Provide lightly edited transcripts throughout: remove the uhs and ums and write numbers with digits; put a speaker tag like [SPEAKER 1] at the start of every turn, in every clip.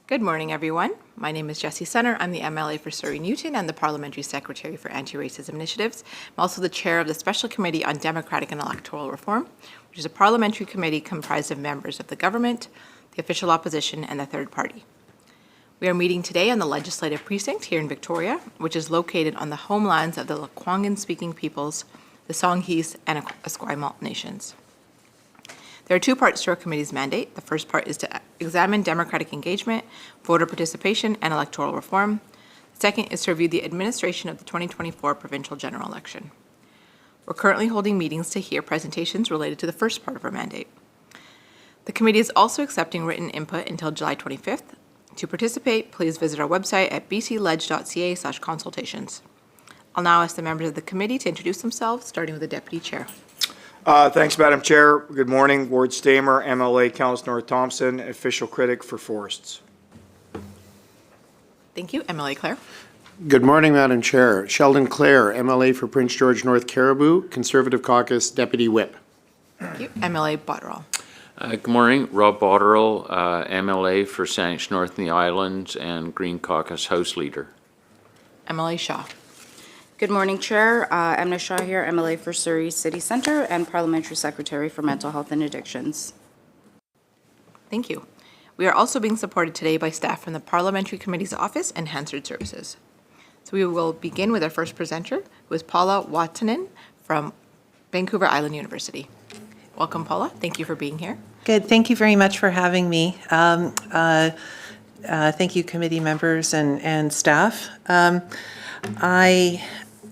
[SPEAKER 1] Good morning, everyone. My name is Jessie Senner. I'm the MLA for Surrey Newton and the Parliamentary Secretary for Anti-Racism Initiatives. I'm also the chair of the Special Committee on Democratic and Electoral Reform, which is a parliamentary committee comprised of members of the government, the official opposition, and the third party. We are meeting today on the Legislative Precinct here in Victoria, which is located on the homelands of the Lekwungen-speaking peoples, the Songhees, and Esquimalt nations. There are two parts to our committee's mandate. The first part is to examine democratic engagement, voter participation, and electoral reform. The second is to review the administration of the 2024 provincial general election. We're currently holding meetings to hear presentations related to the first part of our mandate. The committee is also accepting written input until July 25th. To participate, please visit our website at bcleg.ca/consultations. I'll now ask the members of the committee to introduce themselves, starting with the Deputy Chair.
[SPEAKER 2] Thanks, Madam Chair. Good morning. Ward Stamer, MLA, Council North Thompson, official critic for forests.
[SPEAKER 1] Thank you. MLA Clare.
[SPEAKER 3] Good morning, Madam Chair. Sheldon Clare, MLA for Prince George North Caribou, Conservative Caucus Deputy Whip.
[SPEAKER 1] Thank you. MLA Botterill.
[SPEAKER 4] Good morning. Rob Botterill, MLA for Saanich North and the Islands and Green Caucus House Leader.
[SPEAKER 1] MLA Shaw.
[SPEAKER 5] Good morning, Chair. Emna Shaw here, MLA for Surrey City Centre and Parliamentary Secretary for Mental Health and Addictions.
[SPEAKER 1] Thank you. We are also being supported today by staff from the Parliamentary Committee's Office and Hansard Services. So we will begin with our first presenter, who is Paula Waatainen from Vancouver Island University. Welcome, Paula. Thank you for being here.
[SPEAKER 6] Good. Thank you very much for having me. Thank you, committee members and staff.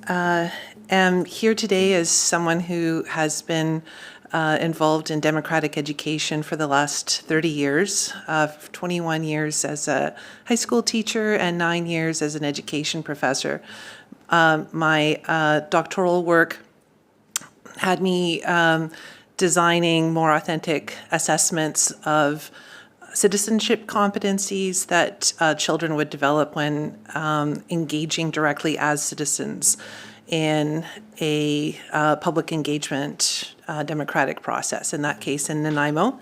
[SPEAKER 6] I am here today as someone who has been involved in democratic education for the last 30 years, 21 years as a high school teacher and 9 years as an education professor. My doctoral work had me designing more authentic assessments of citizenship competencies that children would develop when engaging directly as citizens in a public engagement democratic process, in that case in Nanaimo.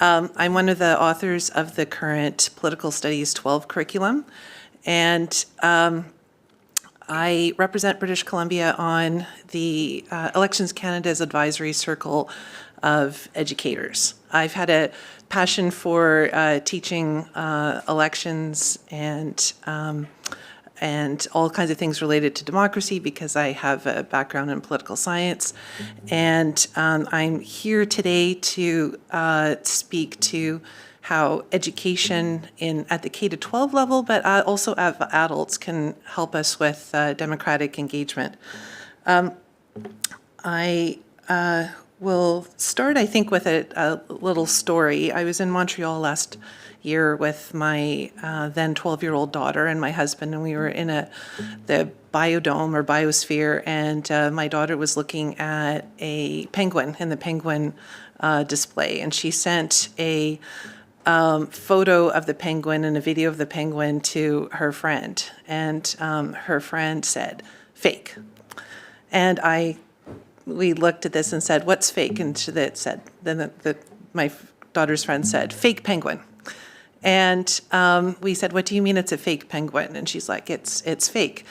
[SPEAKER 6] I'm one of the authors of the current Political Studies 12 curriculum, and I represent British Columbia on the Elections Canada's advisory circle of educators. I've had a passion for teaching elections and all kinds of things related to democracy because I have a background in political science. And I'm here today to speak to how education at the K-12 level, but also adults can help us with democratic engagement. I will start, I think, with a little story. I was in Montreal last year with my then 12-year-old daughter and my husband, and we were in the biodome or biosphere, and my daughter was looking at a penguin in the penguin display, and she sent a photo of the penguin and a video of the penguin to her friend, and her friend said, "Fake." And we looked at this and said, "What's fake?" And then my daughter's friend said, "Fake penguin." And we said, "What do you mean it's a fake penguin?" And she's like, it's fake.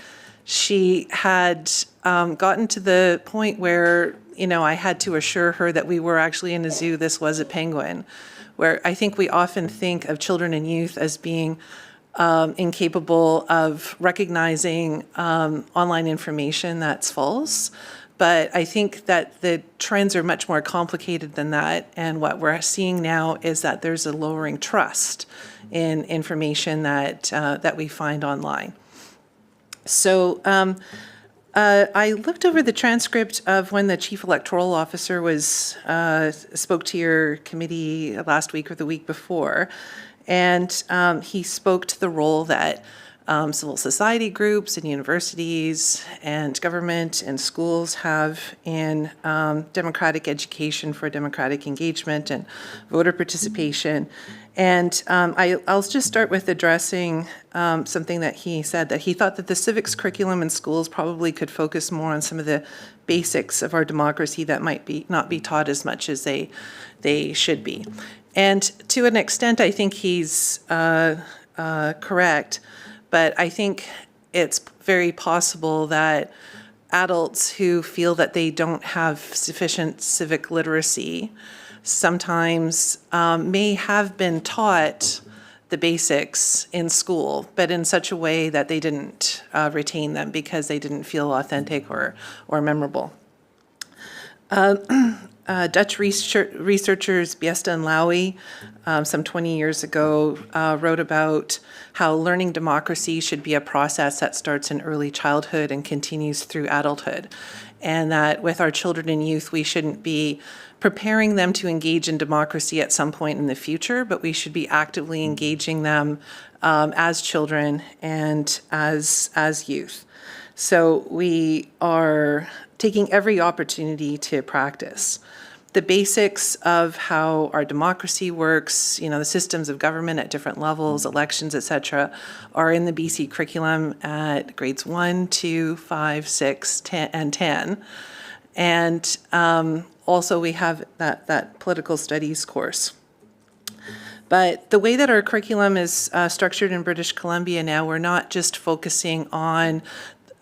[SPEAKER 6] She had gotten to the point where, I had to assure her that we were actually in a zoo, this was a penguin, where I think we often think of children and youth as being incapable of recognizing online information that's false. But I think that the trends are much more complicated than that. And what we're seeing now is that there's a lowering trust in information that we find online. So I looked over the transcript of when the Chief Electoral Officer spoke to your committee last week or the week before. And he spoke to the role that civil society groups and universities and government and schools have in democratic education for democratic engagement and voter participation. And I'll just start with addressing something that he said, that he thought that the civics curriculum in schools probably could focus more on some of the basics of our democracy that might not be taught as much as they should be. And to an extent, I think he's correct, but I think it's very possible that adults who feel that they don't have sufficient civic literacy sometimes may have been taught the basics in school, but in such a way that they didn't retain them because they didn't feel authentic or memorable. Dutch researchers Biesta and Lowy, some 20 years ago, wrote about how learning democracy should be a process that starts in early childhood and continues through adulthood. And that with our children and youth, we shouldn't be preparing them to engage in democracy at some point in the future, but we should be actively engaging them as children and as youth. So we are taking every opportunity to practice the basics of how our democracy works, the systems of government at different levels, elections, et cetera, are in the BC curriculum at grades 1, 2, 5, 6, 10, and 10. And also we have that political studies course. But the way that our curriculum is structured in British Columbia now, we're not just focusing on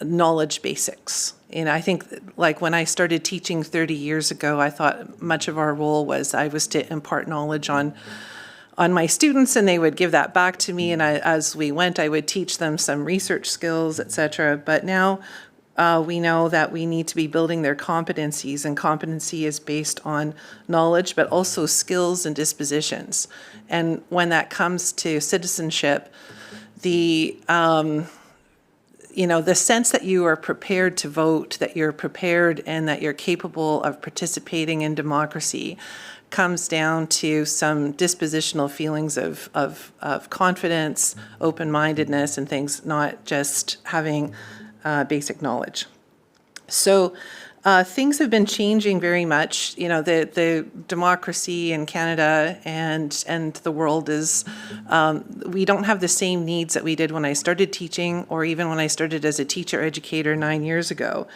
[SPEAKER 6] knowledge basics. I think like when I started teaching 30 years ago, I thought much of our role was I was to impart knowledge on my students, and they would give that back to me. And as we went, I would teach them some research skills, et cetera. But now we know that we need to be building their competencies, and competency is based on knowledge, but also skills and dispositions. And when that comes to citizenship, the sense that you are prepared to vote, that you're prepared and that you're capable of participating in democracy comes down to some dispositional feelings of confidence, open-mindedness, and things, not just having basic knowledge. So things have been changing very much. The democracy in Canada and the world is, we don't have the same needs that we did when I started teaching, or even when I started as a teacher educator 9 years ago.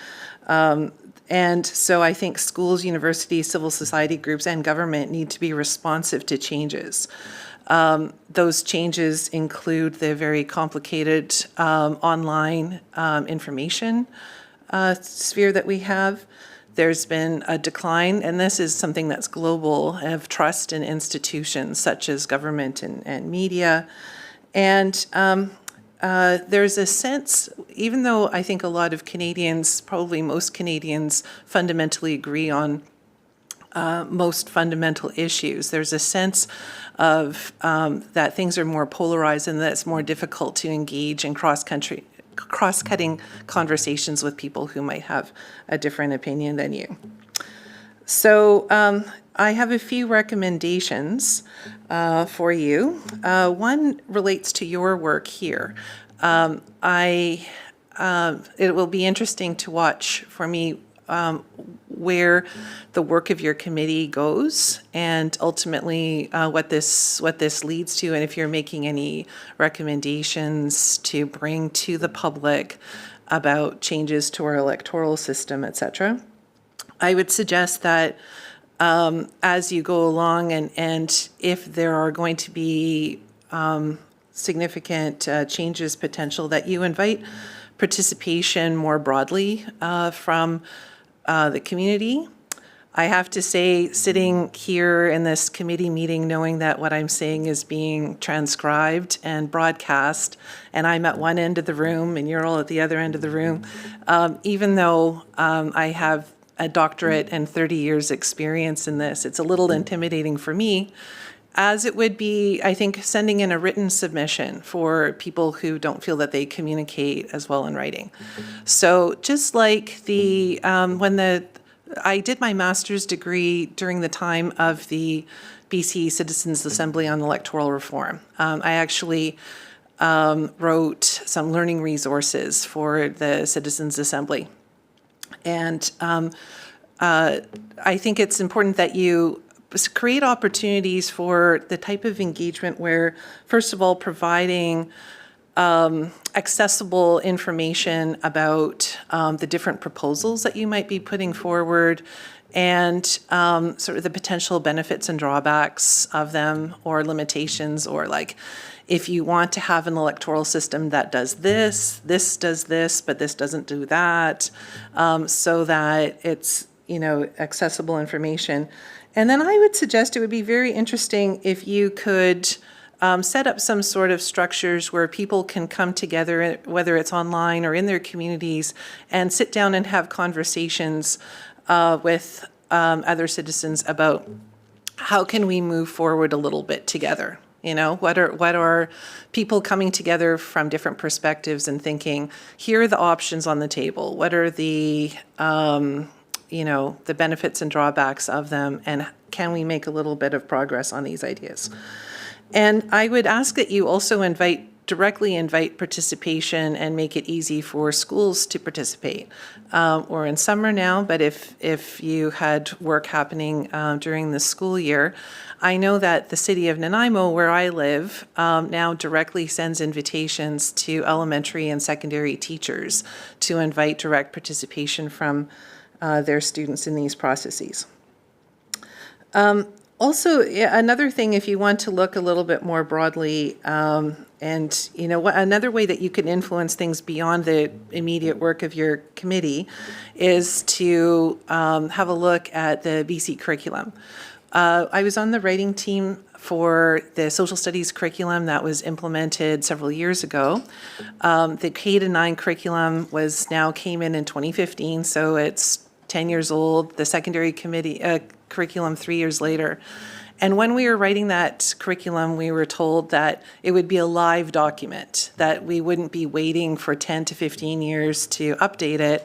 [SPEAKER 6] And so I think schools, universities, civil society groups, and government need to be responsive to changes. Those changes include the very complicated online information sphere that we have. There's been a decline, and this is something that's global, of trust in institutions such as government and media. And there's a sense, even though I think a lot of Canadians, probably most Canadians, fundamentally agree on most fundamental issues, there's a sense of that things are more polarized and that it's more difficult to engage in cross-cutting conversations with people who might have a different opinion than you. So I have a few recommendations for you. One relates to your work here. It will be interesting to watch for me where the work of your committee goes, and ultimately what this leads to, and if you're making any recommendations to bring to the public about changes to our electoral system, et cetera. I would suggest that as you go along, and if there are going to be significant changes potential, that you invite participation more broadly from the community. I have to say, sitting here in this committee meeting, knowing that what I'm saying is being transcribed and broadcast, and I'm at one end of the room and you're all at the other end of the room, even though I have a doctorate and 30 years experience in this, it's a little intimidating for me, as it would be, I think, sending in a written submission for people who don't feel that they communicate as well in writing. So just like I did my master's degree during the time of the BC Citizens Assembly on electoral reform. I actually wrote some learning resources for the Citizens Assembly. And I think it's important that you create opportunities for the type of engagement where, first of all, providing accessible information about the different proposals that you might be putting forward, and sort of the potential benefits and drawbacks of them, or limitations, or like, if you want to have an electoral system that does this, this does this, but this doesn't do that, so that it's, accessible information. And then I would suggest it would be very interesting if you could set up some sort of structures where people can come together, whether it's online or in their communities, and sit down and have conversations with other citizens about how can we move forward a little bit together. What are people coming together from different perspectives and thinking, here are the options on the table. What are the, the benefits and drawbacks of them, and can we make a little bit of progress on these ideas? And I would ask that you also directly invite participation and make it easy for schools to participate. We're in summer now, but if you had work happening during the school year, I know that the city of Nanaimo, where I live, now directly sends invitations to elementary and secondary teachers to invite direct participation from their students in these processes. Also, another thing, if you want to look a little bit more broadly, and another way that you can influence things beyond the immediate work of your committee is to have a look at the BC curriculum. I was on the writing team for the social studies curriculum that was implemented several years ago. The K-9 curriculum came in 2015, so it's 10 years old. The secondary curriculum 3 years later. And when we were writing that curriculum, we were told that it would be a live document, that we wouldn't be waiting for 10 to 15 years to update it,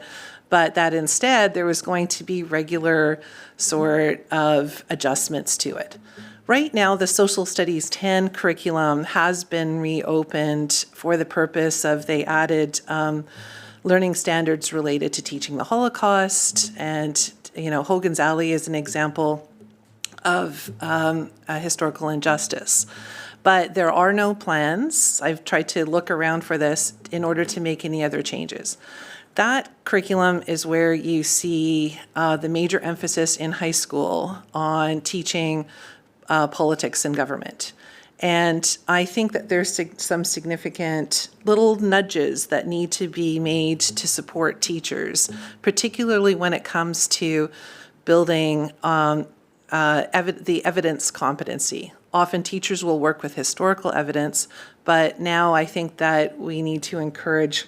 [SPEAKER 6] but that instead there was going to be regular sort of adjustments to it. Right now, the Social Studies 10 curriculum has been reopened for the purpose of, they added learning standards related to teaching the Holocaust, and Hogan's Alley is an example of a historical injustice. But there are no plans, I've tried to look around for this, in order to make any other changes. That curriculum is where you see the major emphasis in high school on teaching politics and government. And I think that there's some significant little nudges that need to be made to support teachers, particularly when it comes to building the evidence competency. Often teachers will work with historical evidence, but now I think that we need to encourage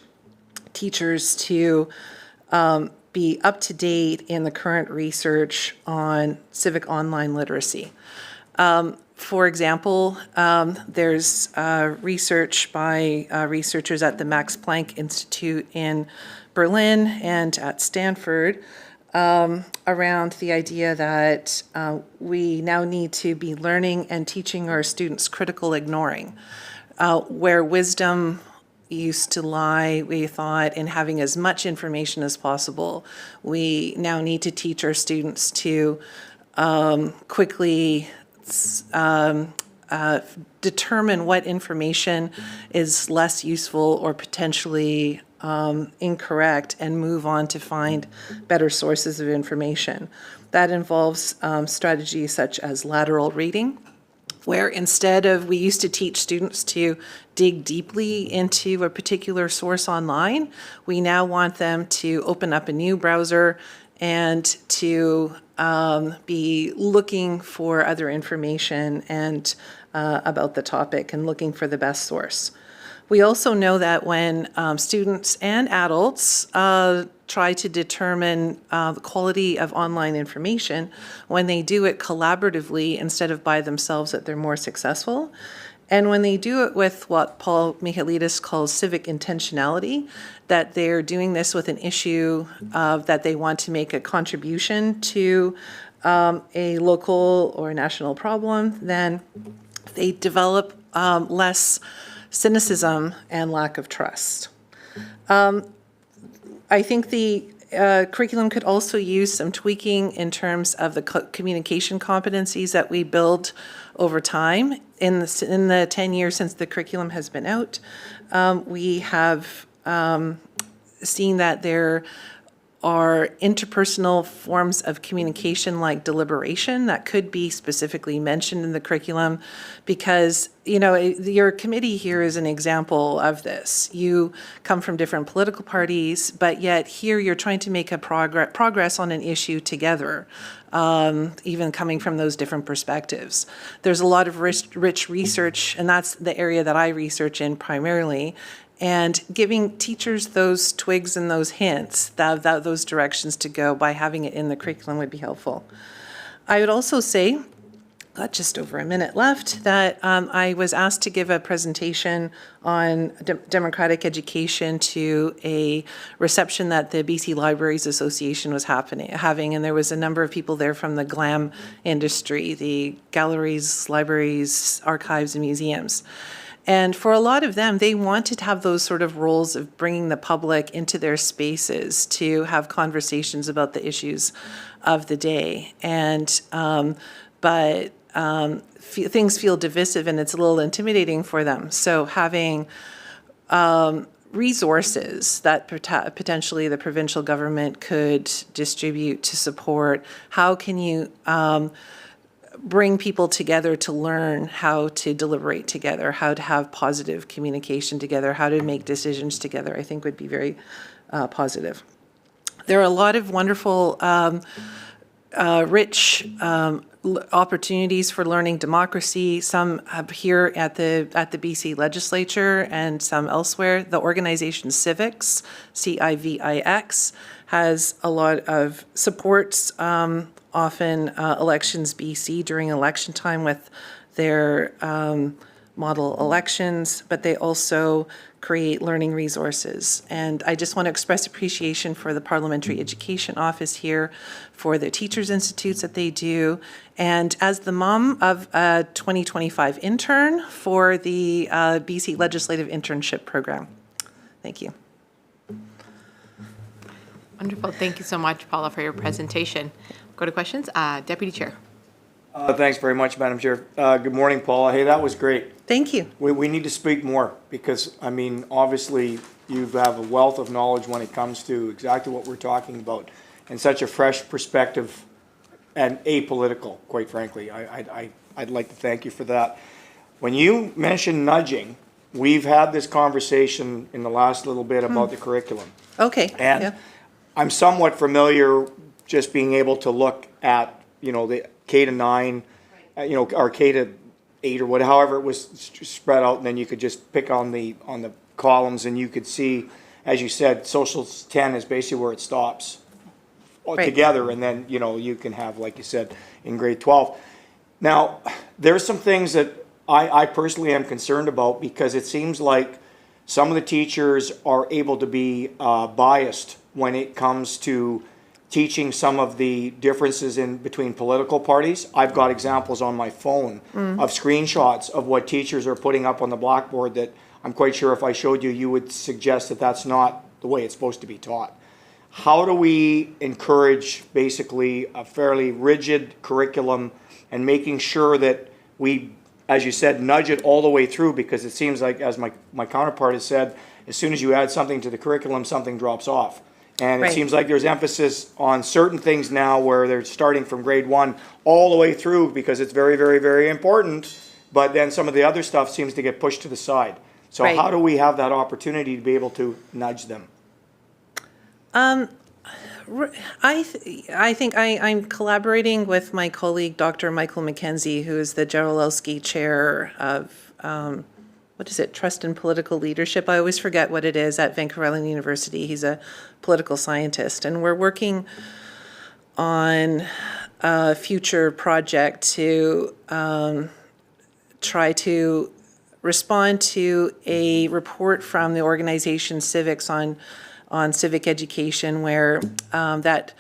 [SPEAKER 6] teachers to be up to date in the current research on civic online literacy. For example, there's research by researchers at the Max Planck Institute in Berlin and at Stanford around the idea that we now need to be learning and teaching our students critical ignoring, where wisdom used to lie, we thought, in having as much information as possible. We now need to teach our students to quickly determine what information is less useful or potentially incorrect, and move on to find better sources of information. That involves strategies such as lateral reading, where instead of, we used to teach students to dig deeply into a particular source online, we now want them to open up a new browser and to be looking for other information and about the topic and looking for the best source. We also know that when students and adults try to determine the quality of online information, when they do it collaboratively instead of by themselves, that they're more successful. And when they do it with what Paul Michailidis calls civic intentionality, that they're doing this with an issue that they want to make a contribution to a local or national problem, then they develop less cynicism and lack of trust. I think the curriculum could also use some tweaking in terms of the communication competencies that we build over time. In the 10 years since the curriculum has been out, we have seen that there are interpersonal forms of communication like deliberation that could be specifically mentioned in the curriculum, because, you know, your committee here is an example of this. You come from different political parties, but yet here you're trying to make a progress on an issue together, even coming from those different perspectives. There's a lot of rich research, and that's the area that I research in primarily, and giving teachers those twigs and those hints, those directions to go by having it in the curriculum would be helpful. I would also say, got just over a minute left, that I was asked to give a presentation on democratic education to a reception that the BC Libraries Association was having, and there was a number of people there from the GLAM industry, the galleries, libraries, archives, and museums. And for a lot of them, they wanted to have those sort of roles of bringing the public into their spaces to have conversations about the issues of the day. And things feel divisive and it's a little intimidating for them. So having resources that potentially the provincial government could distribute to support, how can you bring people together to learn how to deliberate together, how to have positive communication together, how to make decisions together, I think would be very positive. There are a lot of wonderful, rich opportunities for learning democracy, some here at the BC Legislature and some elsewhere. The organization Civics, CIVIX, has a lot of supports, often Elections BC during election time with their model elections, but they also create learning resources. And I just want to express appreciation for the Parliamentary Education Office here, for the Teachers Institutes that they do, and as the mom of a 2025 intern for the BC Legislative Internship Program. Thank you.
[SPEAKER 1] Wonderful. Thank you so much, Paula, for your presentation. Go to questions. Deputy Chair.
[SPEAKER 2] Thanks very much, Madam Chair. Good morning, Paula. Hey, that was great.
[SPEAKER 6] Thank you.
[SPEAKER 2] We need to speak more because, I mean, obviously you have a wealth of knowledge when it comes to exactly what we're talking about and such a fresh perspective and apolitical, quite frankly. I'd like to thank you for that. When you mentioned nudging, we've had this conversation in the last little bit about the curriculum.
[SPEAKER 6] Okay.
[SPEAKER 2] And
[SPEAKER 6] yeah.
[SPEAKER 2] I'm somewhat familiar just being able to look at, you know, the K to 9, you know, or K to 8 or whatever, however it was spread out, and then you could just pick on the columns and you could see, as you said, social 10 is basically where it stops together, and then, you know, you can have, like you said, in grade 12. Now, there's some things that I personally am concerned about because it seems like some of the teachers are able to be biased when it comes to teaching some of the differences in between political parties. I've got examples on my phone of screenshots of what teachers are putting up on the blackboard that I'm quite sure if I showed you, you would suggest that that's not the way it's supposed to be taught. How do we encourage basically a fairly rigid curriculum and making sure that we, as you said, nudge it all the way through, because it seems like, as my counterpart has said, as soon as you add something to the curriculum, something drops off. And it seems like there's emphasis on certain things now where they're starting from grade 1 all the way through because it's very, very, very important, but then some of the other stuff seems to get pushed to the side. So how do we have that opportunity to be able to nudge them?
[SPEAKER 6] I think I'm collaborating with my colleague, Dr. Michael McKenzie, who is the Jarolowski Chair of, Trust in Political Leadership. I always forget what it is at Vancouver Island University. He's a political scientist, and we're working on a future project to try to respond to a report from the organization Civics on civic education, where that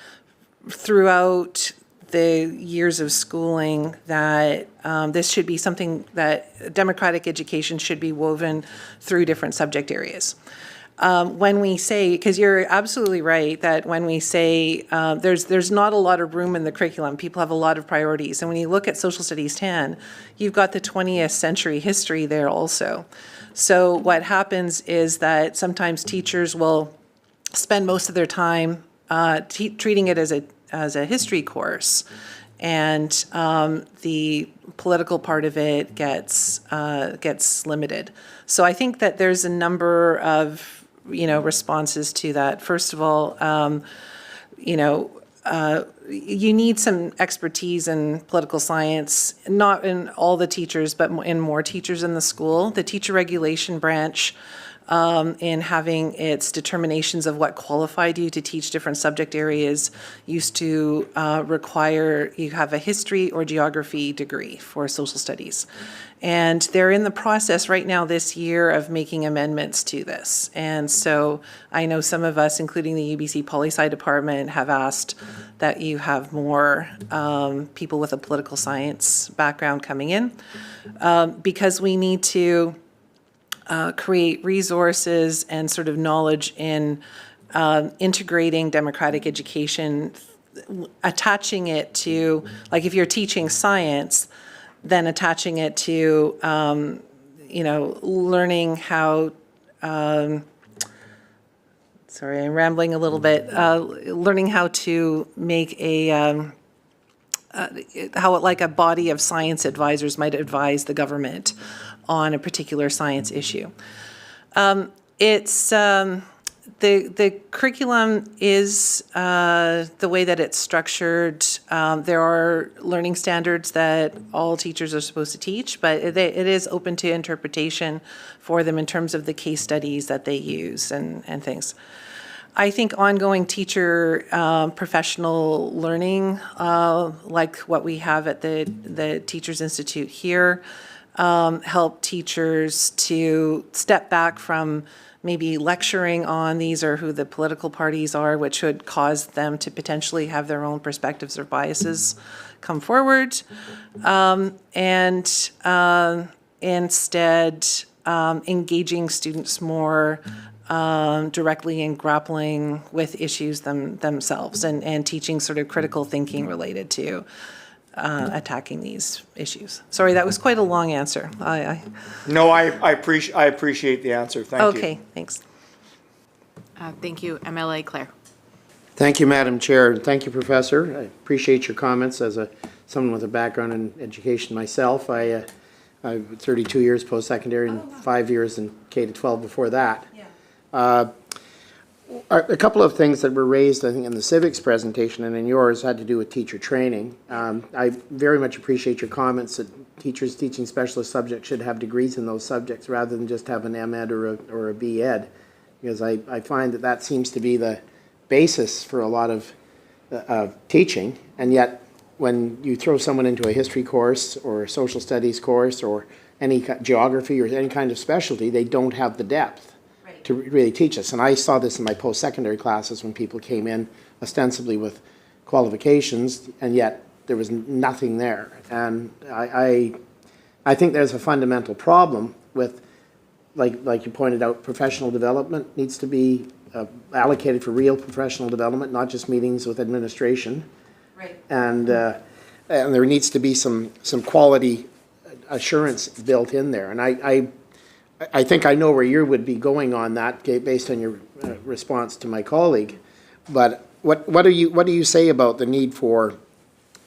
[SPEAKER 6] throughout the years of schooling that this should be something that democratic education should be woven through different subject areas. When we say, because you're absolutely right, that when we say there's not a lot of room in the curriculum, people have a lot of priorities. And when you look at Social Studies 10, you've got the 20th century history there also. So what happens is that sometimes teachers will spend most of their time treating it as a history course, and the political part of it gets limited. So I think that there's a number of responses to that. First of all, you need some expertise in political science, not in all the teachers, but in more teachers in the school. The teacher regulation branch, in having its determinations of what qualified you to teach different subject areas, used to require you have a history or geography degree for social studies. And they're in the process right now this year of making amendments to this. And so I know some of us, including the UBC Poli-Sci department, have asked that you have more people with a political science background coming in, because we need to create resources and sort of knowledge in integrating democratic education, attaching it to, like if you're teaching science, then attaching it to, learning how, sorry, I'm rambling a little bit, learning how to make how like a body of science advisors might advise the government on a particular science issue. The curriculum is the way that it's structured. There are learning standards that all teachers are supposed to teach, but it is open to interpretation for them in terms of the case studies that they use and things. I think ongoing teacher professional learning, like what we have at the Teachers Institute here, help teachers to step back from maybe lecturing on these or who the political parties are, which would cause them to potentially have their own perspectives or biases come forward, and instead engaging students more directly in grappling with issues themselves and teaching sort of critical thinking related to attacking these issues. Sorry, that was quite a long answer.
[SPEAKER 2] No, I appreciate the answer. Thank you.
[SPEAKER 6] Okay, thanks.
[SPEAKER 1] Thank you, MLA Claire.
[SPEAKER 3] Thank you, Madam Chair, and thank you, Professor. I appreciate your comments. As someone with a background in education myself, I 32 years post-secondary and 5 years in K-12 before that. A couple of things that were raised, I think, in the civics presentation and in yours had to do with teacher training. I very much appreciate your comments that teachers teaching specialist subjects should have degrees in those subjects rather than just have an M.Ed or a B.Ed, because I find that seems to be the basis for a lot of teaching, and yet when you throw someone into a history course or a social studies course or any geography or any kind of specialty, they don't have the depth to really teach us. And I saw this in my post-secondary classes when people came in ostensibly with qualifications, and yet there was nothing there. And I think there's a fundamental problem with, like you pointed out, professional development needs to be allocated for real professional development, not just meetings with administration.
[SPEAKER 6] Right.
[SPEAKER 3] And there needs to be some quality assurance built in there. And I think I know where you would be going on that based on your response to my colleague. But what do you say about the need for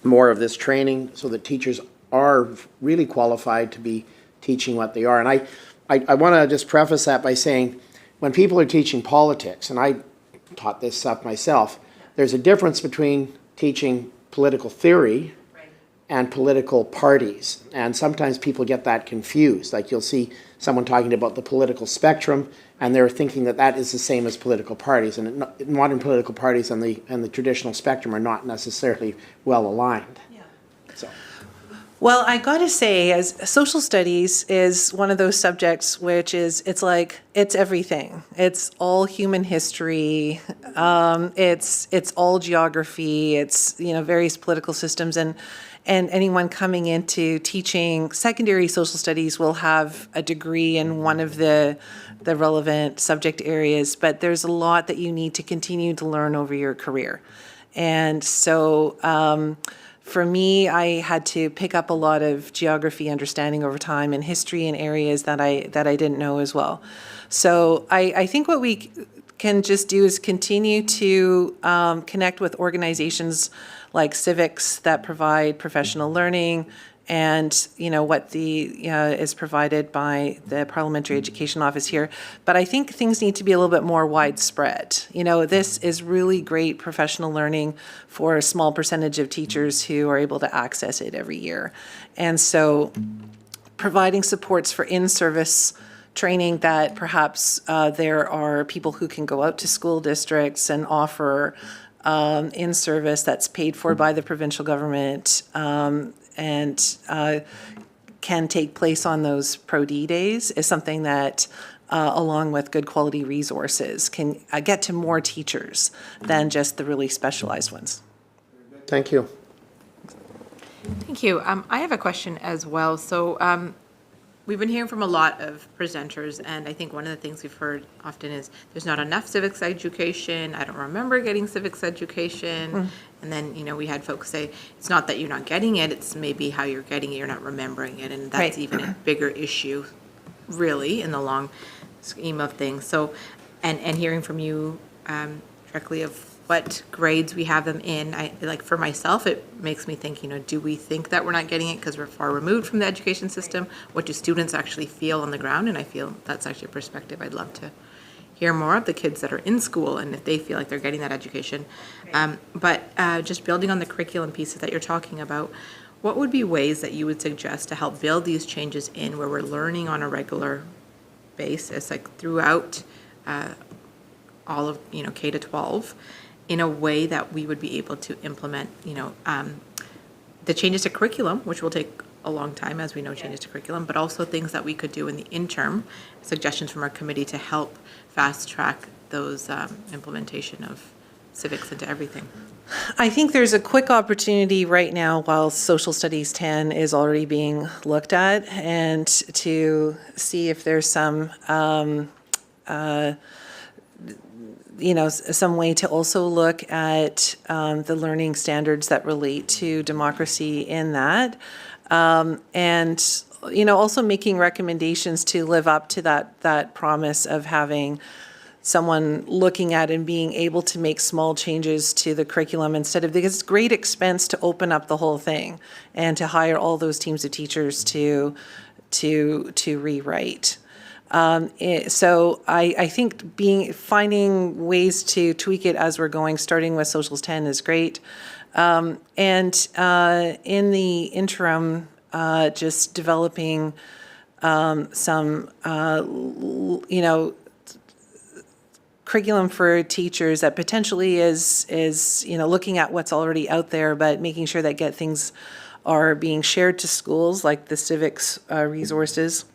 [SPEAKER 3] more of this training so that teachers are really qualified to be teaching what they are? And I want to just preface that by saying when people are teaching politics, and I taught this stuff myself, there's a difference between teaching political theory and political parties. And sometimes people get that confused. Like you'll see someone talking about the political spectrum, and they're thinking that is the same as political parties. And modern political parties and the traditional spectrum are not necessarily well aligned.
[SPEAKER 6] Yeah.
[SPEAKER 3] So.
[SPEAKER 6] Well, I got to say, as social studies is one of those subjects which it's everything. It's all human history. It's all geography. It's various political systems, and anyone coming into teaching secondary social studies will have a degree in one of the relevant subject areas, but there's a lot that you need to continue to learn over your career. And so for me, I had to pick up a lot of geography understanding over time and history in areas that I didn't know as well. So I think what we can just do is continue to connect with organizations like civics that provide professional learning, and, what is provided by the Parliamentary Education Office here. But I think things need to be a little bit more widespread. This is really great professional learning for a small percentage of teachers who are able to access it every year. And so providing supports for in-service training that perhaps there are people who can go out to school districts and offer in-service that's paid for by the provincial government, and can take place on those Pro D days is something that, along with good quality resources, can get to more teachers than just the really specialized ones.
[SPEAKER 3] Thank you.
[SPEAKER 1] Thank you. I have a question as well. So we've been hearing from a lot of presenters, and I think one of the things we've heard often is there's not enough civics education. I don't remember getting civics education. And then, we had folks say, it's not that you're not getting it, it's maybe how you're getting it, you're not remembering it. And that's even a bigger issue, really, in the long scheme of things. So, and hearing from you directly of what grades we have them in, for myself, it makes me think, do we think that we're not getting it because we're far removed from the education system? What do students actually feel on the ground? And I feel that's actually a perspective I'd love to hear more of the kids that are in school and if they feel like they're getting that education. But just building on the curriculum pieces that you're talking about, what would be ways that you would suggest to help build these changes in where we're learning on a regular basis, like throughout all of, K to 12, in a way that we would be able to implement, the changes to curriculum, which will take a long time, as we know, changes to curriculum, but also things that we could do in the interim, suggestions from our committee to help fast track those implementation of civics into everything.
[SPEAKER 6] I think there's a quick opportunity right now while Social Studies 10 is already being looked at, and to see if there's some some way to also look at the learning standards that relate to democracy in that. And, also making recommendations to live up to that promise of having someone looking at and being able to make small changes to the curriculum instead of, because it's great expense to open up the whole thing and to hire all those teams of teachers to rewrite. So I think finding ways to tweak it as we're going, starting with Socials 10 is great. And in the interim, just developing some, curriculum for teachers that potentially is looking at what's already out there, but making sure that things are being shared to schools, like the civics resources.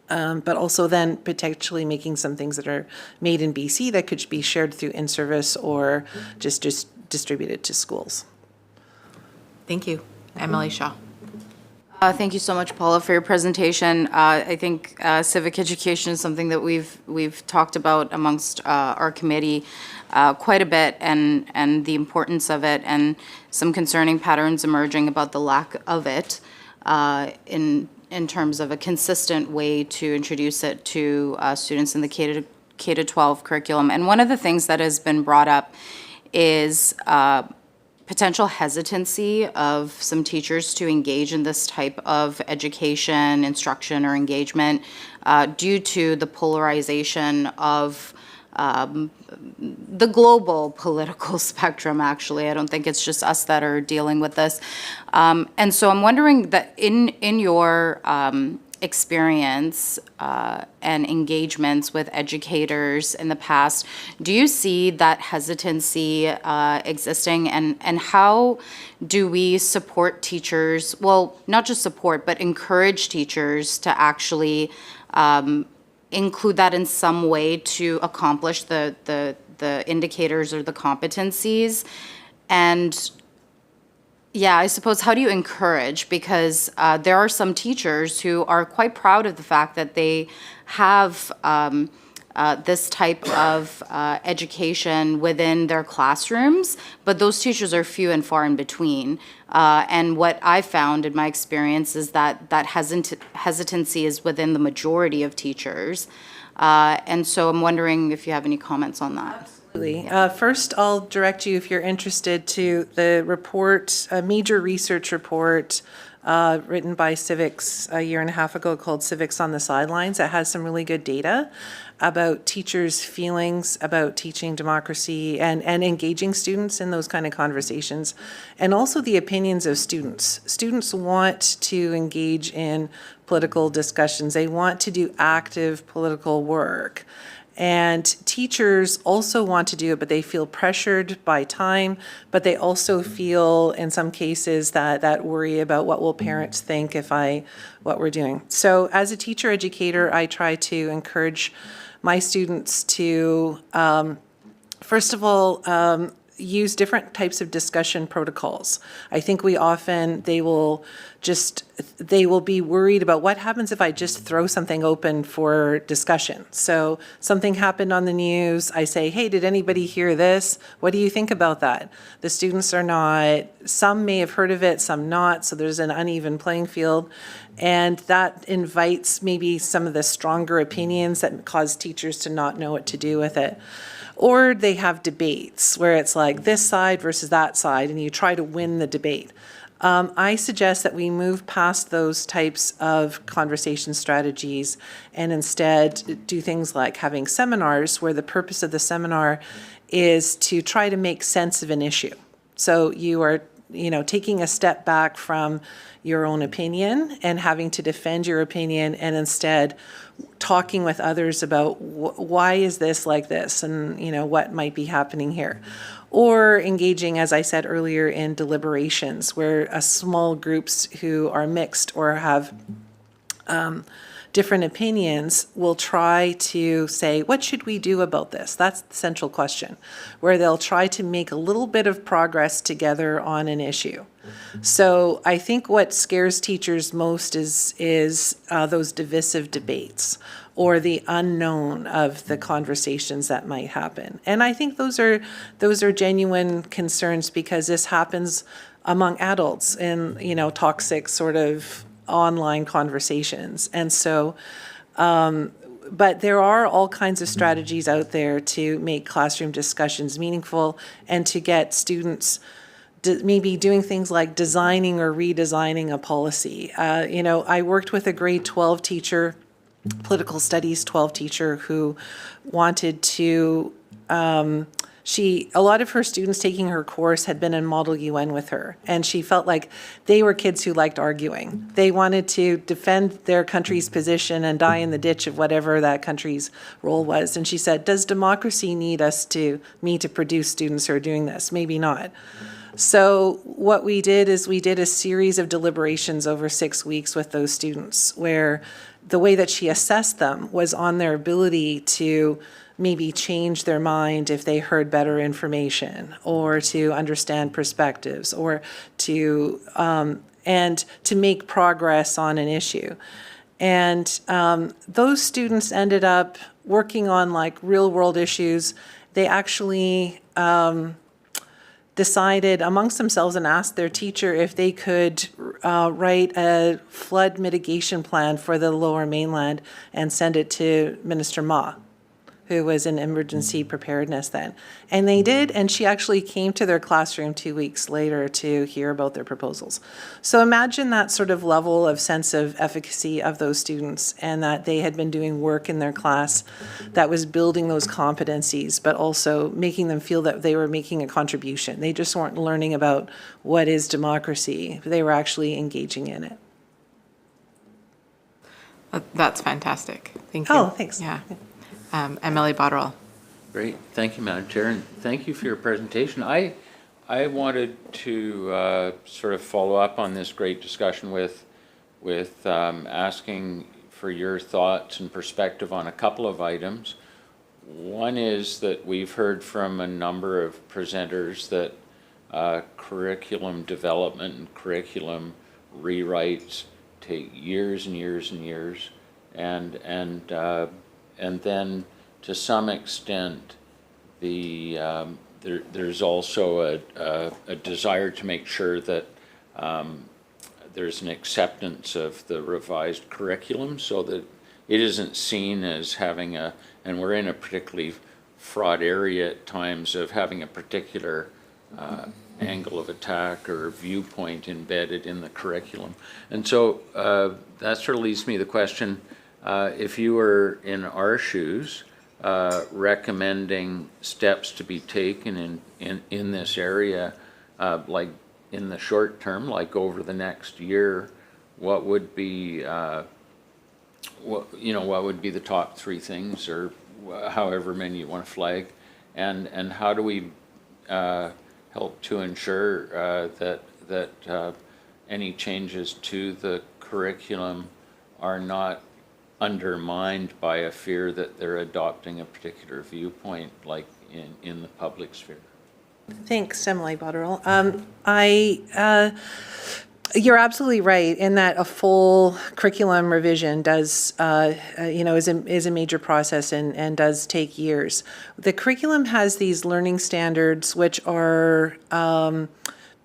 [SPEAKER 6] But also then potentially making some things that are made in BC that could be shared through in-service or just distributed to schools.
[SPEAKER 1] Thank you. MLA Shaw.
[SPEAKER 5] Thank you so much, Paula, for your presentation. I think civic education is something that we've talked about amongst our committee quite a bit, and the importance of it, and some concerning patterns emerging about the lack of it in terms of a consistent way to introduce it to students in the K to 12 curriculum. And one of the things that has been brought up is potential hesitancy of some teachers to engage in this type of education, instruction, or engagement due to the polarization of the global political spectrum, actually. I don't think it's just us that are dealing with this. And so I'm wondering that in your experience and engagements with educators in the past, do you see that hesitancy existing, and how do we support teachers, well, not just support, but encourage teachers to actually include that in some way to accomplish the indicators or the competencies? And yeah, I suppose, how do you encourage? Because there are some teachers who are quite proud of the fact that they have this type of education within their classrooms, but those teachers are few and far in between. And what I've found in my experience is that hesitancy is within the majority of teachers. And so I'm wondering if you have any comments on that.
[SPEAKER 6] Absolutely. First, I'll direct you, if you're interested, to the report, a major research report written by Civics a year and a half ago called Civics on the Sidelines. It has some really good data about teachers' feelings about teaching democracy and engaging students in those kind of conversations, and also the opinions of students. Students want to engage in political discussions. They want to do active political work. And teachers also want to do it, but they feel pressured by time, but they also feel, in some cases, that worry about what will parents think what we're doing. So as a teacher educator, I try to encourage my students to, first of all, use different types of discussion protocols. I think they will be worried about what happens if I just throw something open for discussion. So something happened on the news, I say, hey, did anybody hear this? What do you think about that? The students are not, some may have heard of it, some not, so there's an uneven playing field. And that invites maybe some of the stronger opinions that cause teachers to not know what to do with it. Or they have debates where it's like this side versus that side, and you try to win the debate. I suggest that we move past those types of conversation strategies and instead do things like having seminars where the purpose of the seminar is to try to make sense of an issue. So you are, taking a step back from your own opinion and having to defend your opinion, and instead talking with others about why is this like this, and what might be happening here. Or engaging, as I said earlier, in deliberations where small groups who are mixed or have different opinions will try to say, what should we do about this? That's the central question, where they'll try to make a little bit of progress together on an issue. So I think what scares teachers most is those divisive debates or the unknown of the conversations that might happen. And I think those are genuine concerns, because this happens among adults in, toxic sort of online conversations. And so, but there are all kinds of strategies out there to make classroom discussions meaningful and to get students maybe doing things like designing or redesigning a policy. I worked with a grade 12 teacher, political studies 12 teacher, who wanted to, a lot of her students taking her course had been in Model UN with her, and she felt like they were kids who liked arguing. They wanted to defend their country's position and die in the ditch of whatever that country's role was. And she said, does democracy need me to produce students who are doing this? Maybe not. So what we did is we did a series of deliberations over 6 weeks with those students, where the way that she assessed them was on their ability to maybe change their mind if they heard better information, or to understand perspectives, or to and to make progress on an issue. And those students ended up working on like real world issues. They actually decided amongst themselves and asked their teacher if they could write a flood mitigation plan for the Lower Mainland and send it to Minister Ma, who was in emergency preparedness then. And they did, and she actually came to their classroom 2 weeks later to hear about their proposals. So imagine that sort of level of sense of efficacy of those students, and that they had been doing work in their class that was building those competencies, but also making them feel that they were making a contribution. They just weren't learning about what is democracy, they were actually engaging in it.
[SPEAKER 1] That's fantastic. Thank you.
[SPEAKER 6] Oh, thanks.
[SPEAKER 1] Yeah. MLA Botterill.
[SPEAKER 4] Great, thank you, Madam Chair, and thank you for your presentation. I wanted to sort of follow up on this great discussion with asking for your thoughts and perspective on a couple of items. One is that we've heard from a number of presenters that curriculum development and curriculum rewrites take years and years and years, and then to some extent, there's also a desire to make sure that there's an acceptance of the revised curriculum so that it isn't seen as having and we're in a particularly fraught area at times of having a particular angle of attack or viewpoint embedded in the curriculum. And so that sort of leads me to the question, if you were in our shoes, recommending steps to be taken in this area, like in the short term, like over the next year, what would be, what would be the top 3 things, or however many you want to flag, and how do we help to ensure that any changes to the curriculum are not undermined by a fear that they're adopting a particular viewpoint, like in the public sphere?
[SPEAKER 6] Thanks, Emily Botterill. You're absolutely right in that a full curriculum revision does, is a major process and does take years. The curriculum has these learning standards which are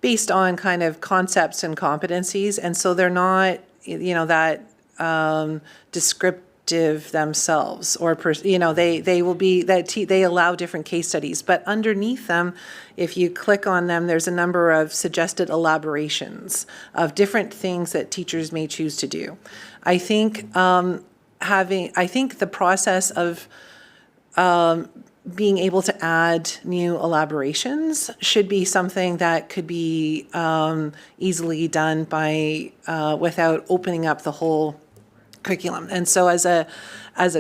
[SPEAKER 6] based on kind of concepts and competencies, and so they're not, that descriptive themselves, or they will be that they allow different case studies, but underneath them, if you click on them, there's a number of suggested elaborations of different things that teachers may choose to do. I think the process of being able to add new elaborations should be something that could be easily done by without opening up the whole curriculum. And so as a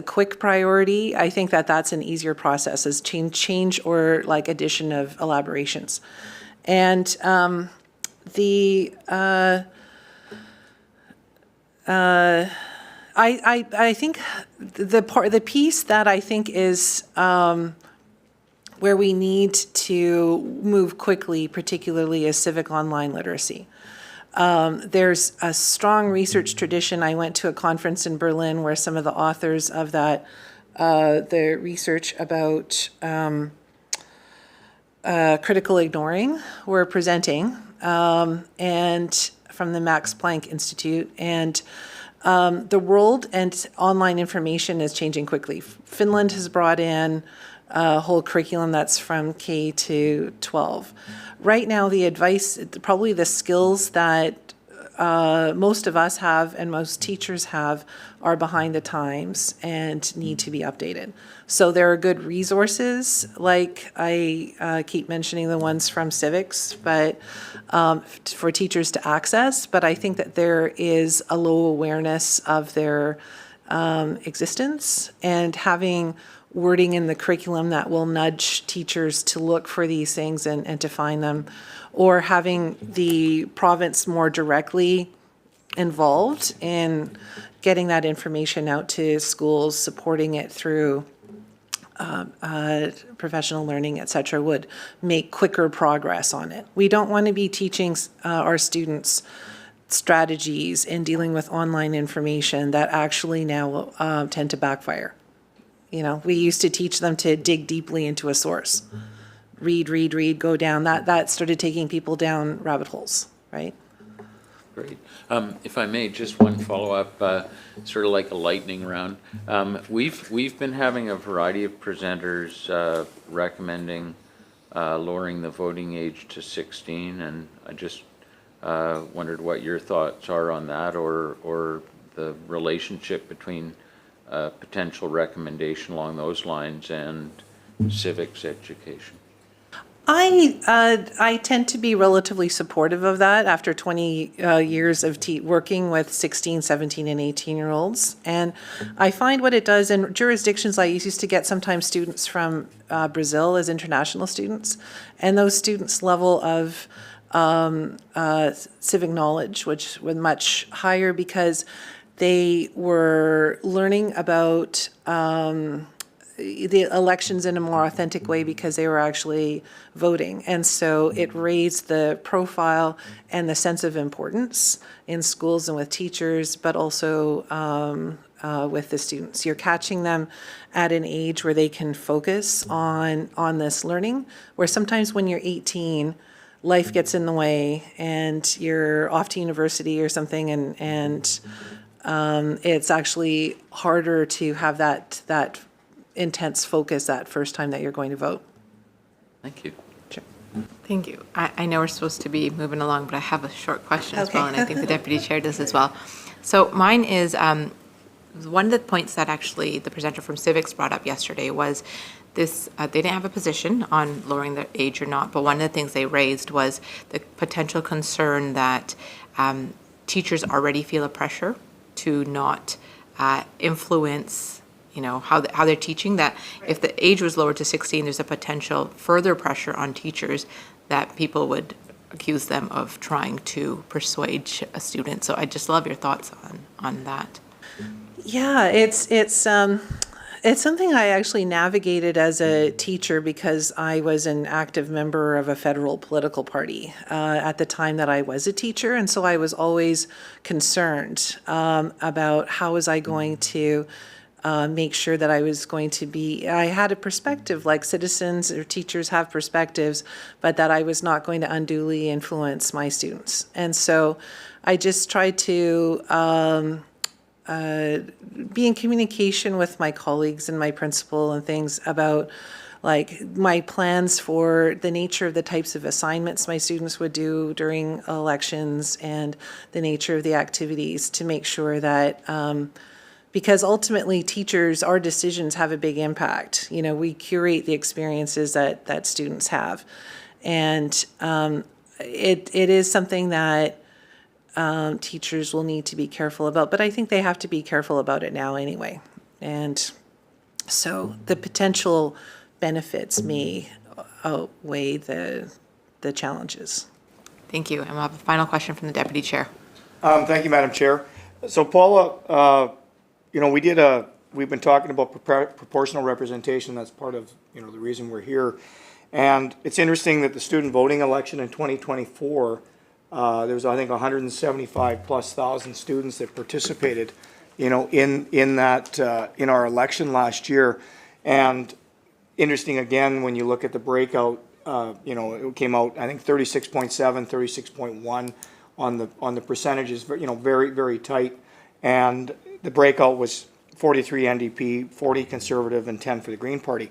[SPEAKER 6] quick priority, I think that's an easier process, is change or like addition of elaborations. And I think the piece that I think is where we need to move quickly, particularly, is civic online literacy. There's a strong research tradition. I went to a conference in Berlin where some of the authors of that, the research about critical ignoring were presenting, and from the Max Planck Institute. And the world and online information is changing quickly. Finland has brought in a whole curriculum that's from K to 12. Right now, the advice, probably the skills that most of us have and most teachers have, are behind the times and need to be updated. So there are good resources, like I keep mentioning the ones from civics, but for teachers to access. But I think that there is a low awareness of their existence, and having wording in the curriculum that will nudge teachers to look for these things and to find them, or having the province more directly involved in getting that information out to schools, supporting it through professional learning, et cetera, would make quicker progress on it. We don't want to be teaching our students strategies in dealing with online information that actually now tend to backfire. We used to teach them to dig deeply into a source. Read, go down. That started taking people down rabbit holes, right?
[SPEAKER 4] Great. If I may, just one follow-up, sort of like a lightning round. We've been having a variety of presenters recommending lowering the voting age to 16, and I just wondered what your thoughts are on that, or the relationship between potential recommendation along those lines and civics education.
[SPEAKER 6] I tend to be relatively supportive of that after 20 years of working with 16, 17, and 18-year-olds. And I find what it does in jurisdictions, I used to get sometimes students from Brazil as international students, and those students' level of civic knowledge, which was much higher because they were learning about the elections in a more authentic way because they were actually voting. And so it raised the profile and the sense of importance in schools and with teachers, but also with the students. You're catching them at an age where they can focus on this learning, where sometimes when you're 18, life gets in the way and you're off to university or something, and it's actually harder to have that intense focus that first time that you're going to vote.
[SPEAKER 4] Thank you.
[SPEAKER 6] Sure.
[SPEAKER 1] Thank you. I know we're supposed to be moving along, but I have a short question as
[SPEAKER 6] Okay.
[SPEAKER 1] well, and I think the deputy chair does as well. So mine is, one of the points that actually the presenter from Civics brought up yesterday was this, they didn't have a position on lowering the age or not, but one of the things they raised was the potential concern that teachers already feel a pressure to not influence, how they're teaching, that if the age was lowered to 16, there's a potential further pressure on teachers that people would accuse them of trying to persuade a student. So I'd just love your thoughts on that.
[SPEAKER 6] Yeah, it's something I actually navigated as a teacher because I was an active member of a federal political party at the time that I was a teacher, and so I was always concerned about how was I going to make sure that I was going to be, I had a perspective like citizens or teachers have perspectives, but that I was not going to unduly influence my students. And so I just tried to be in communication with my colleagues and my principal and things about like my plans for the nature of the types of assignments my students would do during elections and the nature of the activities to make sure that because ultimately teachers, our decisions have a big impact. We curate the experiences that students have. And it is something that teachers will need to be careful about, but I think they have to be careful about it now anyway. And so the potential benefits may outweigh the challenges.
[SPEAKER 1] Thank you. And we'll have a final question from the deputy chair.
[SPEAKER 2] Thank you, Madam Chair. So Paula, we've been talking about proportional representation. That's part of, the reason we're here. And it's interesting that the student voting election in 2024, there was, I think, 175,000+ students that participated, in that, in our election last year. And interesting, again, when you look at the breakout, it came out, I think, 36.7, 36.1 on the percentages, very, very tight. And the breakout was 43 NDP, 40 Conservative, and 10 for the Green Party.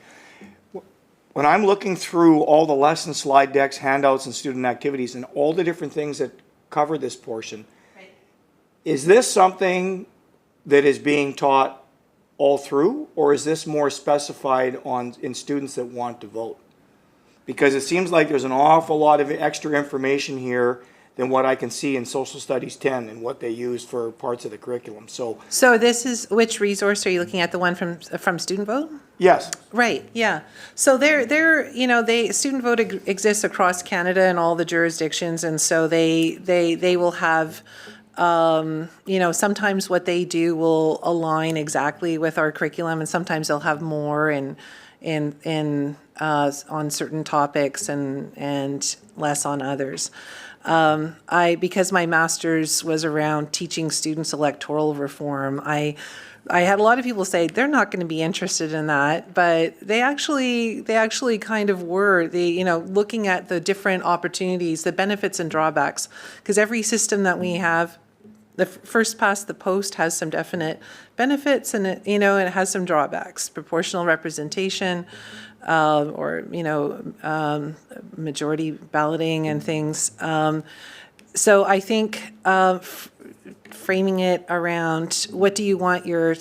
[SPEAKER 2] When I'm looking through all the lesson slide decks, handouts, and student activities, and all the different things that cover this portion, is this something that is being taught all through, or is this more specified in students that want to vote? Because it seems like there's an awful lot of extra information here than what I can see in Social Studies 10 and what they use for parts of the curriculum. So
[SPEAKER 6] this is, which resource are you looking at? The one from Student Vote?
[SPEAKER 2] yes.
[SPEAKER 6] Right, yeah. So Student Vote exists across Canada and all the jurisdictions, and so they will have, sometimes what they do will align exactly with our curriculum, and sometimes they'll have more on certain topics and less on others. Because my master's was around teaching students electoral reform, I had a lot of people say they're not going to be interested in that, but they actually kind of were. Looking at the different opportunities, the benefits and drawbacks, because every system that we have, the first past the post has some definite benefits, and it has some drawbacks. Proportional representation, majority balloting and things. So I think framing it around what do you want your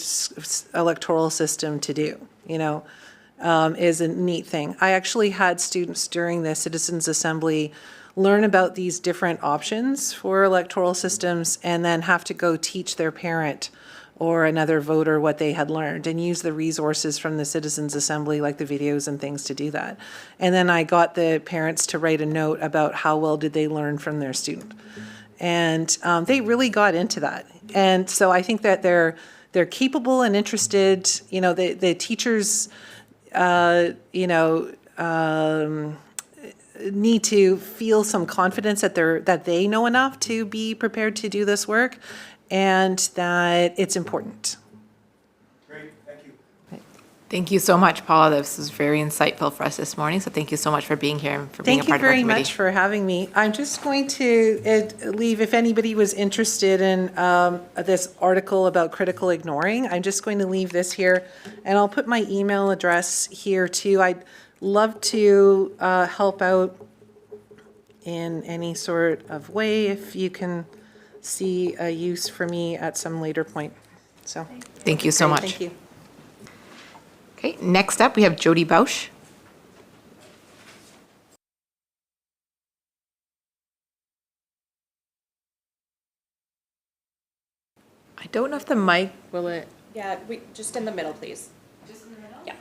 [SPEAKER 6] electoral system to do, is a neat thing. I actually had students during the Citizens Assembly learn about these different options for electoral systems and then have to go teach their parent or another voter what they had learned and use the resources from the Citizens Assembly, like the videos and things, to do that. And then I got the parents to write a note about how well did they learn from their student. And they really got into that. And so I think that they're capable and interested. The teachers, need to feel some confidence that they know enough to be prepared to do this work, and that it's important.
[SPEAKER 1] Thank you so much, Paula. This was very insightful for us this morning, so thank you so much for being here and for being a
[SPEAKER 6] Thank you
[SPEAKER 1] part of our
[SPEAKER 6] very
[SPEAKER 1] committee.
[SPEAKER 6] much for having me. I'm just going to leave, if anybody was interested in this article about critical ignoring, I'm just going to leave this here, and I'll put my email address here too. I'd love to help out in any sort of way if you can see a use for me at some later point. So,
[SPEAKER 1] Thank you so much.
[SPEAKER 6] thank you.
[SPEAKER 1] Okay, next up, we have Jodie Bausch. I don't know if the mic, will it?
[SPEAKER 7] Yeah, just in the middle, please. Yeah.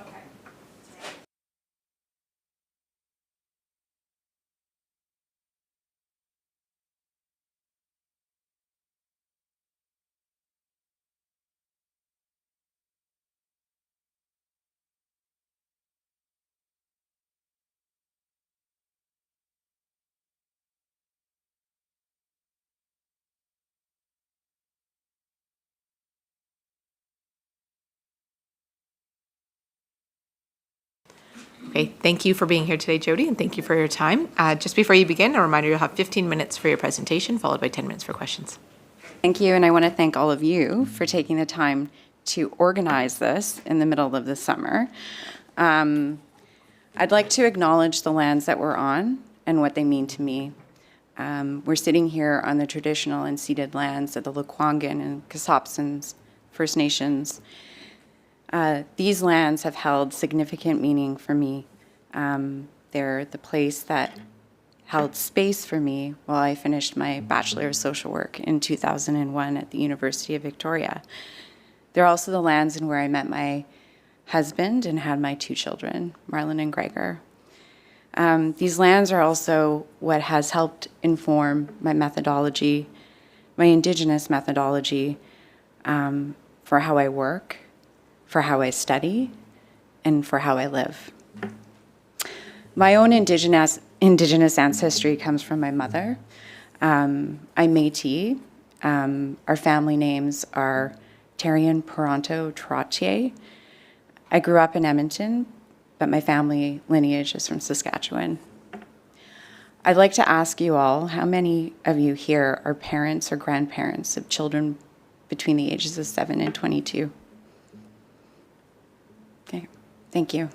[SPEAKER 1] Okay, thank you for being here today, Jodie, and thank you for your time. Just before you begin, a reminder, you'll have 15 minutes for your presentation, followed by 10 minutes for questions.
[SPEAKER 8] Thank you, and I want to thank all of you for taking the time to organize this in the middle of the summer. I'd like to acknowledge the lands that we're on and what they mean to me. We're sitting here on the traditional and ceded lands of the Lekwungen and Kasapsans First Nations. These lands have held significant meaning for me. They're the place that held space for me while I finished my Bachelor of Social Work in 2001 at the University of Victoria. They're also the lands in where I met my husband and had my 2 children, Marlon and Gregor. These lands are also what has helped inform my methodology, my Indigenous methodology, for how I work, for how I study, and for how I live. My own Indigenous ancestry comes from my mother. I'm Métis. Our family names are Terrien, Peranto, Trottier. I grew up in Edmonton, but my family lineage is from Saskatchewan. I'd like to ask you all, how many of you here are parents or grandparents of children between the ages of 7 and 22? Okay, thank you.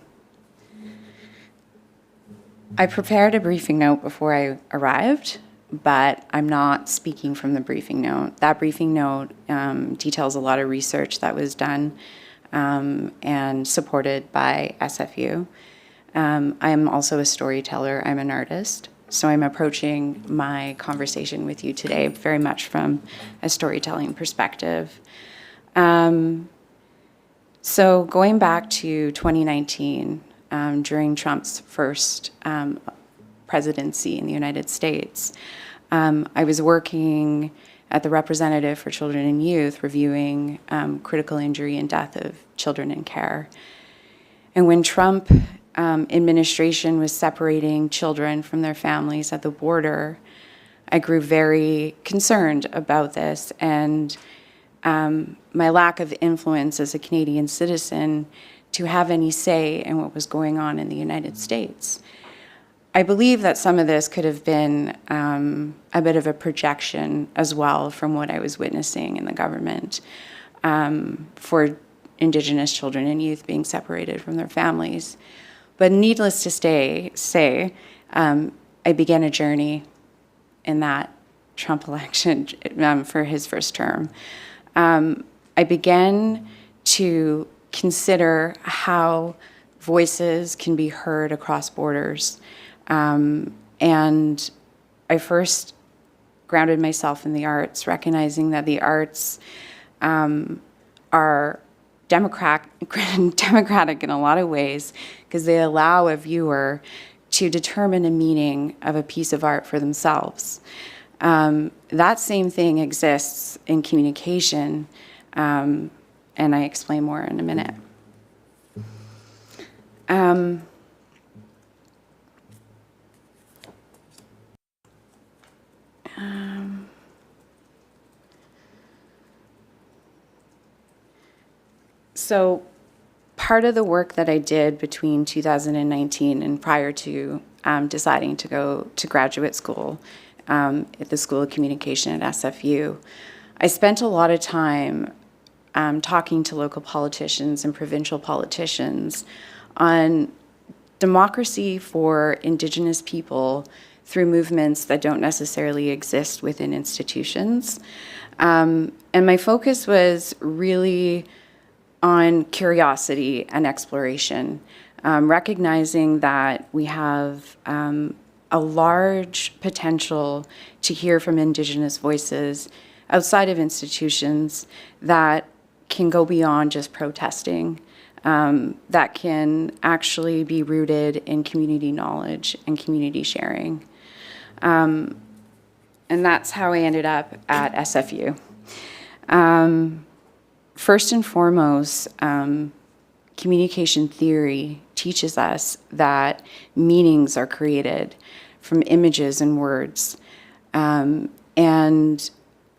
[SPEAKER 8] I prepared a briefing note before I arrived, but I'm not speaking from the briefing note. That briefing note details a lot of research that was done and supported by SFU. I am also a storyteller. I'm an artist. So I'm approaching my conversation with you today very much from a storytelling perspective. So going back to 2019, during Trump's first presidency in the United States, I was working at the Representative for Children and Youth, reviewing critical injury and death of children in care. And when Trump administration was separating children from their families at the border, I grew very concerned about this, and my lack of influence as a Canadian citizen to have any say in what was going on in the United States. I believe that some of this could have been a bit of a projection as well from what I was witnessing in the government for Indigenous children and youth being separated from their families. But needless to say, I began a journey in that Trump election for his first term. I began to consider how voices can be heard across borders. And I first grounded myself in the arts, recognizing that the arts are democratic in a lot of ways, because they allow a viewer to determine a meaning of a piece of art for themselves. That same thing exists in communication, and I explain more in a minute. So part of the work that I did between 2019 and prior to deciding to go to graduate school at the School of Communication at SFU, I spent a lot of time talking to local politicians and provincial politicians on democracy for Indigenous people through movements that don't necessarily exist within institutions. And my focus was really on curiosity and exploration, recognizing that we have a large potential to hear from Indigenous voices outside of institutions that can go beyond just protesting, that can actually be rooted in community knowledge and community sharing. And that's how I ended up at SFU. First and foremost, communication theory teaches us that meanings are created from images and words. And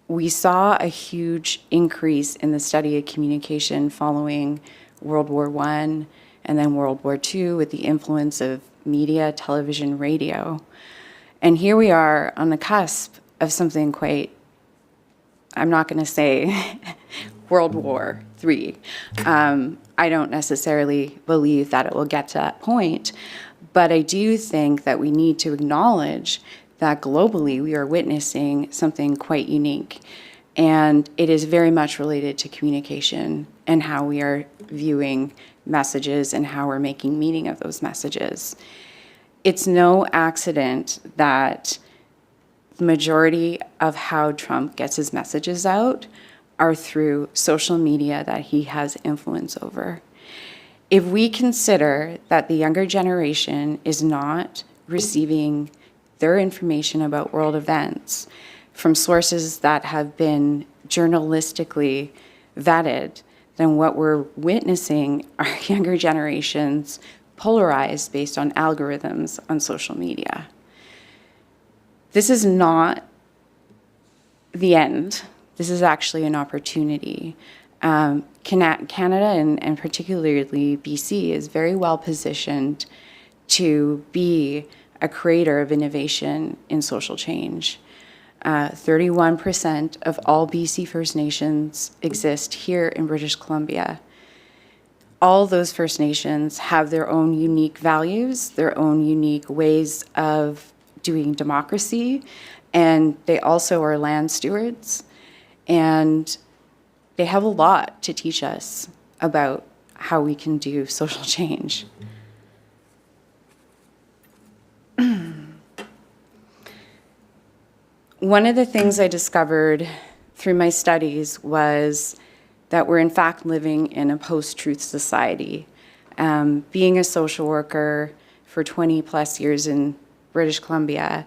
[SPEAKER 8] we saw a huge increase in the study of communication following World War I and then World War II with the influence of media, television, radio. And here we are on the cusp of something quite, I'm not going to say World War III. I don't necessarily believe that it will get to that point, but I do think that we need to acknowledge that globally we are witnessing something quite unique. And it is very much related to communication and how we are viewing messages and how we're making meaning of those messages. It's no accident that the majority of how Trump gets his messages out are through social media that he has influence over. If we consider that the younger generation is not receiving their information about world events from sources that have been journalistically vetted, then what we're witnessing are younger generations polarized based on algorithms on social media. This is not the end. This is actually an opportunity. Canada and particularly BC is very well positioned to be a creator of innovation in social change. 31% of all BC First Nations exist here in British Columbia. All those First Nations have their own unique values, their own unique ways of doing democracy, and they also are land stewards. And they have a lot to teach us about how we can do social change. One of the things I discovered through my studies was that we're in fact living in a post-truth society. Being a social worker for 20 plus years in British Columbia,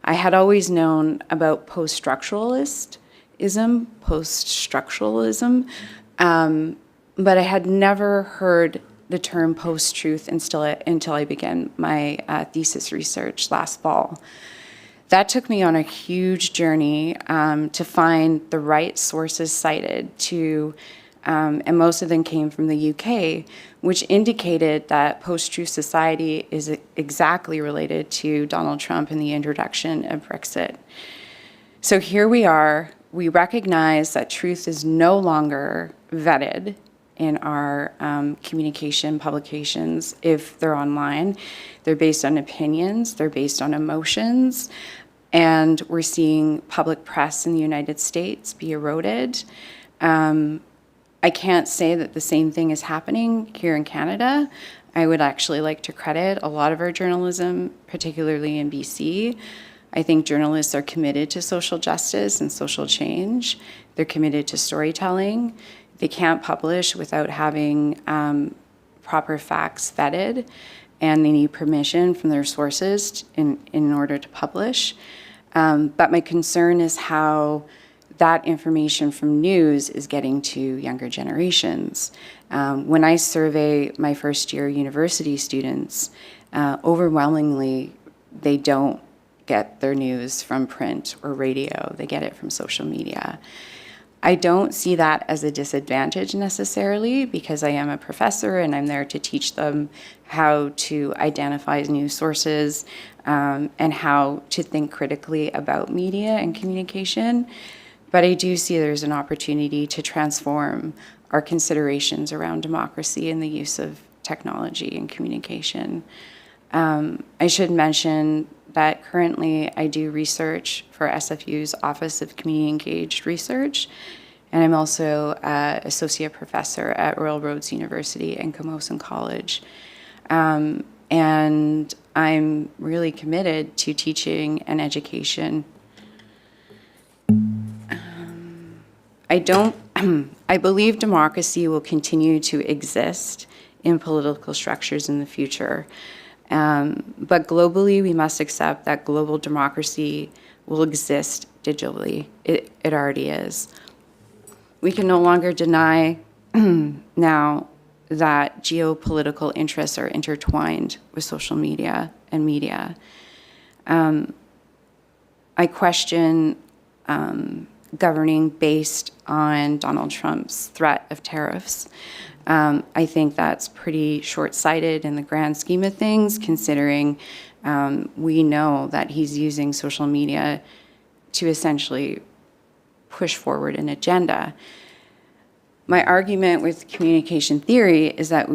[SPEAKER 8] I had always known about post-structuralism, but I had never heard the term post-truth until I began my thesis research last fall. That took me on a huge journey to find the right sources cited to, and most of them came from the UK, which indicated that post-truth society is exactly related to Donald Trump and the introduction of Brexit. So here we are. We recognize that truth is no longer vetted in our communication publications if they're online. They're based on opinions, they're based on emotions, and we're seeing public press in the United States be eroded. I can't say that the same thing is happening here in Canada. I would actually like to credit a lot of our journalism, particularly in BC. I think journalists are committed to social justice and social change. They're committed to storytelling. They can't publish without having proper facts vetted, and they need permission from their sources in order to publish. But my concern is how that information from news is getting to younger generations. When I survey my first year university students, overwhelmingly, they don't get their news from print or radio. They get it from social media. I don't see that as a disadvantage necessarily, because I am a professor and I'm there to teach them how to identify new sources and how to think critically about media and communication. But I do see there's an opportunity to transform our considerations around democracy and the use of technology and communication. I should mention that currently I do research for SFU's Office of Community Engaged Research, and I'm also an associate professor at Royal Roads University and Camosun College. And I'm really committed to teaching and education. I believe democracy will continue to exist in political structures in the future. But globally, we must accept that global democracy will exist digitally. It already is. We can no longer deny now that geopolitical interests are intertwined with social media and media. I question governing based on Donald Trump's threat of tariffs. I think that's pretty short-sighted in the grand scheme of things, considering we know that he's using social media to essentially push forward an agenda. My argument with communication theory is that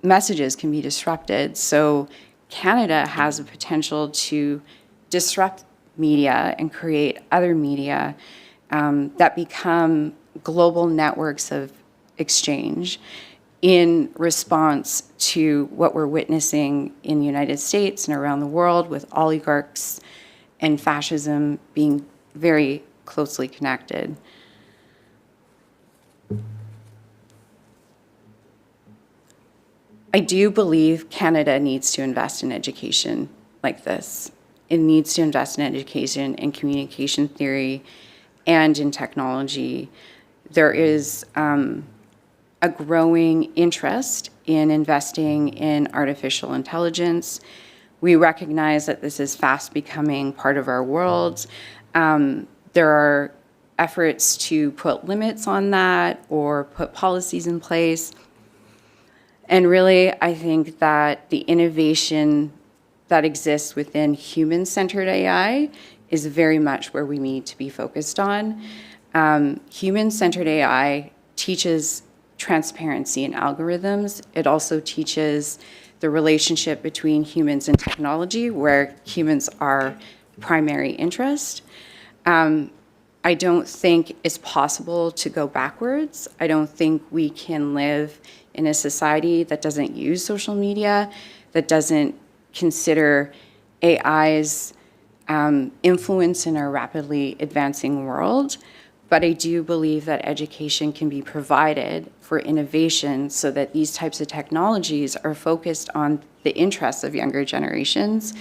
[SPEAKER 8] messages can be disrupted. So Canada has a potential to disrupt media and create other media that become global networks of exchange in response to what we're witnessing in the United States and around the world, with oligarchs and fascism being very closely connected. I do believe Canada needs to invest in education like this. It needs to invest in education in communication theory and in technology. There is a growing interest in investing in artificial intelligence. We recognize that this is fast becoming part of our world. There are efforts to put limits on that or put policies in place. And really, I think that the innovation that exists within human-centered AI is very much where we need to be focused on. Human-centered AI teaches transparency in algorithms. It also teaches the relationship between humans and technology, where humans are primary interest. I don't think it's possible to go backwards. I don't think we can live in a society that doesn't use social media, that doesn't consider AI's influence in our rapidly advancing world. But I do believe that education can be provided for innovation so that these types of technologies are focused on the interests of younger generations,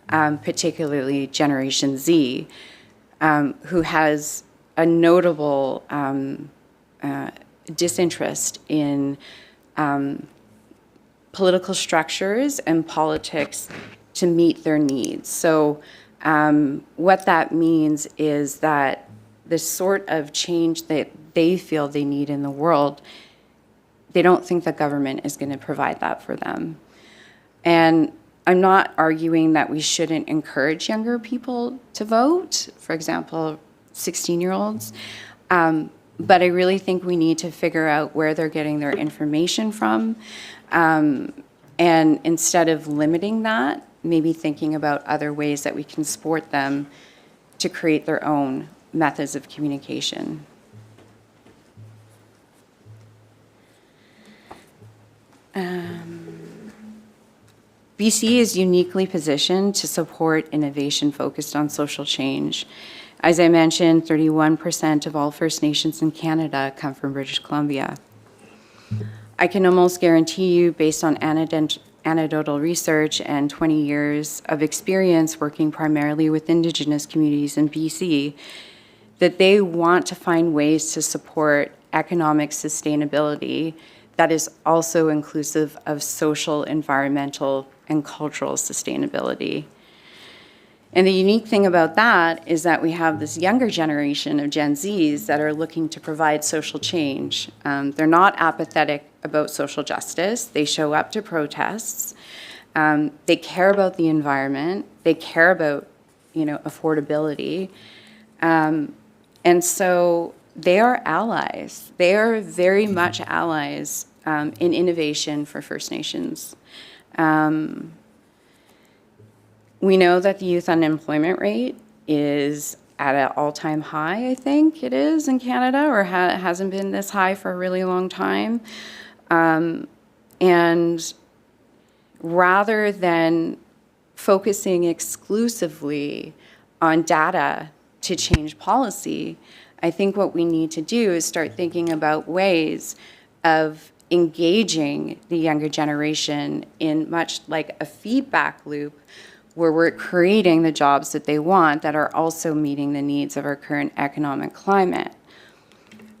[SPEAKER 8] particularly Generation Z, who has a notable disinterest in political structures and politics to meet their needs. So what that means is that the sort of change that they feel they need in the world, they don't think the government is going to provide that for them. And I'm not arguing that we shouldn't encourage younger people to vote, for example, 16-year-olds. But I really think we need to figure out where they're getting their information from. And instead of limiting that, maybe thinking about other ways that we can support them to create their own methods of communication. BC is uniquely positioned to support innovation focused on social change. As I mentioned, 31% of all First Nations in Canada come from British Columbia. I can almost guarantee you, based on anecdotal research and 20 years of experience working primarily with Indigenous communities in BC, that they want to find ways to support economic sustainability that is also inclusive of social, environmental, and cultural sustainability. And the unique thing about that is that we have this younger generation of Gen Zs that are looking to provide social change. They're not apathetic about social justice. They show up to protests. They care about the environment. They care about, affordability. And so they are allies. They are very much allies in innovation for First Nations. We know that the youth unemployment rate is at an all-time high, I think it is in Canada, or hasn't been this high for a really long time. And rather than focusing exclusively on data to change policy, I think what we need to do is start thinking about ways of engaging the younger generation in much like a feedback loop where we're creating the jobs that they want that are also meeting the needs of our current economic climate.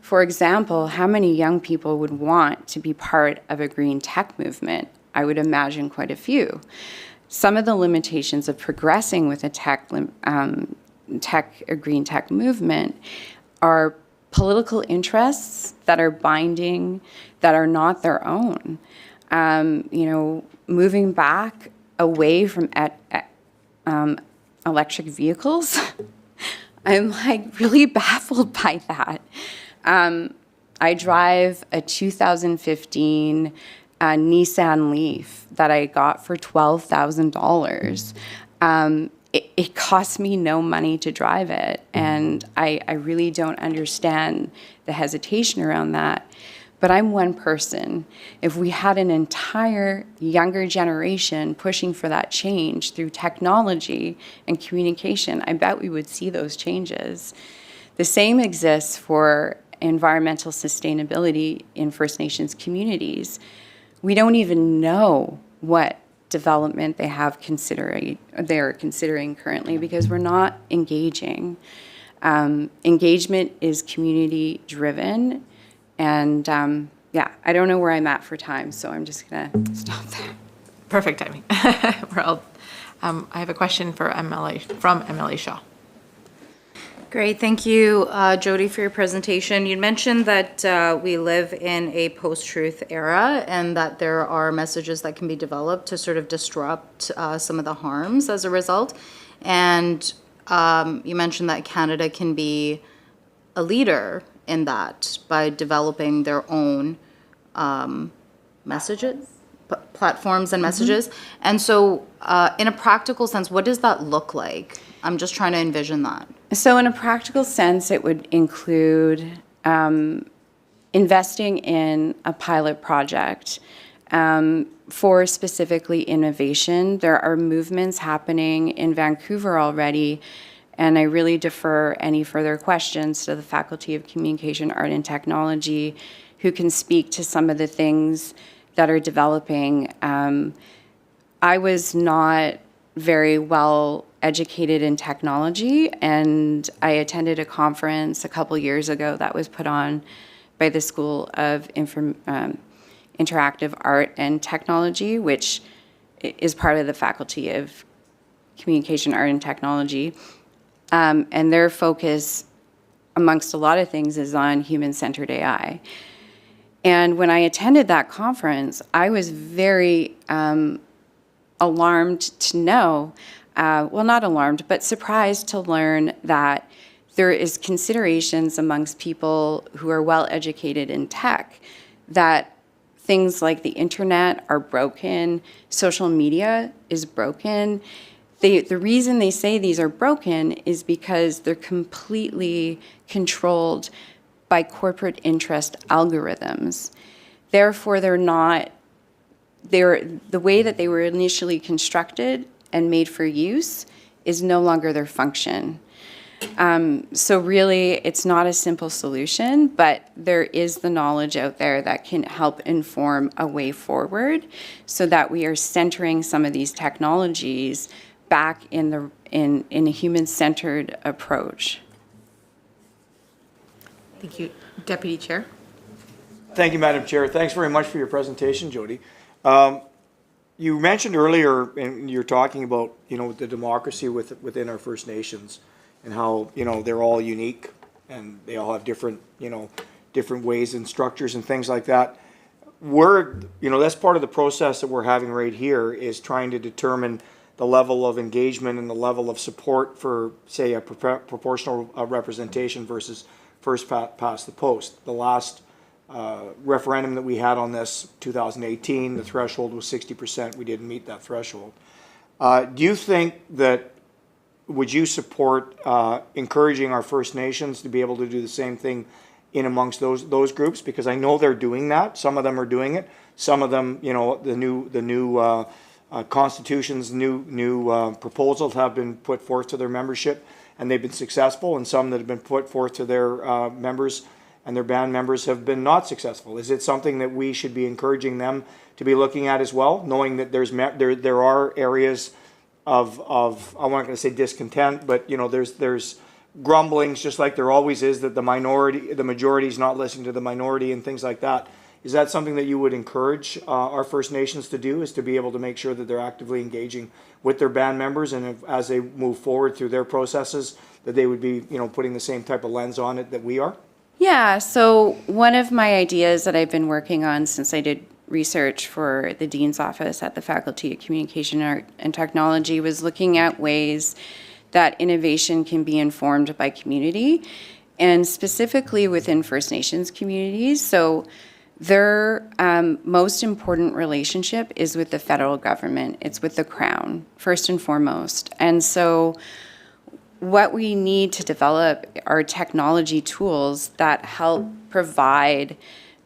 [SPEAKER 8] For example, how many young people would want to be part of a green tech movement? I would imagine quite a few. Some of the limitations of progressing with a green tech movement are political interests that are binding, that are not their own. Moving back away from electric vehicles, I'm like really baffled by that. I drive a 2015 Nissan Leaf that I got for $12,000. It cost me no money to drive it, and I really don't understand the hesitation around that. But I'm one person. If we had an entire younger generation pushing for that change through technology and communication, I bet we would see those changes. The same exists for environmental sustainability in First Nations communities. We don't even know what development they're considering currently because we're not engaging. Engagement is community driven. And I don't know where I'm at for time, so I'm just gonna stop there.
[SPEAKER 1] Perfect timing. I have a question from MLA Shaw.
[SPEAKER 5] Great, thank you, Jodie, for your presentation. You mentioned that we live in a post-truth era and that there are messages that can be developed to sort of disrupt some of the harms as a result. And you mentioned that Canada can be a leader in that by developing their own messages, platforms and messages. And so in a practical sense, what does that look like? I'm just trying to envision that.
[SPEAKER 8] So in a practical sense, it would include investing in a pilot project for specifically innovation. There are movements happening in Vancouver already, and I really defer any further questions to the Faculty of Communication, Art and Technology, who can speak to some of the things that are developing. I was not very well educated in technology, and I attended a conference a couple years ago that was put on by the School of Interactive Art and Technology, which is part of the Faculty of Communication, Art and Technology. And their focus, amongst a lot of things, is on human-centered AI. And when I attended that conference, I was very alarmed to know, well, not alarmed, but surprised to learn that there is considerations amongst people who are well-educated in tech that things like the internet are broken, social media is broken. The reason they say these are broken is because they're completely controlled by corporate interest algorithms. Therefore, the way that they were initially constructed and made for use is no longer their function. So really, it's not a simple solution, but there is the knowledge out there that can help inform a way forward so that we are centering some of these technologies back in a human-centered approach.
[SPEAKER 1] Thank you. Deputy Chair.
[SPEAKER 2] Thank you, Madam Chair. Thanks very much for your presentation, Jodie. You mentioned earlier, and you're talking about, the democracy within our First Nations and how, they're all unique and they all have different, different ways and structures and things like that. That's part of the process that we're having right here is trying to determine the level of engagement and the level of support for, say, a proportional representation versus first past the post. The last referendum that we had on this, 2018, the threshold was 60%. We didn't meet that threshold. Do you think that, would you support encouraging our First Nations to be able to do the same thing in amongst those groups? Because I know they're doing that. Some of them are doing it. Some of them, the new constitutions, new proposals have been put forth to their membership, and they've been successful, and some that have been put forth to their members and their band members have been not successful. Is it something that we should be encouraging them to be looking at as well, knowing that there are areas of I'm not going to say discontent, but there's grumblings, just like there always is, that the majority is not listening to the minority and things like that. Is that something that you would encourage our First Nations to do, is to be able to make sure that they're actively engaging with their band members, and as they move forward through their processes, that they would be, putting the same type of lens on it that we are?
[SPEAKER 8] Yeah, so one of my ideas that I've been working on since I did research for the Dean's Office at the Faculty of Communication, Art and Technology was looking at ways that innovation can be informed by community, and specifically within First Nations communities. So their most important relationship is with the federal government. It's with the Crown, first and foremost. And so what we need to develop are technology tools that help provide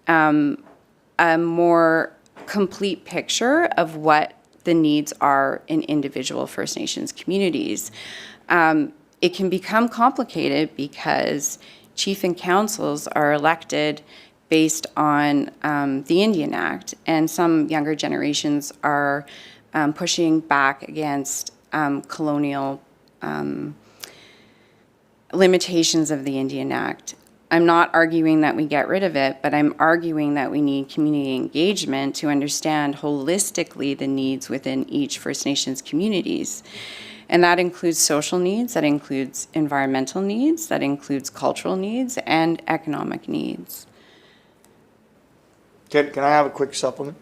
[SPEAKER 8] a more complete picture of what the needs are in individual First Nations communities. It can become complicated because chief and councils are elected based on the Indian Act, and some younger generations are pushing back against colonial limitations of the Indian Act. I'm not arguing that we get rid of it, but I'm arguing that we need community engagement to understand holistically the needs within each First Nations communities. And that includes social needs, that includes environmental needs, that includes cultural needs, and economic needs.
[SPEAKER 2] Can I have a quick supplement?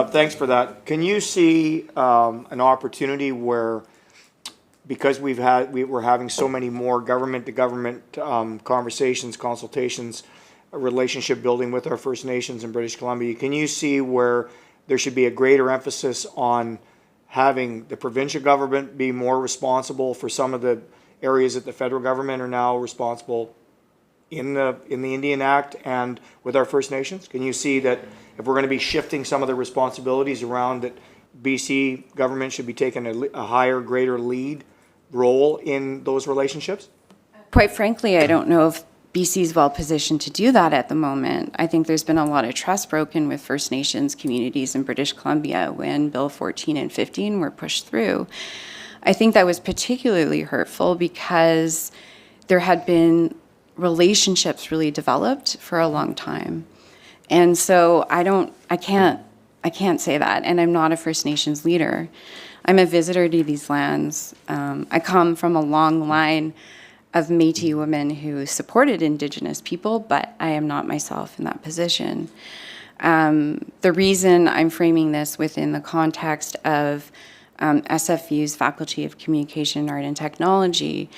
[SPEAKER 2] Thanks for that. Can you see an opportunity where, because we're having so many more government-to-government conversations, consultations, relationship building with our First Nations in British Columbia, can you see where there should be a greater emphasis on having the provincial government be more responsible for some of the areas that the federal government are now responsible in the Indian Act and with our First Nations? Can you see that if we're going to be shifting some of the responsibilities around, that BC government should be taking a higher, greater lead role in those relationships?
[SPEAKER 8] Quite frankly, I don't know if BC is well positioned to do that at the moment. I think there's been a lot of trust broken with First Nations communities in British Columbia when Bill 14 and 15 were pushed through. I think that was particularly hurtful because there had been relationships really developed for a long time. And so I can't say that, and I'm not a First Nations leader. I'm a visitor to these lands. I come from a long line of Métis women who supported Indigenous people, but I am not myself in that position. The reason I'm framing this within the context of SFU's Faculty of Communication, Art and Technology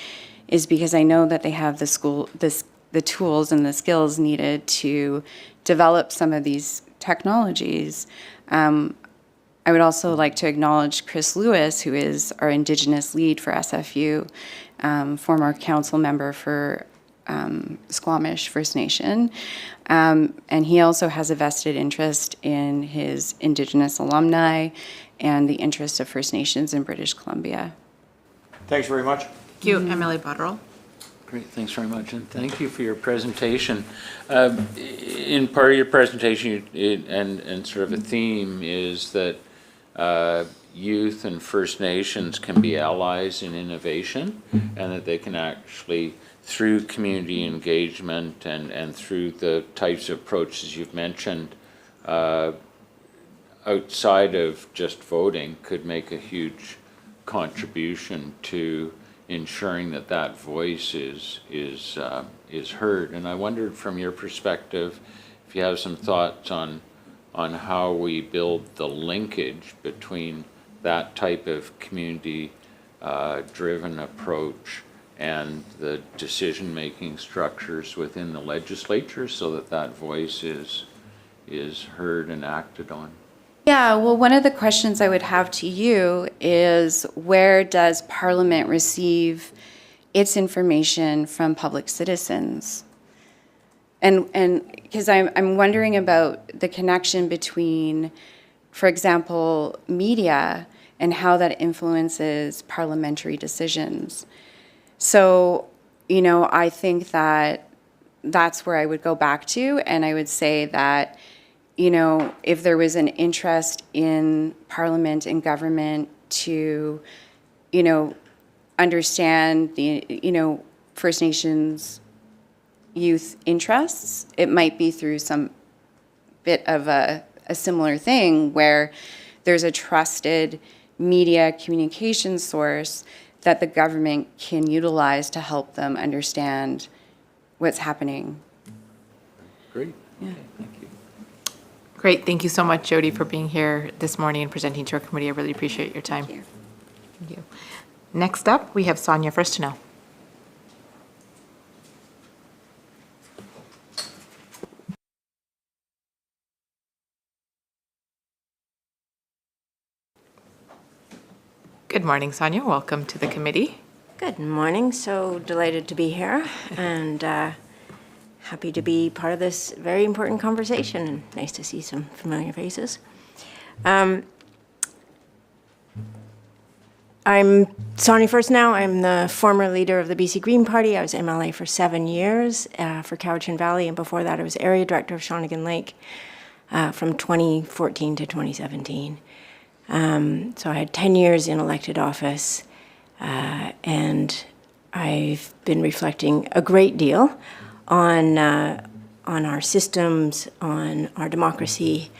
[SPEAKER 8] is because I know that they have the tools and the skills needed to develop some of these technologies. I would also like to acknowledge Chris Lewis, who is our Indigenous lead for SFU, former council member for Squamish First Nation. And he also has a vested interest in his Indigenous alumni and the interests of First Nations in British Columbia.
[SPEAKER 2] Thanks very much.
[SPEAKER 1] Thank you, MLA Botterill.
[SPEAKER 4] Great, thanks very much, and thank you for your presentation. In part of your presentation, and sort of a theme is that youth and First Nations can be allies in innovation, and that they can actually, through community engagement and through the types of approaches you've mentioned, outside of just voting, could make a huge contribution to ensuring that that voice is heard. And I wondered, from your perspective, if you have some thoughts on how we build the linkage between that type of community driven approach and the decision-making structures within the legislature, so that that voice is heard and acted on.
[SPEAKER 8] Yeah, well, one of the questions I would have to you is, where does Parliament receive its information from public citizens? And because I'm wondering about the connection between, for example, media and how that influences parliamentary decisions. So, I think that that's where I would go back to, and I would say that, if there was an interest in Parliament and government to, understand the, First Nations youth interests, it might be through some bit of a similar thing where there's a trusted media communication source that the government can utilize to help them understand what's happening.
[SPEAKER 4] Great.
[SPEAKER 8] Yeah.
[SPEAKER 4] Okay, thank you.
[SPEAKER 1] Great. Thank you so much, Jodie, for being here this morning and presenting to our committee. I really appreciate your time.
[SPEAKER 8] Thank you.
[SPEAKER 1] Thank you. Next up, we have Sonia Furstenau. Good morning, Sonia. Welcome to the committee.
[SPEAKER 9] Good morning. So delighted to be here and happy to be part of this very important conversation, and nice to see some familiar faces. I'm Sonia Furstenau. I'm the former leader of the BC Green Party. I was MLA for 7 years for Cowichan Valley, and before that I was area director of Shawnigan Lake from 2014 to 2017. So I had 10 years in elected office, and I've been reflecting a great deal on our systems, on our democracy,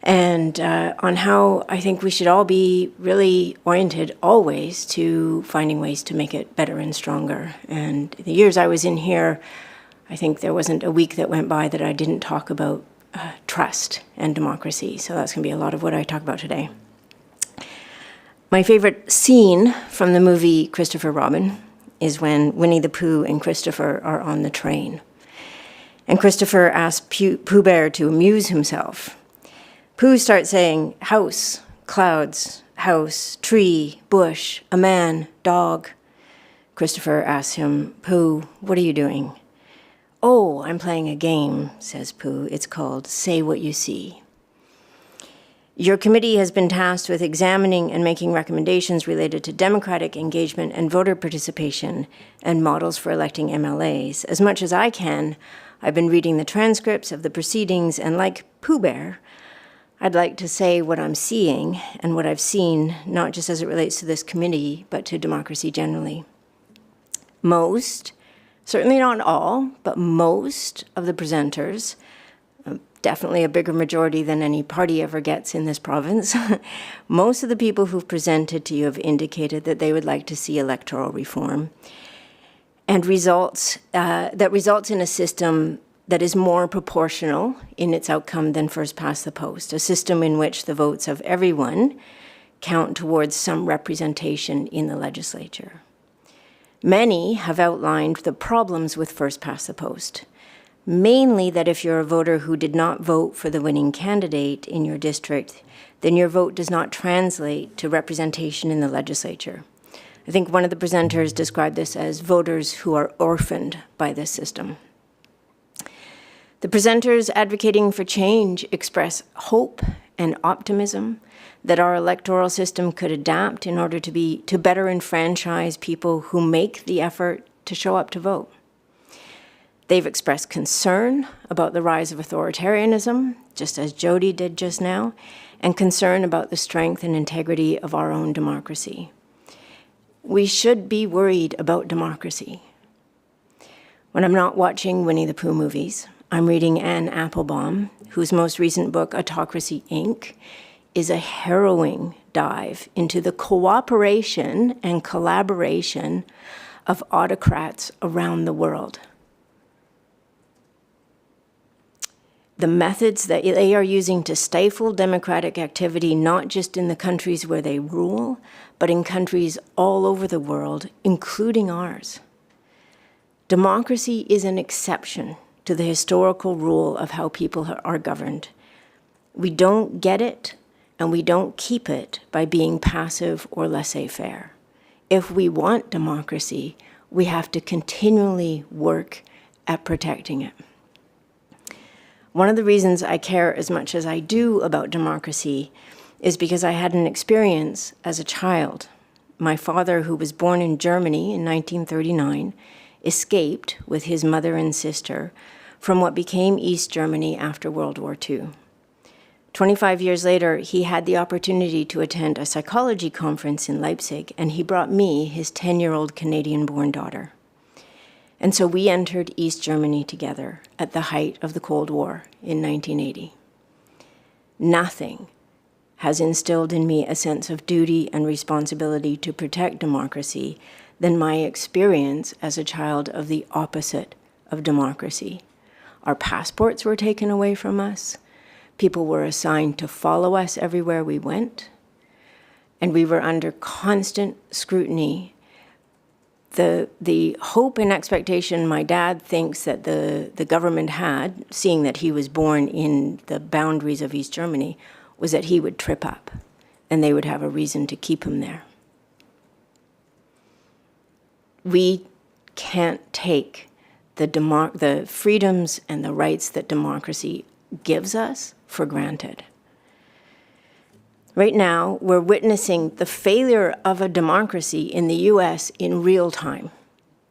[SPEAKER 9] and on how I think we should all be really oriented always to finding ways to make it better and stronger. And the years I was in here, I think there wasn't a week that went by that I didn't talk about trust and democracy. So that's going to be a lot of what I talk about today. My favorite scene from the movie Christopher Robin is when Winnie the Pooh and Christopher are on the train. And Christopher asks Pooh Bear to amuse himself. Pooh starts saying, house, clouds, house, tree, bush, a man, dog. Christopher asks him, Pooh, what are you doing? Oh, I'm playing a game, says Pooh. It's called Say What You See. Your committee has been tasked with examining and making recommendations related to democratic engagement and voter participation and models for electing MLAs. As much as I can, I've been reading the transcripts of the proceedings, and like Pooh Bear, I'd like to say what I'm seeing and what I've seen, not just as it relates to this committee, but to democracy generally. Most, certainly not all, but most of the presenters, definitely a bigger majority than any party ever gets in this province, most of the people who've presented to you have indicated that they would like to see electoral reform and that results in a system that is more proportional in its outcome than first past the post, a system in which the votes of everyone count towards some representation in the legislature. Many have outlined the problems with first past the post, mainly that if you're a voter who did not vote for the winning candidate in your district, then your vote does not translate to representation in the legislature. I think one of the presenters described this as voters who are orphaned by this system. The presenters advocating for change express hope and optimism that our electoral system could adapt in order to better enfranchise people who make the effort to show up to vote. They've expressed concern about the rise of authoritarianism, just as Jodie did just now, and concern about the strength and integrity of our own democracy. We should be worried about democracy. When I'm not watching Winnie the Pooh movies, I'm reading Anne Applebaum, whose most recent book, Autocracy, Inc., is a harrowing dive into the cooperation and collaboration of autocrats around the world. The methods that they are using to stifle democratic activity, not just in the countries where they rule, but in countries all over the world, including ours. Democracy is an exception to the historical rule of how people are governed. We don't get it, and we don't keep it by being passive or laissez-faire. If we want democracy, we have to continually work at protecting it. One of the reasons I care as much as I do about democracy is because I had an experience as a child. My father, who was born in Germany in 1939, escaped with his mother and sister from what became East Germany after World War II. 25 years later, he had the opportunity to attend a psychology conference in Leipzig, and he brought me, his 10-year-old Canadian-born daughter. And so we entered East Germany together at the height of the Cold War in 1980. Nothing has instilled in me a sense of duty and responsibility to protect democracy than my experience as a child of the opposite of democracy. Our passports were taken away from us. People were assigned to follow us everywhere we went. And we were under constant scrutiny. The hope and expectation my dad thinks that the government had, seeing that he was born in the boundaries of East Germany, was that he would trip up and they would have a reason to keep him there. We can't take the freedoms and the rights that democracy gives us for granted. Right now, we're witnessing the failure of a democracy in the US in real time.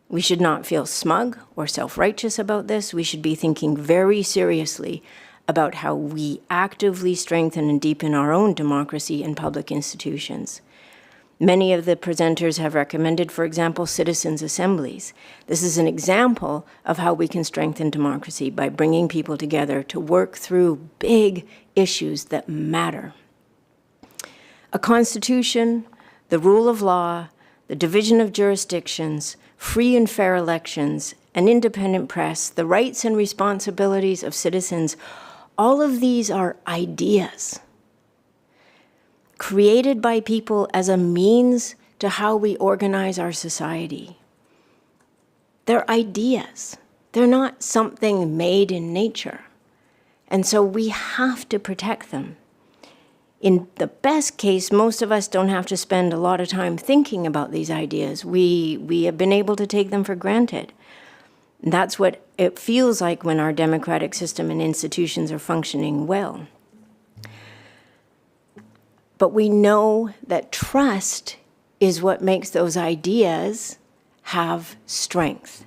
[SPEAKER 9] We should not feel smug or self-righteous about this. We should be thinking very seriously about how we actively strengthen and deepen our own democracy and public institutions. Many of the presenters have recommended, for example, citizens' assemblies. This is an example of how we can strengthen democracy by bringing people together to work through big issues that matter. A constitution, the rule of law, the division of jurisdictions, free and fair elections, an independent press, the rights and responsibilities of citizens, all of these are ideas created by people as a means to how we organize our society. They're ideas. They're not something made in nature. And so we have to protect them. In the best case, most of us don't have to spend a lot of time thinking about these ideas. We have been able to take them for granted. And that's what it feels like when our democratic system and institutions are functioning well. But we know that trust is what makes those ideas have strength.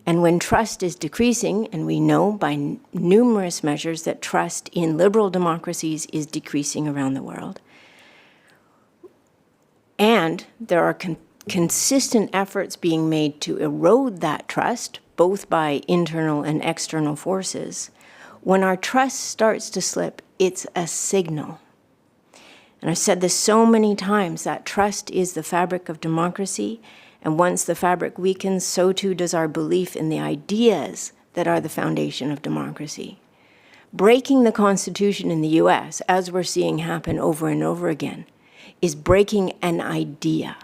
[SPEAKER 9] And when trust is decreasing, and we know by numerous measures that trust in liberal democracies is decreasing around the world, and there are consistent efforts being made to erode that trust, both by internal and external forces, when our trust starts to slip, it's a signal. And I've said this so many times, that trust is the fabric of democracy. And once the fabric weakens, so too does our belief in the ideas that are the foundation of democracy. Breaking the Constitution in the US, as we're seeing happen over and over again, is breaking an idea.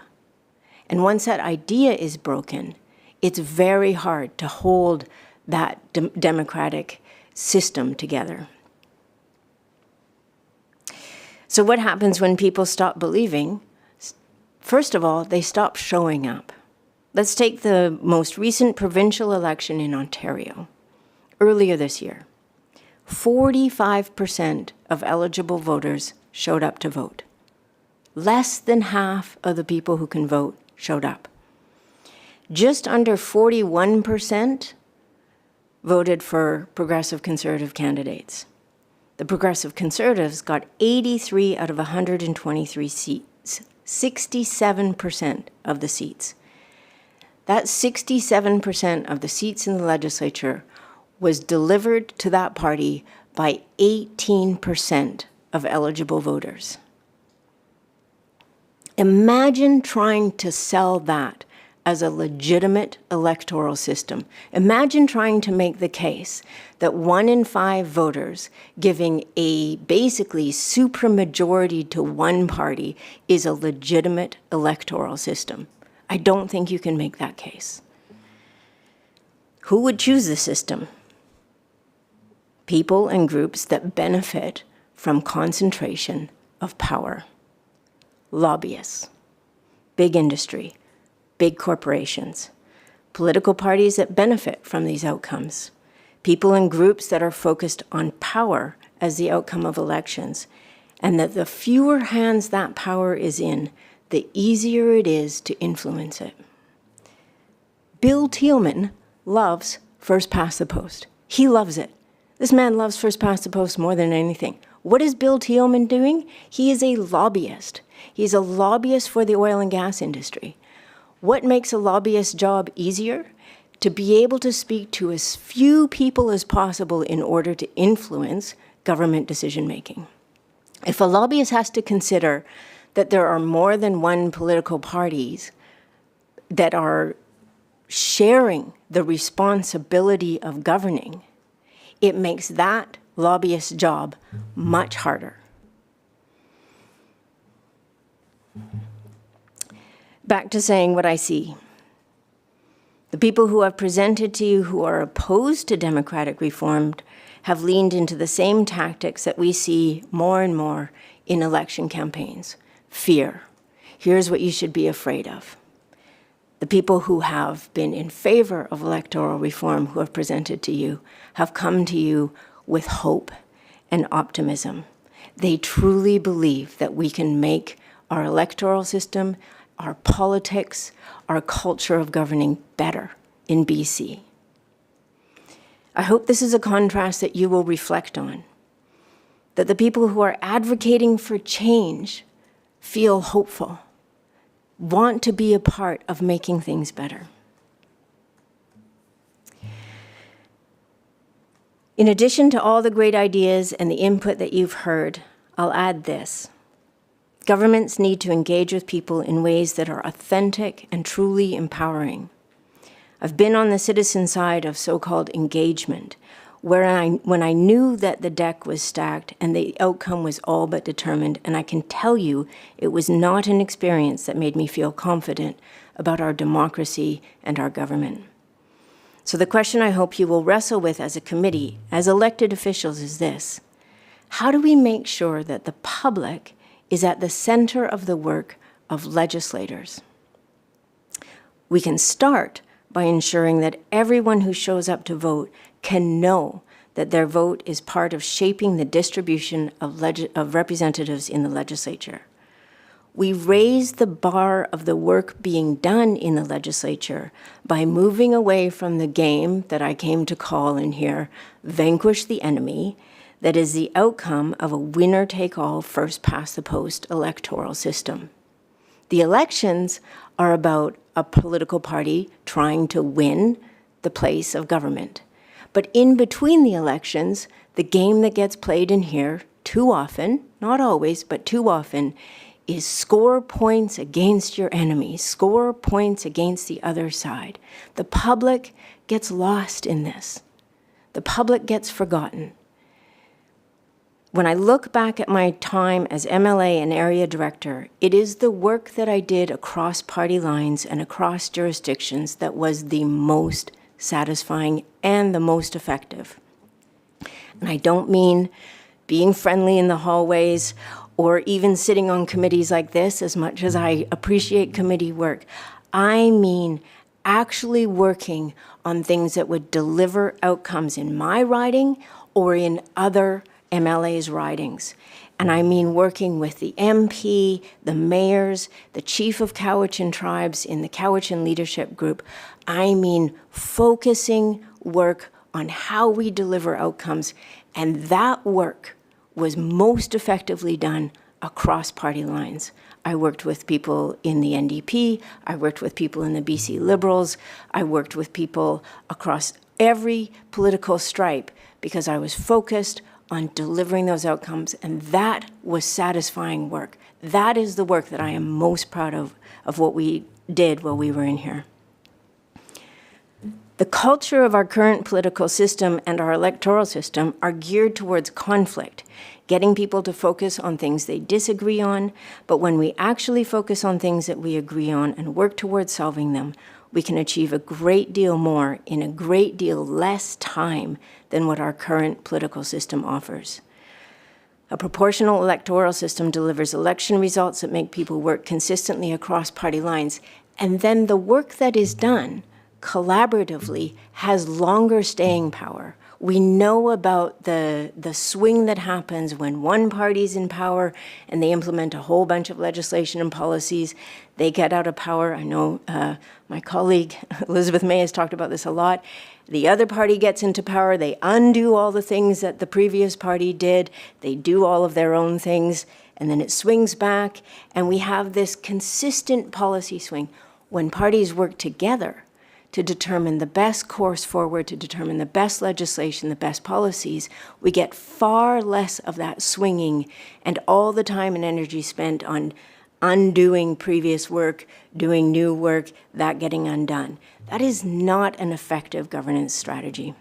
[SPEAKER 9] And once that idea is broken, it's very hard to hold that democratic system together. So what happens when people stop believing? First of all, they stop showing up. Let's take the most recent provincial election in Ontario. Earlier this year, 45% of eligible voters showed up to vote. Less than half of the people who can vote showed up. Just under 41% voted for Progressive Conservative candidates. The Progressive Conservatives got 83 out of 123 seats, 67% of the seats. That's 67% of the seats in the legislature was delivered to that party by 18% of eligible voters. Imagine trying to sell that as a legitimate electoral system. Imagine trying to make the case that 1 in 5 voters giving a basically supermajority to one party is a legitimate electoral system. I don't think you can make that case. Who would choose the system? People and groups that benefit from concentration of power. Lobbyists, big industry, big corporations, political parties that benefit from these outcomes, people and groups that are focused on power as the outcome of elections, and that the fewer hands that power is in, the easier it is to influence it. Bill Thielman loves first past the post. He loves it. This man loves first past the post more than anything. What is Bill Thielman doing? He is a lobbyist. He's a lobbyist for the oil and gas industry. What makes a lobbyist's job easier? To be able to speak to as few people as possible in order to influence government decision-making. If a lobbyist has to consider that there are more than one political parties that are sharing the responsibility of governing, it makes that lobbyist's job much harder. Back to saying what I see. The people who have presented to you who are opposed to democratic reform have leaned into the same tactics that we see more and more in election campaigns. Fear. Here's what you should be afraid of. The people who have been in favor of electoral reform who have presented to you have come to you with hope and optimism. They truly believe that we can make our electoral system, our politics, our culture of governing better in BC. I hope this is a contrast that you will reflect on, that the people who are advocating for change feel hopeful, want to be a part of making things better. In addition to all the great ideas and the input that you've heard, I'll add this. Governments need to engage with people in ways that are authentic and truly empowering. I've been on the citizen side of so-called engagement, when I knew that the deck was stacked and the outcome was all but determined, and I can tell you it was not an experience that made me feel confident about our democracy and our government. So the question I hope you will wrestle with as a committee, as elected officials, is this: how do we make sure that the public is at the center of the work of legislators? We can start by ensuring that everyone who shows up to vote can know that their vote is part of shaping the distribution of representatives in the legislature. We raise the bar of the work being done in the legislature by moving away from the game that I came to call in here, vanquish the enemy, that is the outcome of a winner-take-all, first-past-the-post electoral system. The elections are about a political party trying to win the place of government. But in between the elections, the game that gets played in here too often, not always, but too often, is score points against your enemy, score points against the other side. The public gets lost in this. The public gets forgotten. When I look back at my time as MLA and area director, it is the work that I did across party lines and across jurisdictions that was the most satisfying and the most effective. And I don't mean being friendly in the hallways or even sitting on committees like this, as much as I appreciate committee work. I mean actually working on things that would deliver outcomes in my riding or in other MLA's ridings. And I mean working with the MP, the mayors, the chief of Cowichan tribes in the Cowichan leadership group. I mean focusing work on how we deliver outcomes. And that work was most effectively done across party lines. I worked with people in the NDP, I worked with people in the BC Liberals, I worked with people across every political stripe because I was focused on delivering those outcomes, and that was satisfying work. That is the work that I am most proud of what we did while we were in here. The culture of our current political system and our electoral system are geared towards conflict, getting people to focus on things they disagree on, but when we actually focus on things that we agree on and work towards solving them, we can achieve a great deal more in a great deal less time than what our current political system offers. A proportional electoral system delivers election results that make people work consistently across party lines, and then the work that is done collaboratively has longer staying power. We know about the swing that happens when one party's in power and they implement a whole bunch of legislation and policies. They get out of power. I know my colleague Elizabeth May has talked about this a lot. The other party gets into power. They undo all the things that the previous party did. They do all of their own things, and then it swings back. And we have this consistent policy swing. When parties work together to determine the best course forward, to determine the best legislation, the best policies, we get far less of that swinging and all the time and energy spent on undoing previous work, doing new work, that getting undone. That is not an effective governance strategy.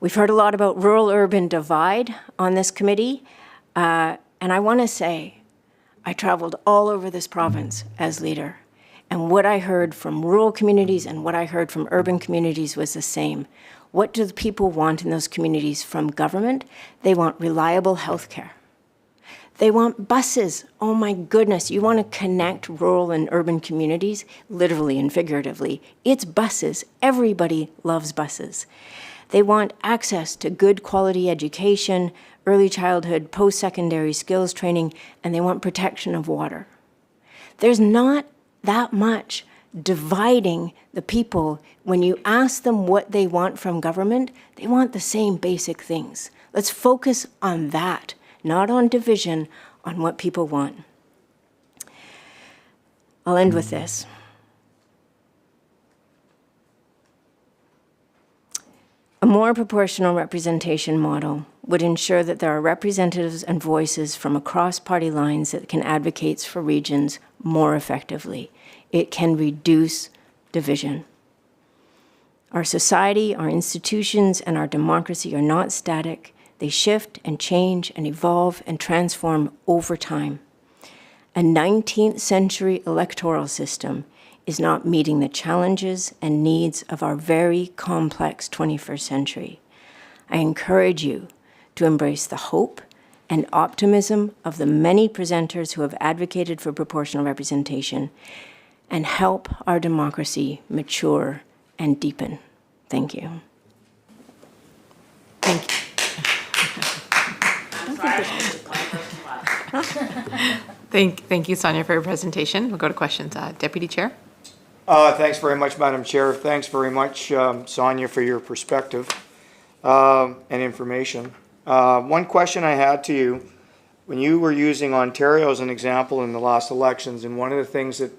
[SPEAKER 9] We've heard a lot about rural-urban divide on this committee, and I want to say I traveled all over this province as leader. And what I heard from rural communities and what I heard from urban communities was the same. What do the people want in those communities from government? They want reliable health care. They want buses. Oh my goodness, you want to connect rural and urban communities, literally and figuratively. It's buses. Everybody loves buses. They want access to good quality education, early childhood, post-secondary skills training, and they want protection of water. There's not that much dividing the people. When you ask them what they want from government, they want the same basic things. Let's focus on that, not on division, on what people want. I'll end with this. A more proportional representation model would ensure that there are representatives and voices from across party lines that can advocate for regions more effectively. It can reduce division. Our society, our institutions, and our democracy are not static. They shift and change and evolve and transform over time. A 19th century electoral system is not meeting the challenges and needs of our very complex 21st century. I encourage you to embrace the hope and optimism of the many presenters who have advocated for proportional representation and help our democracy mature and deepen. Thank you.
[SPEAKER 1] Thank you. Thank you, Sonia, for your presentation. We'll go to questions. Deputy Chair.
[SPEAKER 2] Thanks very much, Madam Chair. Thanks very much, Sonia, for your perspective and information. One question I had to you, when you were using Ontario as an example in the last elections, and one of the things that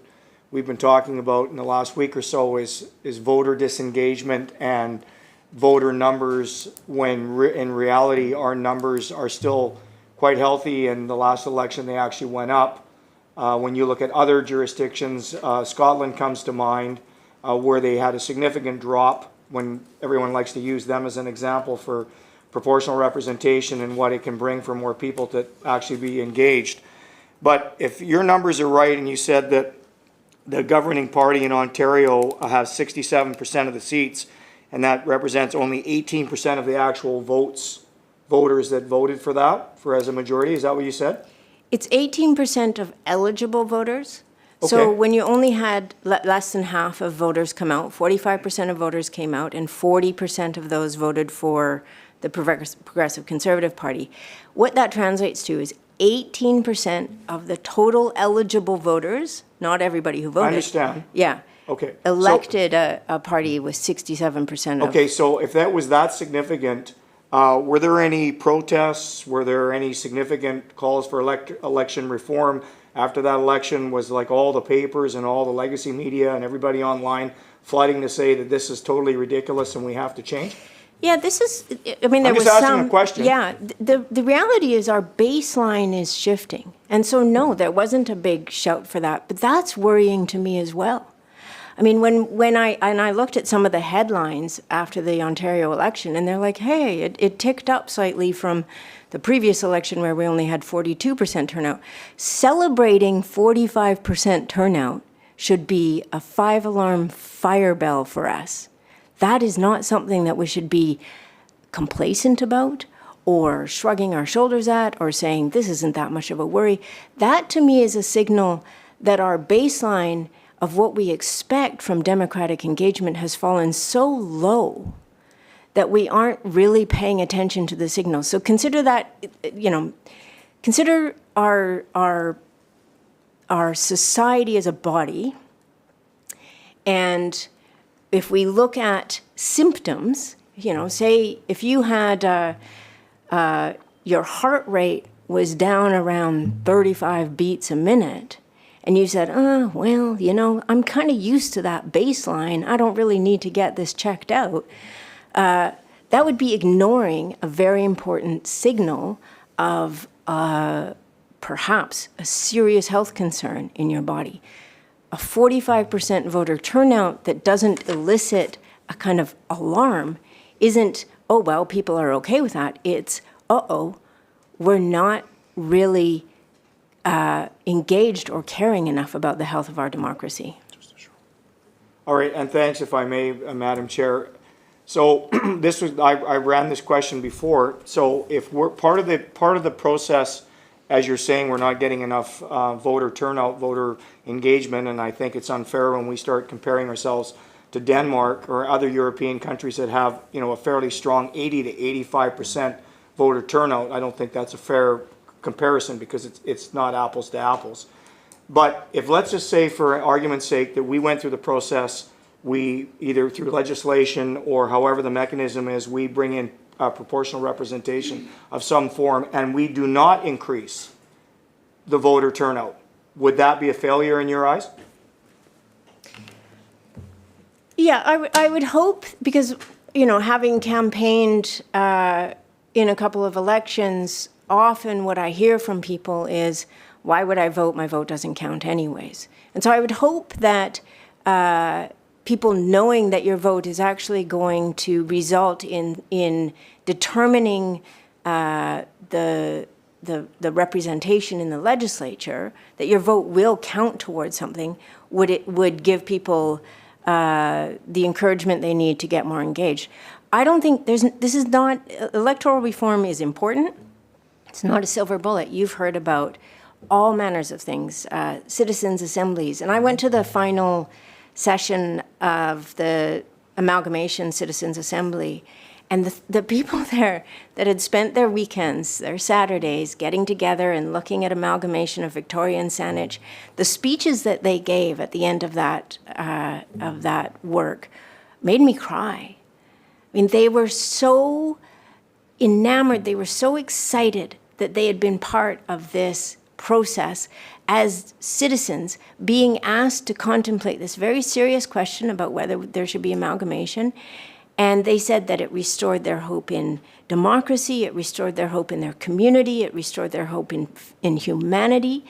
[SPEAKER 2] we've been talking about in the last week or so is voter disengagement and voter numbers, when in reality our numbers are still quite healthy. In the last election they actually went up. When you look at other jurisdictions, Scotland comes to mind, where they had a significant drop, when everyone likes to use them as an example for proportional representation and what it can bring for more people to actually be engaged. But if your numbers are right, and you said that the governing party in Ontario has 67% of the seats, and that represents only 18% of the actual voters that voted for that, for as a majority, is that what you said?
[SPEAKER 9] It's 18% of eligible voters. So
[SPEAKER 2] Okay.
[SPEAKER 9] when you only had less than half of voters come out, 45% of voters came out, and 40% of those voted for the Progressive Conservative Party. What that translates to is 18% of the total eligible voters, not everybody who voted.
[SPEAKER 2] I understand.
[SPEAKER 9] Yeah.
[SPEAKER 2] Okay.
[SPEAKER 9] Elected a party with 67% of.
[SPEAKER 2] Okay, so if that was that significant, were there any protests? Were there any significant calls for election reform after that election? Was like all the papers and all the legacy media and everybody online flooding to say that this is totally ridiculous and we have to change?
[SPEAKER 9] Yeah, this is, I mean, there
[SPEAKER 2] I'm
[SPEAKER 9] was
[SPEAKER 2] just
[SPEAKER 9] some.
[SPEAKER 2] asking a question.
[SPEAKER 9] Yeah, the reality is our baseline is shifting. And so, no, there wasn't a big shout for that, but that's worrying to me as well. I mean, when I looked at some of the headlines after the Ontario election, and they're like, hey, it ticked up slightly from the previous election where we only had 42% turnout. Celebrating 45% turnout should be a 5-alarm fire bell for us. That is not something that we should be complacent about or shrugging our shoulders at or saying this isn't that much of a worry. That to me is a signal that our baseline of what we expect from democratic engagement has fallen so low that we aren't really paying attention to the signals. So consider that, consider our society as a body, and if we look at symptoms, say if you had your heart rate was down around 35 beats a minute, and you said, well, I'm kind of used to that baseline. I don't really need to get this checked out. That would be ignoring a very important signal of perhaps a serious health concern in your body. A 45% voter turnout that doesn't elicit a kind of alarm isn't, oh, well, people are okay with that. It's, we're not really engaged or caring enough about the health of our democracy.
[SPEAKER 2] All right, and thanks, if I may, Madam Chair. So I ran this question before. So if we're part of the process, as you're saying, we're not getting enough voter turnout, voter engagement, and I think it's unfair when we start comparing ourselves to Denmark or other European countries that have, a fairly strong 80 to 85% voter turnout. I don't think that's a fair comparison because it's not apples to apples. But if, let's just say for argument's sake, that we went through the process, we either through legislation or however the mechanism is, we bring in proportional representation of some form, and we do not increase the voter turnout, would that be a failure in your eyes?
[SPEAKER 9] Yeah, I would hope, because, having campaigned in a couple of elections, often what I hear from people is, why would I vote? My vote doesn't count anyways. And so I would hope that people knowing that your vote is actually going to result in determining the representation in the legislature, that your vote will count towards something, would give people the encouragement they need to get more engaged. I don't think electoral reform is important. It's not a silver bullet. You've heard about all manners of things, citizens' assemblies. And I went to the final session of the Amalgamation Citizens' Assembly, and the people there that had spent their weekends, their Saturdays, getting together and looking at amalgamation of Victoria and Saanich, the speeches that they gave at the end of that work made me cry. I mean, they were so enamored, they were so excited that they had been part of this process as citizens, being asked to contemplate this very serious question about whether there should be amalgamation. And they said that it restored their hope in democracy, it restored their hope in their community, it restored their hope in humanity.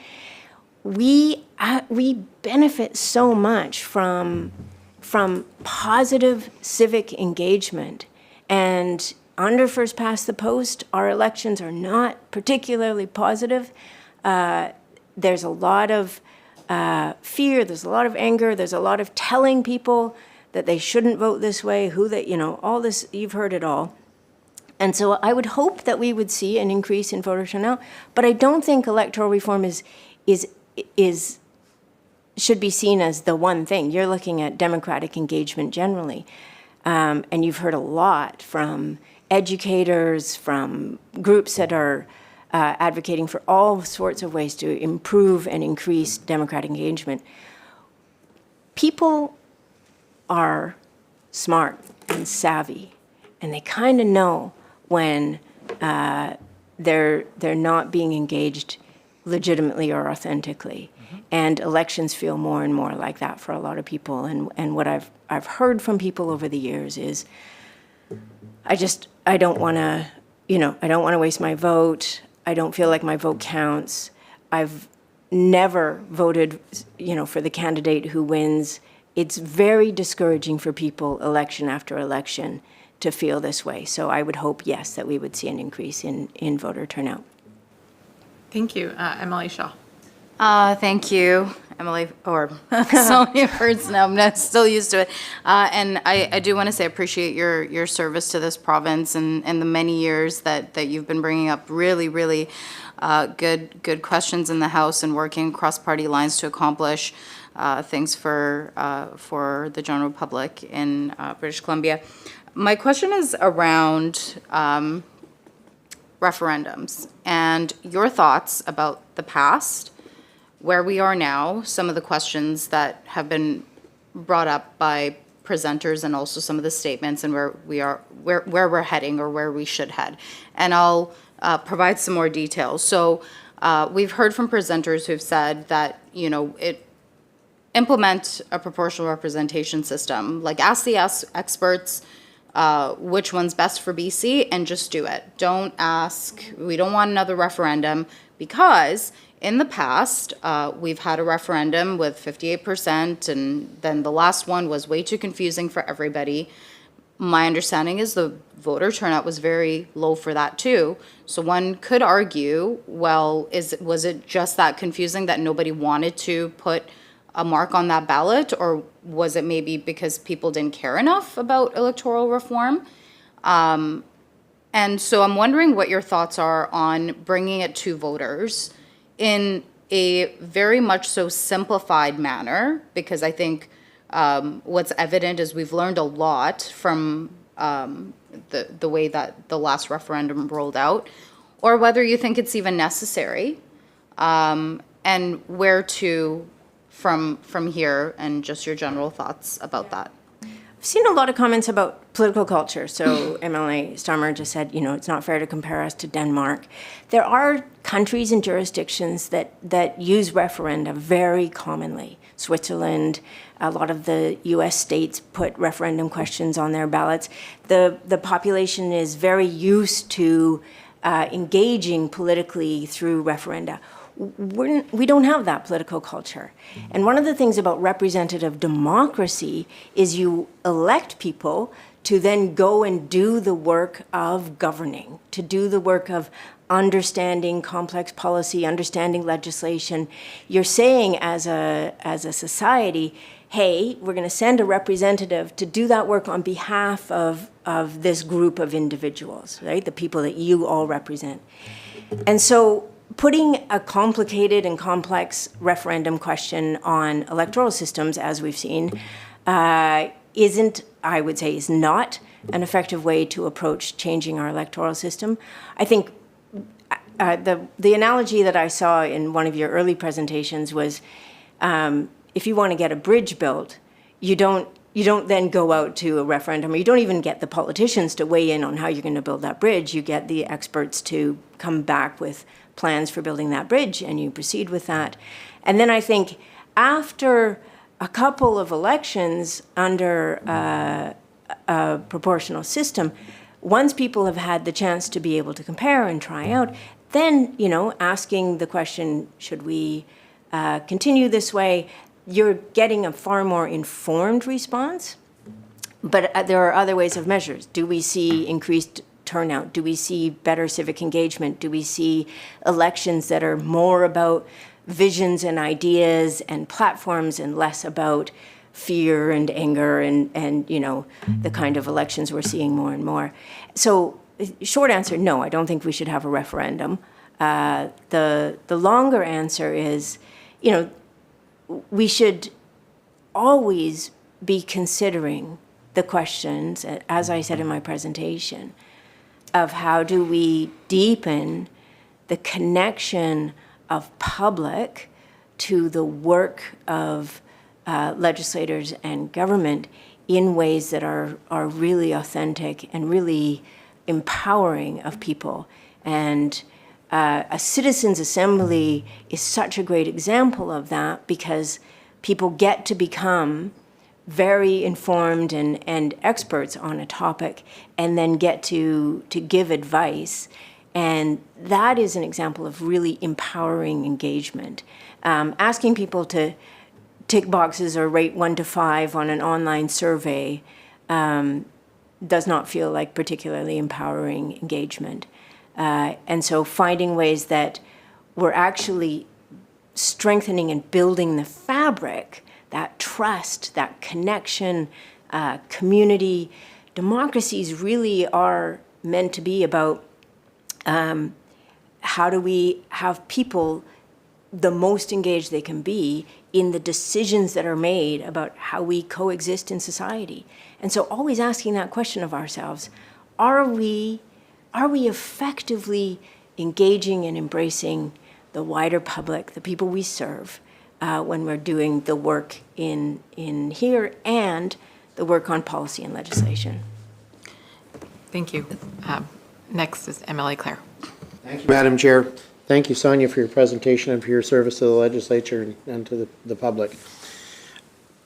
[SPEAKER 9] We benefit so much from positive civic engagement. And under First Past the Post, our elections are not particularly positive. There's a lot of fear, there's a lot of anger, there's a lot of telling people that they shouldn't vote this way, all this, you've heard it all. And so I would hope that we would see an increase in voter turnout, but I don't think electoral reform should be seen as the one thing. You're looking at democratic engagement generally, and you've heard a lot from educators, from groups that are advocating for all sorts of ways to improve and increase democratic engagement. People are smart and savvy, and they kind of know when they're not being engaged legitimately or authentically. And elections feel more and more like that for a lot of people. And what I've heard from people over the years is, I don't want to, I don't want to waste my vote. I don't feel like my vote counts. I've never voted, for the candidate who wins. It's very discouraging for people election after election to feel this way. So I would hope, yes, that we would see an increase in voter turnout.
[SPEAKER 1] Thank you. MLA Shaw.
[SPEAKER 5] Thank you, Emily, or Sonia Furstenau. I'm not still used to it. And I do want to say I appreciate your service to this province and the many years that you've been bringing up really, really good questions in the House and working across party lines to accomplish things for the general public in British Columbia. My question is around referendums and your thoughts about the past, where we are now, some of the questions that have been brought up by presenters and also some of the statements and where we're heading or where we should head. And I'll provide some more details. So we've heard from presenters who've said that, implement a proportional representation system, like ask the experts which one's best for BC and just do it. Don't ask, we don't want another referendum, because in the past, we've had a referendum with 58%, and then the last one was way too confusing for everybody. My understanding is the voter turnout was very low for that too. So one could argue, well, was it just that confusing that nobody wanted to put a mark on that ballot, or was it maybe because people didn't care enough about electoral reform? And so I'm wondering what your thoughts are on bringing it to voters in a very much so simplified manner, because I think what's evident is we've learned a lot from the way that the last referendum rolled out, or whether you think it's even necessary, and where to from here, and just your general thoughts about that.
[SPEAKER 9] I've seen a lot of comments about political culture. So MLA Starmer just said, it's not fair to compare us to Denmark. There are countries and jurisdictions that use referenda very commonly. Switzerland, a lot of the US states put referendum questions on their ballots. The population is very used to engaging politically through referenda. We don't have that political culture. And one of the things about representative democracy is you elect people to then go and do the work of governing, to do the work of understanding complex policy, understanding legislation. You're saying as a society, hey, we're going to send a representative to do that work on behalf of this group of individuals, right? The people that you all represent. And so putting a complicated and complex referendum question on electoral systems, as we've seen, isn't, I would say, is not an effective way to approach changing our electoral system. I think the analogy that I saw in one of your early presentations was, if you want to get a bridge built, you don't then go out to a referendum, or you don't even get the politicians to weigh in on how you're going to build that bridge. You get the experts to come back with plans for building that bridge, and you proceed with that. And then I think after a couple of elections under a proportional system, once people have had the chance to be able to compare and try out, then, asking the question, should we continue this way, you're getting a far more informed response. But there are other ways of measures. Do we see increased turnout? Do we see better civic engagement? Do we see elections that are more about visions and ideas and platforms and less about fear and anger and the kind of elections we're seeing more and more? So short answer, no, I don't think we should have a referendum. The longer answer is, we should always be considering the questions, as I said in my presentation, of how do we deepen the connection of public to the work of legislators and government in ways that are really authentic and really empowering of people. And a citizens' assembly is such a great example of that, because people get to become very informed and experts on a topic, and then get to give advice. And that is an example of really empowering engagement. Asking people to tick boxes or rate 1 to 5 on an online survey does not feel like particularly empowering engagement. And so finding ways that we're actually strengthening and building the fabric, that trust, that connection, community. Democracies really are meant to be about how do we have people the most engaged they can be in the decisions that are made about how we coexist in society. And so always asking that question of ourselves, are we effectively engaging and embracing the wider public, the people we serve, when we're doing the work in here and the work on policy and legislation?
[SPEAKER 1] Thank you. Next is MLA Claire.
[SPEAKER 3] Thank you, Madam Chair. Thank you, Sonia, for your presentation and for your service to the legislature and to the public.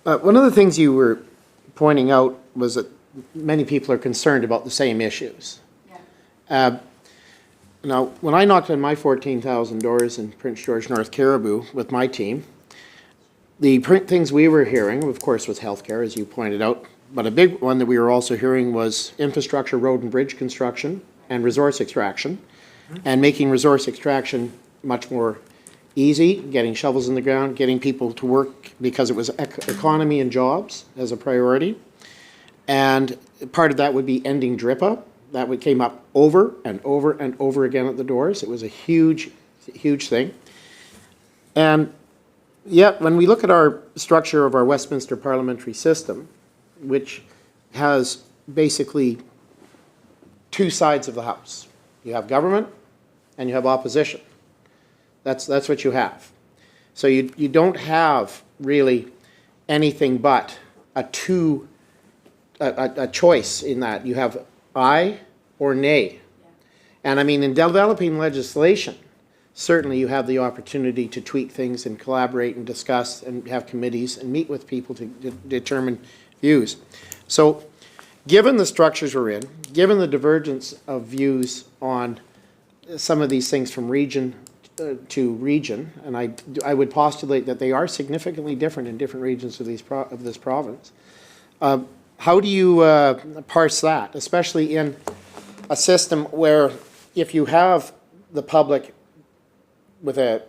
[SPEAKER 3] One of the things you were pointing out was that many people are concerned about the same issues. Yeah. Now, when I knocked on my 14,000 doors in Prince George, North Caribou with my team, the things we were hearing, of course, was healthcare, as you pointed out, but a big one that we were also hearing was infrastructure, road and bridge construction, and resource extraction, and making resource extraction much more easy, getting shovels in the ground, getting people to work because it was economy and jobs as a priority. And part of that would be ending DRIPA. That came up over and over and over again at the doors. It was a huge, huge thing. And yet, when we look at our structure of our Westminster parliamentary system, which has basically two sides of the House. You have government and you have opposition. That's what you have. So you don't have really anything but a choice in that. You have aye or nay. And I mean, in developing legislation, certainly you have the opportunity to tweak things and collaborate and discuss and have committees and meet with people to determine views. So given the structures we're in, given the divergence of views on some of these things from region to region, and I would postulate that they are significantly different in different regions of this province, how do you parse that, especially in a system where if you have the public with a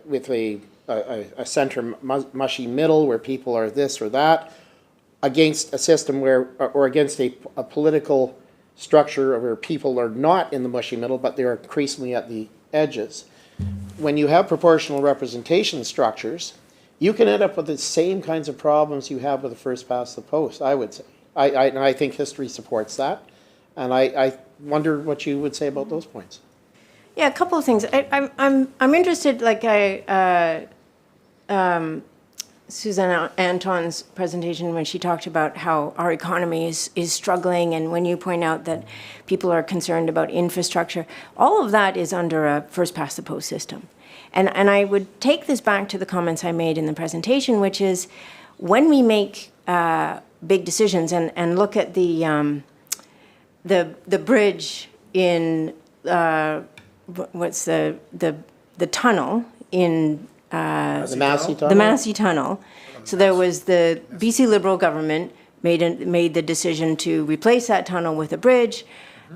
[SPEAKER 3] center mushy middle where people are this or that, against a system where, or against a political structure where people are not in the mushy middle, but they're increasingly at the edges. When you have proportional representation structures, you can end up with the same kinds of problems you have with the first past the post, I would say. I think history supports that, and I wonder what you would say about those points.
[SPEAKER 9] Yeah, a couple of things. I'm interested, like Suzanne Anton's presentation when she talked about how our economy is struggling, and when you point out that people are concerned about infrastructure, all of that is under a first past the post system. And I would take this back to the comments I made in the presentation, which is when we make big decisions and look at the bridge in what's the tunnel in
[SPEAKER 3] The Massey Tunnel?
[SPEAKER 9] The Massey Tunnel. So there was the BC Liberal government made the decision to replace that tunnel with a bridge.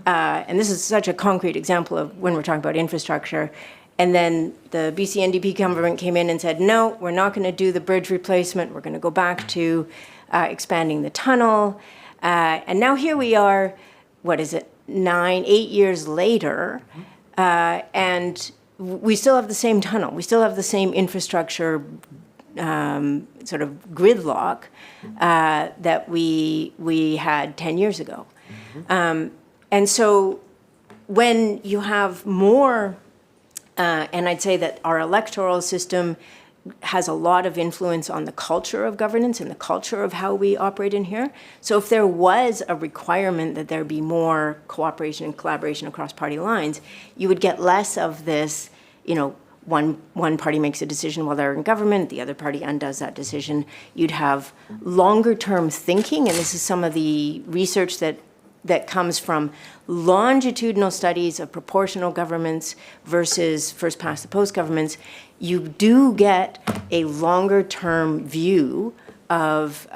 [SPEAKER 9] And this is such a concrete example of when we're talking about infrastructure. And then the BC NDP government came in and said, no, we're not going to do the bridge replacement. We're going to go back to expanding the tunnel. And now here we are, 8 years later, and we still have the same tunnel. We still have the same infrastructure sort of gridlock that we had 10 years ago. And so when you have more, and I'd say that our electoral system has a lot of influence on the culture of governance and the culture of how we operate in here. So if there was a requirement that there be more cooperation and collaboration across party lines, you would get less of this one party makes a decision while they're in government, the other party undoes that decision. You'd have longer-term thinking, and this is some of the research that comes from longitudinal studies of proportional governments versus first-past-the-post governments. You do get a longer-term view of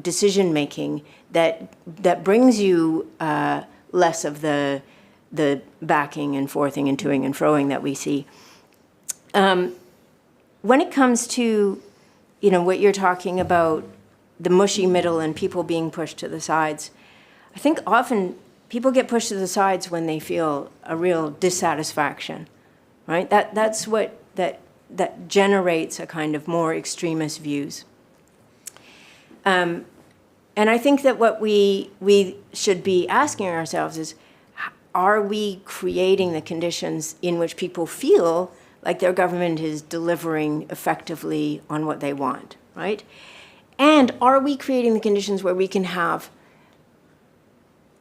[SPEAKER 9] decision-making that brings you less of the backing and forthing and toing and froing that we see. When it comes to, what you're talking about, the mushy middle and people being pushed to the sides, I think often people get pushed to the sides when they feel a real dissatisfaction, right? That's what that generates a kind of more extremist views. And I think that what we should be asking ourselves is, are we creating the conditions in which people feel like their government is delivering effectively on what they want, right? And are we creating the conditions where we can have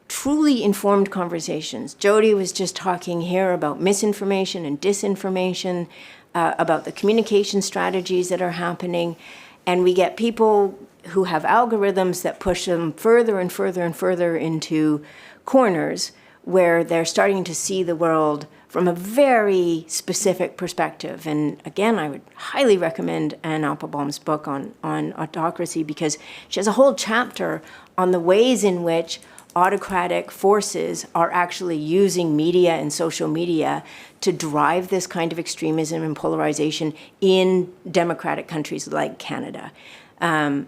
[SPEAKER 9] truly informed conversations? Jodie was just talking here about misinformation and disinformation, about the communication strategies that are happening, and we get people who have algorithms that push them further and further and further into corners where they're starting to see the world from a very specific perspective. And again, I would highly recommend Anne Applebaum's book on autocracy, because she has a whole chapter on the ways in which autocratic forces are actually using media and social media to drive this kind of extremism and polarization in democratic countries like Canada. And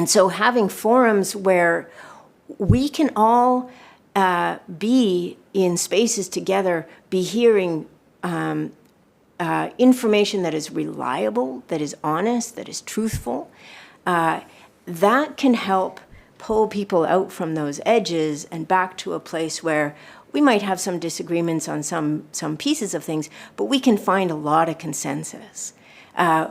[SPEAKER 9] so having forums where we can all be in spaces together, be hearing information that is reliable, that is honest, that is truthful, that can help pull people out from those edges and back to a place where we might have some disagreements on some pieces of things, but we can find a lot of consensus.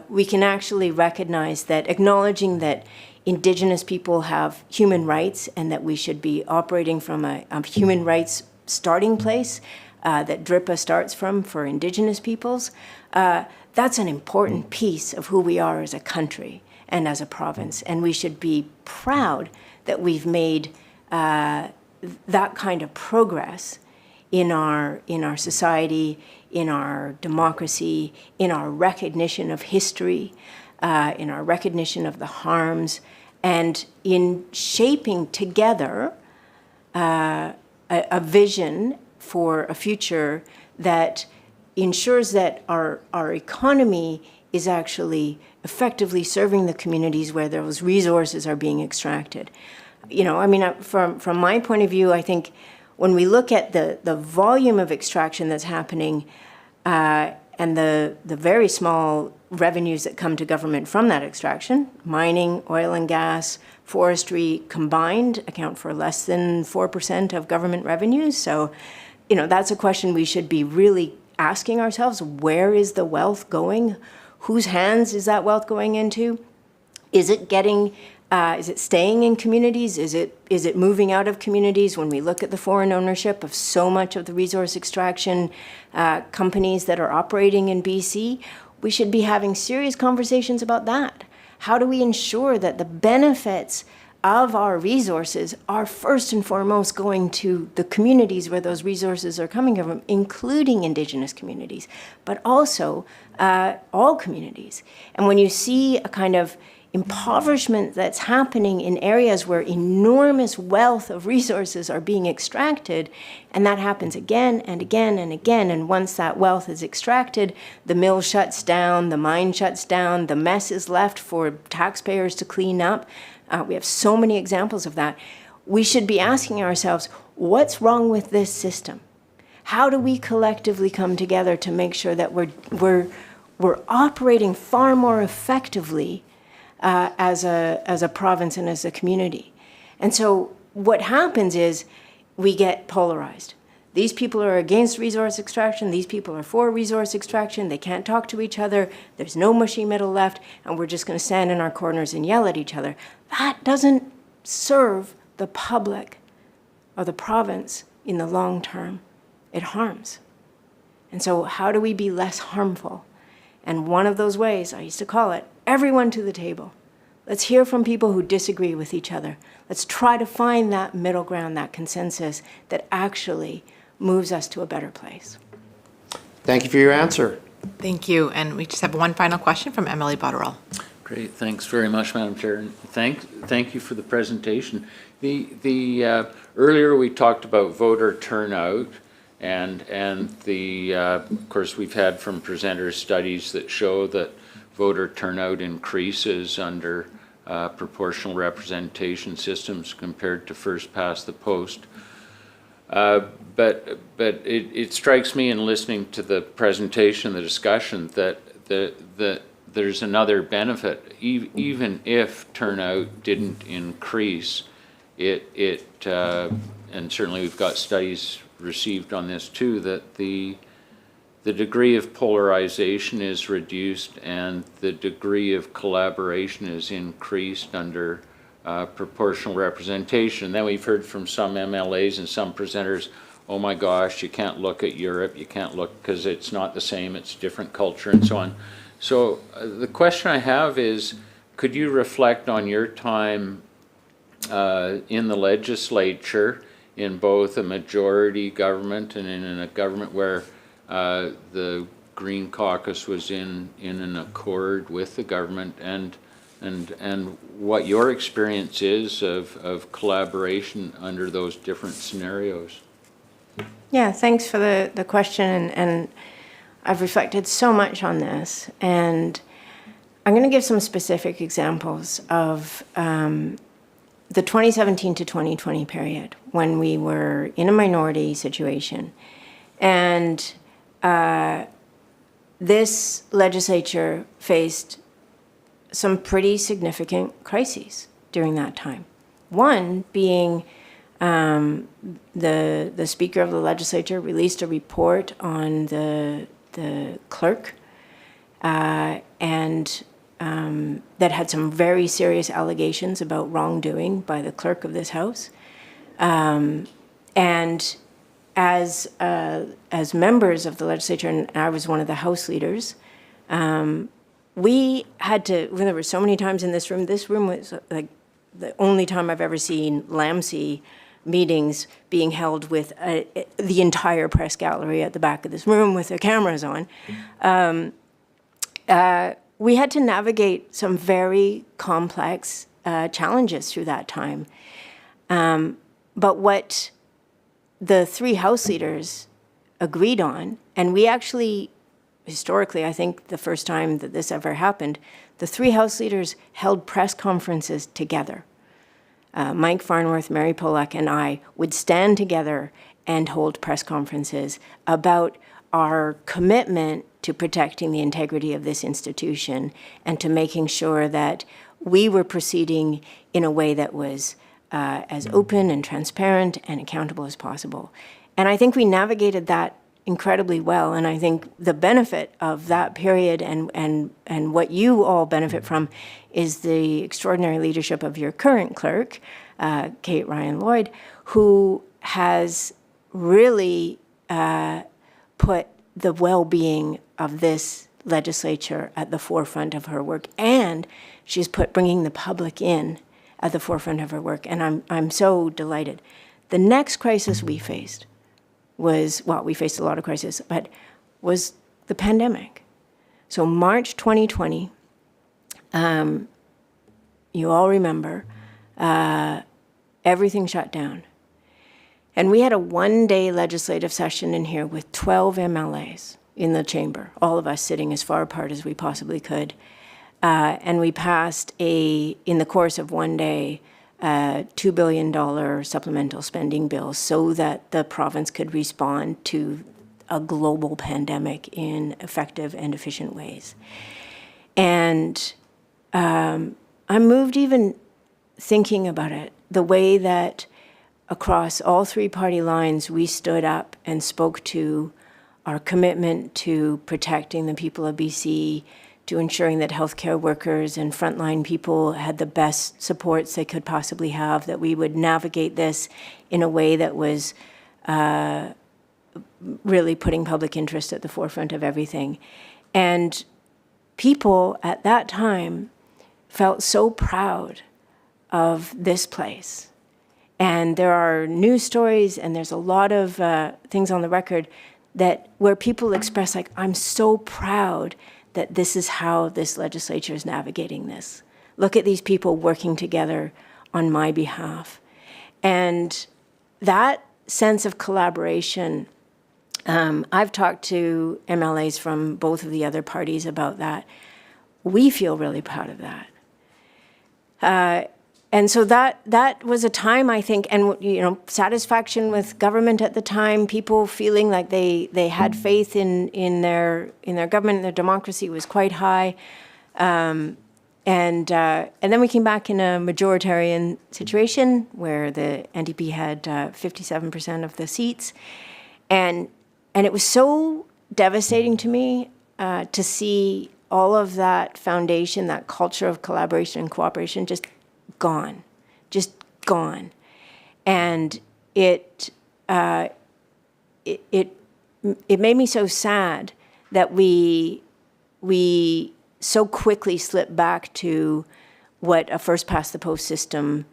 [SPEAKER 9] We can actually recognize that, acknowledging that Indigenous people have human rights and that we should be operating from a human rights starting place that DRIPA starts from for Indigenous peoples. That's an important piece of who we are as a country and as a province, and we should be proud that we've made that kind of progress in our society, in our democracy, in our recognition of history, in our recognition of the harms, and in shaping together a vision for a future that ensures that our economy is actually effectively serving the communities where those resources are being extracted. From my point of view, I think when we look at the volume of extraction that's happening and the very small revenues that come to government from that extraction, mining, oil and gas, forestry combined account for less than 4% of government revenues. So, that's a question we should be really asking ourselves. Where is the wealth going? Whose hands is that wealth going into? Is it staying in communities? Is it moving out of communities? When we look at the foreign ownership of so much of the resource extraction companies that are operating in BC, we should be having serious conversations about that. How do we ensure that the benefits of our resources are first and foremost going to the communities where those resources are coming from, including Indigenous communities, but also all communities? And when you see a kind of impoverishment that's happening in areas where enormous wealth of resources are being extracted, and that happens again and again and again, and once that wealth is extracted, the mill shuts down, the mine shuts down, the mess is left for taxpayers to clean up. We have so many examples of that. We should be asking ourselves, what's wrong with this system? How do we collectively come together to make sure that we're operating far more effectively as a province and as a community? And so what happens is we get polarized. These people are against resource extraction. These people are for resource extraction. They can't talk to each other. There's no mushy middle left, and we're just going to stand in our corners and yell at each other. That doesn't serve the public or the province in the long term. It harms. And so how do we be less harmful? And one of those ways, I used to call it, everyone to the table. Let's hear from people who disagree with each other. Let's try to find that middle ground, that consensus that actually moves us to a better place.
[SPEAKER 3] Thank you for your answer.
[SPEAKER 1] Thank you. And we just have one final question from MLA Botterill.
[SPEAKER 4] Great, thanks very much, Madam Chair, and thank you for the presentation. Earlier we talked about voter turnout, and of course we've had from presenters studies that show that voter turnout increases under proportional representation systems compared to first past the post. But it strikes me in listening to the presentation, the discussion, that there's another benefit. Even if turnout didn't increase, and certainly we've got studies received on this too, that the degree of polarization is reduced and the degree of collaboration is increased under proportional representation. Then we've heard from some MLAs and some presenters, oh my gosh, you can't look at Europe, you can't look because it's not the same, it's different culture and so on. So the question I have is, could you reflect on your time in the legislature, in both a majority government and in a government where the Green Caucus was in an accord with the government, and what your experience is of collaboration under those different scenarios?
[SPEAKER 9] Yeah, thanks for the question, and I've reflected so much on this, and I'm going to give some specific examples of the 2017 to 2020 period when we were in a minority situation. And this legislature faced some pretty significant crises during that time. One being the Speaker of the Legislature released a report on the clerk, and that had some very serious allegations about wrongdoing by the clerk of this House. And as members of the legislature, and I was one of the House leaders, we had to, when there were so many times in this room was like the only time I've ever seen LAMC meetings being held with the entire press gallery at the back of this room with their cameras on. We had to navigate some very complex challenges through that time. But what the three House leaders agreed on, and we actually, historically, I think the first time that this ever happened, the three House leaders held press conferences together. Mike Farnworth, Mary Polak, and I would stand together and hold press conferences about our commitment to protecting the integrity of this institution and to making sure that we were proceeding in a way that was as open and transparent and accountable as possible. And I think we navigated that incredibly well. And I think the benefit of that period and what you all benefit from is the extraordinary leadership of your current clerk, Kate Ryan Lloyd, who has really put the well-being of this legislature at the forefront of her work, and she's put bringing the public in at the forefront of her work, and I'm so delighted. The next crisis we faced was, well, we faced a lot of crises, but was the pandemic. So March 2020, you all remember, everything shut down. And we had a one-day legislative session in here with 12 MLAs in the chamber, all of us sitting as far apart as we possibly could. And we passed in the course of one day, $2 billion supplemental spending bill so that the province could respond to a global pandemic in effective and efficient ways. And I'm moved even thinking about it, the way that across all three party lines we stood up and spoke to our commitment to protecting the people of BC, to ensuring that healthcare workers and frontline people had the best supports they could possibly have, that we would navigate this in a way that was really putting public interest at the forefront of everything. And people at that time felt so proud of this place. And there are news stories and there's a lot of things on the record that where people express like, I'm so proud that this is how this legislature is navigating this. Look at these people working together on my behalf. And that sense of collaboration, I've talked to MLAs from both of the other parties about that. We feel really proud of that. And so that was a time, I think, and satisfaction with government at the time, people feeling like they had faith in their government, their democracy was quite high. And then we came back in a majoritarian situation where the NDP had 57% of the seats. And it was so devastating to me to see all of that foundation, that culture of collaboration and cooperation just gone. And it made me so sad that we so quickly slip back to what a first past the post system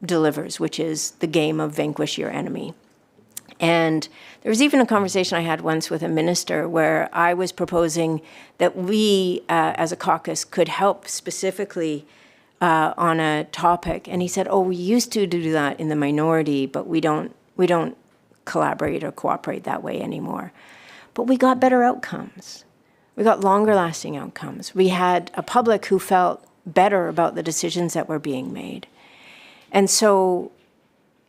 [SPEAKER 9] delivers, which is the game of vanquish your enemy. And there was even a conversation I had once with a minister where I was proposing that we, as a caucus, could help specifically on a topic. And he said, oh, we used to do that in the minority, but we don't collaborate or cooperate that way anymore. But we got better outcomes. We got longer lasting outcomes. We had a public who felt better about the decisions that were being made. And so,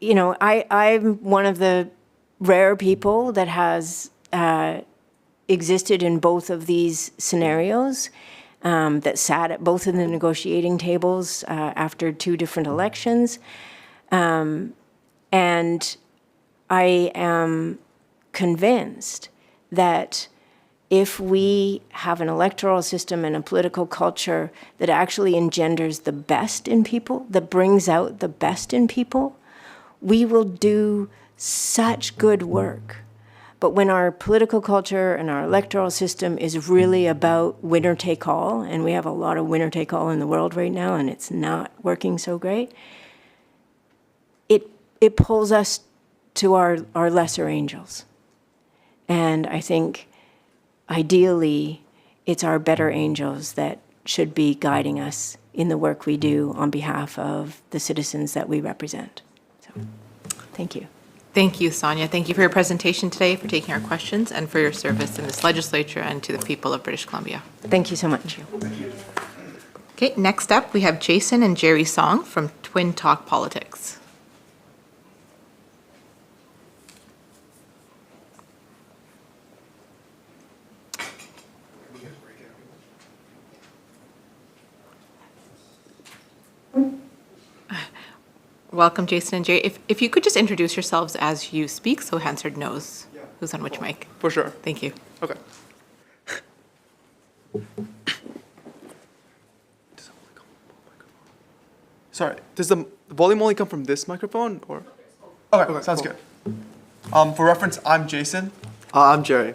[SPEAKER 9] I'm one of the rare people that has existed in both of these scenarios, that sat at both of the negotiating tables after two different elections. And I am convinced that if we have an electoral system and a political culture that actually engenders the best in people, that brings out the best in people, we will do such good work. But when our political culture and our electoral system is really about winner take all, and we have a lot of winner take all in the world right now, and it's not working so great, it pulls us to our lesser angels. And I think ideally it's our better angels that should be guiding us in the work we do on behalf of the citizens that we represent. So, thank you.
[SPEAKER 1] Thank you, Sonia. Thank you for your presentation today, for taking our questions, and for your service in this legislature and to the people of British Columbia.
[SPEAKER 9] Thank you so much.
[SPEAKER 1] Okay, next up, we have Jason and Jerry Song from Twin Talk Politics. Welcome, Jason and Jerry. If you could just introduce yourselves as you speak, so Hansard knows who's on which mic.
[SPEAKER 10] For sure.
[SPEAKER 1] Thank you.
[SPEAKER 10] Okay. Sorry, does the volume only come from this microphone or? Okay, sounds good. For reference, I'm Jason. I'm Jerry.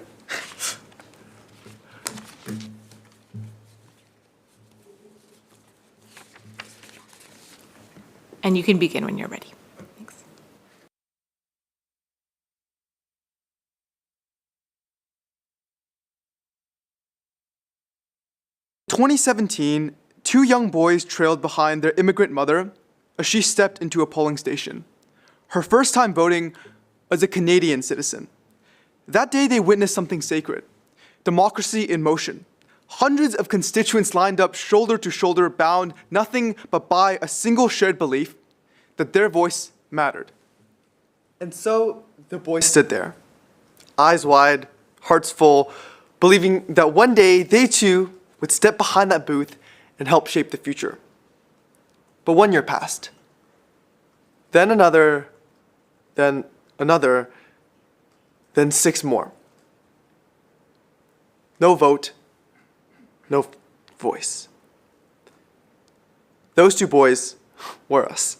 [SPEAKER 1] And you can begin when you're ready. Thanks.
[SPEAKER 10] In 2017, two young boys trailed behind their immigrant mother as she stepped into a polling station. Her first time voting as a Canadian citizen. That day they witnessed something sacred, democracy in motion. Hundreds of constituents lined up shoulder to shoulder, bound nothing but by a single shared belief that their voice mattered. And so the boys stood there, eyes wide, hearts full, believing that one day they too would step behind that booth and help shape the future. But 1 year passed. Then another, then another, then 6 more. No vote, no voice. Those two boys were us.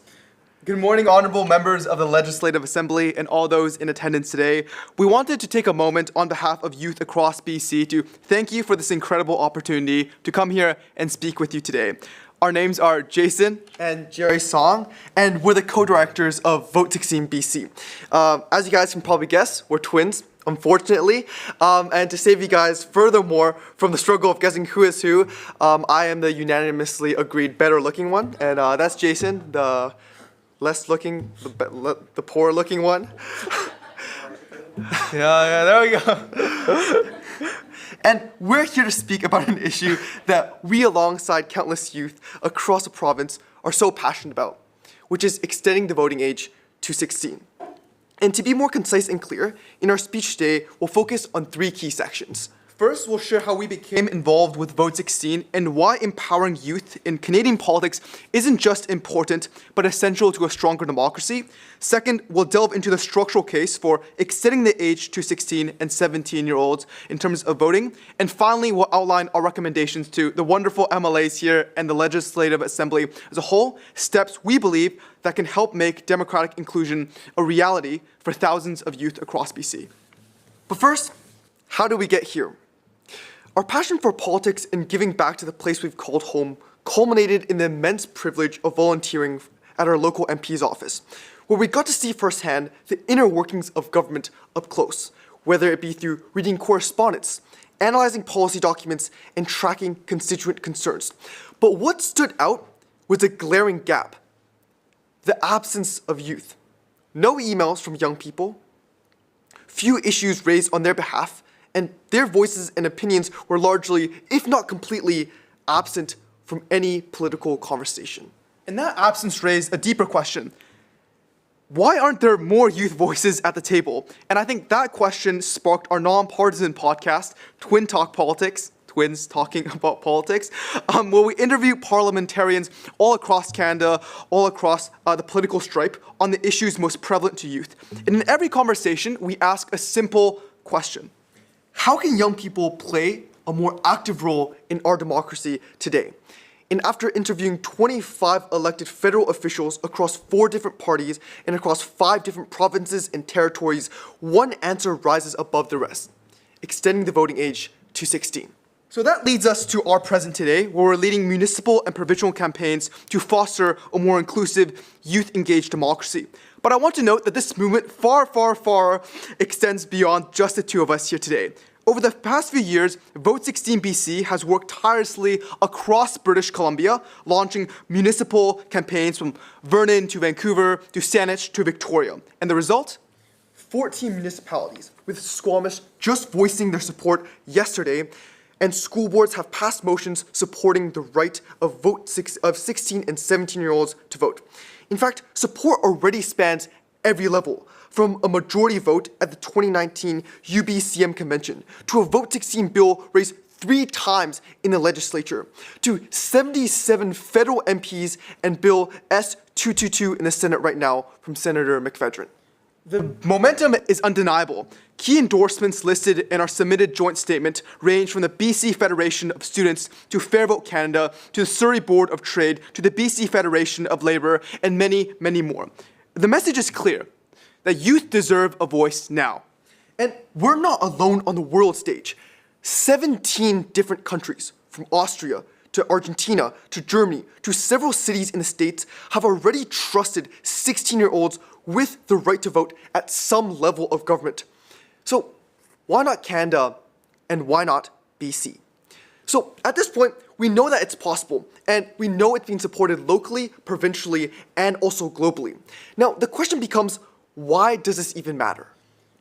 [SPEAKER 10] Good morning, honorable members of the Legislative Assembly and all those in attendance today. We wanted to take a moment on behalf of youth across BC to thank you for this incredible opportunity to come here and speak with you today. Our names are Jason and Jerry Song, and we're the co-directors of Vote 16 BC. As you guys can probably guess, we're twins, unfortunately. And to save you guys furthermore from the struggle of guessing who is who, I am the unanimously agreed better looking one, and that's Jason, the less looking, the poor looking one. yeah, there we go. And we're here to speak about an issue that we, alongside countless youth across the province, are so passionate about, which is extending the voting age to 16. And to be more concise and clear, in our speech today, we'll focus on 3 key sections. First, we'll share how we became involved with Vote 16 and why empowering youth in Canadian politics isn't just important, but essential to a stronger democracy. Second, we'll delve into the structural case for extending the age to 16 and 17-year-olds in terms of voting. And finally, we'll outline our recommendations to the wonderful MLAs here and the Legislative Assembly as a whole, steps we believe that can help make democratic inclusion a reality for thousands of youth across BC. But first, how do we get here? Our passion for politics and giving back to the place we've called home culminated in the immense privilege of volunteering at our local MP's office, where we got to see firsthand the inner workings of government up close, whether it be through reading correspondence, analyzing policy documents, and tracking constituent concerns. But what stood out was a glaring gap: the absence of youth. No emails from young people, few issues raised on their behalf, and their voices and opinions were largely, if not completely, absent from any political conversation. And that absence raised a deeper question. Why aren't there more youth voices at the table? And I think that question sparked our nonpartisan podcast, Twin Talk Politics, twins talking about politics, where we interview parliamentarians all across Canada, all across the political stripe on the issues most prevalent to youth. And in every conversation, we ask a simple question: how can young people play a more active role in our democracy today? And after interviewing 25 elected federal officials across 4 different parties and across 5 different provinces and territories, one answer rises above the rest: extending the voting age to 16. So that leads us to our present today, where we're leading municipal and provincial campaigns to foster a more inclusive, youth-engaged democracy. But I want to note that this movement far extends beyond just the 2 of us here today. Over the past few years, Vote 16 BC has worked tirelessly across British Columbia, launching municipal campaigns from Vernon to Vancouver to Saanich to Victoria. And the result? 14 municipalities, with Squamish just voicing their support yesterday, and school boards have passed motions supporting the right of 16 and 17-year-olds to vote. In fact, support already spans every level, from a majority vote at the 2019 UBCM convention to a Vote 16 bill raised 3 times in the legislature, to 77 federal MPs and Bill S-222 in the Senate right now from Senator McFedrin. The momentum is undeniable. Key endorsements listed in our submitted joint statement range from the BC Federation of Students to Fair Vote Canada to the Surrey Board of Trade to the BC Federation of Labour and many, many more. The message is clear, that youth deserve a voice now. And we're not alone on the world stage. 17 different countries, from Austria to Argentina to Germany to several cities in the States, have already trusted 16-year-olds with the right to vote at some level of government. So why not Canada, and why not BC? So at this point, we know that it's possible, and we know it's being supported locally, provincially, and also globally. Now, the question becomes, why does this even matter?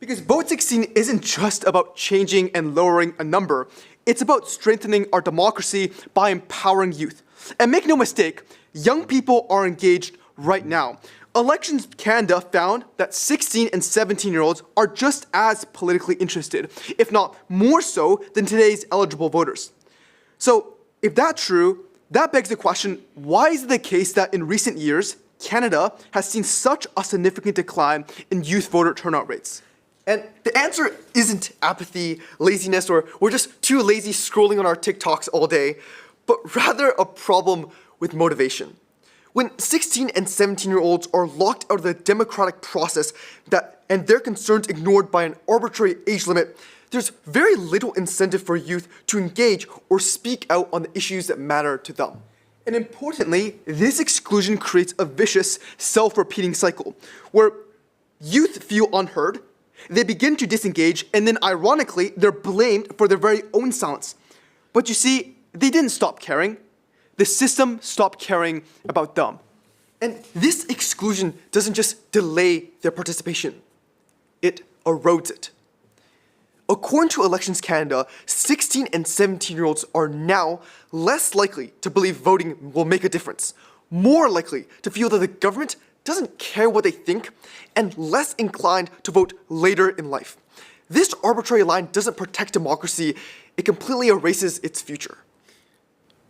[SPEAKER 10] Because Vote 16 isn't just about changing and lowering a number, it's about strengthening our democracy by empowering youth. And make no mistake, young people are engaged right now. Elections Canada found that 16 and 17-year-olds are just as politically interested, if not more so, than today's eligible voters. So, if that's true, that begs the question, why is it the case that in recent years, Canada has seen such a significant decline in youth voter turnout rates? And the answer isn't apathy, laziness, or we're just too lazy scrolling on our TikToks all day, but rather a problem with motivation. When 16 and 17-year-olds are locked out of the democratic process and their concerns ignored by an arbitrary age limit, there's very little incentive for youth to engage or speak out on the issues that matter to them. And importantly, this exclusion creates a vicious, self-repeating cycle where youth feel unheard, they begin to disengage, and then ironically, they're blamed for their very own silence. But you see, they didn't stop caring. The system stopped caring about them. And this exclusion doesn't just delay their participation, it erodes it. According to Elections Canada, 16 and 17-year-olds are now less likely to believe voting will make a difference, more likely to feel that the government doesn't care what they think, and less inclined to vote later in life. This arbitrary line doesn't protect democracy, it completely erases its future.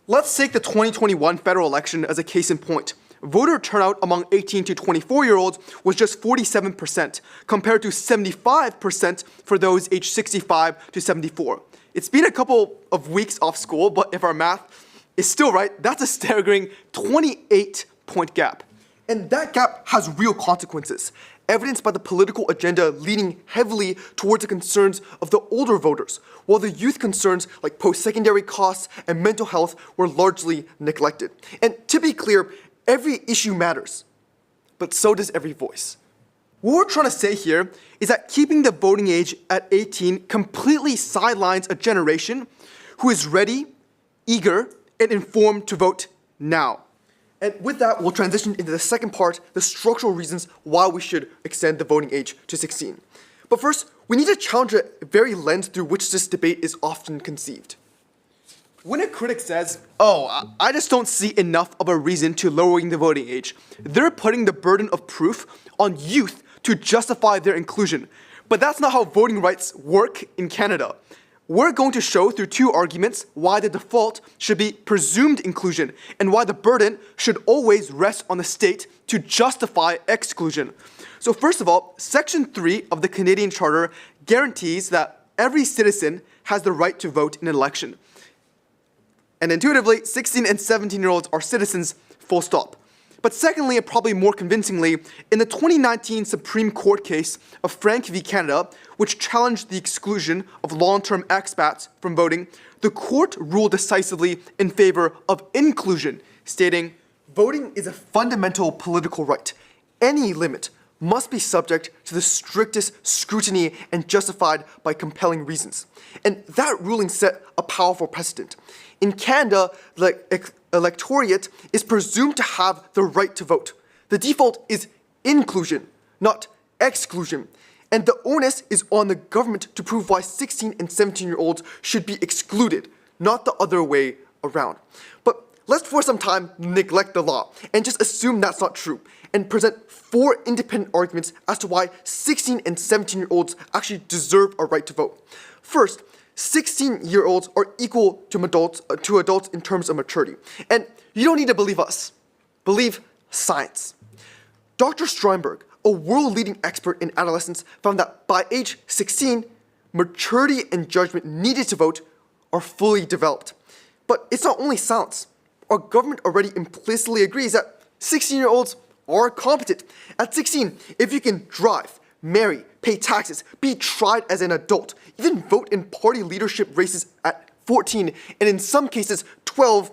[SPEAKER 10] Let's take the 2021 federal election as a case in point. Voter turnout among 18 to 24-year-olds was just 47%, compared to 75% for those aged 65 to 74. It's been a couple of weeks off school, but if our math is still right, that's a staggering 28-point gap. And that gap has real consequences, evidenced by the political agenda leaning heavily towards the concerns of the older voters, while the youth concerns like post-secondary costs and mental health were largely neglected. And to be clear, every issue matters, but so does every voice. What we're trying to say here is that keeping the voting age at 18 completely sidelines a generation who is ready, eager, and informed to vote now. And with that, we'll transition into the second part, the structural reasons why we should extend the voting age to 16. But first, we need to challenge the very lens through which this debate is often conceived. When a critic says, I just don't see enough of a reason to lowering the voting age, they're putting the burden of proof on youth to justify their inclusion. But that's not how voting rights work in Canada. We're going to show through two arguments why the default should be presumed inclusion and why the burden should always rest on the state to justify exclusion. So first of all, Section 3 of the Canadian Charter guarantees that every citizen has the right to vote in an election. And intuitively, 16 and 17-year-olds are citizens, full stop. But secondly, and probably more convincingly, in the 2019 Supreme Court case of Frank v. Canada, which challenged the exclusion of long-term expats from voting, the court ruled decisively in favor of inclusion, stating, voting is a fundamental political right. Any limit must be subject to the strictest scrutiny and justified by compelling reasons. And that ruling set a powerful precedent. In Canada, the electorate is presumed to have the right to vote. The default is inclusion, not exclusion. And the onus is on the government to prove why 16 and 17-year-olds should be excluded, not the other way around. But let's for some time neglect the law and just assume that's not true and present 4 independent arguments as to why 16 and 17-year-olds actually deserve a right to vote. First, 16-year-olds are equal to adults in terms of maturity. And you don't need to believe us. Believe science. Dr. Steinberg, a world-leading expert in adolescence, found that by age 16, maturity and judgment needed to vote are fully developed. But it's not only science. Our government already implicitly agrees that 16-year-olds are competent. At 16, if you can drive, marry, pay taxes, be tried as an adult, even vote in party leadership races at 14, and in some cases 12,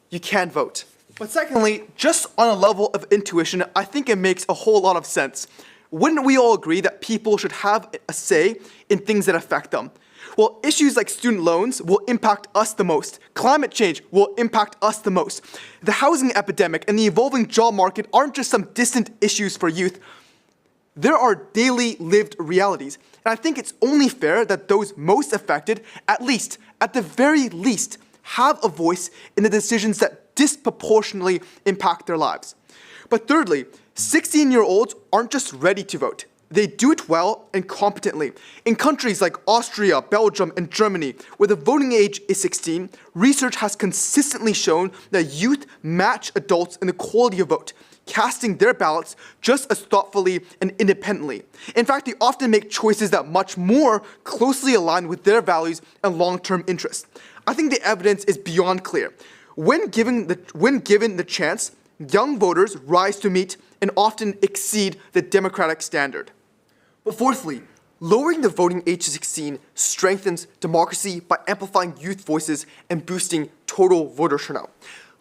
[SPEAKER 10] you can vote. But secondly, just on a level of intuition, I think it makes a whole lot of sense. Wouldn't we all agree that people should have a say in things that affect them? Well, issues like student loans will impact us the most. Climate change will impact us the most. The housing epidemic and the evolving job market aren't just some distant issues for youth. There are daily lived realities, and I think it's only fair that those most affected, at the very least, have a voice in the decisions that disproportionately impact their lives. But thirdly, 16-year-olds aren't just ready to vote. They do it well and competently. In countries like Austria, Belgium, and Germany, where the voting age is 16, research has consistently shown that youth match adults in the quality of vote, casting their ballots just as thoughtfully and independently. In fact, they often make choices that much more closely align with their values and long-term interests. I think the evidence is beyond clear. When given the chance, young voters rise to meet and often exceed the democratic standard. But fourthly, lowering the voting age to 16 strengthens democracy by amplifying youth voices and boosting total voter turnout.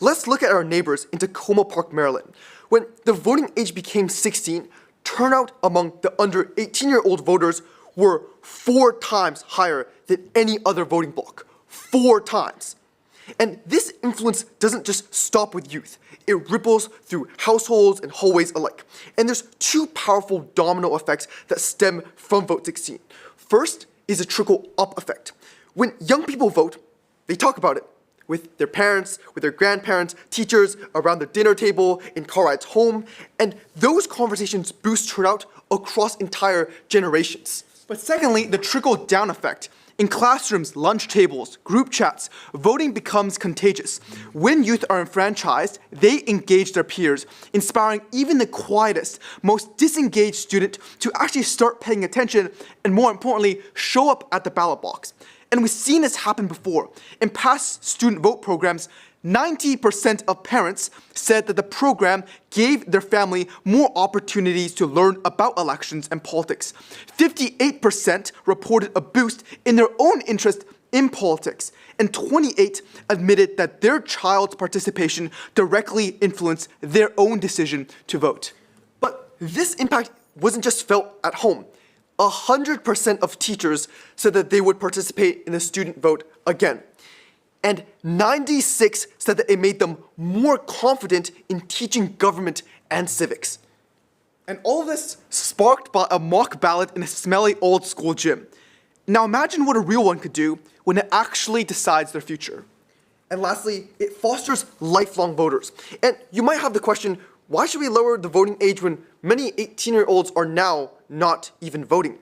[SPEAKER 10] Let's look at our neighbors in Tacoma Park, Maryland. When the voting age became 16, turnout among the under 18-year-old voters were 4 times higher than any other voting bloc. 4 times. And this influence doesn't just stop with youth. It ripples through households and hallways alike. And there's 2 powerful domino effects that stem from vote 16. First is a trickle-up effect. When young people vote, they talk about it with their parents, with their grandparents, teachers, around the dinner table, in car rides home, and those conversations boost turnout across entire generations. But secondly, the trickle-down effect. In classrooms, lunch tables, group chats, voting becomes contagious. When youth are enfranchised, they engage their peers, inspiring even the quietest, most disengaged student to actually start paying attention and, more importantly, show up at the ballot box. And we've seen this happen before. In past student vote programs, 90% of parents said that the program gave their family more opportunities to learn about elections and politics. 58% reported a boost in their own interest in politics, and 28% admitted that their child's participation directly influenced their own decision to vote. But this impact wasn't just felt at home. 100% of teachers said that they would participate in the student vote again. And 96% said that it made them more confident in teaching government and civics. And all of this sparked by a mock ballot in a smelly old school gym. Now imagine what a real one could do when it actually decides their future. And lastly, it fosters lifelong voters. And you might have the question, why should we lower the voting age when many 18-year-olds are now not even voting?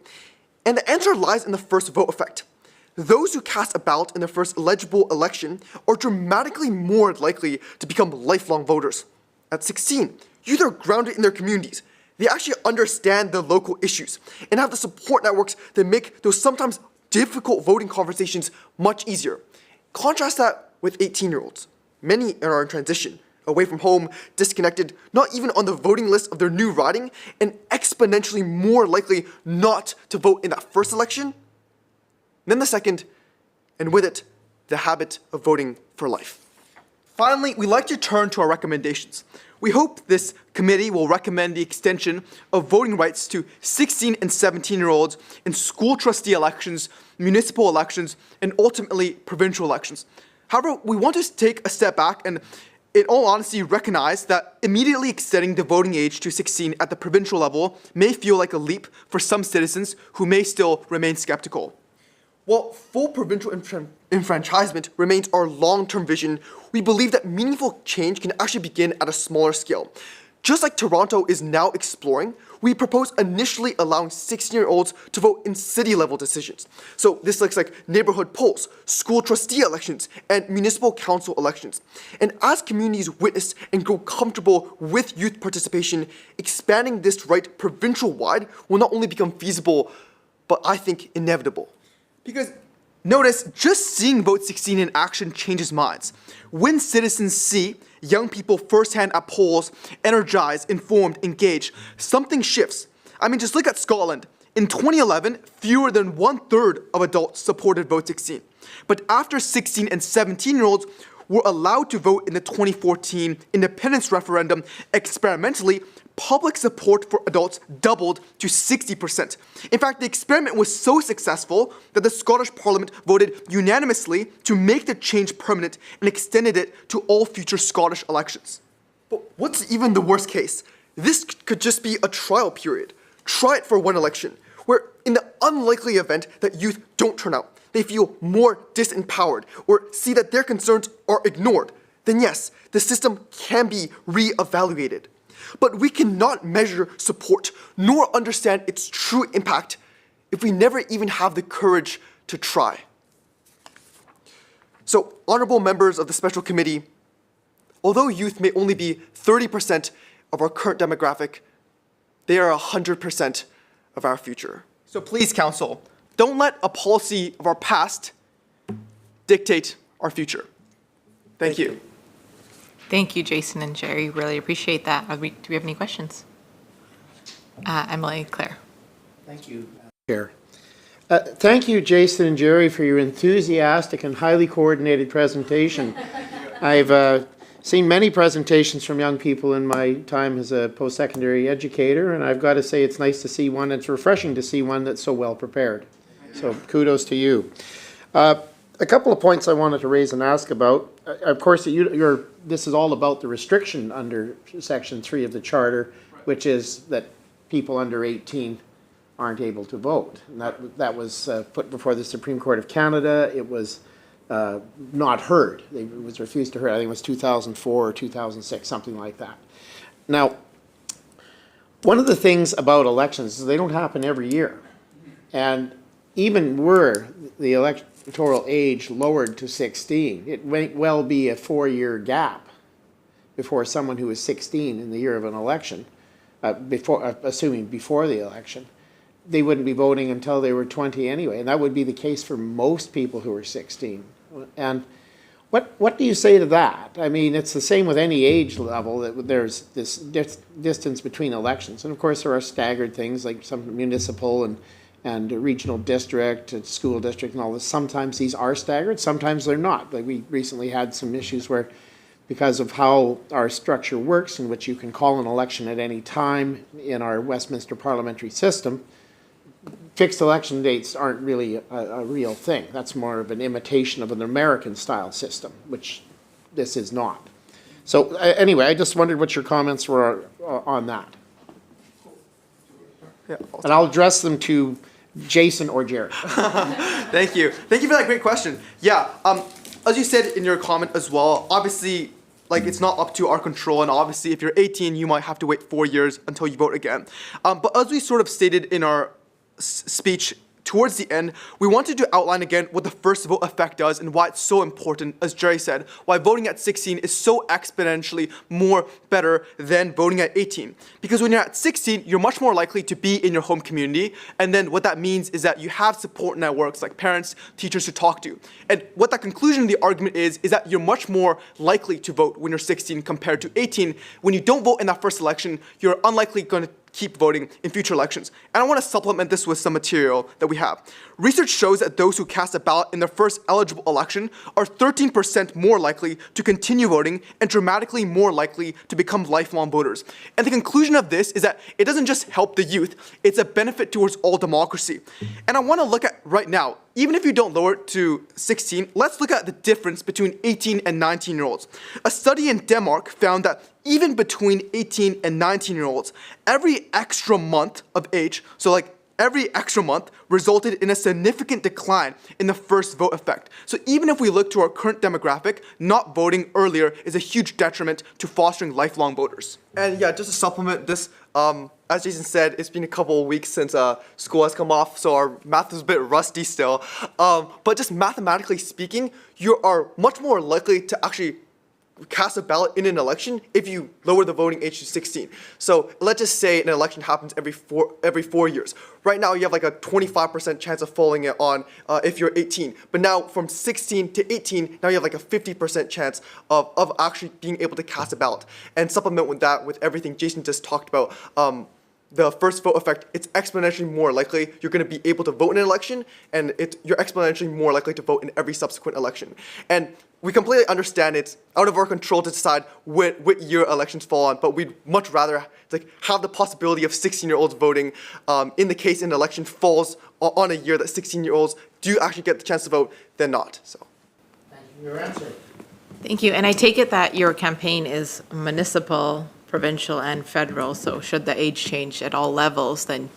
[SPEAKER 10] And the answer lies in the first vote effect. Those who cast a ballot in their first eligible election are dramatically more likely to become lifelong voters. At 16, youth are grounded in their communities. They actually understand the local issues and have the support networks that make those sometimes difficult voting conversations much easier. Contrast that with 18-year-olds. Many are in transition, away from home, disconnected, not even on the voting list of their new riding, and exponentially more likely not to vote in that first election, then the second, and with it, the habit of voting for life. Finally, we'd like to turn to our recommendations. We hope this committee will recommend the extension of voting rights to 16 and 17-year-olds in school trustee elections, municipal elections, and ultimately provincial elections. However, we want to take a step back and, in all honesty, recognize that immediately extending the voting age to 16 at the provincial level may feel like a leap for some citizens who may still remain skeptical. While full provincial enfranchisement remains our long-term vision, we believe that meaningful change can actually begin at a smaller scale. Just like Toronto is now exploring, we propose initially allowing 16-year-olds to vote in city-level decisions. So this looks like neighborhood polls, school trustee elections, and municipal council elections. And as communities witness and grow comfortable with youth participation, expanding this right provincial-wide will not only become feasible, but I think inevitable. Because notice, just seeing Vote 16 in action changes minds. When citizens see young people firsthand at polls, energized, informed, engaged, something shifts. I mean, just look at Scotland. In 2011, fewer than 1/3 of adults supported Vote 16. But after 16 and 17-year-olds were allowed to vote in the 2014 independence referendum experimentally, public support for adults doubled to 60%. In fact, the experiment was so successful that the Scottish Parliament voted unanimously to make the change permanent and extended it to all future Scottish elections. But what's even the worst case? This could just be a trial period. Try it for one election, where in the unlikely event that youth don't turn out, they feel more disempowered or see that their concerns are ignored, then yes, the system can be re-evaluated. But we cannot measure support nor understand its true impact if we never even have the courage to try. So, honorable members of the special committee, although youth may only be 30% of our current demographic, they are 100% of our future. So please, Council, don't let a policy of our past dictate our future. Thank you.
[SPEAKER 1] Thank you, Jason and Jerry. Really appreciate that. Do we have any questions? Emily, Claire.
[SPEAKER 3] Thank you, Chair. Thank you, Jason and Jerry, for your enthusiastic and highly coordinated presentation. I've seen many presentations from young people in my time as a post-secondary educator, and I've got to say it's nice to see one, it's refreshing to see one that's so well prepared. So kudos to you. A couple of points I wanted to raise and ask about. Of course, this is all about the restriction under Section 3 of the Charter, which is that people under 18 aren't able to vote. And that was put before the Supreme Court of Canada. It was not heard. It was refused to hear. I think it was 2004 or 2006, something like that. Now, one of the things about elections is they don't happen every year. And even were the electoral age lowered to 16, it might well be a 4-year gap before someone who is 16 in the year of an election, assuming before the election, they wouldn't be voting until they were 20 anyway. And that would be the case for most people who are 16. And what do you say to that? I mean, it's the same with any age level, that there's this distance between elections. And of course, there are staggered things like some municipal and regional district and school district and all this. Sometimes these are staggered, sometimes they're not. Like we recently had some issues where, because of how our structure works, in which you can call an election at any time in our Westminster parliamentary system, fixed election dates aren't really a real thing. That's more of an imitation of an American-style system, which this is not. So anyway, I just wondered what your comments were on that.
[SPEAKER 10] Yeah,
[SPEAKER 3] and I'll address them to Jason or Jerry.
[SPEAKER 10] Thank you. Thank you for that great question. Yeah, as you said in your comment as well, obviously, like, it's not up to our control, and obviously if you're 18, you might have to wait 4 years until you vote again. But as we sort of stated in our speech towards the end, we wanted to outline again what the first vote effect does and why it's so important, as Jerry said, why voting at 16 is so exponentially more better than voting at 18. Because when you're at 16, you're much more likely to be in your home community, and then what that means is that you have support networks like parents, teachers to talk to. And what that conclusion of the argument is that you're much more likely to vote when you're 16 compared to 18. When you don't vote in that first election, you're unlikely going to keep voting in future elections. And I want to supplement this with some material that we have. Research shows that those who cast a ballot in their first eligible election are 13% more likely to continue voting and dramatically more likely to become lifelong voters. And the conclusion of this is that it doesn't just help the youth, it's a benefit towards all democracy. And I want to look at right now, even if you don't lower it to 16, let's look at the difference between 18 and 19-year-olds. A study in Denmark found that even between 18 and 19-year-olds, every extra month of age, so like every extra month, resulted in a significant decline in the first vote effect. So even if we look to our current demographic, not voting earlier is a huge detriment to fostering lifelong voters. And yeah, just to supplement this, as Jason said, it's been a couple of weeks since school has come off, so our math is a bit rusty still. But just mathematically speaking, you are much more likely to actually cast a ballot in an election if you lower the voting age to 16. So let's just say an election happens every 4 years. Right now you have like a 25% chance of falling it on if you're 18. But now from 16 to 18, now you have like a 50% chance of actually being able to cast a ballot. And supplement with that, with everything Jason just talked about, the first vote effect, it's exponentially more likely you're going to be able to vote in an election, and you're exponentially more likely to vote in every subsequent election. And we completely understand it's out of our control to decide what year elections fall on, but we'd much rather have the possibility of 16-year-olds voting in the case an election falls on a year that 16-year-olds do actually get the chance to vote than not. So,
[SPEAKER 3] thank you for your answer.
[SPEAKER 1] Thank you. And I take it that your campaign is municipal, provincial, and federal. So should the age change at all levels, then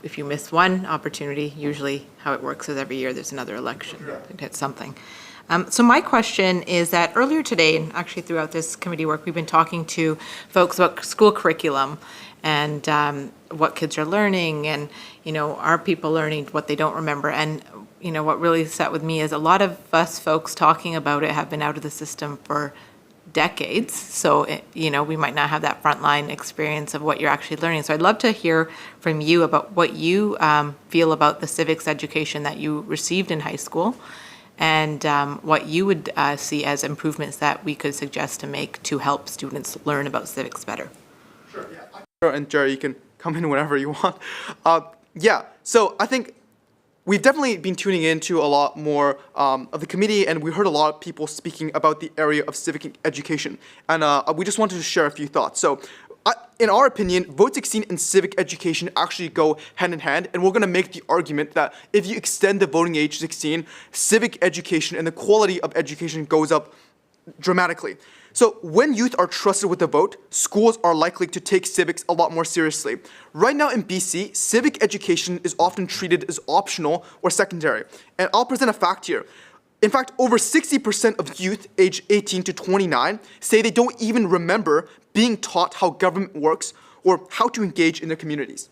[SPEAKER 1] if you miss one opportunity, usually how it works is every year there's another election to hit something. So my question is that earlier today, and actually throughout this committee work, we've been talking to folks about school curriculum and what kids are learning, and are people learning what they don't remember? And what really sat with me is a lot of us folks talking about it have been out of the system for decades. So, we might not have that frontline experience of what you're actually learning. So I'd love to hear from you about what you feel about the civics education that you received in high school, and what you would see as improvements that we could suggest to make to help students learn about civics better.
[SPEAKER 10] Sure, yeah. And Jerry, you can come in whenever you want. Yeah, so I think we've definitely been tuning into a lot more of the committee, and we heard a lot of people speaking about the area of civic education. And we just wanted to share a few thoughts. So in our opinion, Vote 16 and civic education actually go hand in hand, and we're going to make the argument that if you extend the voting age to 16, civic education and the quality of education goes up dramatically. So when youth are trusted with the vote, schools are likely to take civics a lot more seriously. Right now in BC, civic education is often treated as optional or secondary. And I'll present a fact here. In fact, over 60% of youth aged 18 to 29 say they don't even remember being taught how government works or how to engage in their communities.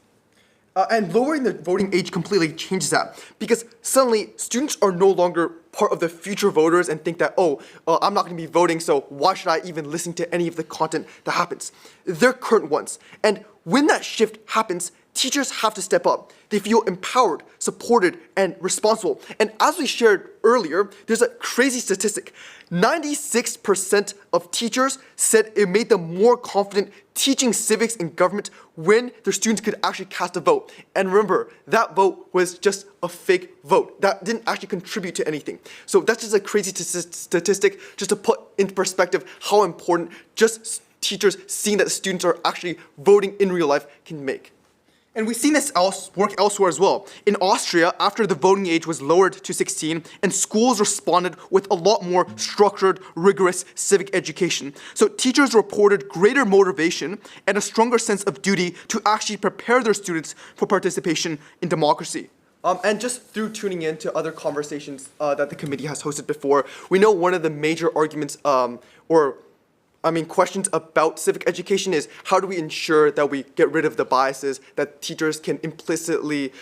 [SPEAKER 10] And lowering the voting age completely changes that, because suddenly students are no longer part of the future voters and think that, I'm not going to be voting, so why should I even listen to any of the content that happens? They're current ones. And when that shift happens, teachers have to step up. They feel empowered, supported, and responsible. And as we shared earlier, there's a crazy statistic. 96% of teachers said it made them more confident teaching civics and government when their students could actually cast a vote. And remember, that vote was just a fake vote. That didn't actually contribute to anything. So that's just a crazy statistic, just to put into perspective how important just teachers seeing that the students are actually voting in real life can make. And we've seen this work elsewhere as well. In Austria, after the voting age was lowered to 16, and schools responded with a lot more structured, rigorous civic education. So teachers reported greater motivation and a stronger sense of duty to actually prepare their students for participation in democracy. And just through tuning in to other conversations that the committee has hosted before, we know one of the major arguments questions about civic education is how do we ensure that we get rid of the biases that teachers can implicitly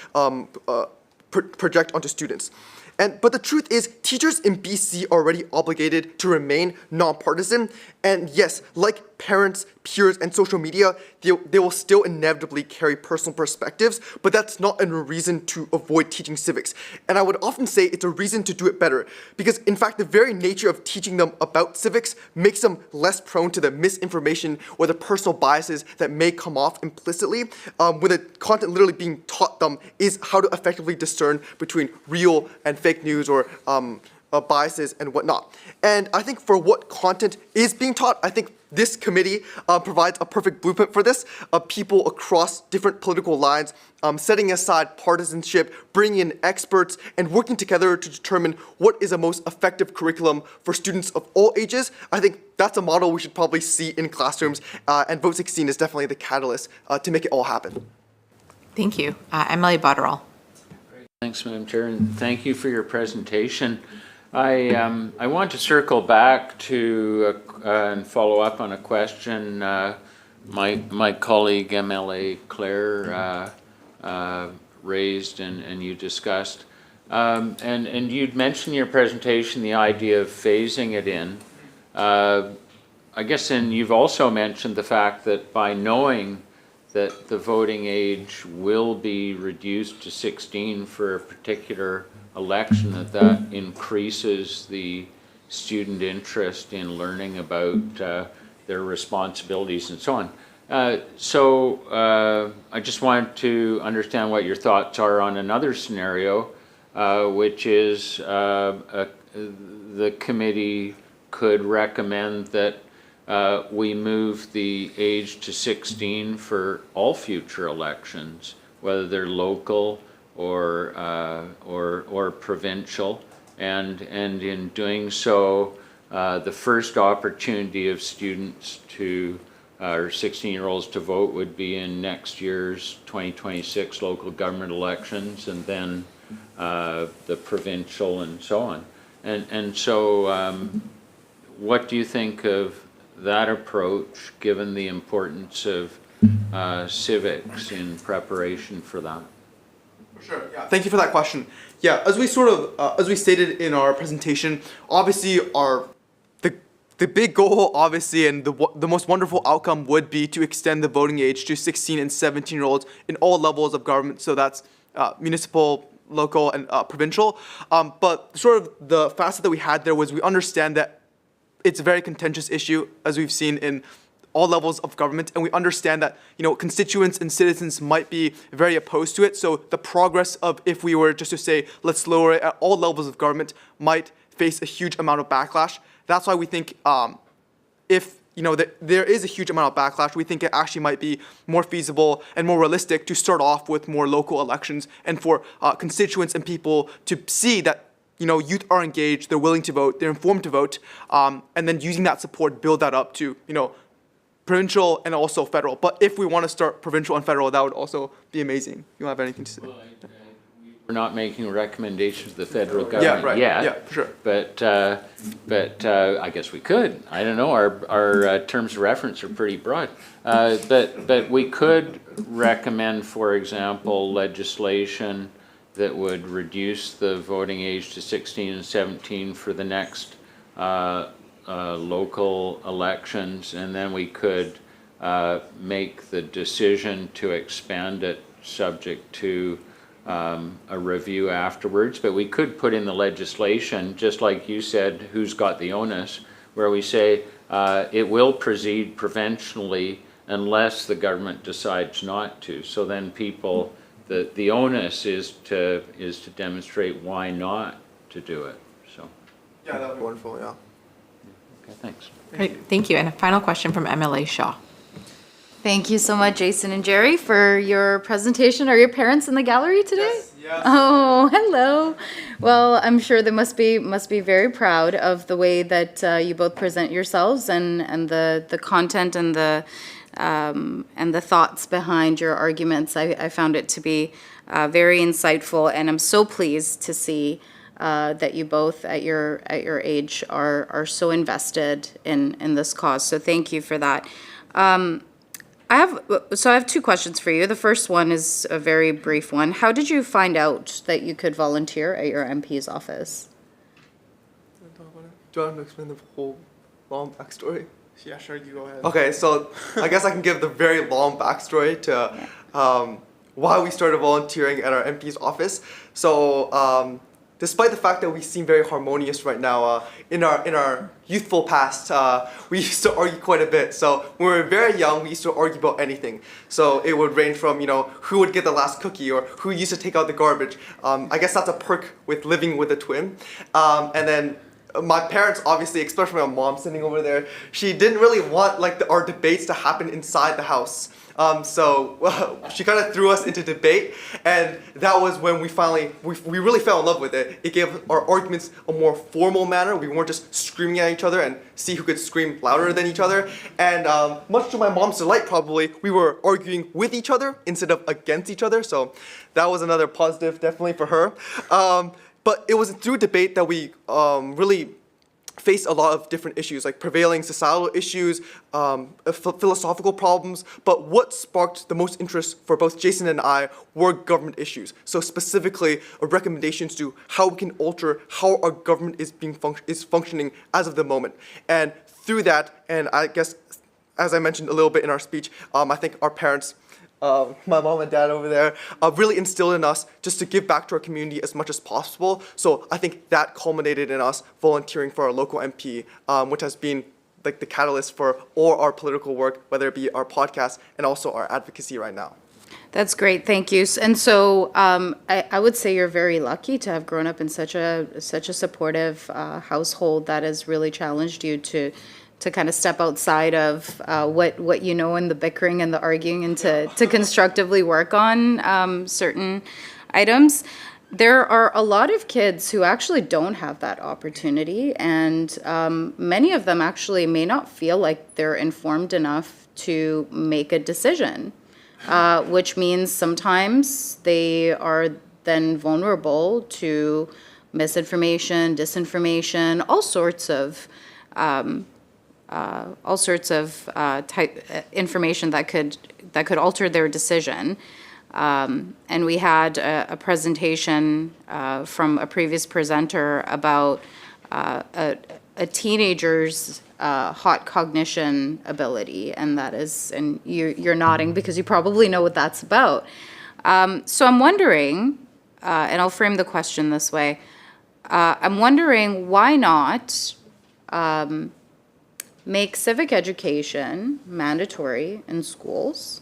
[SPEAKER 10] project onto students. But the truth is, teachers in BC are already obligated to remain nonpartisan. And yes, like parents, peers, and social media, they will still inevitably carry personal perspectives, but that's not a reason to avoid teaching civics. And I would often say it's a reason to do it better, because in fact, the very nature of teaching them about civics makes them less prone to the misinformation or the personal biases that may come off implicitly, when the content literally being taught them is how to effectively discern between real and fake news or biases and whatnot. And I think for what content is being taught, I think this committee provides a perfect blueprint for this, people across different political lines, setting aside partisanship, bringing in experts, and working together to determine what is a most effective curriculum for students of all ages. I think that's a model we should probably see in classrooms, and Vote 16 is definitely the catalyst to make it all happen.
[SPEAKER 1] Thank you. MLA Botterall.
[SPEAKER 4] Thanks, Madam Chair, and thank you for your presentation. I want to circle back to and follow up on a question my colleague MLA Claire raised and you discussed. And you'd mentioned in your presentation the idea of phasing it in. I guess, and you've also mentioned the fact that by knowing that the voting age will be reduced to 16 for a particular election, that increases the student interest in learning about their responsibilities and so on. So I just wanted to understand what your thoughts are on another scenario, which is the committee could recommend that we move the age to 16 for all future elections, whether they're local or provincial, and in doing so, the first opportunity of students to or 16-year-olds to vote would be in next year's 2026 local government elections, and then the provincial and so on. And so, what do you think of that approach, given the importance of civics in preparation for that?
[SPEAKER 10] Sure. Yeah. Thank you for that question. Yeah, as we as we stated in our presentation, obviously the big goal, obviously, and the most wonderful outcome would be to extend the voting age to 16 and 17-year-olds in all levels of government. So that's municipal, local and provincial. But sort of the facet that we had there was we understand that it's a very contentious issue, as we've seen in all levels of government, and we understand that, you know, constituents and citizens might be very opposed to it. So the progress of, if we were just to say, let's lower it at all levels of government, might face a huge amount of backlash. That's why we think if, you know, there is a huge amount of backlash, we think it actually might be more feasible and more realistic to start off with more local elections, and for constituents and people to see that, you know, youth are engaged, they're willing to vote, they're informed to vote, and then using that support, build that up to, you know, provincial and also federal. But if we want to start provincial and federal, that would also be amazing. You don't have anything to say?
[SPEAKER 4] We're not making recommendations to the federal government yet.
[SPEAKER 10] Yeah, for sure.
[SPEAKER 4] But I guess we could. I don't know. Our terms of reference are pretty broad. But we could recommend, for example, legislation that would reduce the voting age to 16 and 17 for the next local elections, and then we could make the decision to expand it subject to a review afterwards. But we could put in the legislation, just like you said, who's got the onus, where we say it will proceed provincially unless the government decides not to. So then people, the onus is to demonstrate why not to do it. So.
[SPEAKER 10] Yeah, that would be wonderful, yeah.
[SPEAKER 4] Okay, thanks.
[SPEAKER 1] Great, thank you. And a final question from MLA Shaw.
[SPEAKER 5] Thank you so much, Jason and Jerry, for your presentation. Are your parents in the gallery today?
[SPEAKER 10] Yes.
[SPEAKER 5] Oh, hello. Well, I'm sure they must be very proud of the way that you both present yourselves, and the content and the thoughts behind your arguments. I found it to be very insightful, and I'm so pleased to see that you both at your age are so invested in this cause. So thank you for that. I have two questions for you. The first one is a very brief one. How did you find out that you could volunteer at your MP's office?
[SPEAKER 11] Do you want to explain the whole long backstory?
[SPEAKER 10] Yeah, sure, you go ahead.
[SPEAKER 11] Okay, so I guess I can give the very long backstory to why we started volunteering at our MP's office. So despite the fact that we seem very harmonious right now, in our youthful past, we used to argue quite a bit. So when we were very young, we used to argue about anything. So it would range from, you know, who would get the last cookie or who used to take out the garbage. I guess that's a perk with living with a twin. And then my parents, obviously, especially my mom sitting over there, she didn't really want our debates to happen inside the house. So she kind of threw us into debate, and that was when we really fell in love with it. It gave our arguments a more formal manner. We weren't just screaming at each other and see who could scream louder than each other. And much to my mom's delight, probably, we were arguing with each other instead of against each other. So that was another positive, definitely, for her. But it was through debate that we really faced a lot of different issues, like prevailing societal issues, philosophical problems. But what sparked the most interest for both Jason and I were government issues. So specifically, recommendations to how we can alter how our government is functioning as of the moment. And through that, and I guess, as I mentioned a little bit in our speech, I think our parents, my mom and dad over there, really instilled in us just to give back to our community as much as possible. So I think that culminated in us volunteering for our local MP, which has been like the catalyst for all our political work, whether it be our podcast and also our advocacy right now.
[SPEAKER 5] That's great, thank you. And so I would say you're very lucky to have grown up in such a supportive household that has really challenged you to kind of step outside of what you know, and the bickering and the arguing, and to constructively work on certain items. There are a lot of kids who actually don't have that opportunity, and many of them actually may not feel like they're informed enough to make a decision, which means sometimes they are then vulnerable to misinformation, disinformation, all sorts of information that could alter their decision. And we had a presentation from a previous presenter about a teenager's hot cognition ability, and that is, and you're nodding because you probably know what that's about. So I'm wondering, and I'll frame the question this way. I'm wondering why not make civic education mandatory in schools,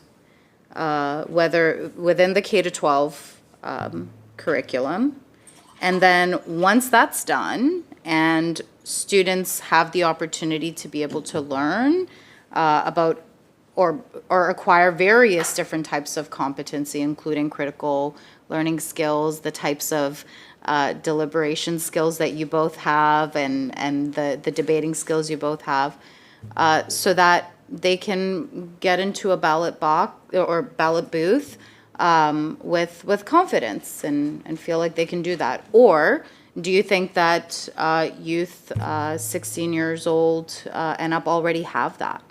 [SPEAKER 5] whether within the K-12 curriculum. And then once that's done and students have the opportunity to be able to learn about or acquire various different types of competency, including critical learning skills, the types of deliberation skills that you both have, and the debating skills you both have, so that they can get into a ballot box or ballot booth with confidence and feel like they can do that? Or do you think that youth 16 years old and up already have that?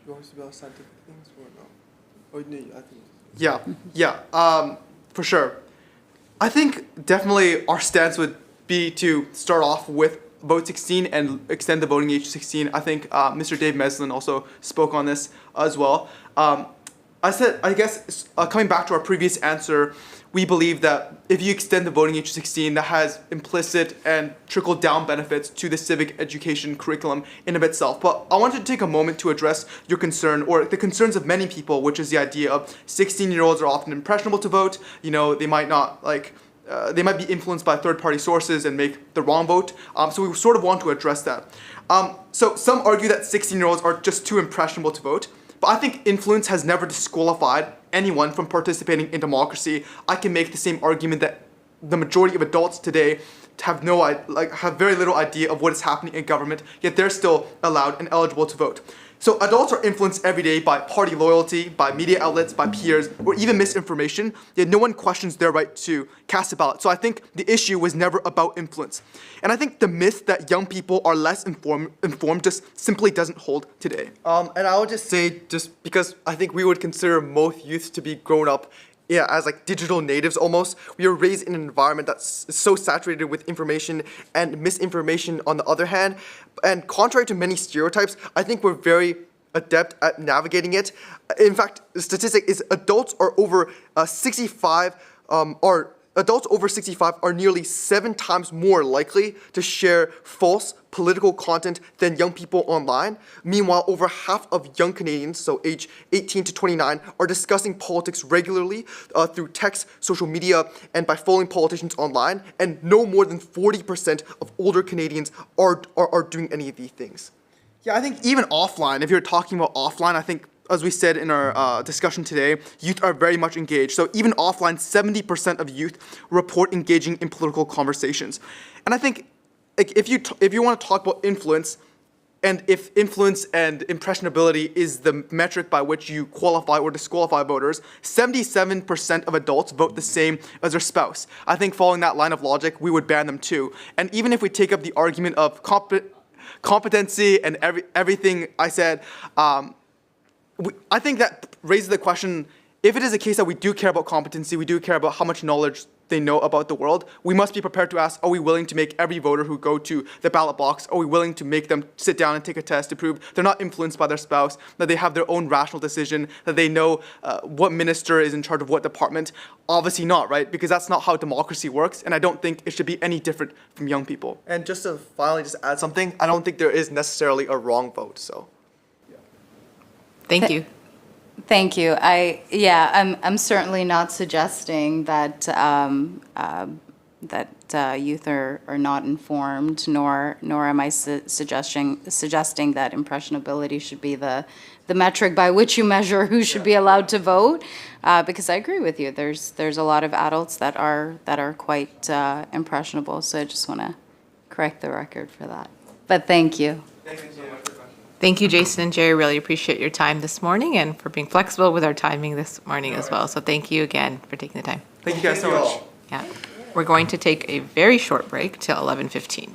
[SPEAKER 11] You want us to be about scientific things or no? I think. Yeah, for sure. I think definitely our stance would be to start off with vote 16 and extend the voting age to 16. I think Mr. Dave Meslin also spoke on this as well. I guess coming back to our previous answer, we believe that if you extend the voting age to 16, that has implicit and trickle-down benefits to the civic education curriculum in of itself. But I wanted to take a moment to address your concern, or the concerns of many people, which is the idea of 16-year-olds are often impressionable to vote. You know, they might not they might be influenced by third-party sources and make the wrong vote. So we sort of want to address that. So some argue that 16-year-olds are just too impressionable to vote. But I think influence has never disqualified anyone from participating in democracy. I can make the same argument that the majority of adults today have very little idea of what is happening in government, yet they're still allowed and eligible to vote. So adults are influenced every day by party loyalty, by media outlets, by peers, or even misinformation, yet no one questions their right to cast a ballot. So I think the issue was never about influence. And I think the myth that young people are less informed just simply doesn't hold today. And I would just say, just because I think we would consider most youth to be grown up as like digital natives almost. We are raised in an environment that's so saturated with information and misinformation on the other hand. And contrary to many stereotypes, I think we're very adept at navigating it. In fact, the statistic is adults over 65 are nearly 7 times more likely to share false political content than young people online. Meanwhile, over half of young Canadians, so age 18 to 29, are discussing politics regularly through text, social media, and by following politicians online. And no more than 40% of older Canadians are doing any of these things.
[SPEAKER 10] Yeah, I think even offline, if you're talking about offline, I think, as we said in our discussion today, youth are very much engaged. So even offline, 70% of youth report engaging in political conversations. And I think if you want to talk about influence, and if influence and impressionability is the metric by which you qualify or disqualify voters, 77% of adults vote the same as their spouse. I think following that line of logic, we would ban them too. And even if we take up the argument of competency and everything I said, I think that raises the question, if it is a case that we do care about competency, we do care about how much knowledge they know about the world, we must be prepared to ask, are we willing to make every voter who go to the ballot box, are we willing to make them sit down and take a test to prove they're not influenced by their spouse, that they have their own rational decision, that they know what minister is in charge of what department? Obviously not, right? Because that's not how democracy works, and I don't think it should be any different from young people.
[SPEAKER 11] And just to finally just add something, I don't think there is necessarily a wrong vote, so.
[SPEAKER 1] Thank you.
[SPEAKER 5] Thank you. I'm certainly not suggesting that youth are not informed, nor am I suggesting that impressionability should be the metric by which you measure who should be allowed to vote. Because I agree with you. There's a lot of adults that are quite impressionable. So I just want to correct the record for that. But thank you.
[SPEAKER 1] Thank you, Jason and Jerry. Really appreciate your time this morning and for being flexible with our timing this morning as well. So thank you again for taking the time.
[SPEAKER 11] Thank you guys so much.
[SPEAKER 1] Yeah. We're going to take a very short break till 11:15.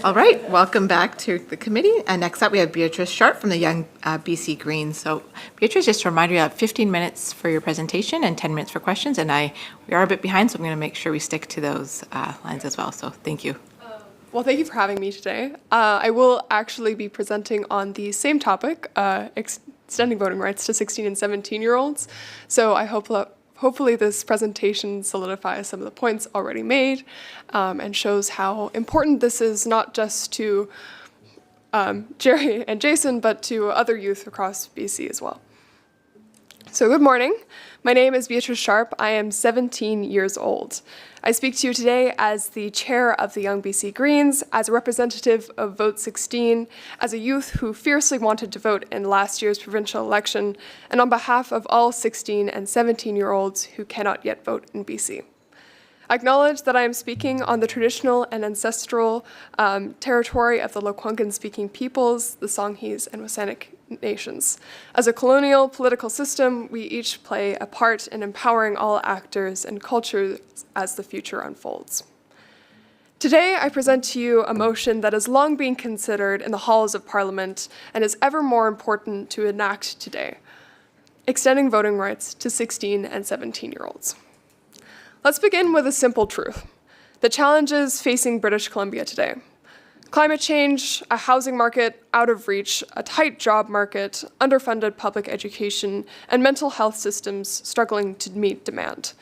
[SPEAKER 1] All right, welcome back to the committee. And next up, we have Beatrice Sharp from the Young BC Greens. So Beatrice, just a reminder, you have 15 minutes for your presentation and 10 minutes for questions. And we are a bit behind, so I'm going to make sure we stick to those lines as well. So thank you.
[SPEAKER 12] Well, thank you for having me today. I will actually be presenting on the same topic, extending voting rights to 16 and 17-year-olds. So I hope hopefully this presentation solidifies some of the points already made and shows how important this is not just to Jerry and Jason, but to other youth across BC as well. So good morning. My name is Beatrice Sharp. I am 17 years old. I speak to you today as the chair of the Young BC Greens, as a representative of Vote 16, as a youth who fiercely wanted to vote in last year's provincial election, and on behalf of all 16 and 17-year-olds who cannot yet vote in BC. I acknowledge that I am speaking on the traditional and ancestral territory of the Lekwungen-speaking peoples, the Songhees and Wasanik nations. As a colonial political system, we each play a part in empowering all actors and cultures as the future unfolds. Today, I present to you a motion that has long been considered in the halls of Parliament and is ever more important to enact today: extending voting rights to 16 and 17-year-olds. Let's begin with a simple truth: the challenges facing British Columbia today. Climate change, a housing market out of reach, a tight job market, underfunded public education, and mental health systems struggling to meet demand.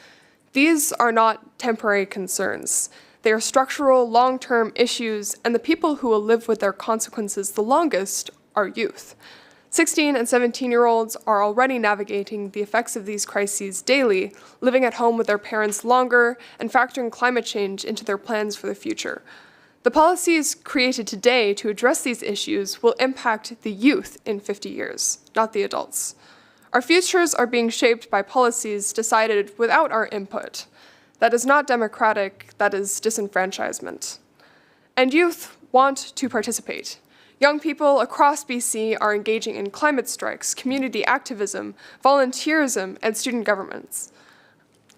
[SPEAKER 12] These are not temporary concerns. They are structural, long-term issues, and the people who will live with their consequences the longest are youth. 16 and 17-year-olds are already navigating the effects of these crises daily, living at home with their parents longer, and factoring climate change into their plans for the future. The policies created today to address these issues will impact the youth in 50 years, not the adults. Our futures are being shaped by policies decided without our input. That is not democratic, that is disenfranchisement. And youth want to participate. Young people across BC are engaging in climate strikes, community activism, volunteerism, and student governments.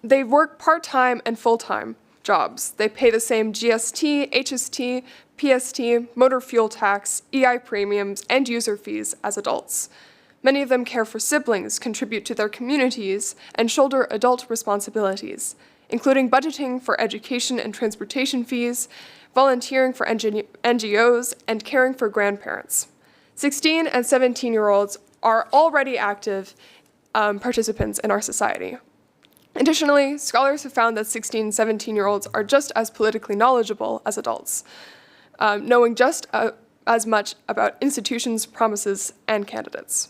[SPEAKER 12] They work part-time and full-time jobs. They pay the same GST, HST, PST, motor fuel tax, EI premiums, and user fees as adults. Many of them care for siblings, contribute to their communities, and shoulder adult responsibilities, including budgeting for education and transportation fees, volunteering for NGOs, and caring for grandparents. 16 and 17-year-olds are already active participants in our society. Additionally, scholars have found that 16 and 17-year-olds are just as politically knowledgeable as adults, knowing just as much about institutions, promises, and candidates.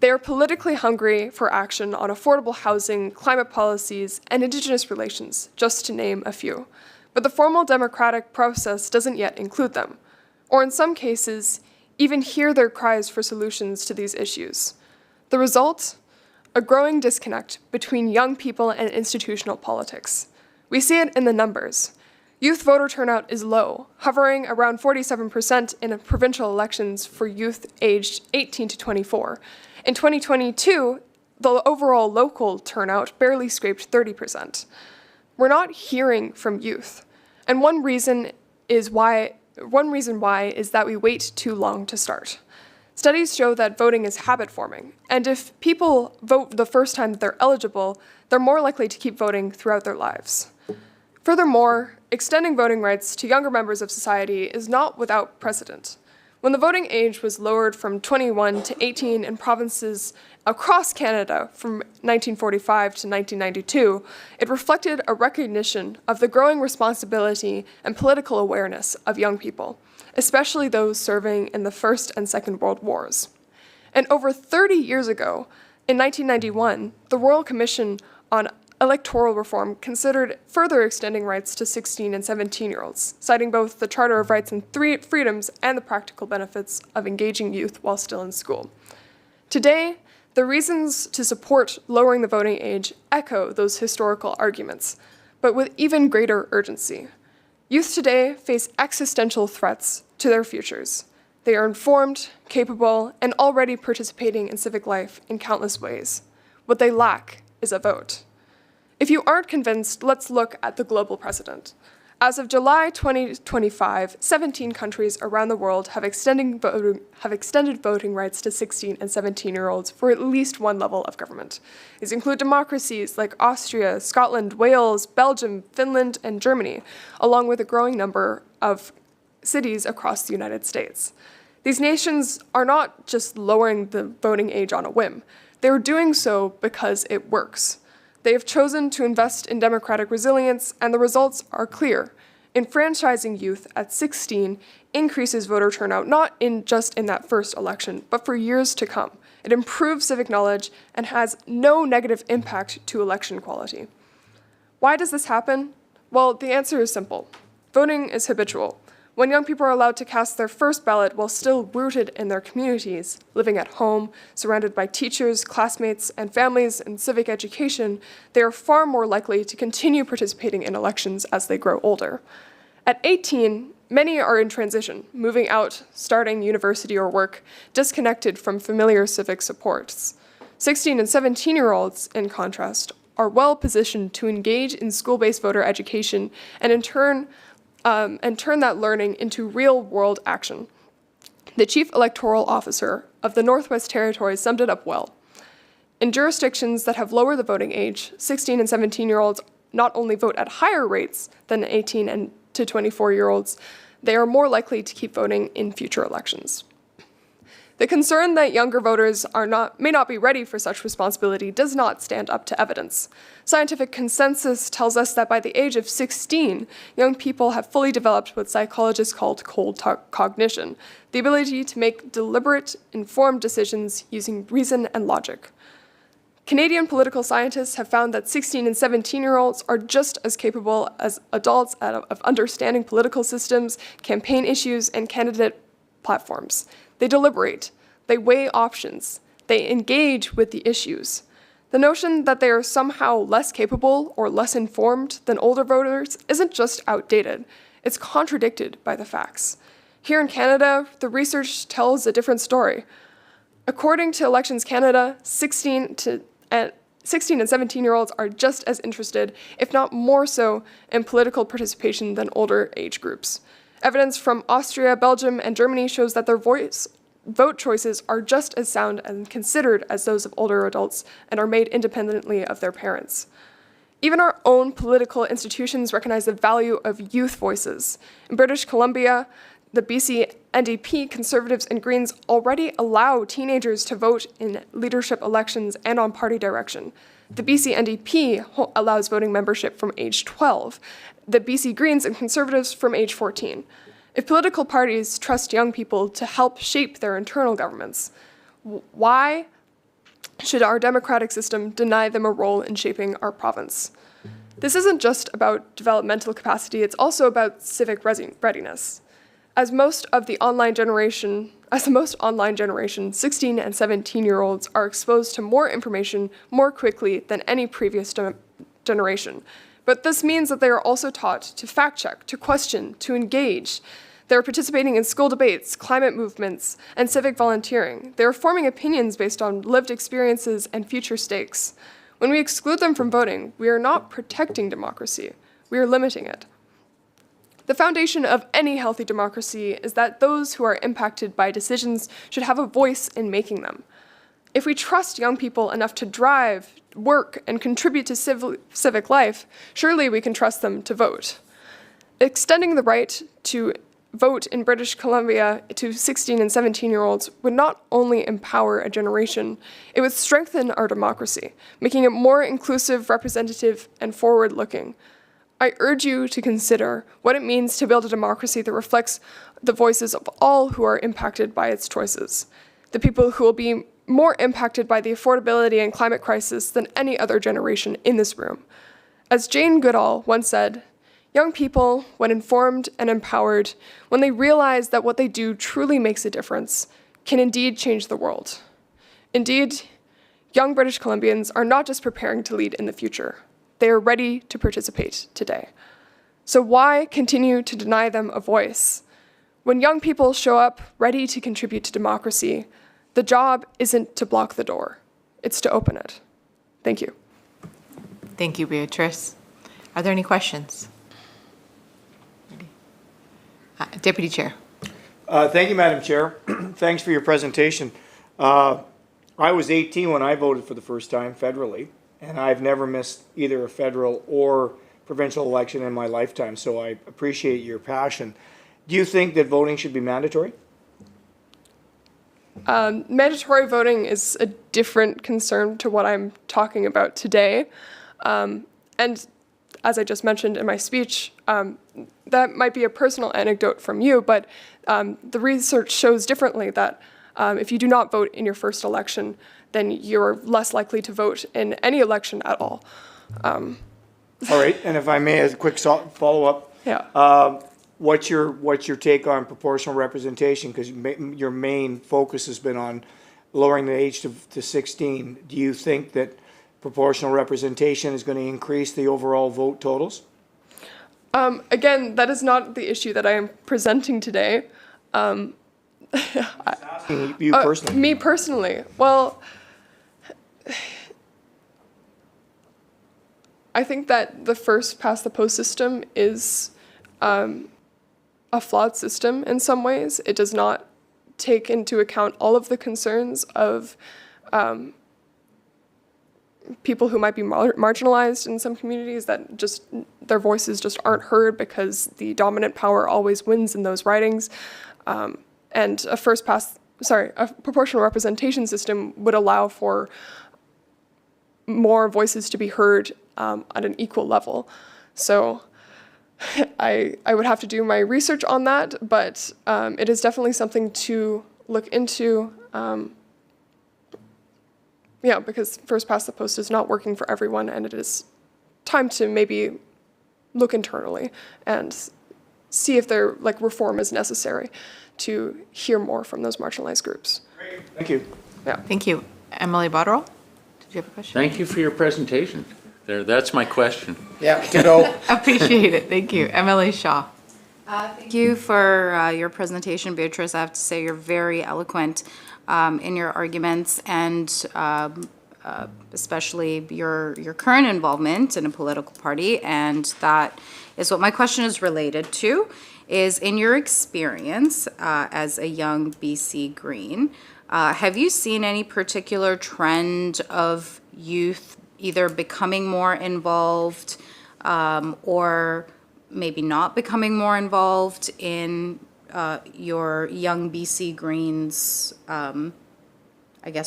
[SPEAKER 12] They are politically hungry for action on affordable housing, climate policies, and Indigenous relations, just to name a few. But the formal democratic process doesn't yet include them, or in some cases, even hear their cries for solutions to these issues. The result? A growing disconnect between young people and institutional politics. We see it in the numbers. Youth voter turnout is low, hovering around 47% in provincial elections for youth aged 18 to 24. In 2022, the overall local turnout barely scraped 30%. We're not hearing from youth, and one reason why is that we wait too long to start. Studies show that voting is habit forming, and if people vote the first time that they're eligible, they're more likely to keep voting throughout their lives. Furthermore, extending voting rights to younger members of society is not without precedent. When the voting age was lowered from 21 to 18 in provinces across Canada from 1945 to 1992, it reflected a recognition of the growing responsibility and political awareness of young people, especially those serving in the First and Second World Wars. And over 30 years ago, in 1991, the Royal Commission on Electoral Reform considered further extending rights to 16 and 17-year-olds, citing both the Charter of Rights and Freedoms and the practical benefits of engaging youth while still in school. Today, the reasons to support lowering the voting age echo those historical arguments, but with even greater urgency. Youth today face existential threats to their futures. They are informed, capable, and already participating in civic life in countless ways. What they lack is a vote. If you aren't convinced, let's look at the global precedent. As of July 2025, 17 countries around the world have extended voting rights to 16 and 17-year-olds for at least one level of government. These include democracies like Austria, Scotland, Wales, Belgium, Finland, and Germany, along with a growing number of cities across the United States. These nations are not just lowering the voting age on a whim. They are doing so because it works. They have chosen to invest in democratic resilience, and the results are clear. Enfranchising youth at 16 increases voter turnout not just in that first election, but for years to come. It improves civic knowledge and has no negative impact to election quality. Why does this happen? Well, the answer is simple. Voting is habitual. When young people are allowed to cast their first ballot while still rooted in their communities, living at home, surrounded by teachers, classmates, and families in civic education, they are far more likely to continue participating in elections as they grow older. At 18, many are in transition, moving out, starting university or work, disconnected from familiar civic supports. 16 and 17-year-olds, in contrast, are well positioned to engage in school-based voter education and in turn that learning into real-world action. The Chief Electoral Officer of the Northwest Territories summed it up well. In jurisdictions that have lowered the voting age, 16 and 17-year-olds not only vote at higher rates than 18 and to 24-year-olds, they are more likely to keep voting in future elections. The concern that younger voters may not be ready for such responsibility does not stand up to evidence. Scientific consensus tells us that by the age of 16, young people have fully developed what psychologists call cold cognition, the ability to make deliberate, informed decisions using reason and logic. Canadian political scientists have found that 16 and 17-year-olds are just as capable as adults of understanding political systems, campaign issues, and candidate platforms. They deliberate, they weigh options, they engage with the issues. The notion that they are somehow less capable or less informed than older voters isn't just outdated, it's contradicted by the facts. Here in Canada, the research tells a different story. According to Elections Canada, 16 and 17-year-olds are just as interested, if not more so, in political participation than older age groups. Evidence from Austria, Belgium, and Germany shows that their vote choices are just as sound and considered as those of older adults and are made independently of their parents. Even our own political institutions recognize the value of youth voices. In British Columbia, the BC NDP, Conservatives, and Greens already allow teenagers to vote in leadership elections and on party direction. The BC NDP allows voting membership from age 12, the BC Greens and Conservatives from age 14. If political parties trust young people to help shape their internal governments, why should our democratic system deny them a role in shaping our province? This isn't just about developmental capacity, it's also about civic readiness. As most online generation, 16 and 17-year-olds are exposed to more information more quickly than any previous generation. But this means that they are also taught to fact-check, to question, to engage. They are participating in school debates, climate movements, and civic volunteering. They are forming opinions based on lived experiences and future stakes. When we exclude them from voting, we are not protecting democracy, we are limiting it. The foundation of any healthy democracy is that those who are impacted by decisions should have a voice in making them. If we trust young people enough to drive, work, and contribute to civic life, surely we can trust them to vote. Extending the right to vote in British Columbia to 16 and 17-year-olds would not only empower a generation, it would strengthen our democracy, making it more inclusive, representative, and forward-looking. I urge you to consider what it means to build a democracy that reflects the voices of all who are impacted by its choices, the people who will be more impacted by the affordability and climate crisis than any other generation in this room. As Jane Goodall once said, young people, when informed and empowered, when they realize that what they do truly makes a difference, can indeed change the world. Indeed, young British Columbians are not just preparing to lead in the future, they are ready to participate today. So why continue to deny them a voice? When young people show up ready to contribute to democracy, the job isn't to block the door, it's to open it. Thank you.
[SPEAKER 1] Thank you, Beatrice. Are there any questions? Deputy Chair.
[SPEAKER 2] Thank you, Madam Chair. Thanks for your presentation. I was 18 when I voted for the first time federally, and I've never missed either a federal or provincial election in my lifetime, so I appreciate your passion. Do you think that voting should be mandatory?
[SPEAKER 12] Mandatory voting is a different concern to what I'm talking about today. And as I just mentioned in my speech, that might be a personal anecdote from you, but the research shows differently that if you do not vote in your first election, then you're less likely to vote in any election at all.
[SPEAKER 2] All right, and if I may, as a quick follow-up,
[SPEAKER 12] Yeah.
[SPEAKER 2] what's your take on proportional representation? Because your main focus has been on lowering the age to 16. Do you think that proportional representation is going to increase the overall vote totals?
[SPEAKER 12] Again, that is not the issue that I am presenting today.
[SPEAKER 2] You personally?
[SPEAKER 12] Me personally, well, I think that the first past the post system is a flawed system in some ways. It does not take into account all of the concerns of people who might be marginalized in some communities, that just their voices just aren't heard because the dominant power always wins in those ridings. And a proportional representation system would allow for more voices to be heard at an equal level. So I would have to do my research on that, but it is definitely something to look into. Yeah, because first past the post is not working for everyone, and it is time to maybe look internally and see if there reform is necessary to hear more from those marginalized groups.
[SPEAKER 2] Great. Thank you.
[SPEAKER 12] Yeah.
[SPEAKER 1] Thank you. MLA Botterill, did you have a question?
[SPEAKER 4] Thank you for your presentation. That's my question.
[SPEAKER 3] Yeah, ditto.
[SPEAKER 1] Appreciate it. Thank you. MLA Shaw.
[SPEAKER 5] Thank you for your presentation, Beatrice. I have to say you're very eloquent in your arguments, and especially your current involvement in a political party, and that is what my question is related to, is in your experience as a young BC Green, have you seen any particular trend of youth either becoming more involved or maybe not becoming more involved in your young BC Greens,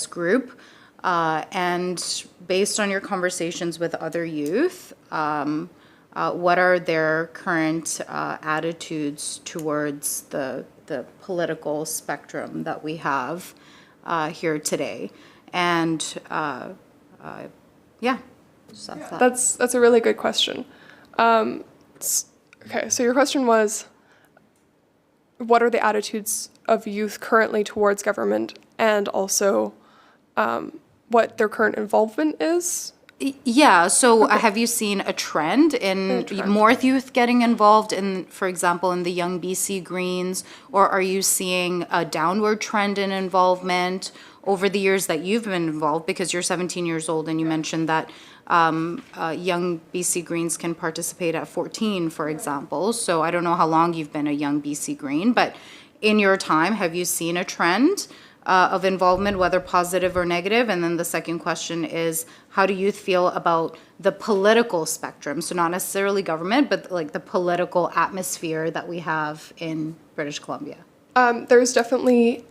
[SPEAKER 5] group? And based on your conversations with other youth, what are their current attitudes towards the political spectrum that we have here today? And
[SPEAKER 12] That's a really good question. Okay, so your question was, what are the attitudes of youth currently towards government, and also what their current involvement is?
[SPEAKER 5] Yeah, so have you seen a trend in more youth getting involved in, for example, in the Young BC Greens, or are you seeing a downward trend in involvement over the years that you've been involved? Because you're 17 years old and you mentioned that Young BC Greens can participate at 14, for example. So I don't know how long you've been a Young BC Green, but in your time, have you seen a trend of involvement, whether positive or negative? And then the second question is, how do youth feel about the political spectrum? So not necessarily government, but like the political atmosphere that we have in British Columbia.
[SPEAKER 12] There's definitely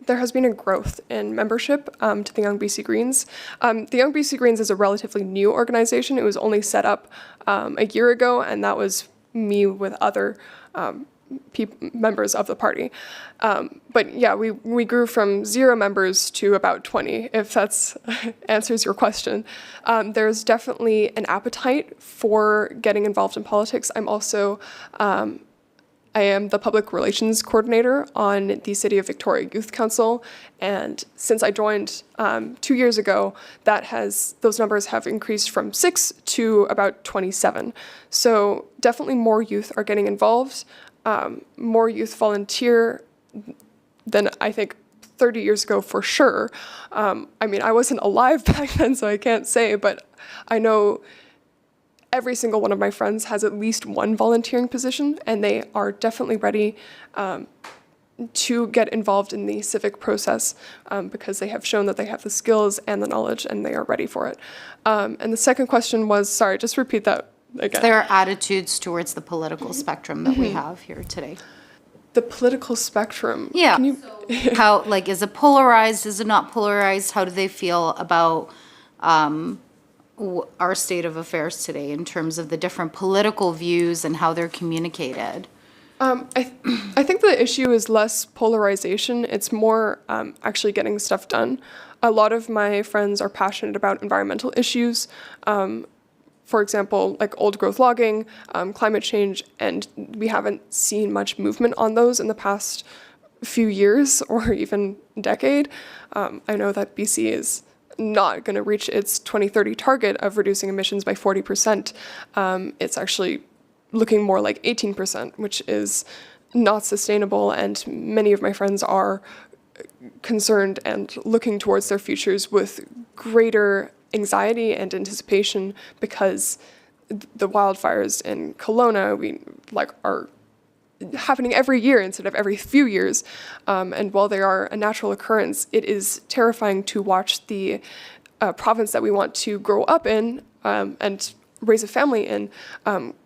[SPEAKER 12] there has been a growth in membership to the Young BC Greens. The Young BC Greens is a relatively new organization. It was only set up a year ago, and that was me with other members of the party. But yeah, we grew from 0 members to about 20, if that's answers your question. There's definitely an appetite for getting involved in politics. I'm also I am the public relations coordinator on the City of Victoria Youth Council, and since I joined 2 years ago, those numbers have increased from 6 to about 27. So definitely more youth are getting involved, more youth volunteer than I think 30 years ago for sure. I mean, I wasn't alive back then, so I can't say, but I know every single one of my friends has at least one volunteering position, and they are definitely ready to get involved in the civic process because they have shown that they have the skills and the knowledge, and they are ready for it. And the second question was, sorry, just repeat that again.
[SPEAKER 5] There are attitudes towards the political spectrum that we have here today.
[SPEAKER 12] The political spectrum.
[SPEAKER 5] Yeah.
[SPEAKER 12] Can you,
[SPEAKER 5] How, like, is it polarized? Is it not polarized? How do they feel about our state of affairs today in terms of the different political views and how they're communicated?
[SPEAKER 12] I think the issue is less polarization. It's more actually getting stuff done. A lot of my friends are passionate about environmental issues. For example, like old growth logging, climate change, and we haven't seen much movement on those in the past few years or even decade. I know that BC is not going to reach its 2030 target of reducing emissions by 40%. It's actually looking more like 18%, which is not sustainable, and many of my friends are concerned and looking towards their futures with greater anxiety and anticipation because the wildfires in Kelowna are happening every year instead of every few years. And while they are a natural occurrence, it is terrifying to watch the province that we want to grow up in and raise a family in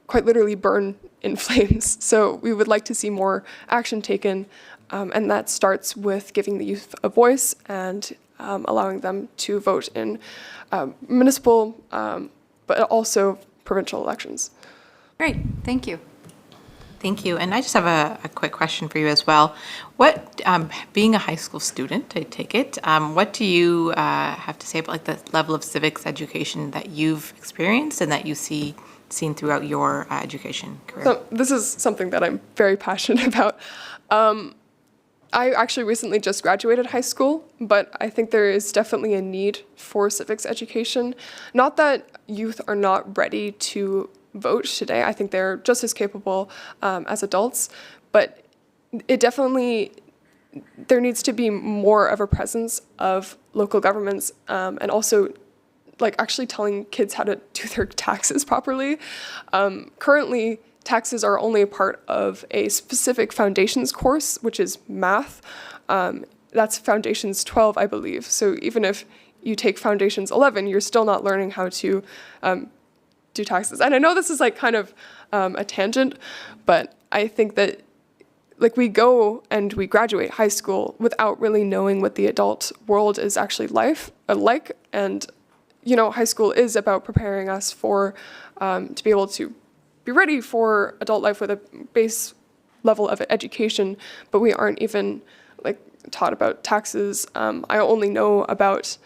[SPEAKER 12] quite literally burn in flames. So we would like to see more action taken, and that starts with giving the youth a voice and allowing them to vote in municipal, but also provincial elections.
[SPEAKER 5] Great, thank you.
[SPEAKER 1] Thank you. And I just have a quick question for you as well. What, being a high school student, I take it, what do you have to say about like the level of civics education that you've experienced and that you seen throughout your education career?
[SPEAKER 12] So this is something that I'm very passionate about. I actually recently just graduated high school, but I think there is definitely a need for civics education. Not that youth are not ready to vote today. I think they're just as capable as adults, but it definitely, there needs to be more of a presence of local governments and also like actually telling kids how to do their taxes properly. Currently, taxes are only a part of a specific foundations course, which is math. That's Foundations 12, I believe. So even if you take Foundations 11, you're still not learning how to do taxes. And I know this is like kind of a tangent, but I think that like we go and we graduate high school without really knowing what the adult world is actually like. And, you know, high school is about preparing us for, to be able to be ready for adult life with a base level of education, but we aren't even like taught about taxes. I only know about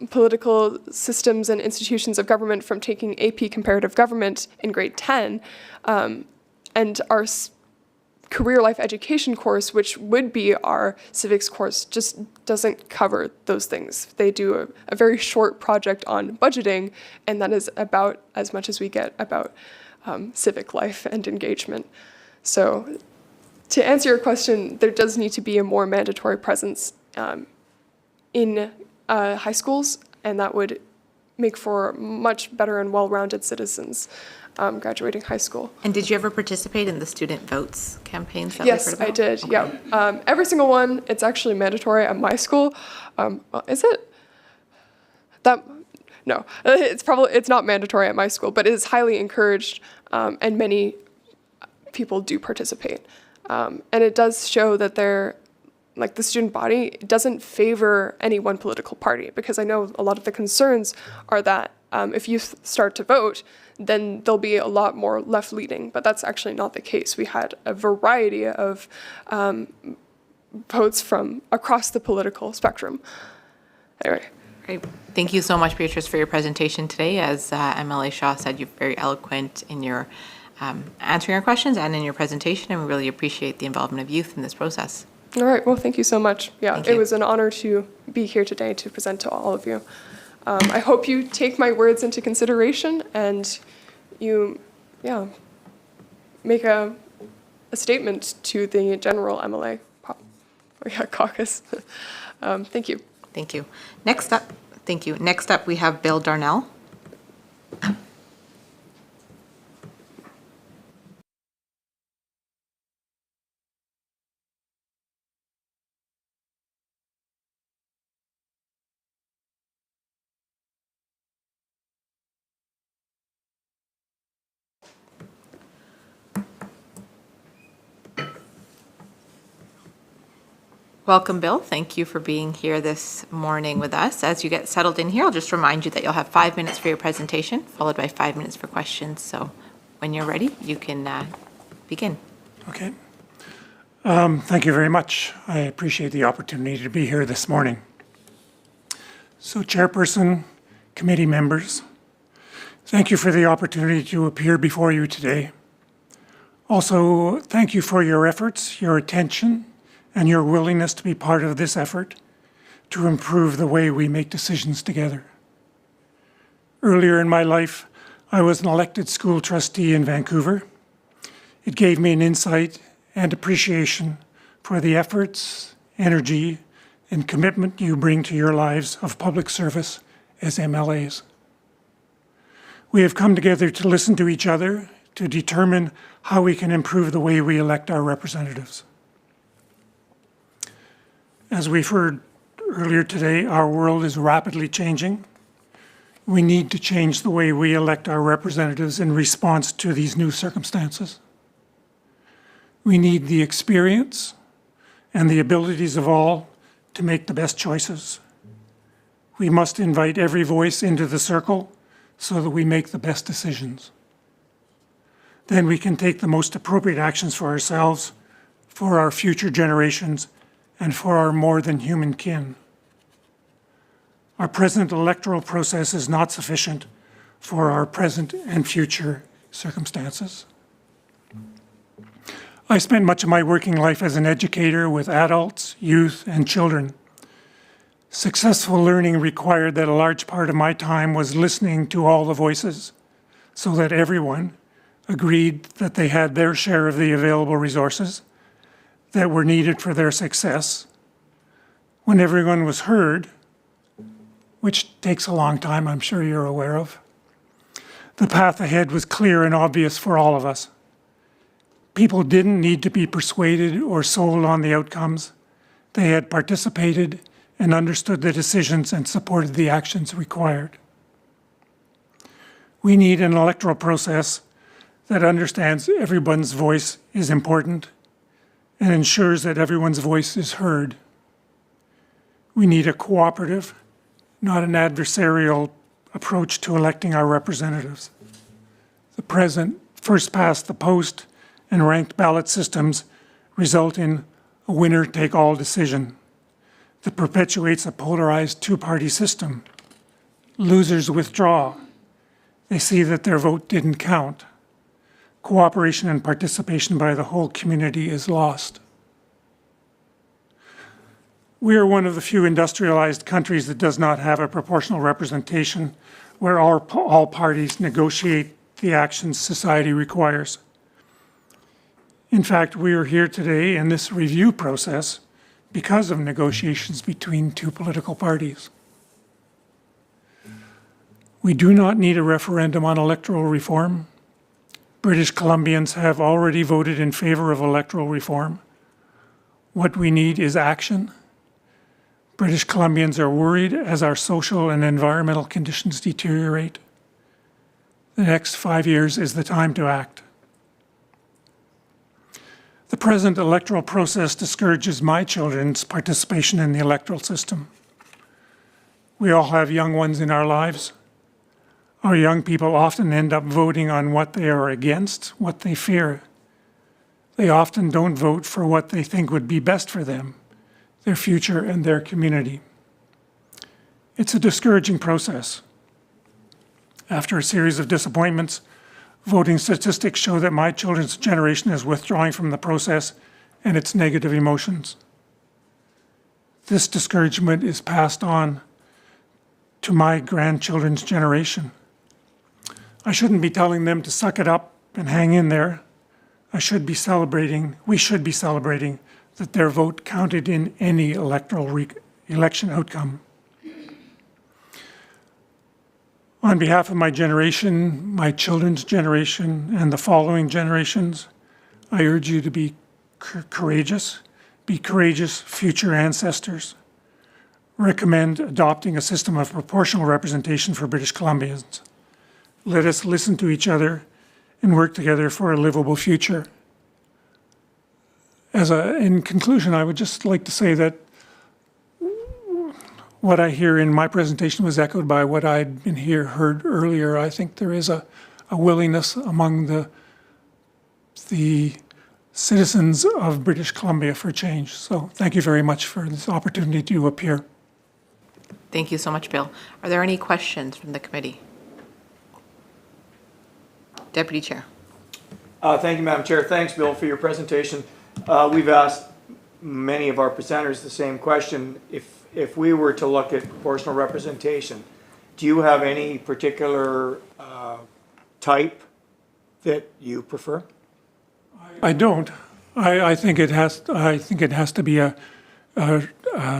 [SPEAKER 12] political systems and institutions of government from taking AP Comparative Government in grade 10, and our career life education course, which would be our civics course, just doesn't cover those things. They do a very short project on budgeting, and that is about as much as we get about civic life and engagement. So to answer your question, there does need to be a more mandatory presence in high schools, and that would make for much better and well-rounded citizens graduating high school.
[SPEAKER 1] And did you ever participate in the student votes campaigns that we've heard
[SPEAKER 12] Yes,
[SPEAKER 1] about?
[SPEAKER 12] I did,
[SPEAKER 1] Okay.
[SPEAKER 12] yeah. Every single one, it's actually mandatory at my school. Well, is it? No, it's not mandatory at my school, but it is highly encouraged, and many people do participate. And it does show that like the student body doesn't favor any one political party, because I know a lot of the concerns are that if youth start to vote, then there'll be a lot more left-leaning, but that's actually not the case. We had a variety of votes from across the political spectrum. Anyway.
[SPEAKER 1] Great. Thank you so much, Beatrice, for your presentation today. As MLA Shaw said, you're very eloquent in your answering our questions and in your presentation, and we really appreciate the involvement of youth in this process.
[SPEAKER 12] All right, well, thank you so much. Yeah,
[SPEAKER 1] Thank
[SPEAKER 12] it
[SPEAKER 1] you.
[SPEAKER 12] was an honor to be here today to present to all of you. I hope you take my words into consideration and you, make a statement to the general MLA caucus. Thank you.
[SPEAKER 1] Thank you. Next up, we have Bill Darnell. Welcome, Bill. Thank you for being here this morning with us. As you get settled in here, I'll just remind you that you'll have 5 minutes for your presentation, followed by 5 minutes for questions. So when you're ready, you can begin.
[SPEAKER 13] Okay. Thank you very much. I appreciate the opportunity to be here this morning. So Chairperson, committee members, thank you for the opportunity to appear before you today. Also, thank you for your efforts, your attention, and your willingness to be part of this effort to improve the way we make decisions together. Earlier in my life, I was an elected school trustee in Vancouver. It gave me an insight and appreciation for the efforts, energy, and commitment you bring to your lives of public service as MLAs. We have come together to listen to each other, to determine how we can improve the way we elect our representatives. As we've heard earlier today, our world is rapidly changing. We need to change the way we elect our representatives in response to these new circumstances. We need the experience and the abilities of all to make the best choices. We must invite every voice into the circle so that we make the best decisions. Then we can take the most appropriate actions for ourselves, for our future generations, and for our more than human kin. Our present electoral process is not sufficient for our present and future circumstances. I spent much of my working life as an educator with adults, youth, and children. Successful learning required that a large part of my time was listening to all the voices so that everyone agreed that they had their share of the available resources that were needed for their success. When everyone was heard, which takes a long time, I'm sure you're aware of, the path ahead was clear and obvious for all of us. People didn't need to be persuaded or sold on the outcomes. They had participated and understood the decisions and supported the actions required. We need an electoral process that understands everyone's voice is important and ensures that everyone's voice is heard. We need a cooperative, not an adversarial approach to electing our representatives. The present first-past-the-post and ranked ballot systems result in a winner-take-all decision that perpetuates a polarized two-party system. Losers withdraw. They see that their vote didn't count. Cooperation and participation by the whole community is lost. We are one of the few industrialized countries that does not have a proportional representation where all parties negotiate the actions society requires. In fact, we are here today in this review process because of negotiations between two political parties. We do not need a referendum on electoral reform. British Columbians have already voted in favor of electoral reform. What we need is action. British Columbians are worried as our social and environmental conditions deteriorate. The next 5 years is the time to act. The present electoral process discourages my children's participation in the electoral system. We all have young ones in our lives. Our young people often end up voting on what they are against, what they fear. They often don't vote for what they think would be best for them, their future, and their community. It's a discouraging process. After a series of disappointments, voting statistics show that my children's generation is withdrawing from the process and its negative emotions. This discouragement is passed on to my grandchildren's generation. I shouldn't be telling them to suck it up and hang in there. We should be celebrating that their vote counted in any election outcome. On behalf of my generation, my children's generation, and the following generations, I urge you to be courageous. Be courageous future ancestors. Recommend adopting a system of proportional representation for British Columbians. Let us listen to each other and work together for a livable future. in conclusion, I would just like to say that what I hear in my presentation was echoed by what I'd heard earlier. I think there is a willingness among the citizens of British Columbia for change. So thank you very much for this opportunity to appear.
[SPEAKER 1] Thank you so much, Bill. Are there any questions from the committee? Deputy Chair.
[SPEAKER 2] Thank you, Madam Chair. Thanks, Bill, for your presentation. We've asked many of our presenters the same question. If we were to look at proportional representation, do you have any particular type that you prefer?
[SPEAKER 13] I don't. I think it has to be a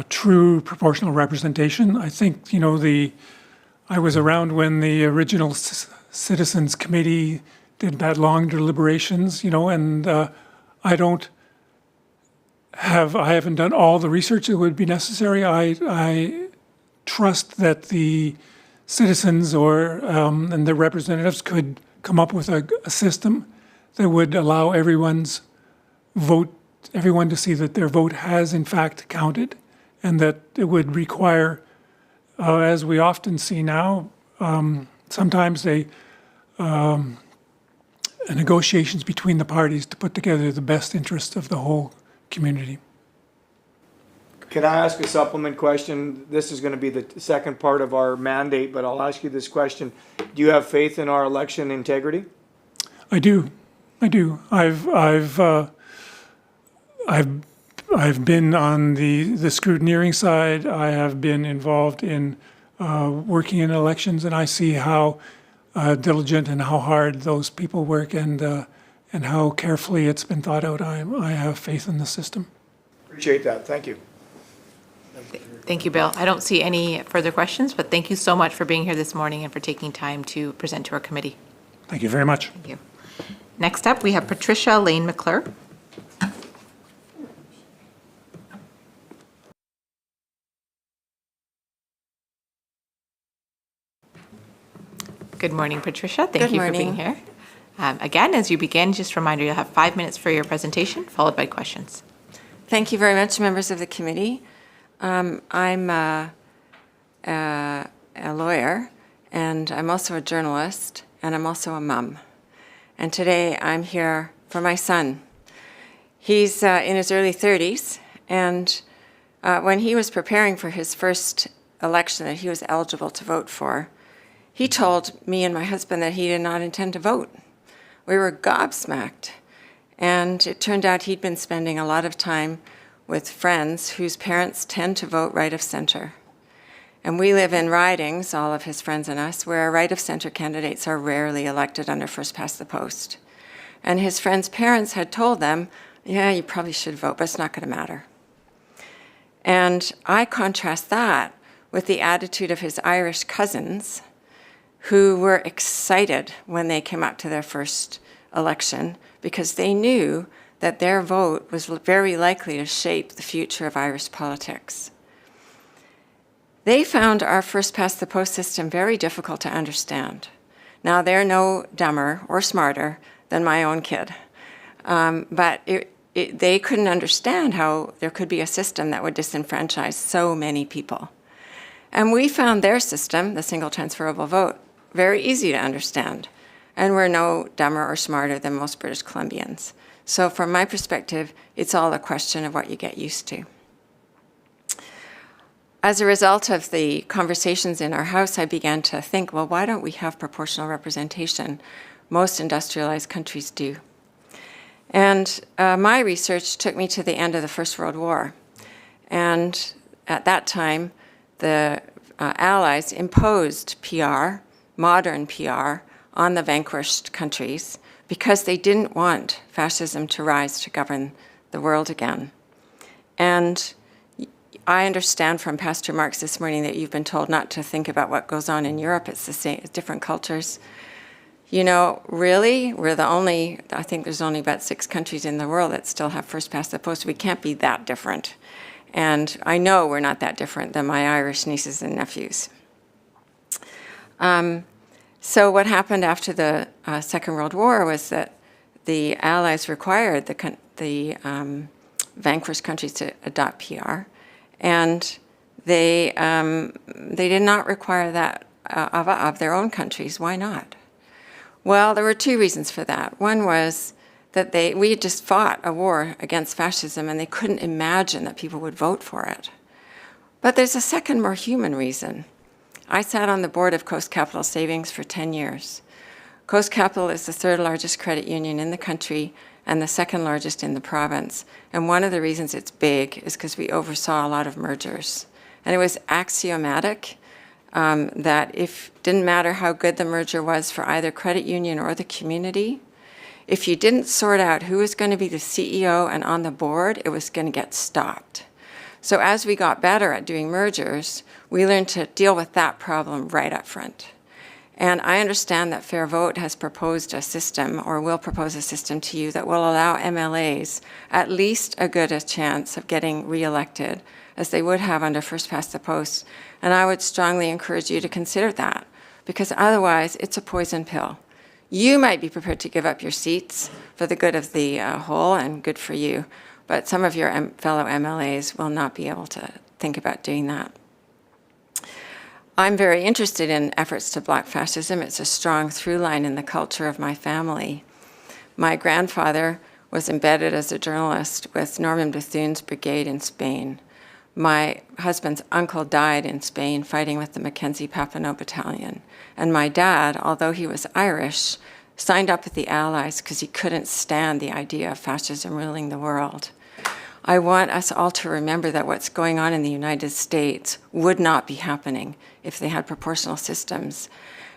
[SPEAKER 13] true proportional representation. I think, I was around when the original Citizens Committee did that long deliberations, and I haven't done all the research that would be necessary. I trust that the citizens and their representatives could come up with a system that would allow everyone to see that their vote has in fact counted, and that it would require, as we often see now, sometimes negotiations between the parties to put together the best interest of the whole community.
[SPEAKER 2] Can I ask a supplement question? This is going to be the second part of our mandate, but I'll ask you this question. Do you have faith in our election integrity?
[SPEAKER 13] I do. I've been on the scrutineering side. I have been involved in working in elections, and I see how diligent and how hard those people work, and how carefully it's been thought out. I have faith in the system.
[SPEAKER 2] Appreciate that. Thank you.
[SPEAKER 1] Thank you, Bill. I don't see any further questions, but thank you so much for being here this morning and for taking time to present to our committee.
[SPEAKER 13] Thank you very much.
[SPEAKER 1] Thank you. Next up, we have Patricia Lane McClure. Good morning, Patricia. Thank you for being here. Again, as you begin, just a reminder, you'll have 5 minutes for your presentation, followed by questions.
[SPEAKER 14] Thank you very much, members of the committee. I'm a lawyer, and I'm also a journalist, and I'm also a mom. And today I'm here for my son. He's in his early 30s, and when he was preparing for his first election that he was eligible to vote for, he told me and my husband that he did not intend to vote. We were gobsmacked. And it turned out he'd been spending a lot of time with friends whose parents tend to vote right of center. And we live in ridings, all of his friends and us, where right of center candidates are rarely elected under first past the post. And his friends' parents had told them, yeah, you probably should vote, but it's not going to matter. And I contrast that with the attitude of his Irish cousins, who were excited when they came up to their first election because they knew that their vote was very likely to shape the future of Irish politics. They found our first past the post system very difficult to understand. Now, they're no dumber or smarter than my own kid, but they couldn't understand how there could be a system that would disenfranchise so many people. And we found their system, the single transferable vote, very easy to understand, and we're no dumber or smarter than most British Columbians. So from my perspective, it's all a question of what you get used to. As a result of the conversations in our house, I began to think, well, why don't we have proportional representation? Most industrialized countries do. And my research took me to the end of the First World War. And at that time, the Allies imposed PR, modern PR, on the vanquished countries because they didn't want fascism to rise to govern the world again. And I understand from past remarks this morning that you've been told not to think about what goes on in Europe. It's the same, it's different cultures. You know, really, we're the only, I think there's only about 6 countries in the world that still have first past the post. We can't be that different. And I know we're not that different than my Irish nieces and nephews. So what happened after the Second World War was that the Allies required the vanquished countries to adopt PR, and they did not require that of their own countries. Why not? Well, there were two reasons for that. One was that we had just fought a war against fascism, and they couldn't imagine that people would vote for it. But there's a second, more human reason. I sat on the board of Coast Capital Savings for 10 years. Coast Capital is the third largest credit union in the country and the second largest in the province. And one of the reasons it's big is because we oversaw a lot of mergers. And it was axiomatic that didn't matter how good the merger was for either credit union or the community, if you didn't sort out who was going to be the CEO and on the board, it was going to get stopped. So as we got better at doing mergers, we learned to deal with that problem right up front. And I understand that Fair Vote has proposed a system, or will propose a system to you, that will allow MLAs at least as good a chance of getting reelected as they would have under first past the post. And I would strongly encourage you to consider that, because otherwise it's a poison pill. You might be prepared to give up your seats for the good of the whole, and good for you, but some of your fellow MLAs will not be able to think about doing that. I'm very interested in efforts to block fascism. It's a strong through line in the culture of my family. My grandfather was embedded as a journalist with Norman Bethune's brigade in Spain. My husband's uncle died in Spain fighting with the Mackenzie Papineau Battalion. And my dad, although he was Irish, signed up with the Allies because he couldn't stand the idea of fascism ruling the world. I want us all to remember that what's going on in the United States would not be happening if they had proportional systems.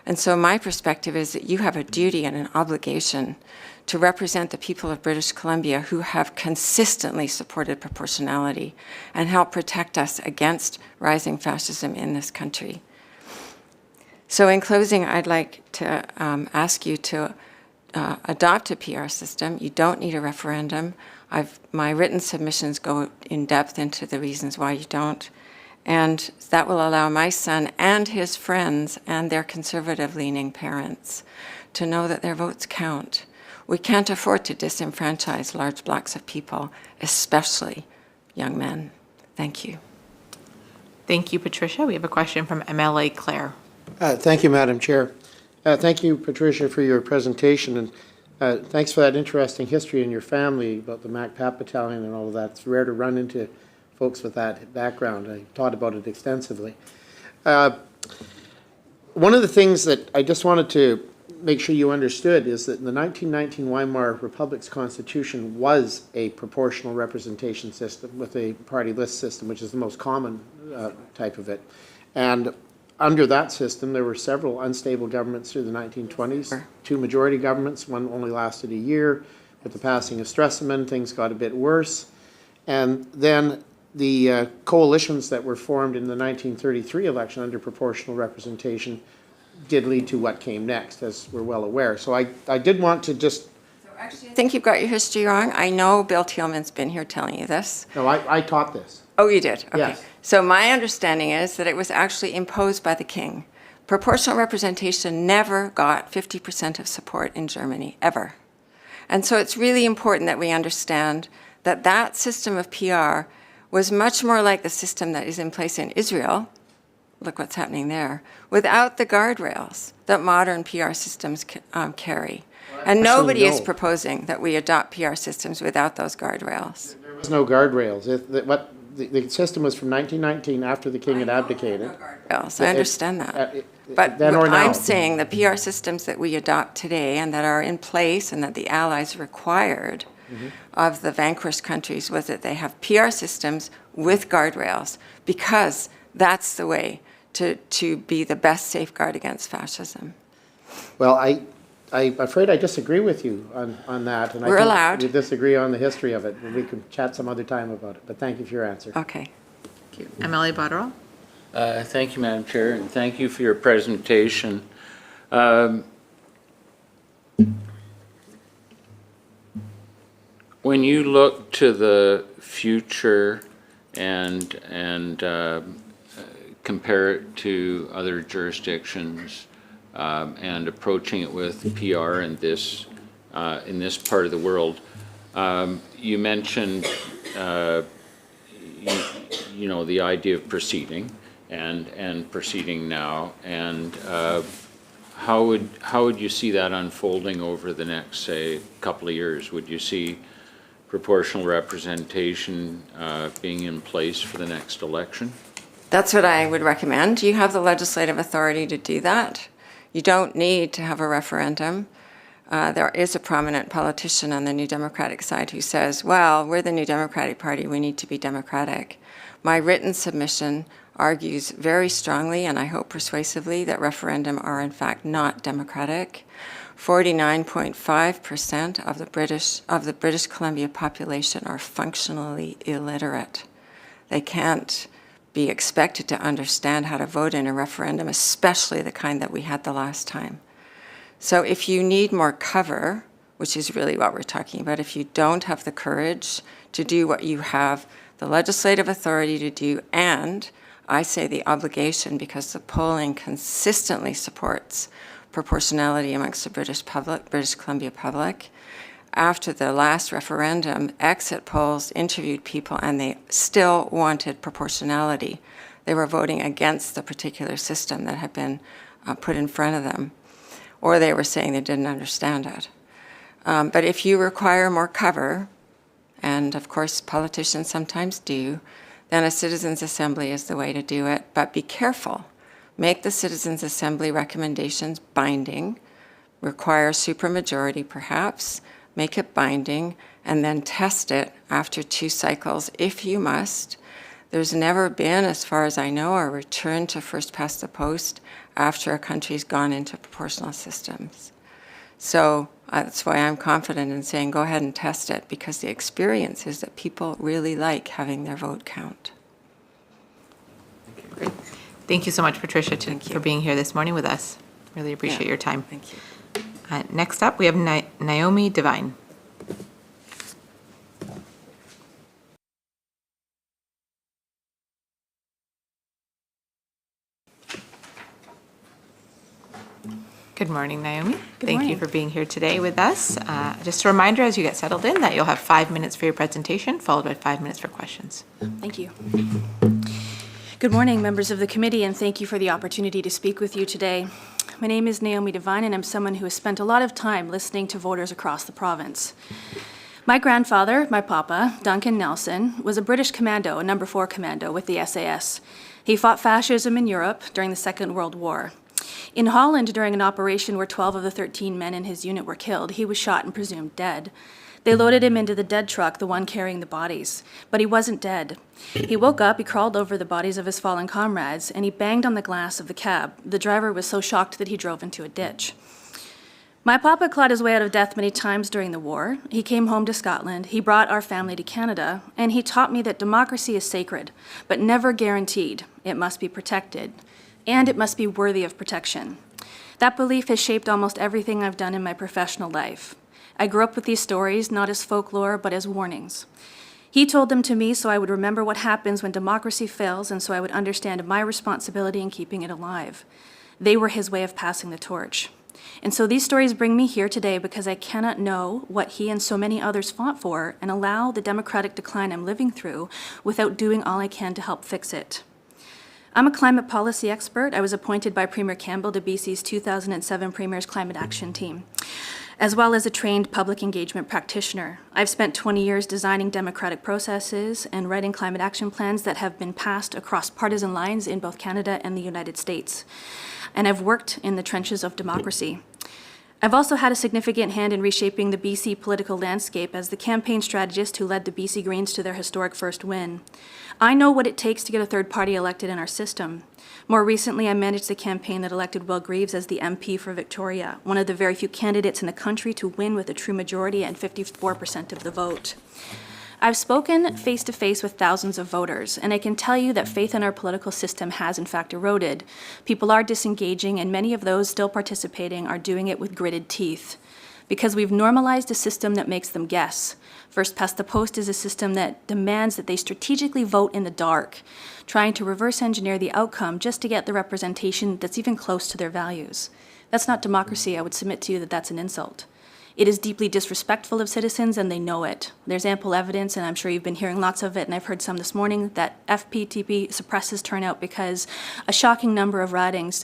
[SPEAKER 14] And so my perspective is that you have a duty and an obligation to represent the people of British Columbia who have consistently supported proportionality and help protect us against rising fascism in this country. So in closing, I'd like to ask you to adopt a PR system. You don't need a referendum. My written submissions go in depth into the reasons why you don't. And that will allow my son and his friends and their conservative-leaning parents to know that their votes count. We can't afford to disenfranchise large blocks of people, especially young men. Thank you.
[SPEAKER 1] Thank you, Patricia. We have a question from MLA Claire.
[SPEAKER 3] Thank you, Madam Chair. Thank you, Patricia, for your presentation, and thanks for that interesting history in your family about the MacPap Battalion and all of that. It's rare to run into folks with that background. I taught about it extensively. One of the things that I just wanted to make sure you understood is that in the 1919 Weimar Republic's constitution was a proportional representation system with a party list system, which is the most common type of it. And under that system, there were several unstable governments through the 1920s, two majority governments, one only lasted a year. With the passing of Stresemann, things got a bit worse. And then the coalitions that were formed in the 1933 election under proportional representation did lead to what came next, as we're well aware. So I did want to just...
[SPEAKER 14] So actually, I think you've got your history wrong. I know Bill Thielman's been here telling you this.
[SPEAKER 3] No, I taught this.
[SPEAKER 14] Oh, you did? Okay.
[SPEAKER 3] Yes.
[SPEAKER 14] So my understanding is that it was actually imposed by the king. Proportional representation never got 50% of support in Germany, ever. And so it's really important that we understand that that system of PR was much more like the system that is in place in Israel, look what's happening there, without the guardrails that modern PR systems carry. And nobody is proposing that we adopt PR systems without those guardrails.
[SPEAKER 3] There was no guardrails. The system was from 1919 after the king had abdicated.
[SPEAKER 14] I understand that. But I'm saying the PR systems that we adopt today and that are in place and that the Allies required of the vanquished countries was that they have PR systems with guardrails, because that's the way to be the best safeguard against fascism.
[SPEAKER 3] Well, I'm afraid I disagree with you on that. And
[SPEAKER 14] We're allowed.
[SPEAKER 3] We disagree on the history of it. We can chat some other time about it. But thank you for your answer.
[SPEAKER 14] Okay.
[SPEAKER 1] Thank you. MLA Botterill.
[SPEAKER 4] Thank you, Madam Chair, and thank you for your presentation. When you look to the future and compare it to other jurisdictions and approaching it with PR in this part of the world, You mentioned, you know, the idea of proceeding and proceeding now, and how would you see that unfolding over the next, say, couple of years? Would you see proportional representation being in place for the next election?
[SPEAKER 14] That's what I would recommend. You have the legislative authority to do that. You don't need to have a referendum. There is a prominent politician on the New Democratic side who says, well, we're the New Democratic Party, we need to be democratic. My written submission argues very strongly, and I hope persuasively, that referendum are in fact not democratic. 49.5% of the British Columbia population are functionally illiterate. They can't be expected to understand how to vote in a referendum, especially the kind that we had the last time. So if you need more cover, which is really what we're talking about, if you don't have the courage to do what you have the legislative authority to do, and I say the obligation, because the polling consistently supports proportionality amongst the British Columbia public. After the last referendum, exit polls interviewed people and they still wanted proportionality. They were voting against the particular system that had been put in front of them, or they were saying they didn't understand it. But if you require more cover, and of course politicians sometimes do, then a citizens' assembly is the way to do it. But be careful. Make the citizens' assembly recommendations binding, require supermajority perhaps, make it binding, and then test it after 2 cycles if you must. There's never been, as far as I know, a return to first past the post after a country's gone into proportional systems. So that's why I'm confident in saying go ahead and test it, because the experience is that people really like having their vote count.
[SPEAKER 1] Great. Thank you so much, Patricia, for being here this morning with us. Really appreciate your time.
[SPEAKER 14] Thank you.
[SPEAKER 1] Next up, we have Naomi Devine. Good morning, Naomi. Thank you for being here today with us. Just a reminder, as you get settled in, that you'll have 5 minutes for your presentation, followed by 5 minutes for questions.
[SPEAKER 15] Thank you. Good morning, members of the committee, and thank you for the opportunity to speak with you today. My name is Naomi Devine, and I'm someone who has spent a lot of time listening to voters across the province. My grandfather, my papa, Duncan Nelson, was a British commando, a No. 4 commando with the SAS. He fought fascism in Europe during the Second World War. In Holland, during an operation where 12 of the 13 men in his unit were killed, he was shot and presumed dead. They loaded him into the dead truck, the one carrying the bodies, but he wasn't dead. He woke up, he crawled over the bodies of his fallen comrades, and he banged on the glass of the cab. The driver was so shocked that he drove into a ditch. My papa clawed his way out of death many times during the war. He came home to Scotland, he brought our family to Canada, and he taught me that democracy is sacred, but never guaranteed. It must be protected, and it must be worthy of protection. That belief has shaped almost everything I've done in my professional life. I grew up with these stories, not as folklore, but as warnings. He told them to me so I would remember what happens when democracy fails, and so I would understand my responsibility in keeping it alive. They were his way of passing the torch. And so these stories bring me here today because I cannot know what he and so many others fought for and allow the democratic decline I'm living through without doing all I can to help fix it. I'm a climate policy expert. I was appointed by Premier Campbell to BC's 2007 Premier's Climate Action Team, as well as a trained public engagement practitioner. I've spent 20 years designing democratic processes and writing climate action plans that have been passed across partisan lines in both Canada and the United States. And I've worked in the trenches of democracy. I've also had a significant hand in reshaping the BC political landscape as the campaign strategist who led the BC Greens to their historic first win. I know what it takes to get a third party elected in our system. More recently, I managed the campaign that elected Will Greaves as the MP for Victoria, one of the very few candidates in the country to win with a true majority and 54% of the vote. I've spoken face-to-face with thousands of voters, and I can tell you that faith in our political system has in fact eroded. People are disengaging, and many of those still participating are doing it with gritted teeth. Because we've normalized a system that makes them guess. First past the post is a system that demands that they strategically vote in the dark, trying to reverse engineer the outcome just to get the representation that's even close to their values. That's not democracy. I would submit to you that that's an insult. It is deeply disrespectful of citizens, and they know it. There's ample evidence, and I'm sure you've been hearing lots of it, and I've heard some this morning, that FPTP suppresses turnout because a shocking number of ridings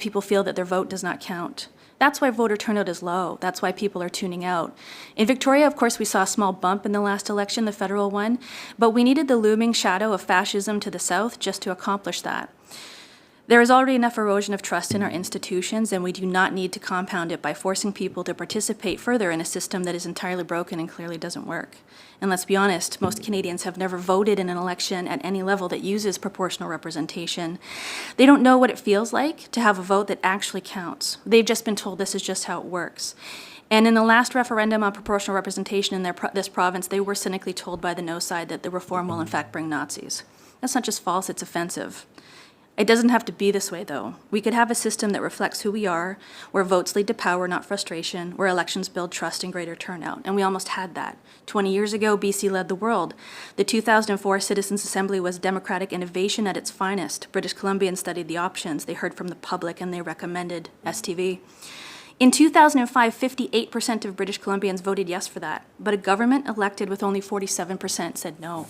[SPEAKER 15] people feel that their vote does not count. That's why voter turnout is low. That's why people are tuning out. In Victoria, of course, we saw a small bump in the last election, the federal one, but we needed the looming shadow of fascism to the south just to accomplish that. There is already enough erosion of trust in our institutions, and we do not need to compound it by forcing people to participate further in a system that is entirely broken and clearly doesn't work. And let's be honest, most Canadians have never voted in an election at any level that uses proportional representation. They don't know what it feels like to have a vote that actually counts. They've just been told this is just how it works. And in the last referendum on proportional representation in this province, they were cynically told by the no side that the reform will in fact bring Nazis. That's not just false, it's offensive. It doesn't have to be this way, though. We could have a system that reflects who we are, where votes lead to power, not frustration, where elections build trust and greater turnout. And we almost had that. 20 years ago, BC led the world. The 2004 Citizens' Assembly was democratic innovation at its finest. British Columbians studied the options. They heard from the public, and they recommended STV. In 2005, 58% of British Columbians voted yes for that, but a government elected with only 47% said no.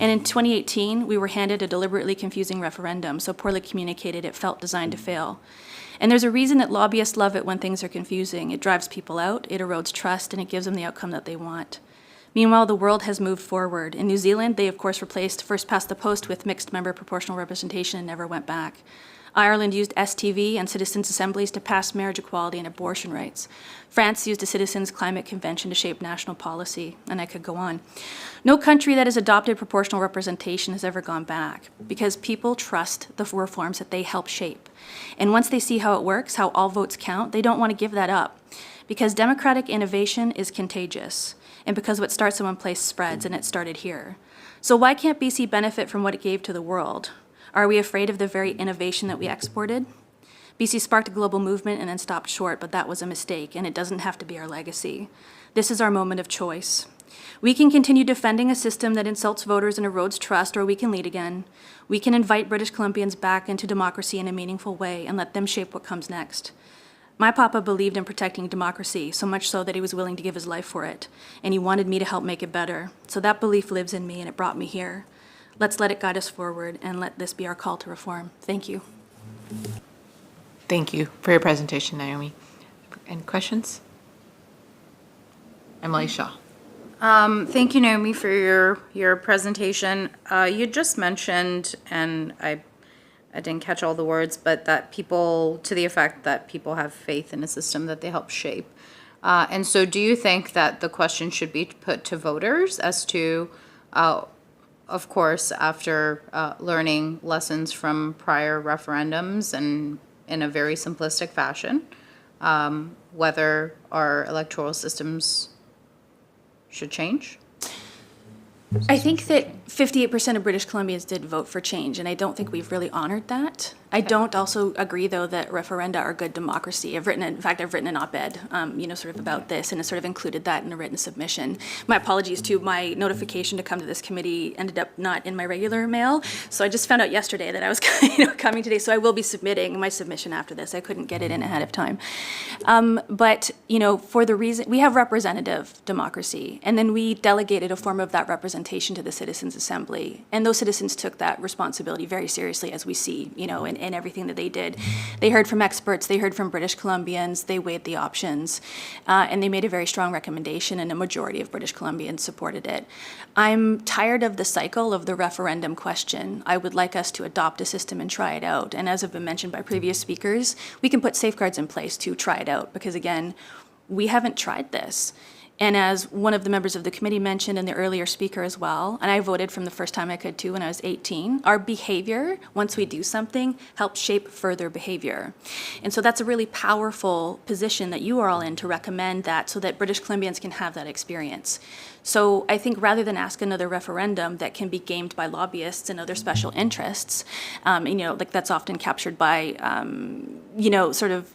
[SPEAKER 15] And in 2018, we were handed a deliberately confusing referendum, so poorly communicated it felt designed to fail. And there's a reason that lobbyists love it when things are confusing. It drives people out, it erodes trust, and it gives them the outcome that they want. Meanwhile, the world has moved forward. In New Zealand, they of course replaced first past the post with mixed member proportional representation and never went back. Ireland used STV and citizens' assemblies to pass marriage equality and abortion rights. France used a citizens' climate convention to shape national policy, and I could go on. No country that has adopted proportional representation has ever gone back, because people trust the reforms that they help shape. And once they see how it works, how all votes count, they don't want to give that up, because democratic innovation is contagious, and because what starts in one place spreads, and it started here. So why can't BC benefit from what it gave to the world? Are we afraid of the very innovation that we exported? BC sparked a global movement and then stopped short, but that was a mistake, and it doesn't have to be our legacy. This is our moment of choice. We can continue defending a system that insults voters and erodes trust, or we can lead again. We can invite British Columbians back into democracy in a meaningful way and let them shape what comes next. My papa believed in protecting democracy, so much so that he was willing to give his life for it, and he wanted me to help make it better. So that belief lives in me, and it brought me here. Let's let it guide us forward, and let this be our call to reform. Thank you.
[SPEAKER 1] Thank you for your presentation, Naomi. Any questions? Emily Shaw.
[SPEAKER 5] Thank you, Naomi, for your presentation. You just mentioned, and I didn't catch all the words, but that people, to the effect that people have faith in a system that they help shape. And so do you think that the question should be put to voters as to, of course, after learning lessons from prior referendums and in a very simplistic fashion, whether our electoral systems should change?
[SPEAKER 15] I think that 58% of British Columbians did vote for change, and I don't think we've really honored that. I don't also agree, though, that referenda are good democracy. I've written an op-ed, sort of about this, and it sort of included that in a written submission. My apologies, too. My notification to come to this committee ended up not in my regular mail, so I just found out yesterday that I was coming today, so I will be submitting my submission after this. I couldn't get it in ahead of time. But for the reason, we have representative democracy, and then we delegated a form of that representation to the Citizens' Assembly, and those citizens took that responsibility very seriously, as we see, in everything that they did. They heard from experts, they heard from British Columbians, they weighed the options, and they made a very strong recommendation, and a majority of British Columbians supported it. I'm tired of the cycle of the referendum question. I would like us to adopt a system and try it out, and as have been mentioned by previous speakers, we can put safeguards in place to try it out, because again, we haven't tried this. And as one of the members of the committee mentioned, and the earlier speaker as well, and I voted from the first time I could too when I was 18, our behavior, once we do something, helps shape further behavior. And so that's a really powerful position that you are all in to recommend that, so that British Columbians can have that experience. So I think rather than ask another referendum that can be gamed by lobbyists and other special interests, like that's often captured by, sort of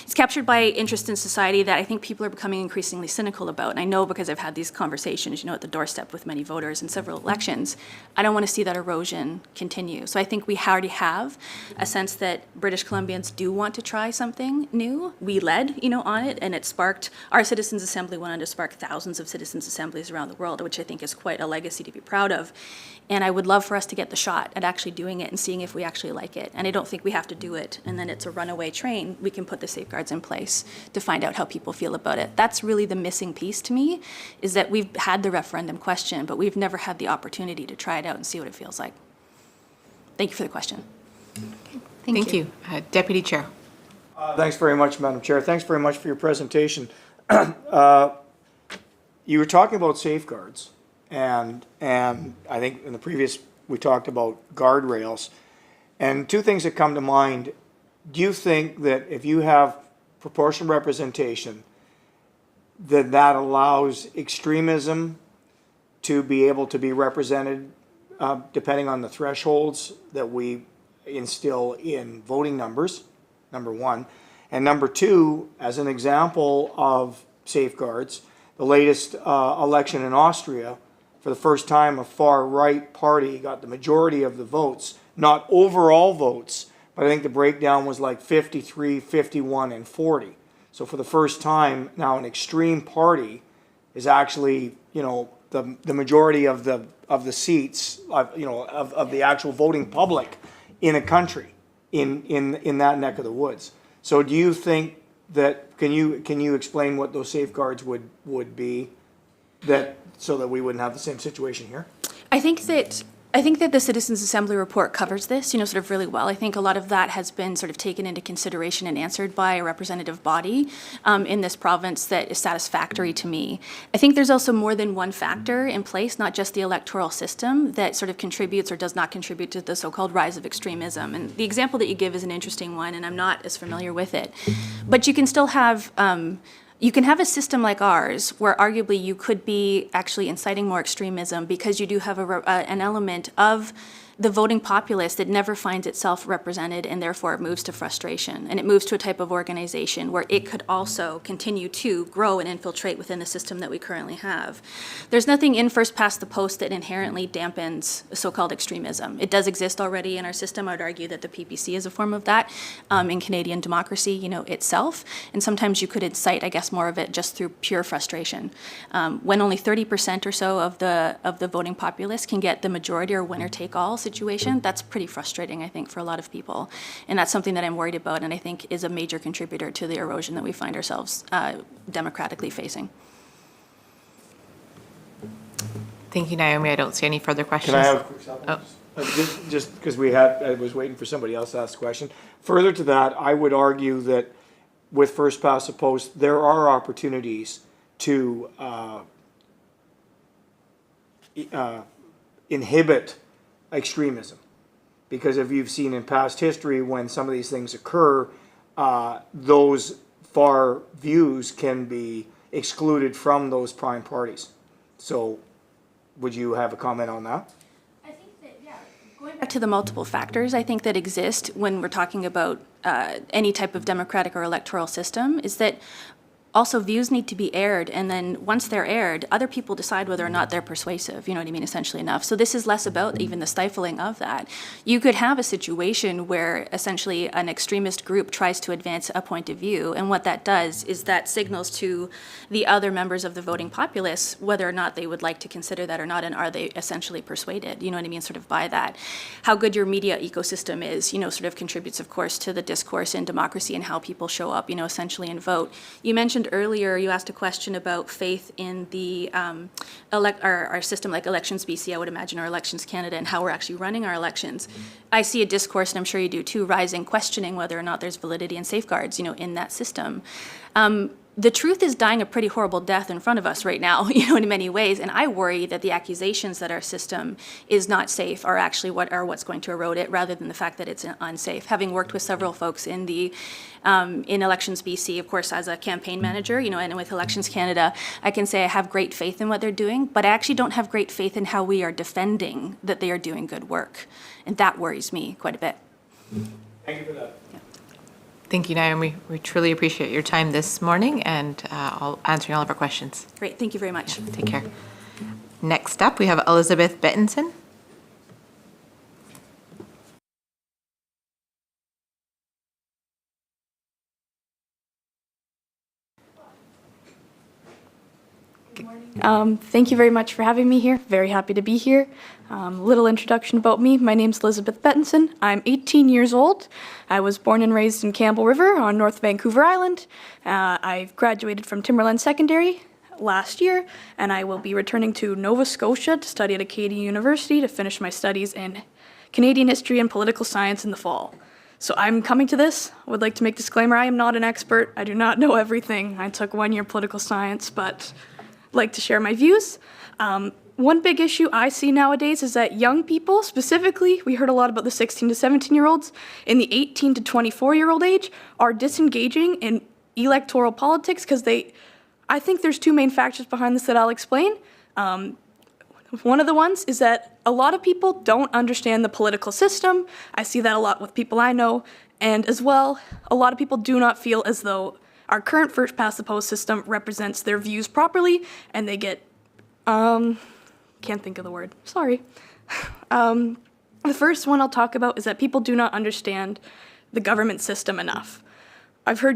[SPEAKER 15] It's captured by interest in society that I think people are becoming increasingly cynical about. And I know because I've had these conversations, at the doorstep with many voters in several elections. I don't want to see that erosion continue. So I think we already have a sense that British Columbians do want to try something new. We led, on it, and it sparked, our Citizens Assembly went on to spark thousands of citizens' assemblies around the world, which I think is quite a legacy to be proud of. And I would love for us to get the shot at actually doing it and seeing if we actually like it. And I don't think we have to do it, and then it's a runaway train. We can put the safeguards in place to find out how people feel about it. That's really the missing piece to me, is that we've had the referendum question, but we've never had the opportunity to try it out and see what it feels like. Thank you for the question.
[SPEAKER 1] Thank you. Deputy Chair.
[SPEAKER 2] Thanks very much, Madam Chair. Thanks very much for your presentation. You were talking about safeguards, and I think in the previous, we talked about guardrails. And two things that come to mind. Do you think that if you have proportional representation, that allows extremism to be able to be represented depending on the thresholds that we instill in voting numbers, number one? And number two, as an example of safeguards, the latest election in Austria, for the first time, a far-right party got the majority of the votes, not overall votes, but I think the breakdown was like 53, 51, and 40. So for the first time, now an extreme party is actually, the majority of the seats, of the actual voting public in a country, in that neck of the woods. So do you think that, can you explain what those safeguards would be, so that we wouldn't have the same situation here?
[SPEAKER 15] I think that the Citizens Assembly report covers this, sort of really well. I think a lot of that has been sort of taken into consideration and answered by a representative body in this province that is satisfactory to me. I think there's also more than one factor in place, not just the electoral system, that sort of contributes or does not contribute to the so-called rise of extremism. And the example that you give is an interesting one, and I'm not as familiar with it. But you can still have you can have a system like ours where arguably you could be actually inciting more extremism because you do have an element of the voting populace that never finds itself represented and therefore it moves to frustration. And it moves to a type of organization where it could also continue to grow and infiltrate within the system that we currently have. There's nothing in first past the post that inherently dampens so-called extremism. It does exist already in our system. I would argue that the PPC is a form of that in Canadian democracy, itself. And sometimes you could incite, I guess, more of it just through pure frustration. When only 30% or so of the voting populace can get the majority or winner-take-all situation, that's pretty frustrating, I think, for a lot of people. And that's something that I'm worried about and I think is a major contributor to the erosion that we find ourselves democratically facing.
[SPEAKER 1] Thank you, Naomi. I don't see any further questions.
[SPEAKER 2] Can I have a quick second? Just because I was waiting for somebody else to ask a question. Further to that, I would argue that with first past the post, there are opportunities to inhibit extremism, because if you've seen in past history when some of these things occur, those far views can be excluded from those prime parties. So would you have a comment on that?
[SPEAKER 15] I think that, going back to the multiple factors I think that exist when we're talking about any type of democratic or electoral system is that also views need to be aired, and then once they're aired, other people decide whether or not they're persuasive, essentially enough. So this is less about even the stifling of that. You could have a situation where essentially an extremist group tries to advance a point of view, and what that does is that signals to the other members of the voting populace whether or not they would like to consider that or not, and are they essentially persuaded, sort of by that. How good your media ecosystem is, sort of contributes, of course, to the discourse in democracy and how people show up, essentially, and vote. You mentioned earlier, you asked a question about faith in the our system like Elections BC, I would imagine, or Elections Canada, and how we're actually running our elections. I see a discourse, and I'm sure you do too, rising, questioning whether or not there's validity and safeguards, in that system. The truth is dying a pretty horrible death in front of us right now, in many ways. And I worry that the accusations that our system is not safe are actually what's going to erode it, rather than the fact that it's unsafe. Having worked with several folks in Elections BC, of course, as a campaign manager, and with Elections Canada, I can say I have great faith in what they're doing, but I actually don't have great faith in how we are defending that they are doing good work. And that worries me quite a bit.
[SPEAKER 2] Thank you for that.
[SPEAKER 15] Yeah.
[SPEAKER 1] Thank you, Naomi. We truly appreciate your time this morning and answering all of our questions.
[SPEAKER 15] Great, thank you very much.
[SPEAKER 1] Take care. Next up, we have Elizabeth Bettinson.
[SPEAKER 15] Thank you very much for having me here. Very happy to be here. Little introduction about me. My name's Elizabeth Bettinson. I'm 18 years old. I was born and raised in Campbell River on North Vancouver Island. I've graduated from Timberland Secondary last year, and I will be returning to Nova Scotia to study at Acadia University to finish my studies in Canadian history and political science in the fall. So I'm coming to this. I would like to make a disclaimer. I am not an expert. I do not know everything. I took 1 year political science, but like to share my views. One big issue I see nowadays is that young people, specifically, we heard a lot about the 16 to 17-year-olds, in the 18 to 24-year-old age, are disengaging in electoral politics because I think there's two main factors behind this that I'll explain. One of the ones is that a lot of people don't understand the political system. I see that a lot with people I know. And as well, a lot of people do not feel as though our current first-past-the-post system represents their views properly, and they get, can't think of the word, sorry. The first one I'll talk about is that people do not understand the government system enough.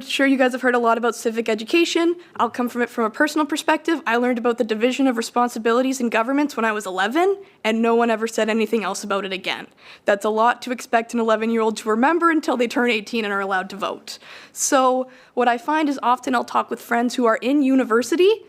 [SPEAKER 15] Sure you guys have heard a lot about civic education. I'll come from it from a personal perspective. I learned about the division of responsibilities in governments when I was 11, and no one ever said anything else about it again. That's a lot to expect an 11-year-old to remember until they turn 18 and are allowed to vote. So what I find is often I'll talk with friends who are in university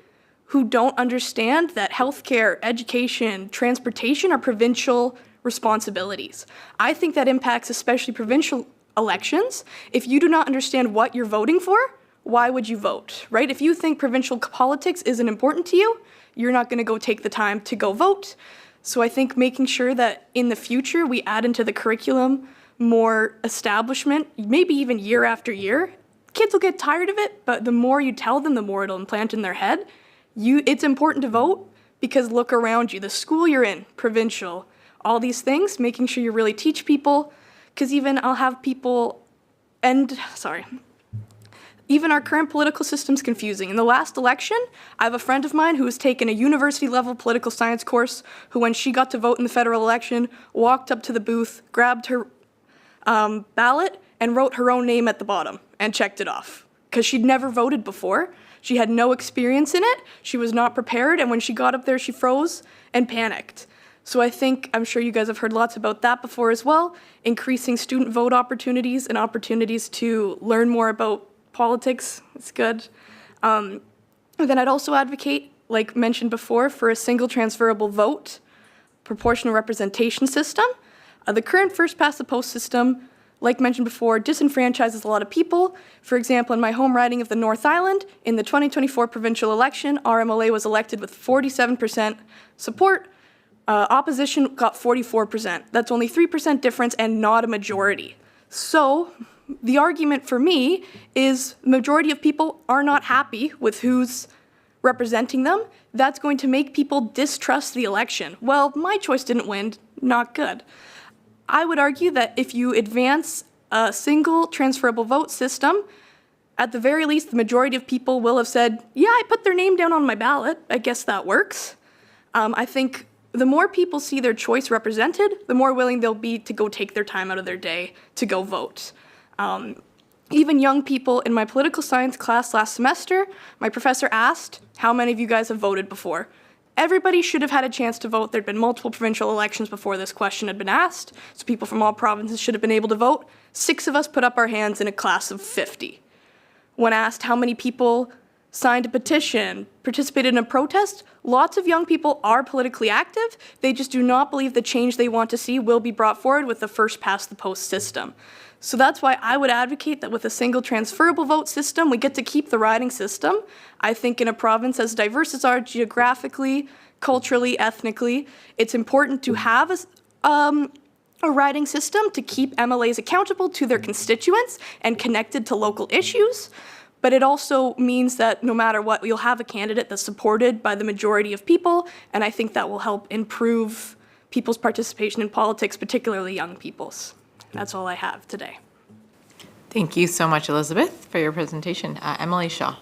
[SPEAKER 15] who don't understand that healthcare, education, transportation are provincial responsibilities. I think that impacts especially provincial elections. If you do not understand what you're voting for, why would you vote, right? If you think provincial politics isn't important to you, you're not going to go take the time to go vote. So I think making sure that in the future we add into the curriculum more establishment, maybe even year after year. Kids will get tired of it, but the more you tell them, the more it'll implant in their head. It's important to vote because look around you, the school you're in, provincial, all these things, making sure you really teach people. Because even I'll have people, even our current political system's confusing. In the last election, I have a friend of mine who has taken a university-level political science course, who when she got to vote in the federal election, walked up to the booth, grabbed her ballot, and wrote her own name at the bottom, and checked it off. Because she'd never voted before. She had no experience in it, she was not prepared, and when she got up there, she froze and panicked. So I'm sure you guys have heard lots about that before as well, increasing student vote opportunities and opportunities to learn more about politics. It's good. And then I'd also advocate, like mentioned before, for a single transferable vote, proportional representation system. The current first-past-the-post system, like mentioned before, disenfranchises a lot of people. For example, in my home riding of the North Island, in the 2024 provincial election, RMLA was elected with 47% support. Opposition got 44%. That's only 3% difference and not a majority. So the argument for me is the majority of people are not happy with who's representing them. That's going to make people distrust the election. Well, my choice didn't win, not good. I would argue that if you advance a single transferable vote system, at the very least, the majority of people will have said, yeah, I put their name down on my ballot. I guess that works. I think the more people see their choice represented, the more willing they'll be to go take their time out of their day to go vote. Even young people in my political science class last semester, my professor asked, how many of you guys have voted before? Everybody should have had a chance to vote. There'd been multiple provincial elections before this question had been asked, so people from all provinces should have been able to vote. 6 of us put up our hands in a class of 50. When asked how many people signed a petition, participated in a protest, lots of young people are politically active. They just do not believe the change they want to see will be brought forward with the first-past-the-post system. So that's why I would advocate that with a single transferable vote system, we get to keep the riding system. I think in a province as diverse as ours, geographically, culturally, ethnically, it's important to have a riding system to keep MLAs accountable to their constituents and connected to local issues. But it also means that no matter what, you'll have a candidate that's supported by the majority of people, and I think that will help improve people's participation in politics, particularly young people's. That's all I have today.
[SPEAKER 1] Thank you so much, Elizabeth, for your presentation. Emily Shaw.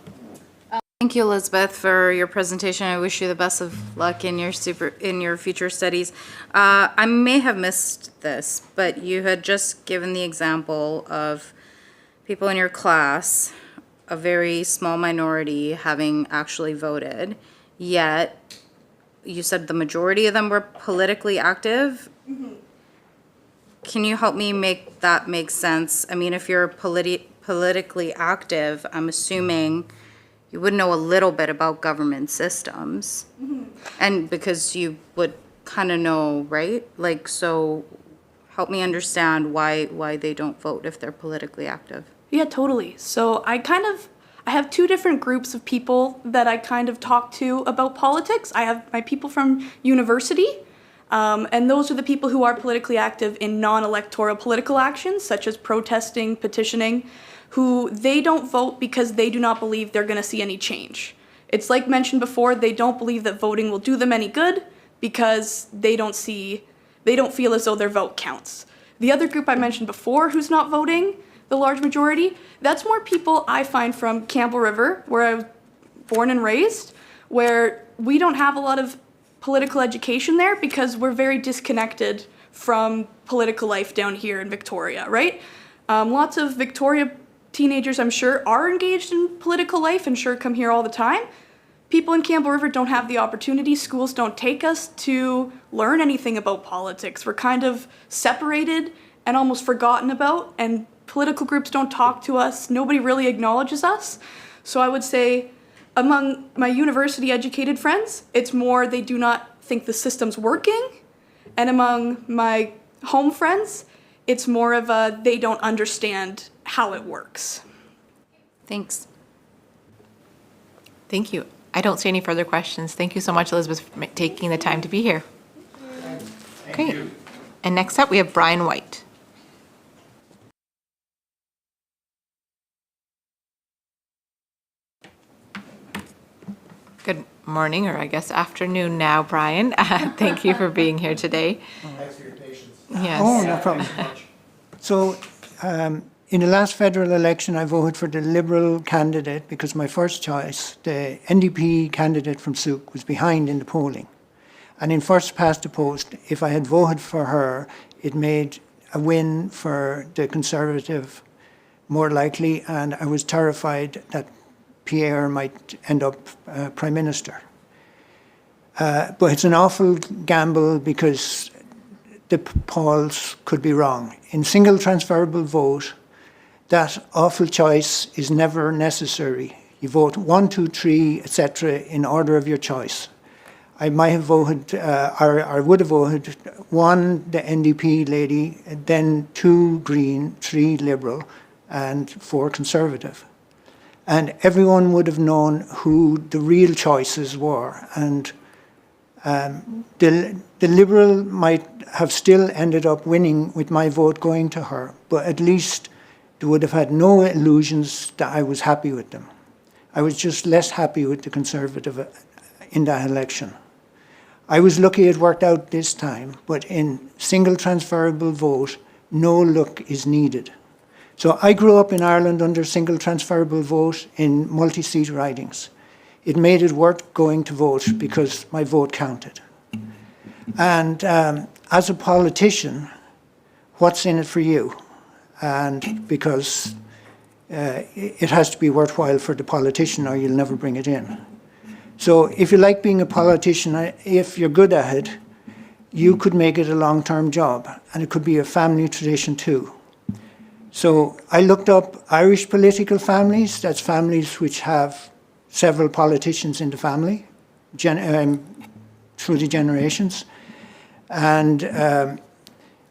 [SPEAKER 5] Thank you, Elizabeth, for your presentation. I wish you the best of luck in your future studies. I may have missed this, but you had just given the example of people in your class, a very small minority, having actually voted, yet you said the majority of them were politically active. Mm-hmm. Can you help me make that make sense? I mean, if you're politically active, I'm assuming you would know a little bit about government systems. Mm-hmm. And because you would kind of know, right? Like, so help me understand why they don't vote if they're politically active.
[SPEAKER 15] Yeah, totally. So I have two different groups of people that I kind of talk to about politics. I have my people from university, and those are the people who are politically active in non-electoral political actions, such as protesting, petitioning, who they don't vote because they do not believe they're going to see any change. It's like mentioned before, they don't believe that voting will do them any good because they don't feel as though their vote counts. The other group I mentioned before who's not voting, the large majority, that's more people I find from Campbell River, where I was born and raised, where we don't have a lot of political education there because we're very disconnected from political life down here in Victoria, right? Lots of Victoria teenagers, I'm sure, are engaged in political life and sure come here all the time. People in Campbell River don't have the opportunity. Schools don't take us to learn anything about politics. We're kind of separated and almost forgotten about, and political groups don't talk to us. Nobody really acknowledges us. So I would say among my university educated friends, it's more they do not think the system's working. And among my home friends, it's more of a they don't understand how it works.
[SPEAKER 5] Thanks.
[SPEAKER 1] Thank you. I don't see any further questions. Thank you so much, Elizabeth, for taking the time to be here. Great. And next up, we have Brian White. Good morning, or I guess afternoon now, Brian. Thank you for being here today.
[SPEAKER 16] Thanks for your patience.
[SPEAKER 1] Yes.
[SPEAKER 16] Oh, no problem. So, in the last federal election, I voted for the Liberal candidate because my first choice, the NDP candidate from Souk, was behind in the polling. And in first past the post, if I had voted for her, it made a win for the Conservative more likely, and I was terrified that Pierre might end up Prime Minister. But it's an awful gamble because the polls could be wrong. In single transferable vote, that awful choice is never necessary. You vote 1, 2, 3, etc. in order of your choice. I might have voted, or I would have voted 1, the NDP lady, then 2 Green, 3 Liberal, and 4 Conservative. And everyone would have known who the real choices were. And the Liberal might have still ended up winning with my vote going to her, but at least they would have had no illusions that I was happy with them. I was just less happy with the Conservative in that election. I was lucky it worked out this time, but in single transferable vote, no luck is needed. So I grew up in Ireland under single transferable vote in multi-seat ridings. It made it worth going to vote because my vote counted. And as a politician, what's in it for you? And because it has to be worthwhile for the politician or you'll never bring it in. So if you like being a politician, if you're good at it, you could make it a long-term job, and it could be a family tradition too. So I looked up Irish political families, that's families which have several politicians in the family through the generations. And on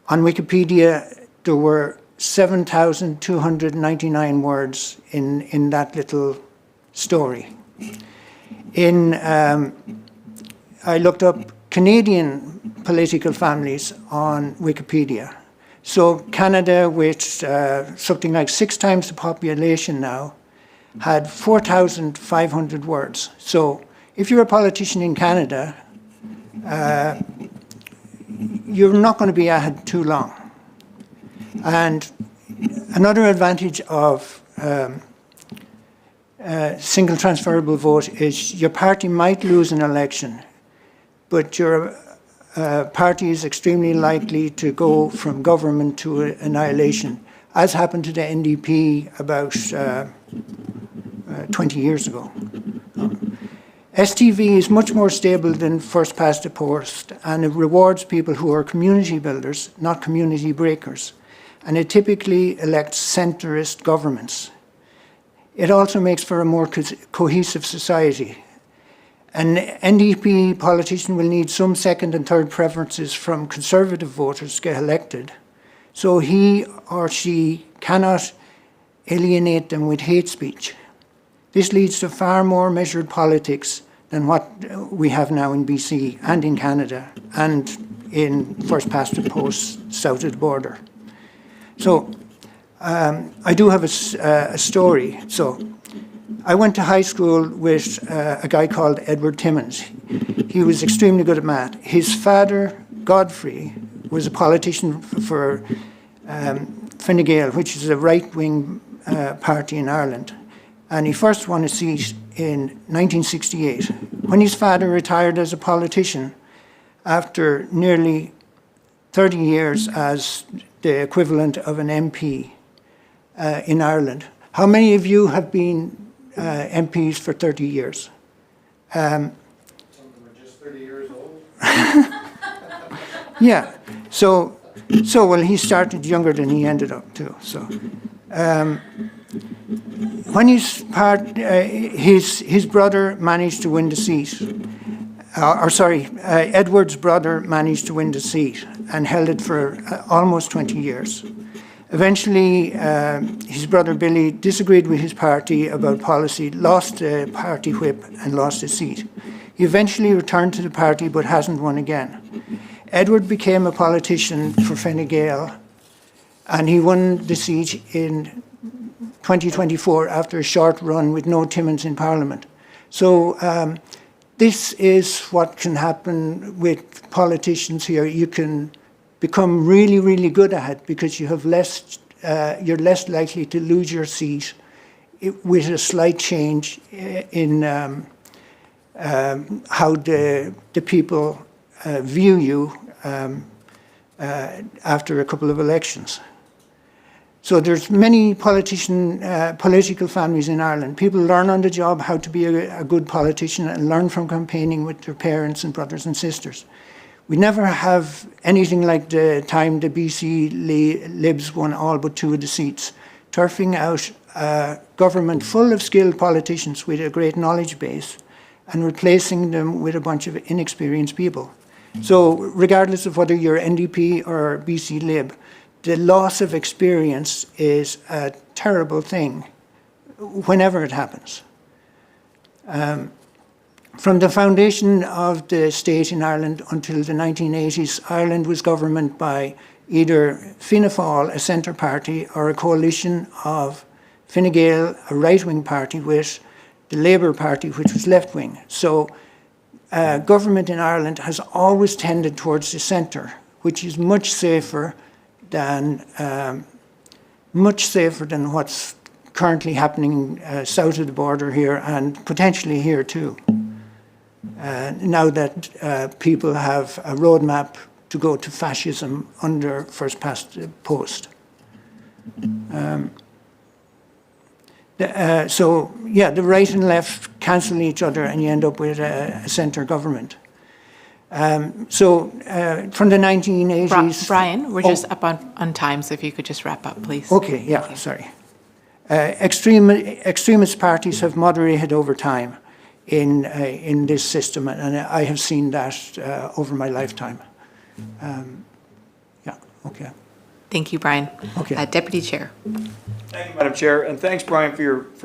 [SPEAKER 16] Wikipedia, there were 7,299 words in that little story. I looked up Canadian political families on Wikipedia. So Canada, with something like 6 times the population now, had 4,500 words. So if you're a politician in Canada, you're not going to be at it too long. And another advantage of single transferable vote is your party might lose an election, but your party is extremely likely to go from government to annihilation, as happened to the NDP about 20 years ago. STV is much more stable than first past the post, and it rewards people who are community builders, not community breakers. And it typically elects centrist governments. It also makes for a more cohesive society. An NDP politician will need some second and third preferences from conservative voters to get elected, so he or she cannot alienate them with hate speech. This leads to far more measured politics than what we have now in BC and in Canada and in first past the post south of the border. So I do have a story. So I went to high school with a guy called Edward Timmins. He was extremely good at math. His father, Godfrey, was a politician for Fine Gael, which is a right-wing party in Ireland. And he first won a seat in 1968. When his father retired as a politician, after nearly 30 years as the equivalent of an MP in Ireland. How many of you have been MPs for 30 years? Some of them are just 30 years old. Yeah. So well, he started younger than he ended up too. So when his brother managed to win the seat, Edward's brother managed to win the seat and held it for almost 20 years. Eventually, his brother Billy disagreed with his party about policy, lost the party whip and lost his seat. He eventually returned to the party but hasn't won again. Edward became a politician for Fine Gael and he won the seat in 2024 after a short run with no Timmins in Parliament. So this is what can happen with politicians here. You can become really, really good at it because you have you're less likely to lose your seat with a slight change in how the people view you after a couple of elections. So there's many political families in Ireland. People learn on the job how to be a good politician and learn from campaigning with their parents and brothers and sisters. We never have anything like the time the BC Libs won all but 2 of the seats, turfing out a government full of skilled politicians with a great knowledge base and replacing them with a bunch of inexperienced people. So regardless of whether you're NDP or BC Lib, the loss of experience is a terrible thing whenever it happens. From the foundation of the state in Ireland until the 1980s, Ireland was governed by either Fianna Fáil, a centre party, or a coalition of Fine Gael, a right-wing party, with the Labour Party, which was left-wing. So government in Ireland has always tended towards the centre, which is much safer than what's currently happening south of the border here and potentially here too. Now that people have a roadmap to go to fascism under first past the post. So yeah, the right and left cancel each other and you end up with a centre government. So from the 1980s...
[SPEAKER 1] Brian, we're just up on time, so if you could just wrap up, please.
[SPEAKER 16] Okay, yeah, sorry. Extremist parties have moderated over time in this system, and I have seen that over my lifetime. Yeah, okay.
[SPEAKER 1] Thank you, Brian.
[SPEAKER 16] Okay.
[SPEAKER 1] Deputy Chair.
[SPEAKER 2] Thank you, Madam Chair, and thanks, Brian, for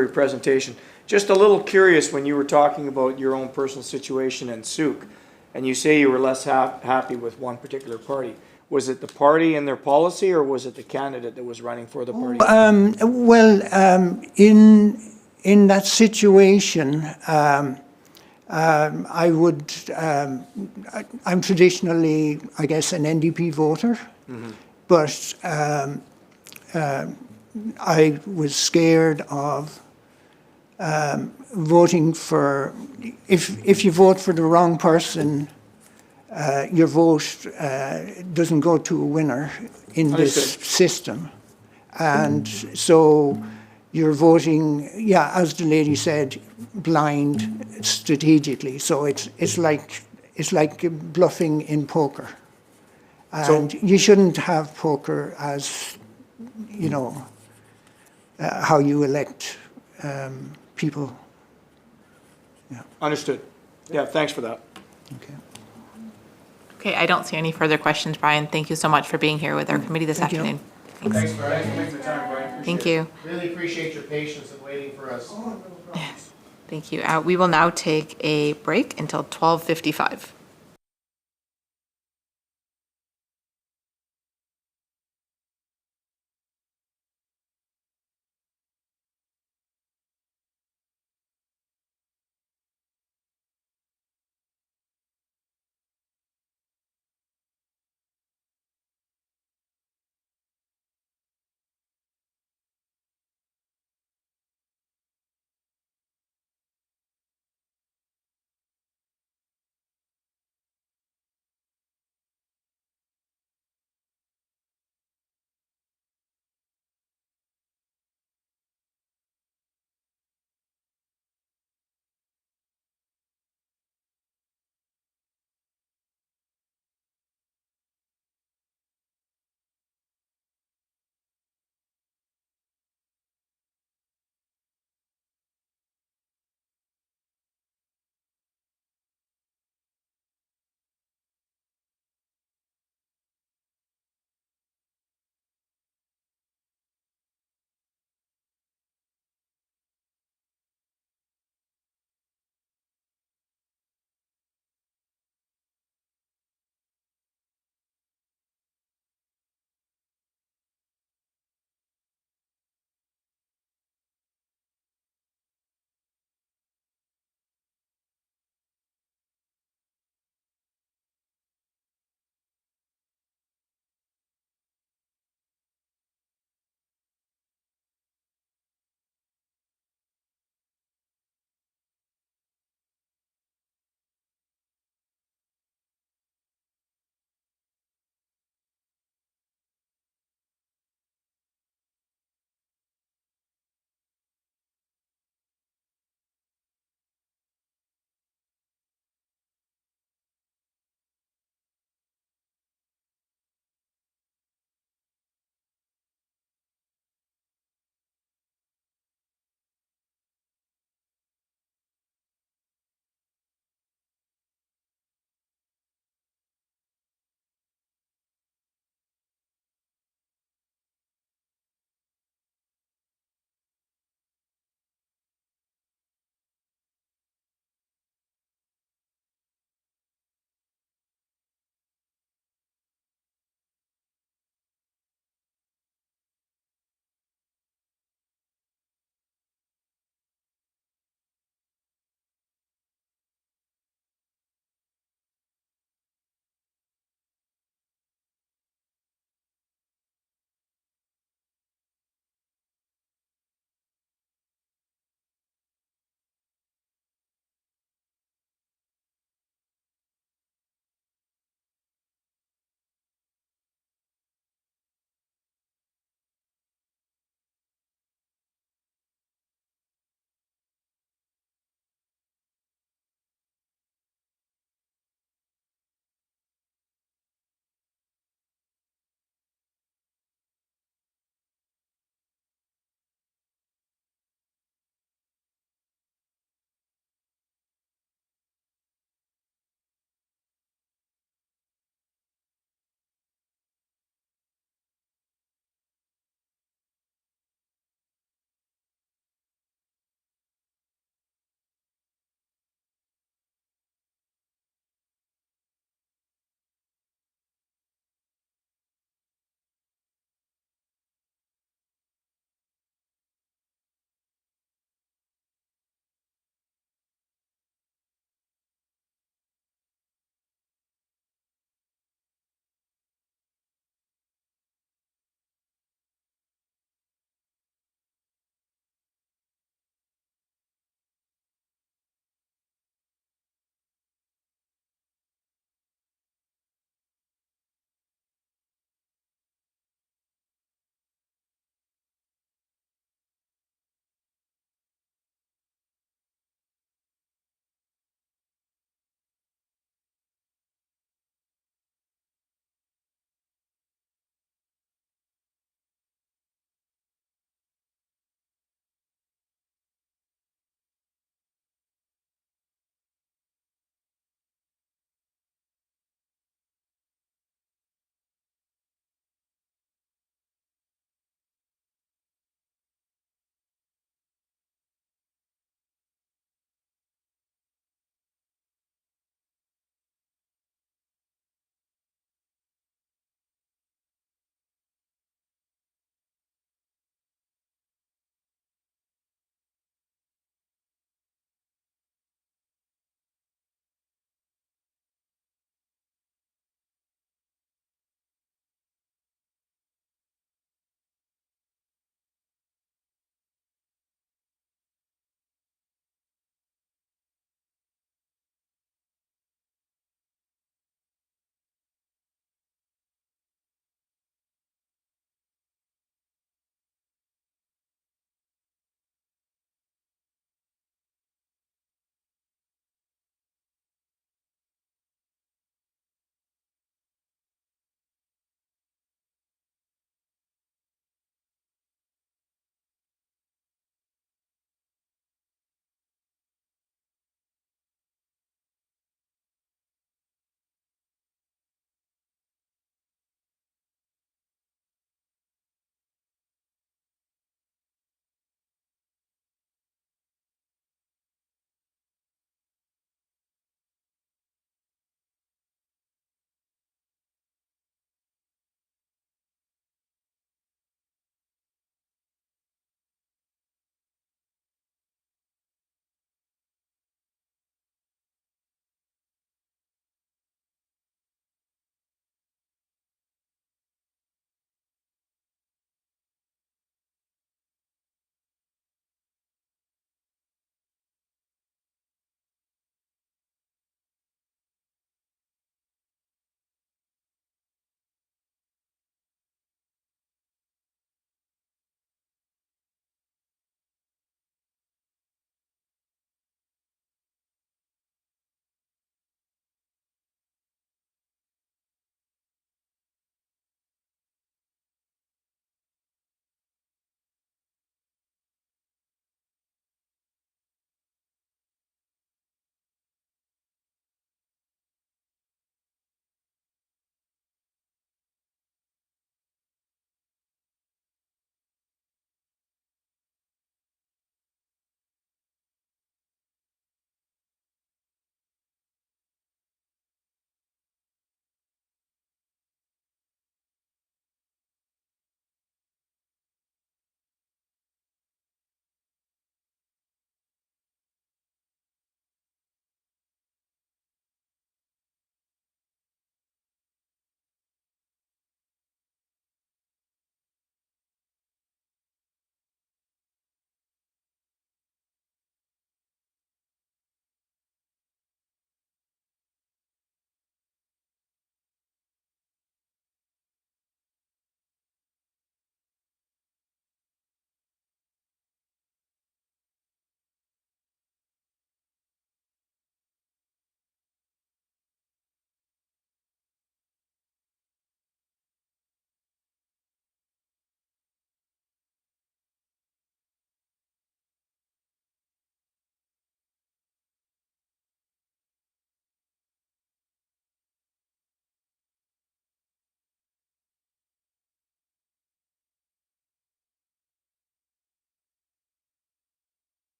[SPEAKER 2] your presentation. Just a little curious when you were talking about your own personal situation in Souk, and you say you were less happy with one particular party. Was it the party and their policy, or was it the candidate that was running for the party?
[SPEAKER 16] In that situation, I would, I'm traditionally, I guess, an NDP voter, but I was scared of voting for, if you vote for the wrong person, your vote doesn't go to a winner in this
[SPEAKER 2] Understood.
[SPEAKER 16] system. And so you're voting, yeah, as the lady said, blind strategically. So it's like bluffing in poker. And you shouldn't have poker as, you know, how you elect people. Yeah.
[SPEAKER 2] Understood. Yeah, thanks for that.
[SPEAKER 16] Okay.
[SPEAKER 1] Okay, I don't see any further questions, Brian. Thank you so much for being here with our committee this
[SPEAKER 16] Thank you.
[SPEAKER 1] afternoon.
[SPEAKER 3] Thanks for making the time, Brian.
[SPEAKER 1] Thank you.
[SPEAKER 3] Really appreciate your patience in waiting for us.
[SPEAKER 1] Yes, thank you. We will now take a break until 12:55.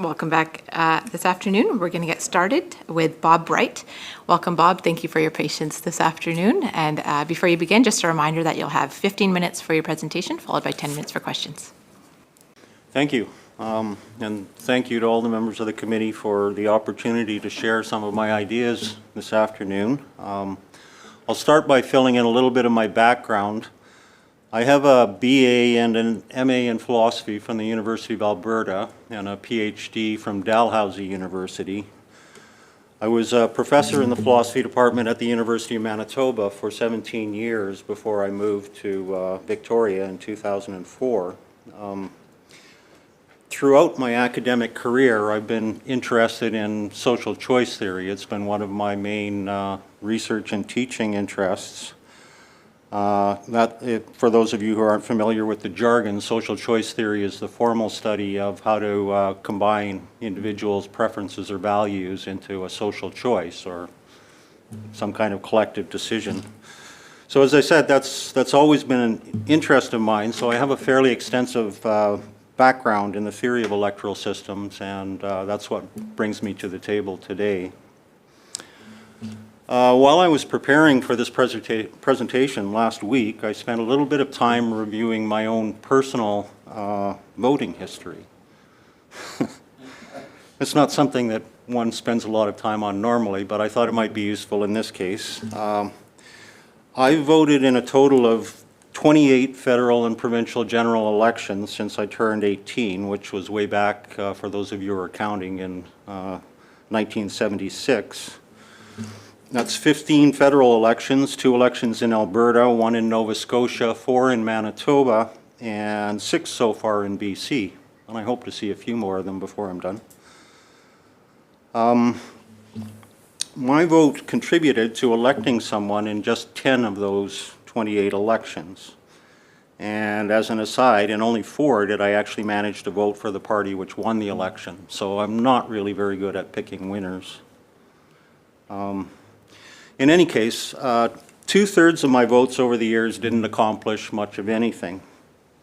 [SPEAKER 1] Welcome back this afternoon. We're going to get started with Bob Bright. Welcome, Bob. Thank you for your patience this afternoon. And before you begin, just a reminder that you'll have 15 minutes for your presentation, followed by 10 minutes for questions.
[SPEAKER 17] Thank you. And thank you to all the members of the committee for the opportunity to share some of my ideas this afternoon. I'll start by filling in a little bit of my background. I have a BA and an MA in philosophy from the University of Alberta and a PhD from Dalhousie University. I was a professor in the philosophy department at the University of Manitoba for 17 years before I moved to Victoria in 2004. Throughout my academic career, I've been interested in social choice theory. It's been one of my main research and teaching interests. For those of you who aren't familiar with the jargon, social choice theory is the formal study of how to combine individuals' preferences or values into a social choice or some kind of collective decision. So as I said, that's always been an interest of mine, so I have a fairly extensive background in the theory of electoral systems, and that's what brings me to the table today. While I was preparing for this presentation last week, I spent a little bit of time reviewing my own personal voting history. It's not something that one spends a lot of time on normally, but I thought it might be useful in this case. I voted in a total of 28 federal and provincial general elections since I turned 18, which was way back, for those of you who are counting, in 1976. That's 15 federal elections, 2 elections in Alberta, 1 in Nova Scotia, 4 in Manitoba, and 6 so far in BC. And I hope to see a few more of them before I'm done. My vote contributed to electing someone in just 10 of those 28 elections. And as an aside, in only 4 did I actually manage to vote for the party which won the election. So I'm not really very good at picking winners. In any case, 2/3 of my votes over the years didn't accomplish much of anything.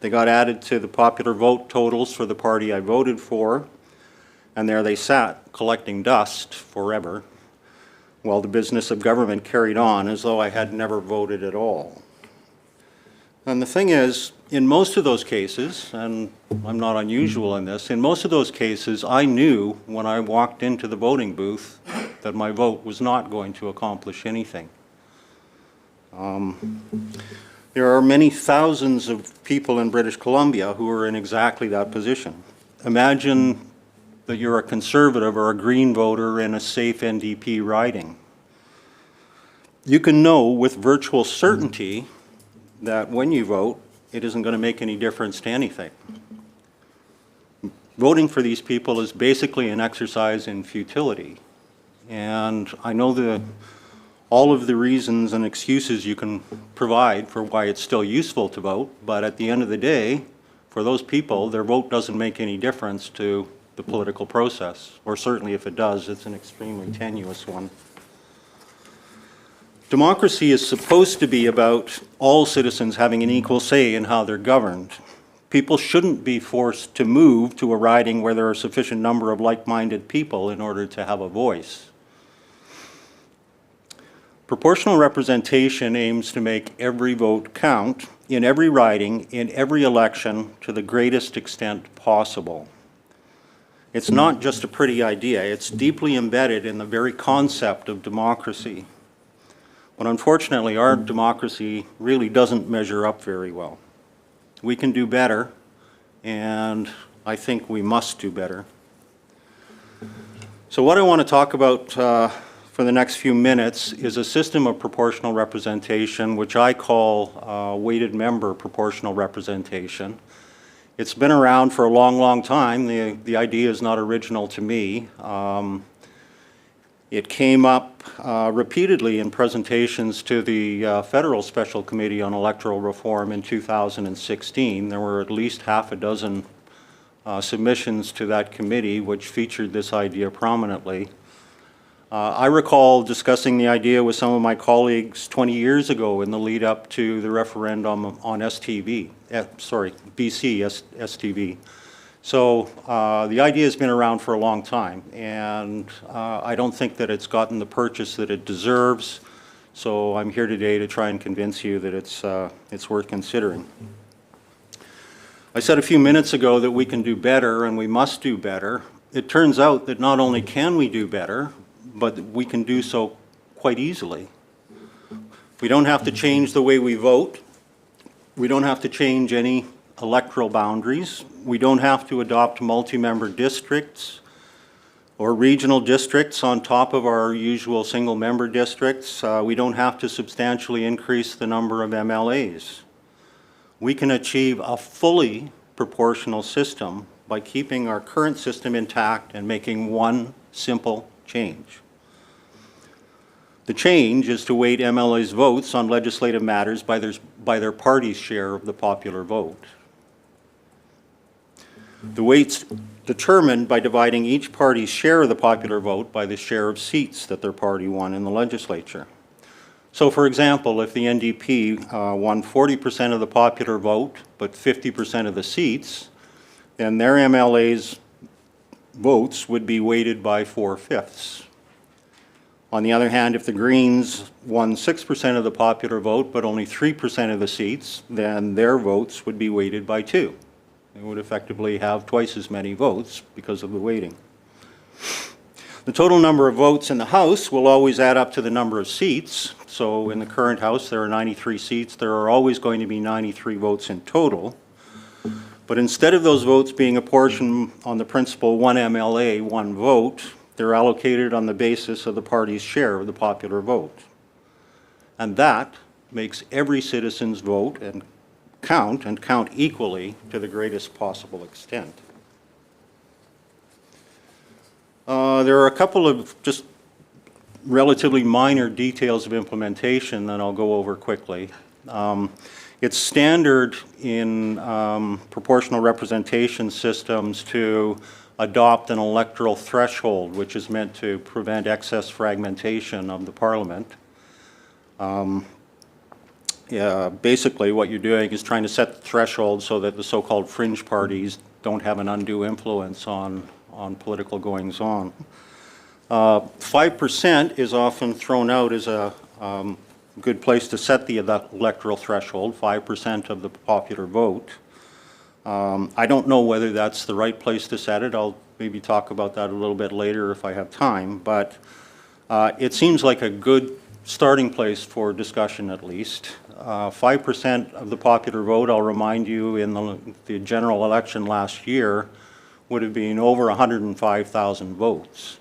[SPEAKER 17] They got added to the popular vote totals for the party I voted for, and there they sat, collecting dust forever, while the business of government carried on as though I had never voted at all. And the thing is, in most of those cases, and I'm not unusual in this, in most of those cases, I knew when I walked into the voting booth that my vote was not going to accomplish anything. There are many thousands of people in British Columbia who are in exactly that position. Imagine that you're a Conservative or a Green voter in a safe NDP riding. You can know with virtual certainty that when you vote, it isn't going to make any difference to anything. Voting for these people is basically an exercise in futility. And I know all of the reasons and excuses you can provide for why it's still useful to vote, but at the end of the day, for those people, their vote doesn't make any difference to the political process, or certainly if it does, it's an extremely tenuous one. Democracy is supposed to be about all citizens having an equal say in how they're governed. People shouldn't be forced to move to a riding where there are a sufficient number of like-minded people in order to have a voice. Proportional representation aims to make every vote count in every riding, in every election, to the greatest extent possible. It's not just a pretty idea, it's deeply embedded in the very concept of democracy. But unfortunately, our democracy really doesn't measure up very well. We can do better, and I think we must do better. So what I want to talk about for the next few minutes is a system of proportional representation, which I call weighted member proportional representation. It's been around for a long, long time. The idea is not original to me. It came up repeatedly in presentations to the Federal Special Committee on Electoral Reform in 2016. There were at least half a dozen submissions to that committee which featured this idea prominently. I recall discussing the idea with some of my colleagues 20 years ago in the lead up to the referendum on BC STV. So the idea has been around for a long time, and I don't think that it's gotten the purchase that it deserves. So I'm here today to try and convince you that it's worth considering. I said a few minutes ago that we can do better and we must do better. It turns out that not only can we do better, but we can do so quite easily. We don't have to change the way we vote. We don't have to change any electoral boundaries. We don't have to adopt multi-member districts or regional districts on top of our usual single-member districts. We don't have to substantially increase the number of MLAs. We can achieve a fully proportional system by keeping our current system intact and making one simple change. The change is to weight MLA's votes on legislative matters by their party's share of the popular vote. The weight's determined by dividing each party's share of the popular vote by the share of seats that their party won in the legislature. So, for example, if the NDP won 40% of the popular vote but 50% of the seats, then their MLA's votes would be weighted by 4/5. On the other hand, if the Greens won 6% of the popular vote but only 3% of the seats, then their votes would be weighted by 2. They would effectively have twice as many votes because of the weighting. The total number of votes in the House will always add up to the number of seats. So in the current House, there are 93 seats. There are always going to be 93 votes in total. But instead of those votes being apportioned on the principle one MLA, one vote, they're allocated on the basis of the party's share of the popular vote. And that makes every citizen's vote and count equally to the greatest possible extent. There are a couple of just relatively minor details of implementation that I'll go over quickly. It's standard in proportional representation systems to adopt an electoral threshold, which is meant to prevent excess fragmentation of the parliament. Basically, what you're doing is trying to set the threshold so that the so-called fringe parties don't have an undue influence on political goings-on. 5% is often thrown out as a good place to set the electoral threshold, 5% of the popular vote. I don't know whether that's the right place to set it. I'll maybe talk about that a little bit later if I have time, but it seems like a good starting place for discussion at least. 5% of the popular vote, I'll remind you, in the general election last year would have been over 105,000 votes.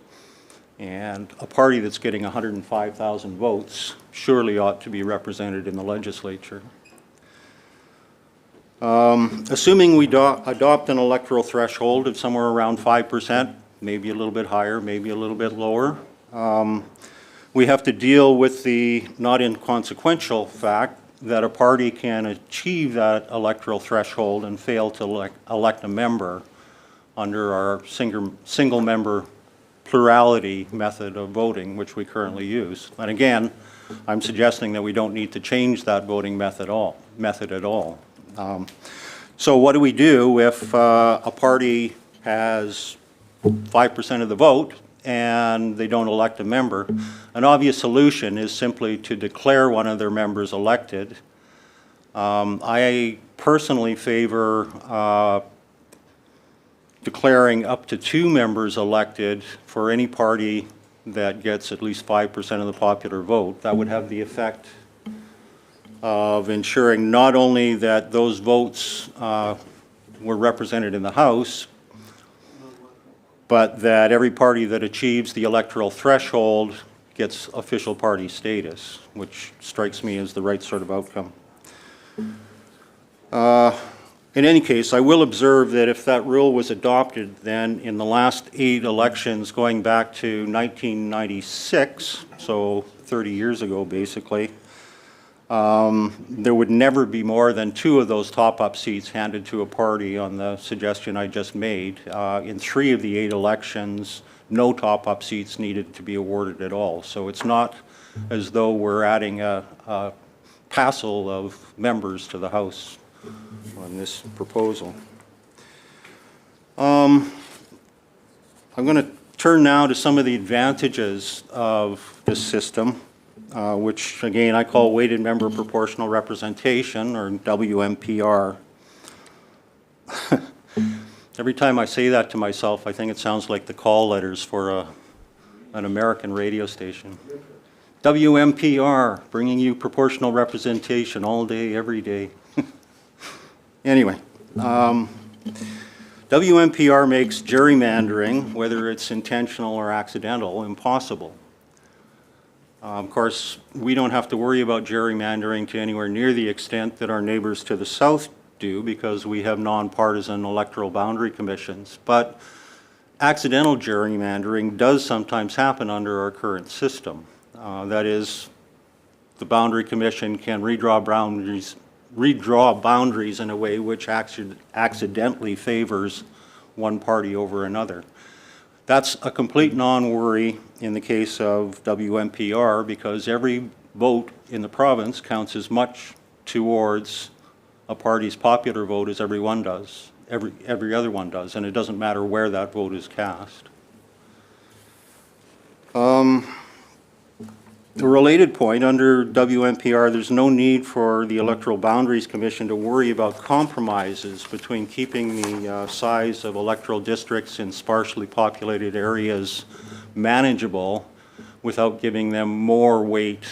[SPEAKER 17] And a party that's getting 105,000 votes surely ought to be represented in the legislature. Assuming we adopt an electoral threshold of somewhere around 5%, maybe a little bit higher, maybe a little bit lower, we have to deal with the not inconsequential fact that a party can achieve that electoral threshold and fail to elect a member under our single-member plurality method of voting, which we currently use. And again, I'm suggesting that we don't need to change that voting method at all. So what do we do if a party has 5% of the vote and they don't elect a member? An obvious solution is simply to declare one of their members elected. I personally favor declaring up to 2 members elected for any party that gets at least 5% of the popular vote. That would have the effect of ensuring not only that those votes were represented in the House, but that every party that achieves the electoral threshold gets official party status, which strikes me as the right sort of outcome. In any case, I will observe that if that rule was adopted, then in the last 8 elections going back to 1996, so 30 years ago basically, there would never be more than 2 of those top-up seats handed to a party on the suggestion I just made. In 3 of the 8 elections, no top-up seats needed to be awarded at all. So it's not as though we're adding a passel of members to the House on this proposal. I'm going to turn now to some of the advantages of this system, which again I call weighted member proportional representation, or WMPR. Every time I say that to myself, I think it sounds like the call letters for an American radio station. WMPR, bringing you proportional representation all day, every day. Anyway, WMPR makes gerrymandering, whether it's intentional or accidental, impossible. Of course, we don't have to worry about gerrymandering to anywhere near the extent that our neighbors to the south do, because we have nonpartisan electoral boundary commissions. But accidental gerrymandering does sometimes happen under our current system. That is, the boundary commission can redraw boundaries in a way which accidentally favors one party over another. That's a complete non-worry in the case of WMPR, because every vote in the province counts as much towards a party's popular vote as every other one does, and it doesn't matter where that vote is cast. A related point, under WMPR, there's no need for the Electoral Boundaries Commission to worry about compromises between keeping the size of electoral districts in sparsely populated areas manageable without giving them more weight,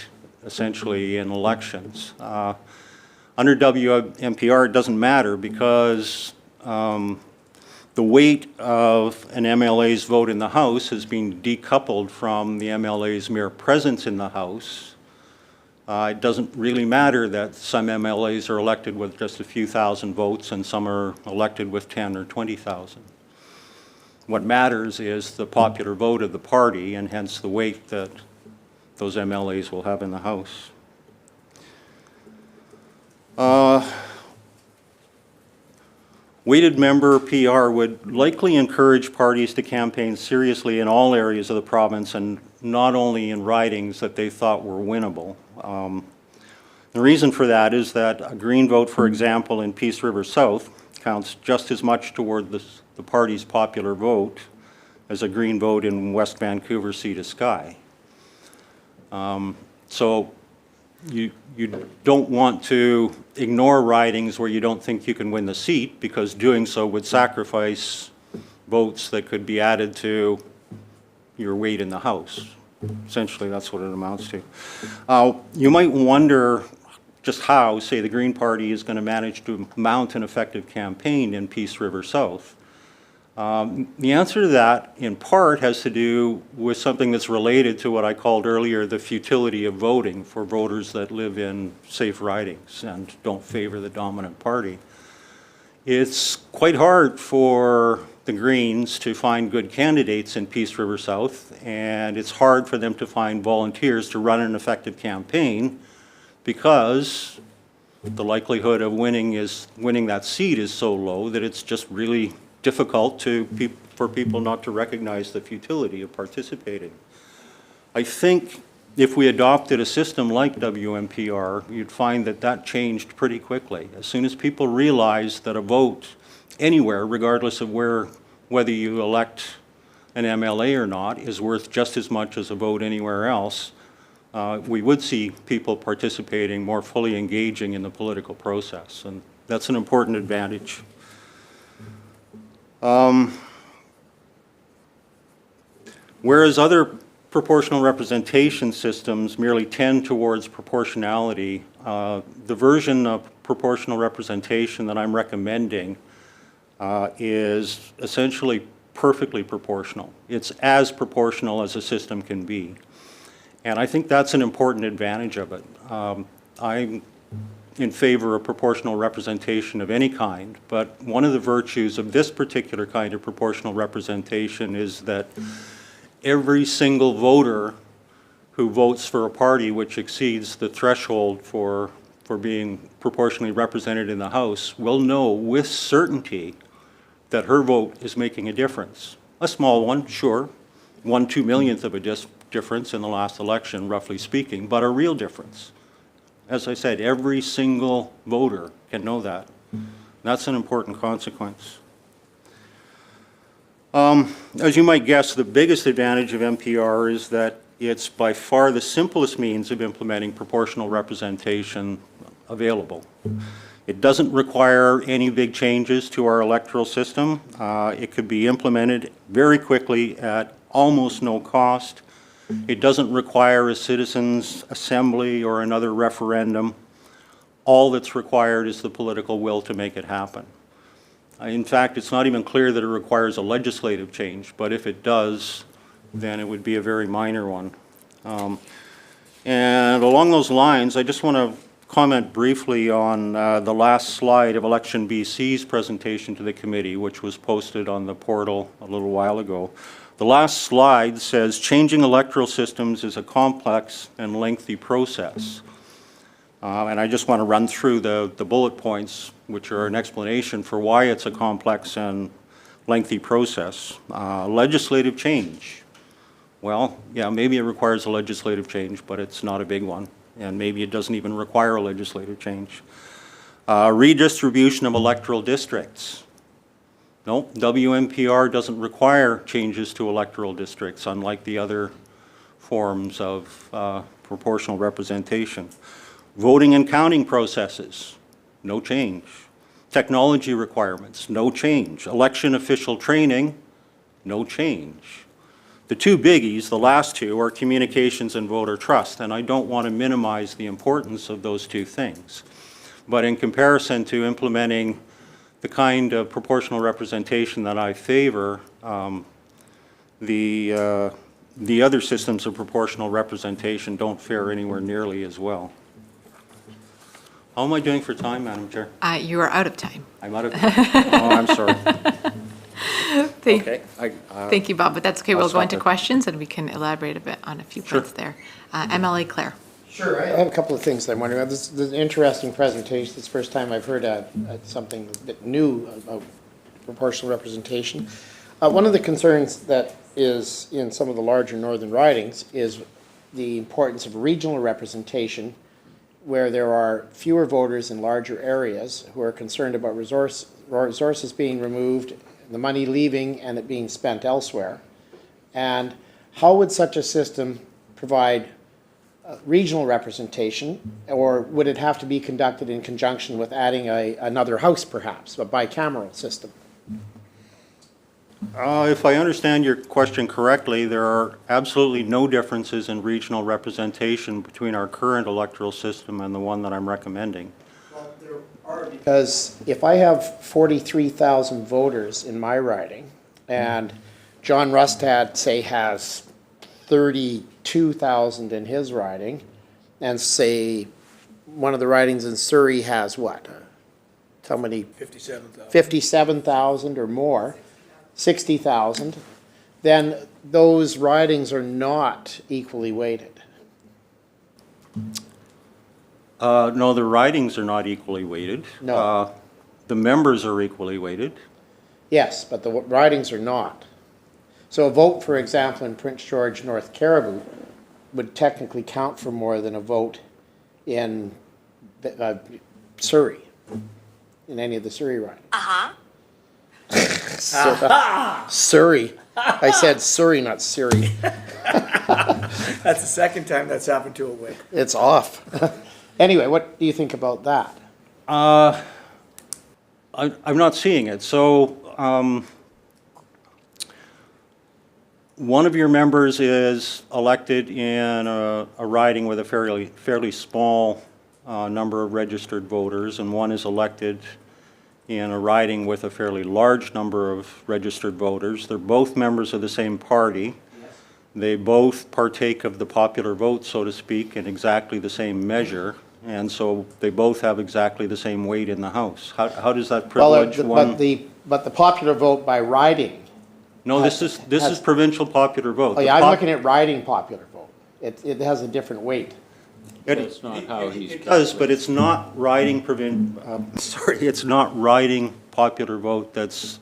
[SPEAKER 17] essentially, in elections. Under WMPR, it doesn't matter, because the weight of an MLA's vote in the House has been decoupled from the MLA's mere presence in the House. It doesn't really matter that some MLAs are elected with just a few thousand votes and some are elected with 10 or 20,000. What matters is the popular vote of the party, and hence the weight that those MLAs will have in the House. Weighted member PR would likely encourage parties to campaign seriously in all areas of the province, and not only in ridings that they thought were winnable. The reason for that is that a Green vote, for example, in Peace River South counts just as much toward the party's popular vote as a Green vote in West Vancouver Sea to Sky. So you don't want to ignore ridings where you don't think you can win the seat, because doing so would sacrifice votes that could be added to your weight in the House. Essentially, that's what it amounts to. You might wonder just how, say, the Green Party is going to manage to mount an effective campaign in Peace River South. The answer to that, in part, has to do with something that's related to what I called earlier the futility of voting for voters that live in safe ridings and don't favor the dominant party. It's quite hard for the Greens to find good candidates in Peace River South, and it's hard for them to find volunteers to run an effective campaign, because the likelihood of winning that seat is so low that it's just really difficult for people not to recognize the futility of participating. I think if we adopted a system like WMPR, you'd find that changed pretty quickly. As soon as people realize that a vote anywhere, regardless of whether you elect an MLA or not, is worth just as much as a vote anywhere else, we would see people participating, more fully engaging in the political process, and that's an important advantage. Whereas other proportional representation systems merely tend towards proportionality, the version of proportional representation that I'm recommending is essentially perfectly proportional. It's as proportional as a system can be. And I think that's an important advantage of it. I'm in favor of proportional representation of any kind, but one of the virtues of this particular kind of proportional representation is that every single voter who votes for a party which exceeds the threshold for being proportionally represented in the House will know with certainty that her vote is making a difference. A small one, sure, 1/2 millionth of a difference in the last election, roughly speaking, but a real difference. As I said, every single voter can know that. That's an important consequence. As you might guess, the biggest advantage of MPR is that it's by far the simplest means of implementing proportional representation available. It doesn't require any big changes to our electoral system. It could be implemented very quickly at almost no cost. It doesn't require a citizens' assembly or another referendum. All that's required is the political will to make it happen. In fact, it's not even clear that it requires a legislative change, but if it does, then it would be a very minor one. And along those lines, I just want to comment briefly on the last slide of Election BC's presentation to the committee, which was posted on the portal a little while ago. The last slide says, changing electoral systems is a complex and lengthy process. And I just want to run through the bullet points, which are an explanation for why it's a complex and lengthy process. Legislative change. Well, yeah, maybe it requires a legislative change, but it's not a big one. And maybe it doesn't even require a legislative change. Redistribution of electoral districts. No, WMPR doesn't require changes to electoral districts, unlike the other forms of proportional representation. Voting and counting processes, no change. Technology requirements, no change. Election official training, no change. The two biggies, the last two, are communications and voter trust, and I don't want to minimize the importance of those two things. But in comparison to implementing the kind of proportional representation that I favor, the other systems of proportional representation don't fare anywhere nearly as well. How am I doing for time, Madam Chair?
[SPEAKER 1] You are out of time.
[SPEAKER 17] I'm out of time. Oh, I'm sorry.
[SPEAKER 1] Thank you, Bob, but that's okay.
[SPEAKER 17] I'll
[SPEAKER 1] We'll go
[SPEAKER 17] stop
[SPEAKER 1] into
[SPEAKER 17] there.
[SPEAKER 1] questions and we can elaborate a bit on a few points there. MLA Claire.
[SPEAKER 3] Sure, I have a couple of things I'm wondering about. This is an interesting presentation. It's the first time I've heard something that new about proportional representation. One of the concerns that is in some of the larger northern ridings is the importance of regional representation, where there are fewer voters in larger areas who are concerned about resources being removed, the money leaving, and it being spent elsewhere. And how would such a system provide regional representation, or would it have to be conducted in conjunction with adding another house, perhaps, a bicameral system?
[SPEAKER 17] If I understand your question correctly, there are absolutely no differences in regional representation between our current electoral system and the one that I'm recommending.
[SPEAKER 3] Because if I have 43,000 voters in my riding, and John Rustad, say, has 32,000 in his riding, and say one of the ridings in Surrey has what? How many?
[SPEAKER 2] 57,000.
[SPEAKER 3] 57,000 or more, 60,000, then those ridings are not equally weighted.
[SPEAKER 17] No, the ridings are not equally weighted.
[SPEAKER 3] No.
[SPEAKER 17] The members are equally weighted.
[SPEAKER 3] Yes, but the ridings are not. So a vote, for example, in Prince George, North Caribou, would technically count for more than a vote in Surrey, in any of the Surrey ridings. Surrey. I said Surrey, not Surrey.
[SPEAKER 2] That's the second time that's happened to a whip.
[SPEAKER 3] It's off. Anyway, what do you think about that?
[SPEAKER 17] I'm not seeing it. So one of your members is elected in a riding with a fairly small number of registered voters, and one is elected in a riding with a fairly large number of registered voters. They're both members of the same party. They both partake of the popular vote, so to speak, in exactly the same measure, and so they both have exactly the same weight in the House. How does that privilege one?
[SPEAKER 3] But the popular vote by riding.
[SPEAKER 17] No, this is provincial popular vote.
[SPEAKER 3] Oh yeah, I'm looking at riding popular vote. It has a different weight.
[SPEAKER 4] That's not how he's.
[SPEAKER 17] It does, but it's not riding it's not riding popular vote that's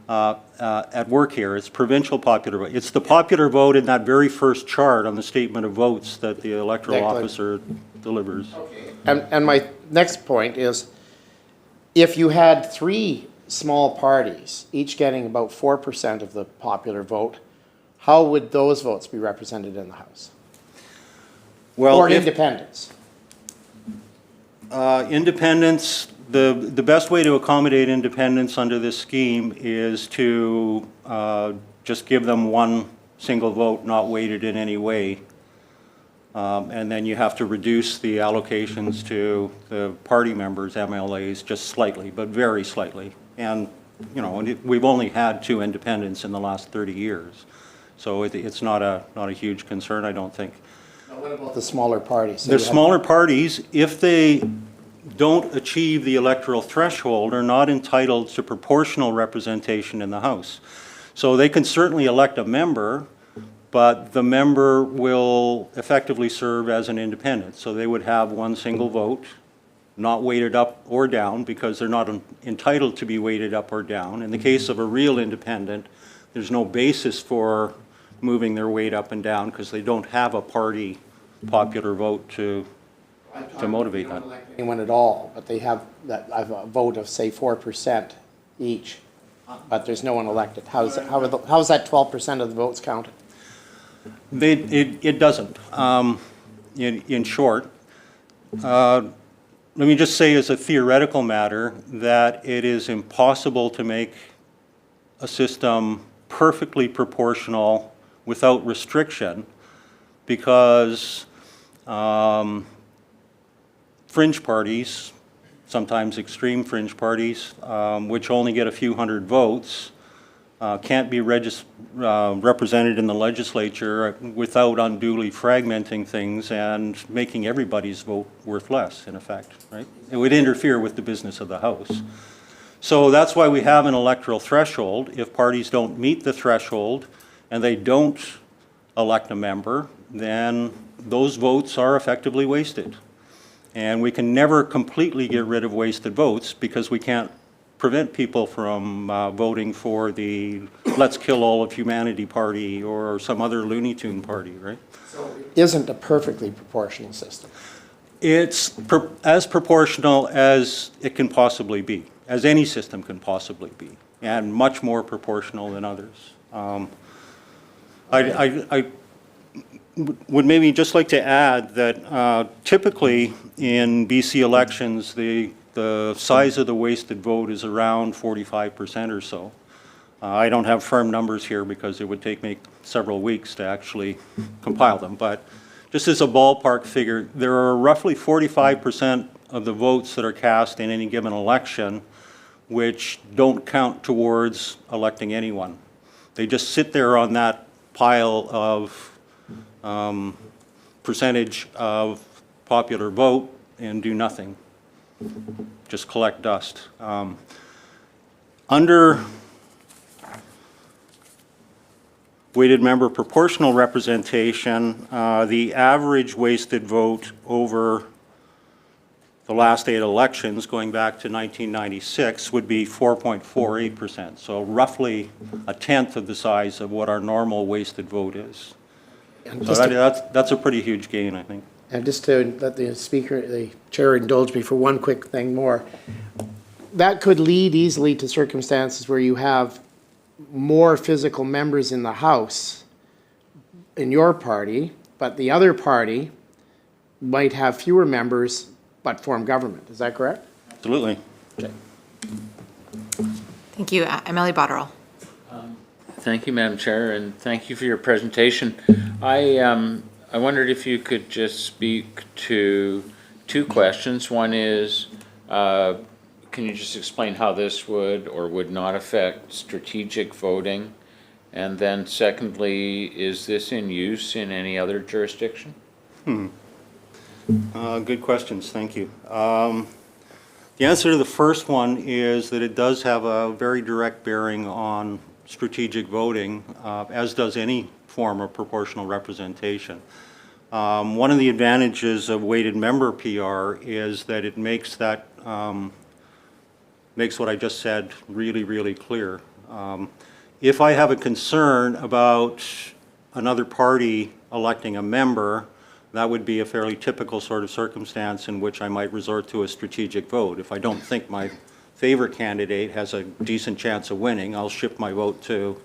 [SPEAKER 17] at work here. It's provincial popular vote. It's the popular vote in that very first chart on the statement of votes that the electoral officer delivers.
[SPEAKER 3] And my next point is, if you had three small parties, each getting about 4% of the popular vote, how would those votes be represented in the House?
[SPEAKER 17] Well,
[SPEAKER 3] or
[SPEAKER 17] if-
[SPEAKER 3] independents?
[SPEAKER 17] Independents, the best way to accommodate independents under this scheme is to just give them one single vote, not weighted in any way. And then you have to reduce the allocations to the party members, MLAs, just slightly, but very slightly. And, you know, we've only had 2 independents in the last 30 years. So it's not a huge concern, I don't think.
[SPEAKER 3] Now, what about the smaller parties? So
[SPEAKER 17] The
[SPEAKER 3] you have-
[SPEAKER 17] smaller parties, if they don't achieve the electoral threshold, are not entitled to proportional representation in the House. So they can certainly elect a member, but the member will effectively serve as an independent. So they would have one single vote, not weighted up or down, because they're not entitled to be weighted up or down. In the case of a real independent, there's no basis for moving their weight up and down because they don't have a party popular vote to motivate that.
[SPEAKER 3] Anyone at all, but they have a vote of, say, 4% each, but there's no one elected. How's that 12% of the votes counted?
[SPEAKER 17] It doesn't. In short, let me just say as a theoretical matter that it is impossible to make a system perfectly proportional without restriction because fringe parties, sometimes extreme fringe parties, which only get a few hundred votes, can't be represented in the legislature without unduly fragmenting things and making everybody's vote worth less, in effect, right? It would interfere with the business of the House. So that's why we have an electoral threshold. If parties don't meet the threshold and they don't elect a member, then those votes are effectively wasted. And we can never completely get rid of wasted votes because we can't prevent people from voting for the Let's Kill All of Humanity party or some other Looney Tune party, right?
[SPEAKER 3] So it isn't a perfectly proportional system.
[SPEAKER 17] It's as proportional as it can possibly be, as any system can possibly be, and much more proportional than others. I would maybe just like to add that typically in BC elections, the size of the wasted vote is around 45% or so. I don't have firm numbers here because it would take me several weeks to actually compile them, but just as a ballpark figure, there are roughly 45% of the votes that are cast in any given election which don't count towards electing anyone. They just sit there on that pile of percentage of popular vote and do nothing, just collect dust. Under weighted member proportional representation, the average wasted vote over the last 8 elections, going back to 1996, would be 4.48%, so roughly a tenth of the size of what our normal wasted vote is. So that's a pretty huge gain, I think.
[SPEAKER 3] And just to let the chair indulge me for one quick thing more, that could lead easily to circumstances where you have more physical members in the House in your party, but the other party might have fewer members but form government. Is that correct?
[SPEAKER 17] Absolutely.
[SPEAKER 3] Okay.
[SPEAKER 1] Thank you. MLA Botterill.
[SPEAKER 4] Thank you, Madam Chair, and thank you for your presentation. I wondered if you could just speak to 2 questions. One is, can you just explain how this would or would not affect strategic voting? And then secondly, is this in use in any other jurisdiction?
[SPEAKER 17] Good questions, thank you. The answer to the first one is that it does have a very direct bearing on strategic voting, as does any form of proportional representation. One of the advantages of weighted member PR is that it makes that makes what I just said really, really clear. If I have a concern about another party electing a member, that would be a fairly typical sort of circumstance in which I might resort to a strategic vote. If I don't think my favorite candidate has a decent chance of winning, I'll shift my vote to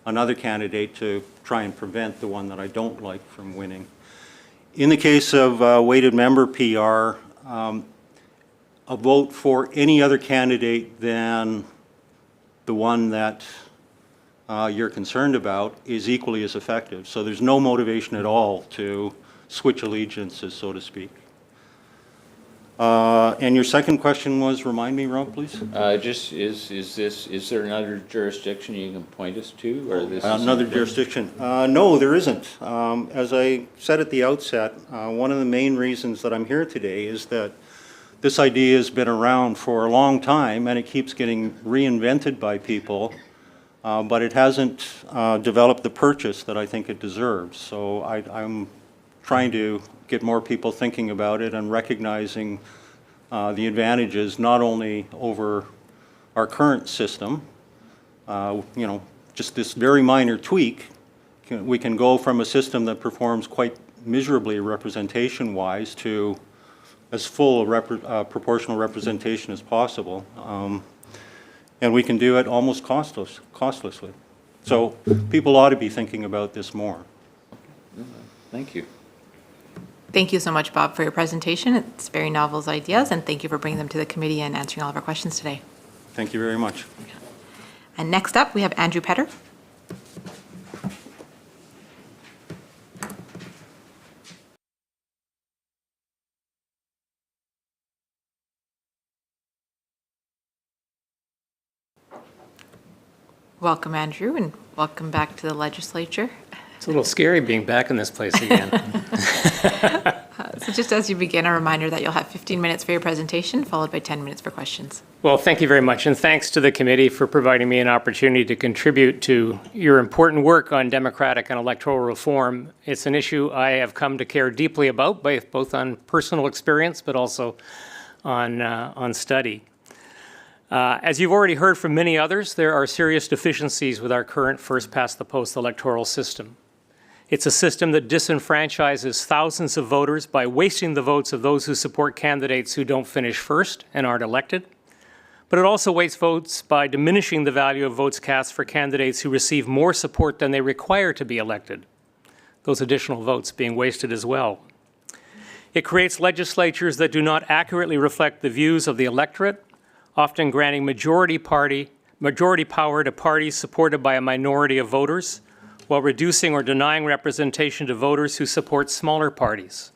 [SPEAKER 17] another candidate to try and prevent the one that I don't like from winning. In the case of weighted member PR, a vote for any other candidate than the one that you're concerned about is equally as effective. So there's no motivation at all to switch allegiances, so to speak. And your second question was, remind me, Rob, please?
[SPEAKER 4] Just is there another jurisdiction you can point us to, or this?
[SPEAKER 17] Another jurisdiction? No, there isn't. As I said at the outset, one of the main reasons that I'm here today is that this idea has been around for a long time, and it keeps getting reinvented by people, but it hasn't developed the purchase that I think it deserves. So I'm trying to get more people thinking about it and recognizing the advantages not only over our current system, just this very minor tweak, we can go from a system that performs quite miserably representation-wise to as full proportional representation as possible. And we can do it almost costlessly. So people ought to be thinking about this more.
[SPEAKER 4] Thank you.
[SPEAKER 1] Thank you so much, Bob, for your presentation. It's very novel ideas, and thank you for bringing them to the committee and answering all of our questions today.
[SPEAKER 17] Thank you very much.
[SPEAKER 1] And next up, we have Andrew Petter. Welcome, Andrew, and welcome back to the legislature.
[SPEAKER 18] It's a little scary being back in this place again.
[SPEAKER 1] So just as you begin, a reminder that you'll have 15 minutes for your presentation, followed by 10 minutes for questions.
[SPEAKER 18] Well, thank you very much, and thanks to the committee for providing me an opportunity to contribute to your important work on democratic and electoral reform. It's an issue I have come to care deeply about, both on personal experience, but also on study. As you've already heard from many others, there are serious deficiencies with our current first-past-the-post electoral system. It's a system that disenfranchises thousands of voters by wasting the votes of those who support candidates who don't finish first and aren't elected. But it also wastes votes by diminishing the value of votes cast for candidates who receive more support than they require to be elected, those additional votes being wasted as well. It creates legislatures that do not accurately reflect the views of the electorate, often granting majority power to parties supported by a minority of voters, while reducing or denying representation to voters who support smaller parties.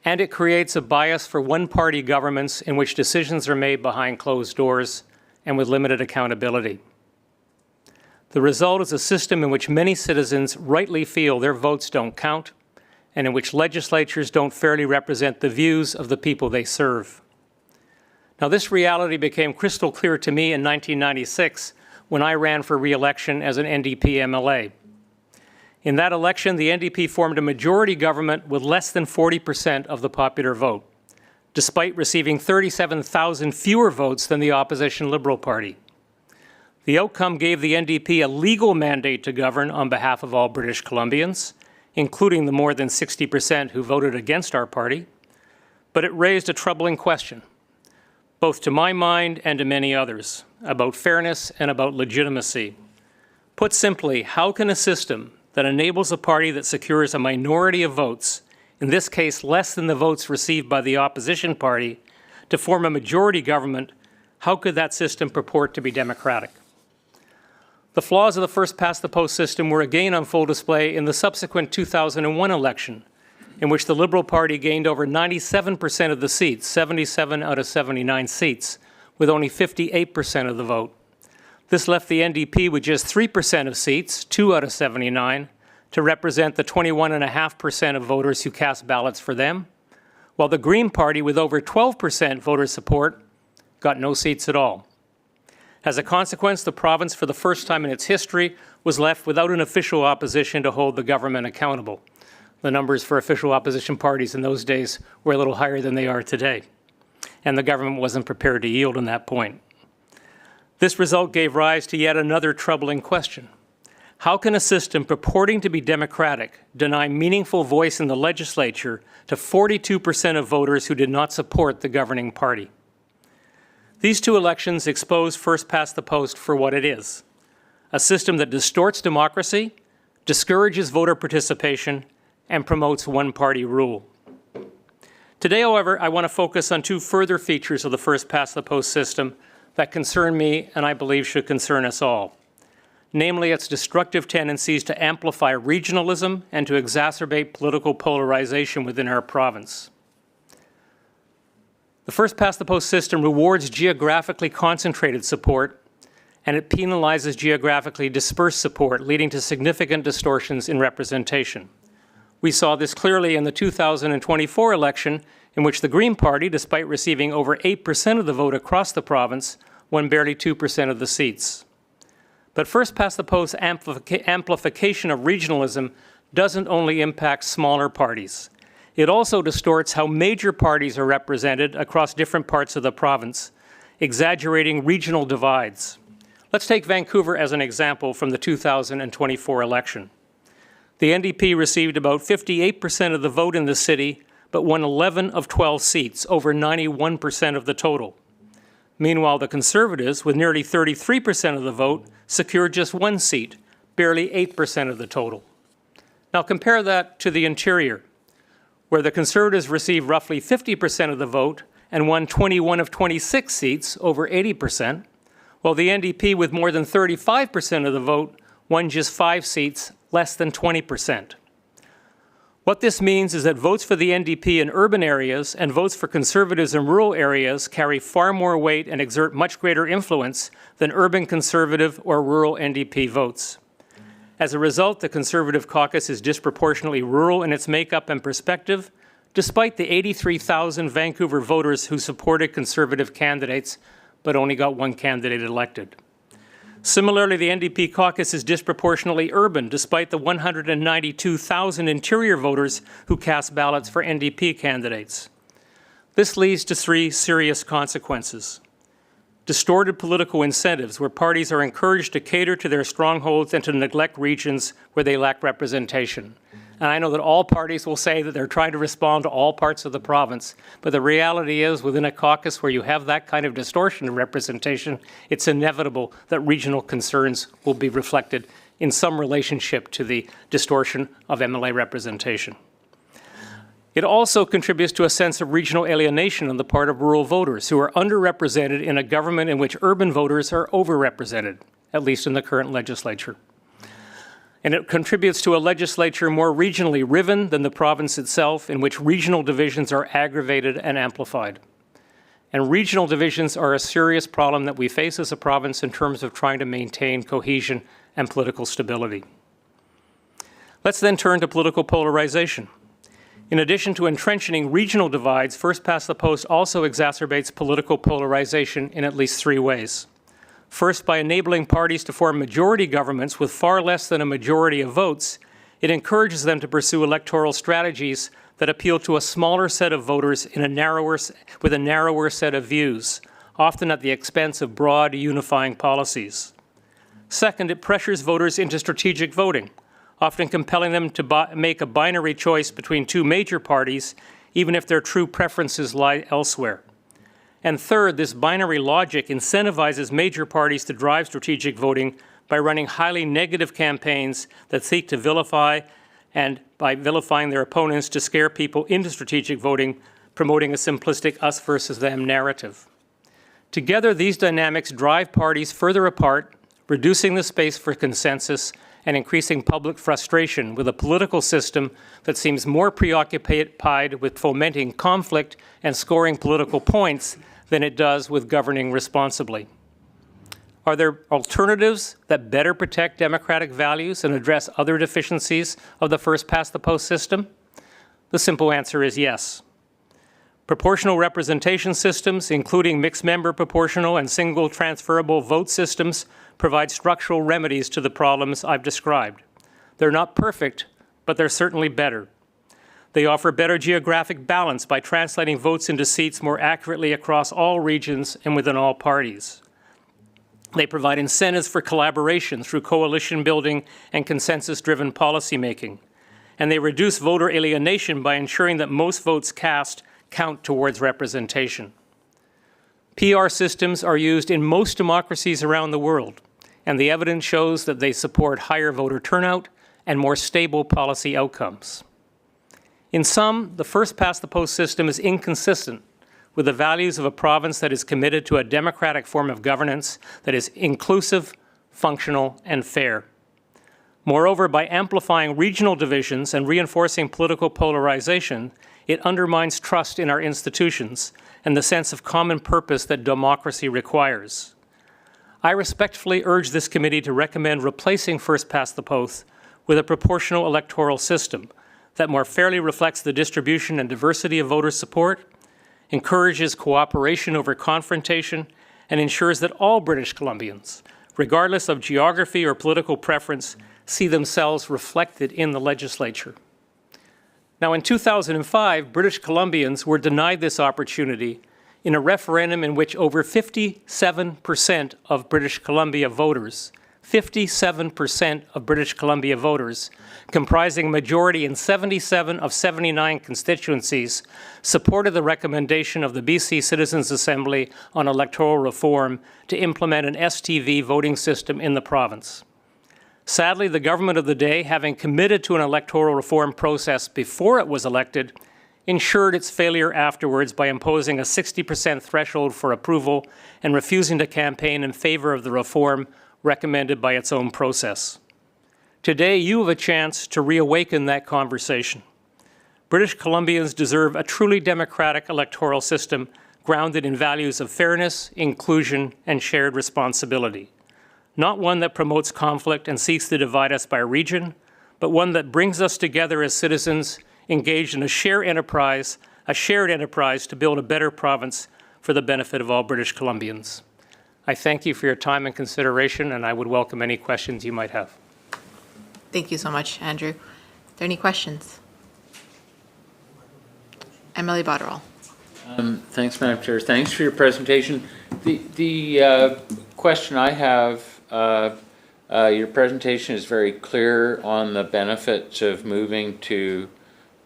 [SPEAKER 18] And it creates a bias for one-party governments in which decisions are made behind closed doors and with limited accountability. The result is a system in which many citizens rightly feel their votes don't count, and in which legislatures don't fairly represent the views of the people they serve. Now, this reality became crystal clear to me in 1996 when I ran for re-election as an NDP MLA. In that election, the NDP formed a majority government with less than 40% of the popular vote, despite receiving 37,000 fewer votes than the opposition Liberal Party. The outcome gave the NDP a legal mandate to govern on behalf of all British Columbians, including the more than 60% who voted against our party, but it raised a troubling question, both to my mind and to many others, about fairness and about legitimacy. Put simply, how can a system that enables a party that secures a minority of votes, in this case less than the votes received by the opposition party, to form a majority government, how could that system purport to be democratic? The flaws of the first-past-the-post system were again on full display in the subsequent 2001 election, in which the Liberal Party gained over 97% of the seats, 77 out of 79 seats, with only 58% of the vote. This left the NDP with just 3% of seats, 2 out of 79, to represent the 21.5% of voters who cast ballots for them, while the Green Party, with over 12% voter support, got no seats at all. As a consequence, the province, for the first time in its history, was left without an official opposition to hold the government accountable. The numbers for official opposition parties in those days were a little higher than they are today, and the government wasn't prepared to yield on that point. This result gave rise to yet another troubling question. How can a system purporting to be democratic deny meaningful voice in the legislature to 42% of voters who did not support the governing party? These two elections expose first past the post for what it is: a system that distorts democracy, discourages voter participation, and promotes one-party rule. Today, however, I want to focus on two further features of the first past the post system that concern me and I believe should concern us all, namely its destructive tendencies to amplify regionalism and to exacerbate political polarization within our province. The first past the post system rewards geographically concentrated support, and it penalizes geographically dispersed support, leading to significant distortions in representation. We saw this clearly in the 2024 election, in which the Green Party, despite receiving over 8% of the vote across the province, won barely 2% of the seats. But first past the post amplification of regionalism doesn't only impact smaller parties. It also distorts how major parties are represented across different parts of the province, exaggerating regional divides. Let's take Vancouver as an example from the 2024 election. The NDP received about 58% of the vote in the city, but won 11 of 12 seats, over 91% of the total. Meanwhile, the Conservatives, with nearly 33% of the vote, secured just one seat, barely 8% of the total. Now compare that to the Interior, where the Conservatives received roughly 50% of the vote and won 21 of 26 seats, over 80%, while the NDP, with more than 35% of the vote, won just 5 seats, less than 20%. What this means is that votes for the NDP in urban areas and votes for Conservatives in rural areas carry far more weight and exert much greater influence than urban Conservative or rural NDP votes. As a result, the Conservative caucus is disproportionately rural in its makeup and perspective, despite the 83,000 Vancouver voters who supported Conservative candidates but only got one candidate elected. Similarly, the NDP caucus is disproportionately urban, despite the 192,000 Interior voters who cast ballots for NDP candidates. This leads to three serious consequences: distorted political incentives, where parties are encouraged to cater to their strongholds and to neglect regions where they lack representation. And I know that all parties will say that they're trying to respond to all parts of the province, but the reality is, within a caucus where you have that kind of distortion of representation, it's inevitable that regional concerns will be reflected in some relationship to the distortion of MLA representation. It also contributes to a sense of regional alienation on the part of rural voters who are underrepresented in a government in which urban voters are overrepresented, at least in the current legislature. And it contributes to a legislature more regionally riven than the province itself, in which regional divisions are aggravated and amplified. And regional divisions are a serious problem that we face as a province in terms of trying to maintain cohesion and political stability. Let's then turn to political polarization. In addition to entrenching regional divides, first past the post also exacerbates political polarization in at least three ways. First, by enabling parties to form majority governments with far less than a majority of votes, it encourages them to pursue electoral strategies that appeal to a smaller set of voters with a narrower set of views, often at the expense of broad, unifying policies. Second, it pressures voters into strategic voting, often compelling them to make a binary choice between two major parties, even if their true preferences lie elsewhere. And third, this binary logic incentivizes major parties to drive strategic voting by running highly negative campaigns that seek to vilify, and by vilifying their opponents, to scare people into strategic voting, promoting a simplistic us versus them narrative. Together, these dynamics drive parties further apart, reducing the space for consensus and increasing public frustration with a political system that seems more preoccupied with fomenting conflict and scoring political points than it does with governing responsibly. Are there alternatives that better protect democratic values and address other deficiencies of the first past the post system? The simple answer is yes. Proportional representation systems, including mixed member proportional and single transferable vote systems, provide structural remedies to the problems I've described. They're not perfect, but they're certainly better. They offer better geographic balance by translating votes into seats more accurately across all regions and within all parties. They provide incentives for collaboration through coalition building and consensus-driven policymaking. And they reduce voter alienation by ensuring that most votes cast count towards representation. PR systems are used in most democracies around the world, and the evidence shows that they support higher voter turnout and more stable policy outcomes. In sum, the first-past-the-post system is inconsistent with the values of a province that is committed to a democratic form of governance that is inclusive, functional, and fair. Moreover, by amplifying regional divisions and reinforcing political polarization, it undermines trust in our institutions and the sense of common purpose that democracy requires. I respectfully urge this committee to recommend replacing first-past-the-post with a proportional electoral system that more fairly reflects the distribution and diversity of voter support, encourages cooperation over confrontation, and ensures that all British Columbians, regardless of geography or political preference, see themselves reflected in the legislature. Now, in 2005, British Columbians were denied this opportunity in a referendum in which over 57% of British Columbia voters, 57% of British Columbia voters, comprising a majority in 77 of 79 constituencies, supported the recommendation of the BC Citizens Assembly on electoral reform to implement an STV voting system in the province. Sadly, the government of the day, having committed to an electoral reform process before it was elected, ensured its failure afterwards by imposing a 60% threshold for approval and refusing to campaign in favor of the reform recommended by its own process. Today, you have a chance to reawaken that conversation. British Columbians deserve a truly democratic electoral system grounded in values of fairness, inclusion, and shared responsibility. Not one that promotes conflict and seeks to divide us by region, but one that brings us together as citizens engaged in a shared enterprise to build a better province for the benefit of all British Columbians. I thank you for your time and consideration, and I would welcome any questions you might have.
[SPEAKER 1] Thank you so much, Andrew. Are there any questions? Emily Botterill.
[SPEAKER 4] Thanks, Madam Chair. Thanks for your presentation. The question I have, your presentation is very clear on the benefits of moving to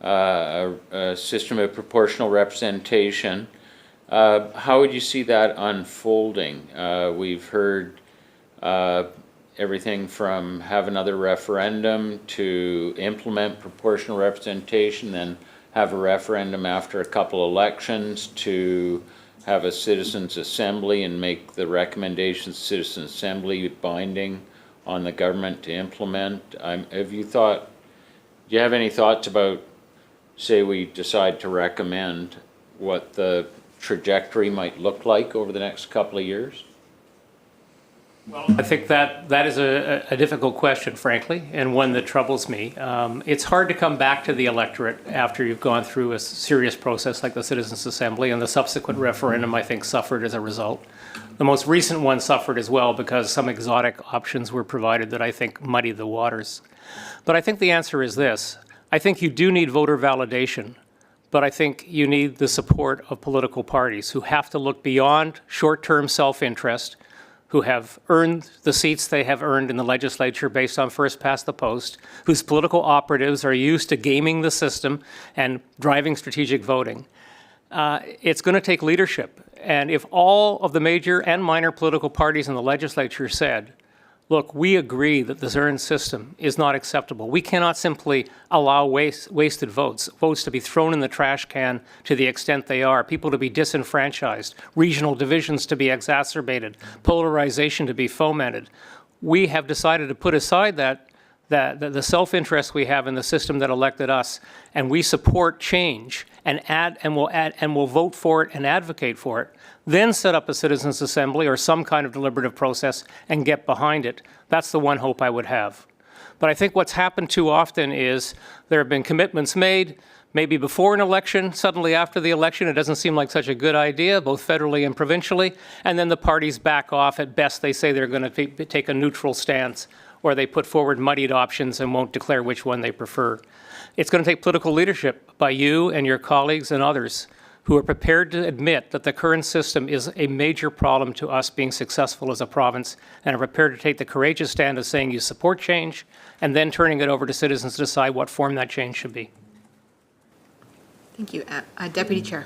[SPEAKER 4] a system of proportional representation. How would you see that unfolding? We've heard everything from have another referendum to implement proportional representation, then have a referendum after a couple elections to have a citizens' assembly and make the recommendations citizens' assembly binding on the government to implement. Do you have any thoughts about, say we decide to recommend, what the trajectory might look like over the next couple of years?
[SPEAKER 18] Well, I think that is a difficult question, frankly, and one that troubles me. It's hard to come back to the electorate after you've gone through a serious process like the Citizens' Assembly, and the subsequent referendum, I think, suffered as a result. The most recent one suffered as well because some exotic options were provided that I think muddied the waters. But I think the answer is this. I think you do need voter validation, but I think you need the support of political parties who have to look beyond short-term self-interest, who have earned the seats they have earned in the legislature based on first past the post, whose political operatives are used to gaming the system and driving strategic voting. It's going to take leadership. And if all of the major and minor political parties in the legislature said, look, we agree that the Zurn system is not acceptable. We cannot simply allow wasted votes to be thrown in the trash can to the extent they are, people to be disenfranchised, regional divisions to be exacerbated, polarization to be fomented. We have decided to put aside the self-interest we have in the system that elected us, and we support change and will vote for it and advocate for it. Then set up a citizens' assembly or some kind of deliberative process and get behind it. That's the one hope I would have. But I think what's happened too often is there have been commitments made, maybe before an election, suddenly after the election, it doesn't seem like such a good idea, both federally and provincially, and then the parties back off. At best, they say they're going to take a neutral stance, or they put forward muddied options and won't declare which one they prefer. It's going to take political leadership by you and your colleagues and others who are prepared to admit that the current system is a major problem to us being successful as a province, and are prepared to take the courageous stand of saying you support change, and then turning it over to citizens to decide what form that change should be.
[SPEAKER 1] Thank you. Deputy Chair.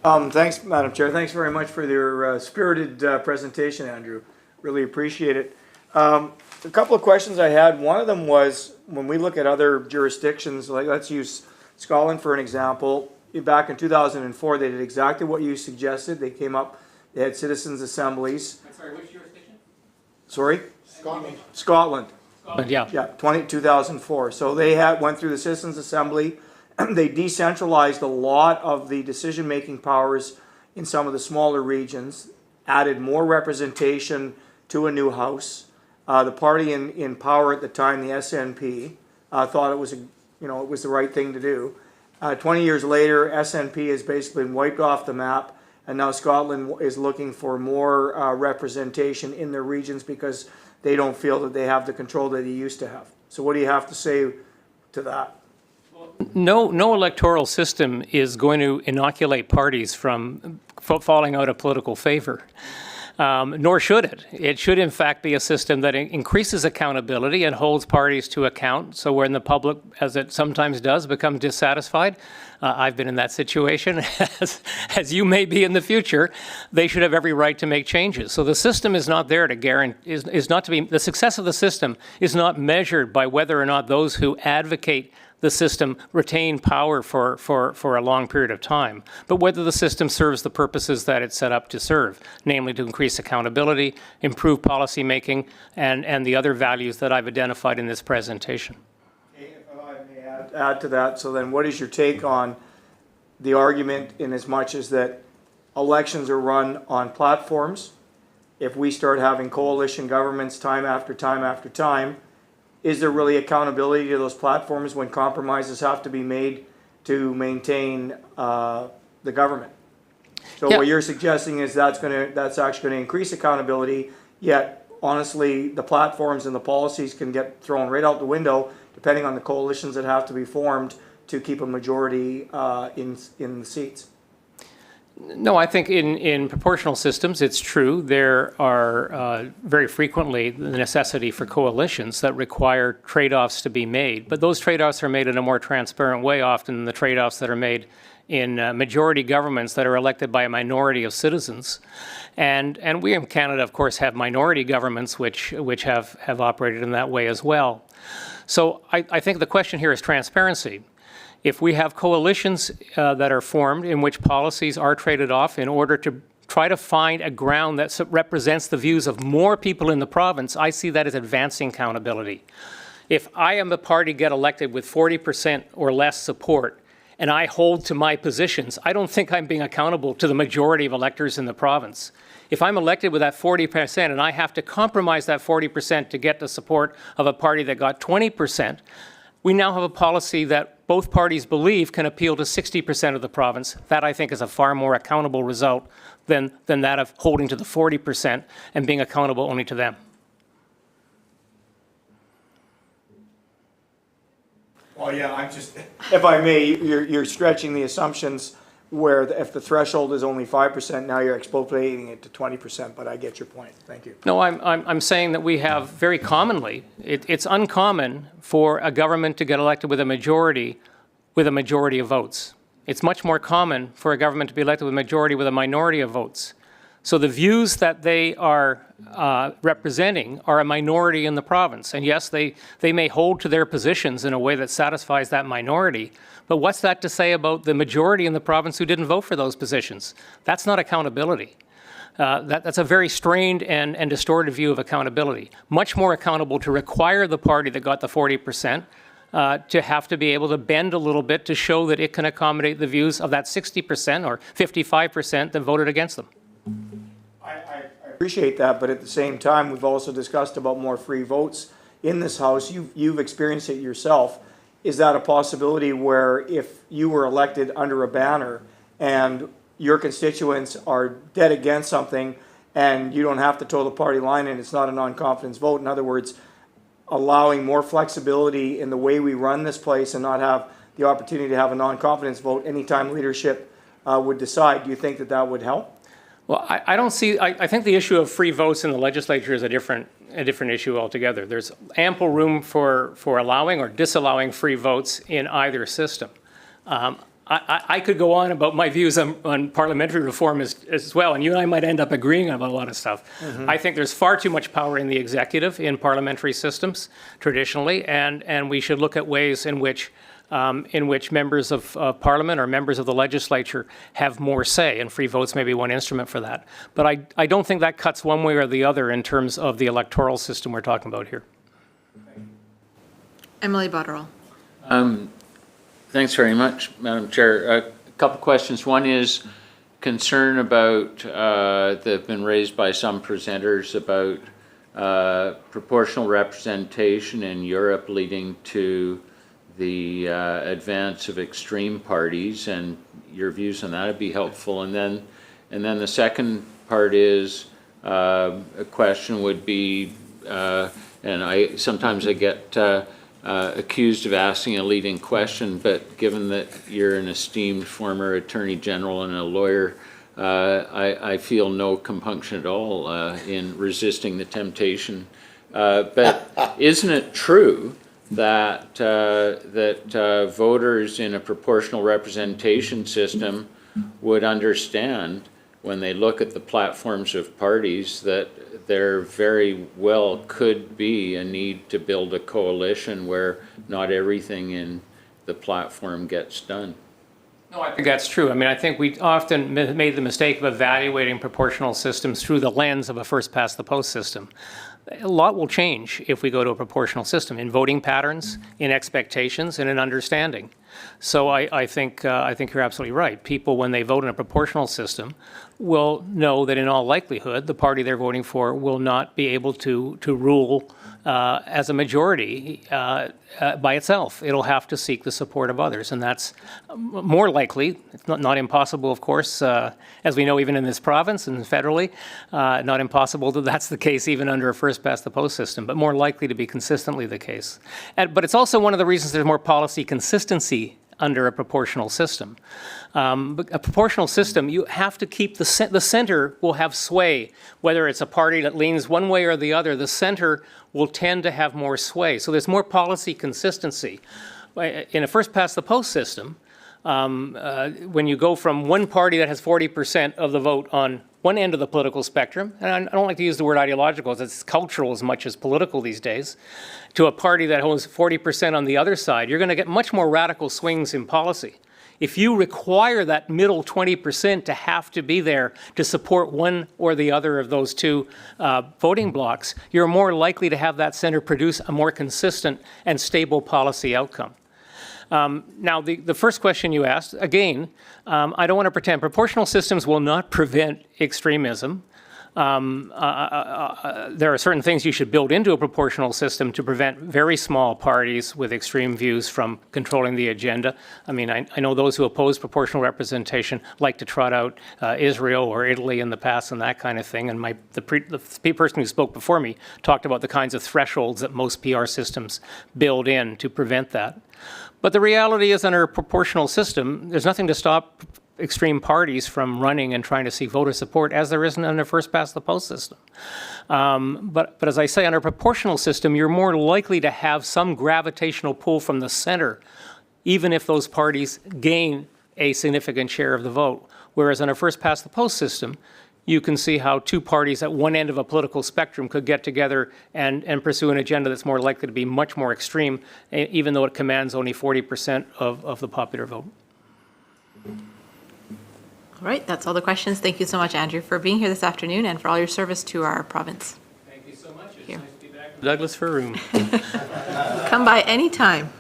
[SPEAKER 2] Thanks, Madam Chair. Thanks very much for your spirited presentation, Andrew. Really appreciate it. A couple of questions I had. One of them was, when we look at other jurisdictions, like let's use Scotland for an example. Back in 2004, they did exactly what you suggested. They came up, they had citizens' assemblies.
[SPEAKER 18] I'm sorry, which jurisdiction?
[SPEAKER 2] Sorry?
[SPEAKER 18] Scotland.
[SPEAKER 2] Scotland.
[SPEAKER 18] Yeah.
[SPEAKER 2] Yeah, 2004. So they went through the citizens' assembly. They decentralized a lot of the decision-making powers in some of the smaller regions, added more representation to a new house. The party in power at the time, the SNP, thought it was it was the right thing to do. 20 years later, SNP has basically been wiped off the map, and now Scotland is looking for more representation in their regions because they don't feel that they have the control that they used to have. So what do you have to say to that?
[SPEAKER 18] No electoral system is going to inoculate parties from falling out of political favor. Nor should it. It should, in fact, be a system that increases accountability and holds parties to account. So when the public, as it sometimes does, becomes dissatisfied, I've been in that situation, as you may be in the future, they should have every right to make changes. So the system is not there to guarantee, is not to be, the success of the system is not measured by whether or not those who advocate the system retain power for a long period of time, but whether the system serves the purposes that it's set up to serve, namely to increase accountability, improve policy making, and the other values that I've identified in this presentation.
[SPEAKER 2] Okay, if I may add to that, so then what is your take on the argument in as much as that elections are run on platforms? If we start having coalition governments time after time after time, is there really accountability to those platforms when compromises have to be made to maintain the government? So what you're suggesting is that's actually going to increase accountability, yet honestly the platforms and the policies can get thrown right out the window depending on the coalitions that have to be formed to keep a majority in the seats.
[SPEAKER 18] No, I think in proportional systems, it's true. There are very frequently the necessity for coalitions that require trade-offs to be made. But those trade-offs are made in a more transparent way often than the trade-offs that are made in majority governments that are elected by a minority of citizens. And we in Canada, of course, have minority governments which have operated in that way as well. So I think the question here is transparency. If we have coalitions that are formed in which policies are traded off in order to try to find a ground that represents the views of more people in the province, I see that as advancing accountability. If I am a party get elected with 40% or less support and I hold to my positions, I don't think I'm being accountable to the majority of electors in the province. If I'm elected with that 40% and I have to compromise that 40% to get the support of a party that got 20%, we now have a policy that both parties believe can appeal to 60% of the province. That, I think, is a far more accountable result than that of holding to the 40% and being accountable only to them.
[SPEAKER 2] Well, yeah, I'm just, if I may, you're stretching the assumptions where if the threshold is only 5%, now you're expropriating it to 20%, but I get your point. Thank you.
[SPEAKER 18] No, I'm saying that we have very commonly, it's uncommon for a government to get elected with a majority of votes. It's much more common for a government to be elected with a majority with a minority of votes. So the views that they are representing are a minority in the province. And yes, they may hold to their positions in a way that satisfies that minority. But what's that to say about the majority in the province who didn't vote for those positions? That's not accountability. That's a very strained and distorted view of accountability. Much more accountable to require the party that got the 40% to have to be able to bend a little bit to show that it can accommodate the views of that 60% or 55% that voted against them.
[SPEAKER 2] I appreciate that, but at the same time, we've also discussed about more free votes in this House. You've experienced it yourself. Is that a possibility where if you were elected under a banner and your constituents are dead against something and you don't have to toe the party line and it's not a non-confidence vote, in other words, allowing more flexibility in the way we run this place and not have the opportunity to have a non-confidence vote anytime leadership would decide, do you think that would help?
[SPEAKER 18] Well, I don't see, I think the issue of free votes in the legislature is a different issue altogether. There's ample room for allowing or disallowing free votes in either system. I could go on about my views on parliamentary reform as well, and you and I might end up agreeing about a lot of stuff. I think there's far too much power in the executive in parliamentary systems traditionally, and we should look at ways in which members of Parliament or members of the legislature have more say, and free votes may be one instrument for that. But I don't think that cuts one way or the other in terms of the electoral system we're talking about here.
[SPEAKER 1] Emily Botterill.
[SPEAKER 4] Thanks very much, Madam Chair. A couple questions. One is concern about that have been raised by some presenters about proportional representation in Europe leading to the advance of extreme parties, and your views on that would be helpful. And then the second part is a question would be, and sometimes I get accused of asking a leading question, but given that you're an esteemed former Attorney General and a lawyer, I feel no compunction at all in resisting the temptation. But isn't it true that voters in a proportional representation system would understand when they look at the platforms of parties that there very well could be a need to build a coalition where not everything in the platform gets done?
[SPEAKER 18] No, I think that's true. I mean, I think we often made the mistake of evaluating proportional systems through the lens of a first-past-the-post system. A lot will change if we go to a proportional system in voting patterns, in expectations, and in understanding. So I think you're absolutely right. People, when they vote in a proportional system, will know that in all likelihood the party they're voting for will not be able to rule as a majority by itself. It'll have to seek the support of others, and that's more likely. It's not impossible, of course, as we know even in this province and federally, not impossible that that's the case even under a first-past-the-post system, but more likely to be consistently the case. But it's also one of the reasons there's more policy consistency under a proportional system. But a proportional system, you have to keep the center will have sway. Whether it's a party that leans one way or the other, the center will tend to have more sway. So there's more policy consistency. In a first-past-the-post system, when you go from one party that has 40% of the vote on one end of the political spectrum, and I don't like to use the word ideological, it's cultural as much as political these days, to a party that holds 40% on the other side, you're going to get much more radical swings in policy. If you require that middle 20% to have to be there to support one or the other of those two voting blocks, you're more likely to have that center produce a more consistent and stable policy outcome. Now, the first question you asked, again, I don't want to pretend. Proportional systems will not prevent extremism. There are certain things you should build into a proportional system to prevent very small parties with extreme views from controlling the agenda. I mean, I know those who oppose proportional representation like to trot out Israel or Italy in the past and that kind of thing. And the person who spoke before me talked about the kinds of thresholds that most PR systems build in to prevent that. But the reality is, under a proportional system, there's nothing to stop extreme parties from running and trying to seek voter support, as there isn't under first-past-the-post system. But as I say, under a proportional system, you're more likely to have some gravitational pull from the center, even if those parties gain a significant share of the vote. Whereas in a first-past-the-post system, you can see how two parties at one end of a political spectrum could get together and pursue an agenda that's more likely to be much more extreme, even though it commands only 40% of the popular vote.
[SPEAKER 1] All right, that's all the questions. Thank you so much, Andrew, for being here this afternoon and for all your service to our province.
[SPEAKER 18] Thank you so much. It's nice to be back in Douglas for a room.
[SPEAKER 1] Come by anytime.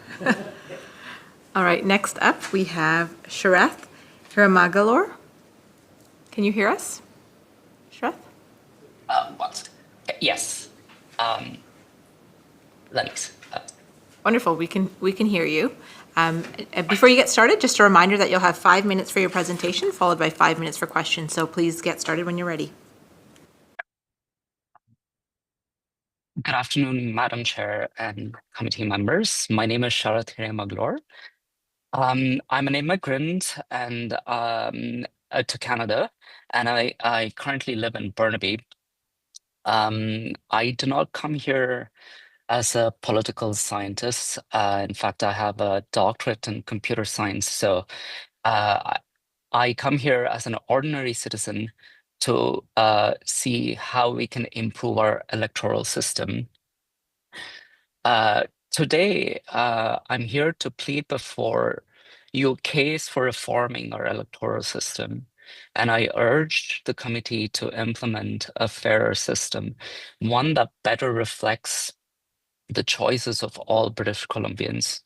[SPEAKER 1] All right, next up we have Shareth Hiramagalore. Can you hear us?
[SPEAKER 19] Yes. Lennox.
[SPEAKER 1] Wonderful. We can hear you. Before you get started, just a reminder that you'll have 5 minutes for your presentation, followed by 5 minutes for questions. So please get started when you're ready.
[SPEAKER 19] Good afternoon, Madam Chair and committee members. My name is Shareth Hiramagalore. I'm an immigrant and to Canada, and I currently live in Burnaby. I do not come here as a political scientist. In fact, I have a doctorate in computer science, so I come here as an ordinary citizen to see how we can improve our electoral system. Today, I'm here to plead before you a case for reforming our electoral system, and I urge the committee to implement a fairer system, one that better reflects the choices of all British Columbians.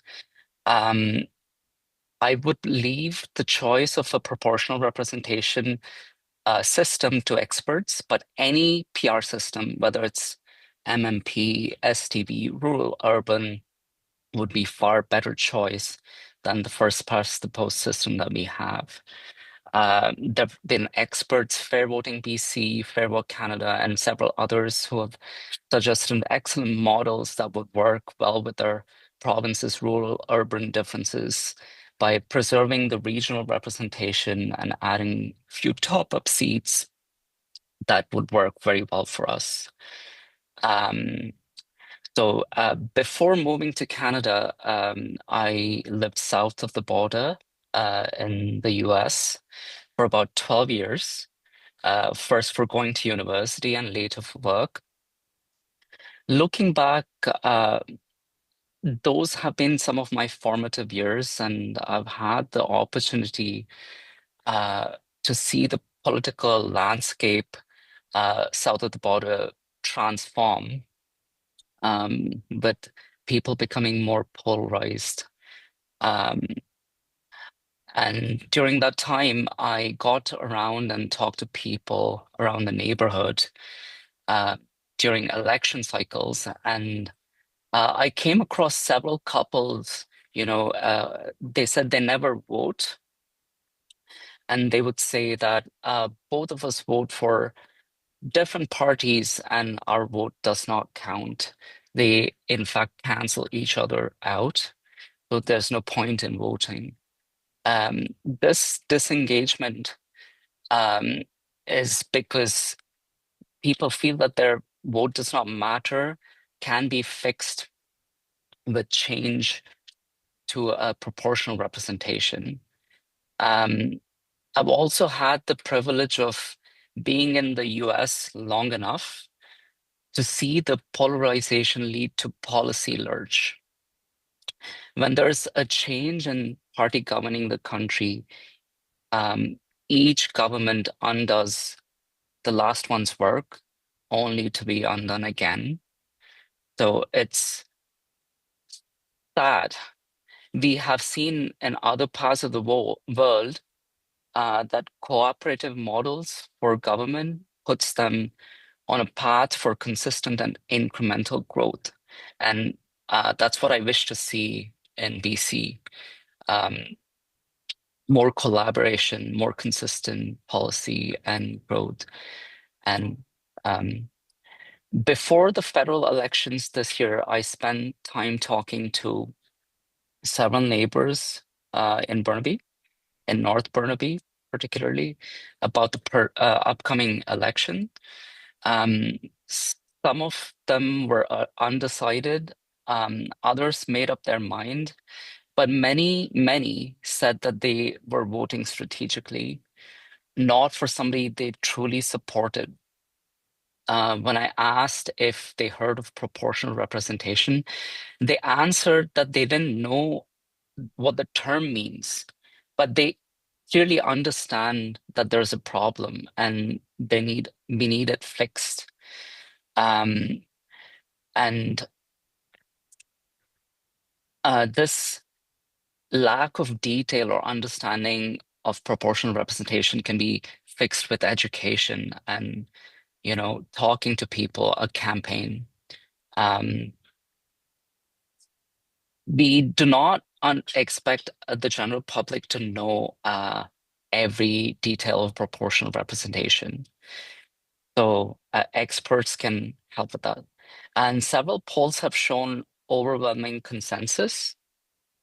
[SPEAKER 19] I would leave the choice of a proportional representation system to experts, but any PR system, whether it's MMP, STV, rural, urban, would be far better choice than the first past the post system that we have. There have been experts, Fair Voting BC, Fair Vote Canada, and several others who have suggested excellent models that would work well with our province's rural urban differences by preserving the regional representation and adding a few top-up seats that would work very well for us. So before moving to Canada, I lived south of the border in the US for about 12 years, first for going to university and later for work. Looking back, those have been some of my formative years, and I've had the opportunity to see the political landscape south of the border transform, with people becoming more polarized. And during that time, I got around and talked to people around the neighborhood during election cycles, and I came across several couples, they said they never vote, and they would say that both of us vote for different parties and our vote does not count. They, in fact, cancel each other out, so there's no point in voting. This disengagement is because people feel that their vote does not matter, can be fixed with change to a proportional representation. I've also had the privilege of being in the US long enough to see the polarization lead to policy lurch. When there's a change in party governing the country, each government undoes the last one's work only to be undone again. So it's sad. We have seen in other parts of the world that cooperative models for government puts them on a path for consistent and incremental growth. And that's what I wish to see in BC. More collaboration, more consistent policy and growth. And before the federal elections this year, I spent time talking to several neighbors in Burnaby, in North Burnaby particularly, about the upcoming election. Some of them were undecided, others made up their mind, but many said that they were voting strategically, not for somebody they truly supported. When I asked if they heard of proportional representation, they answered that they didn't know what the term means, but they clearly understand that there's a problem and we need it fixed. And this lack of detail or understanding of proportional representation can be fixed with education and, talking to people, a campaign. We do not expect the general public to know every detail of proportional representation. So experts can help with that. And several polls have shown overwhelming consensus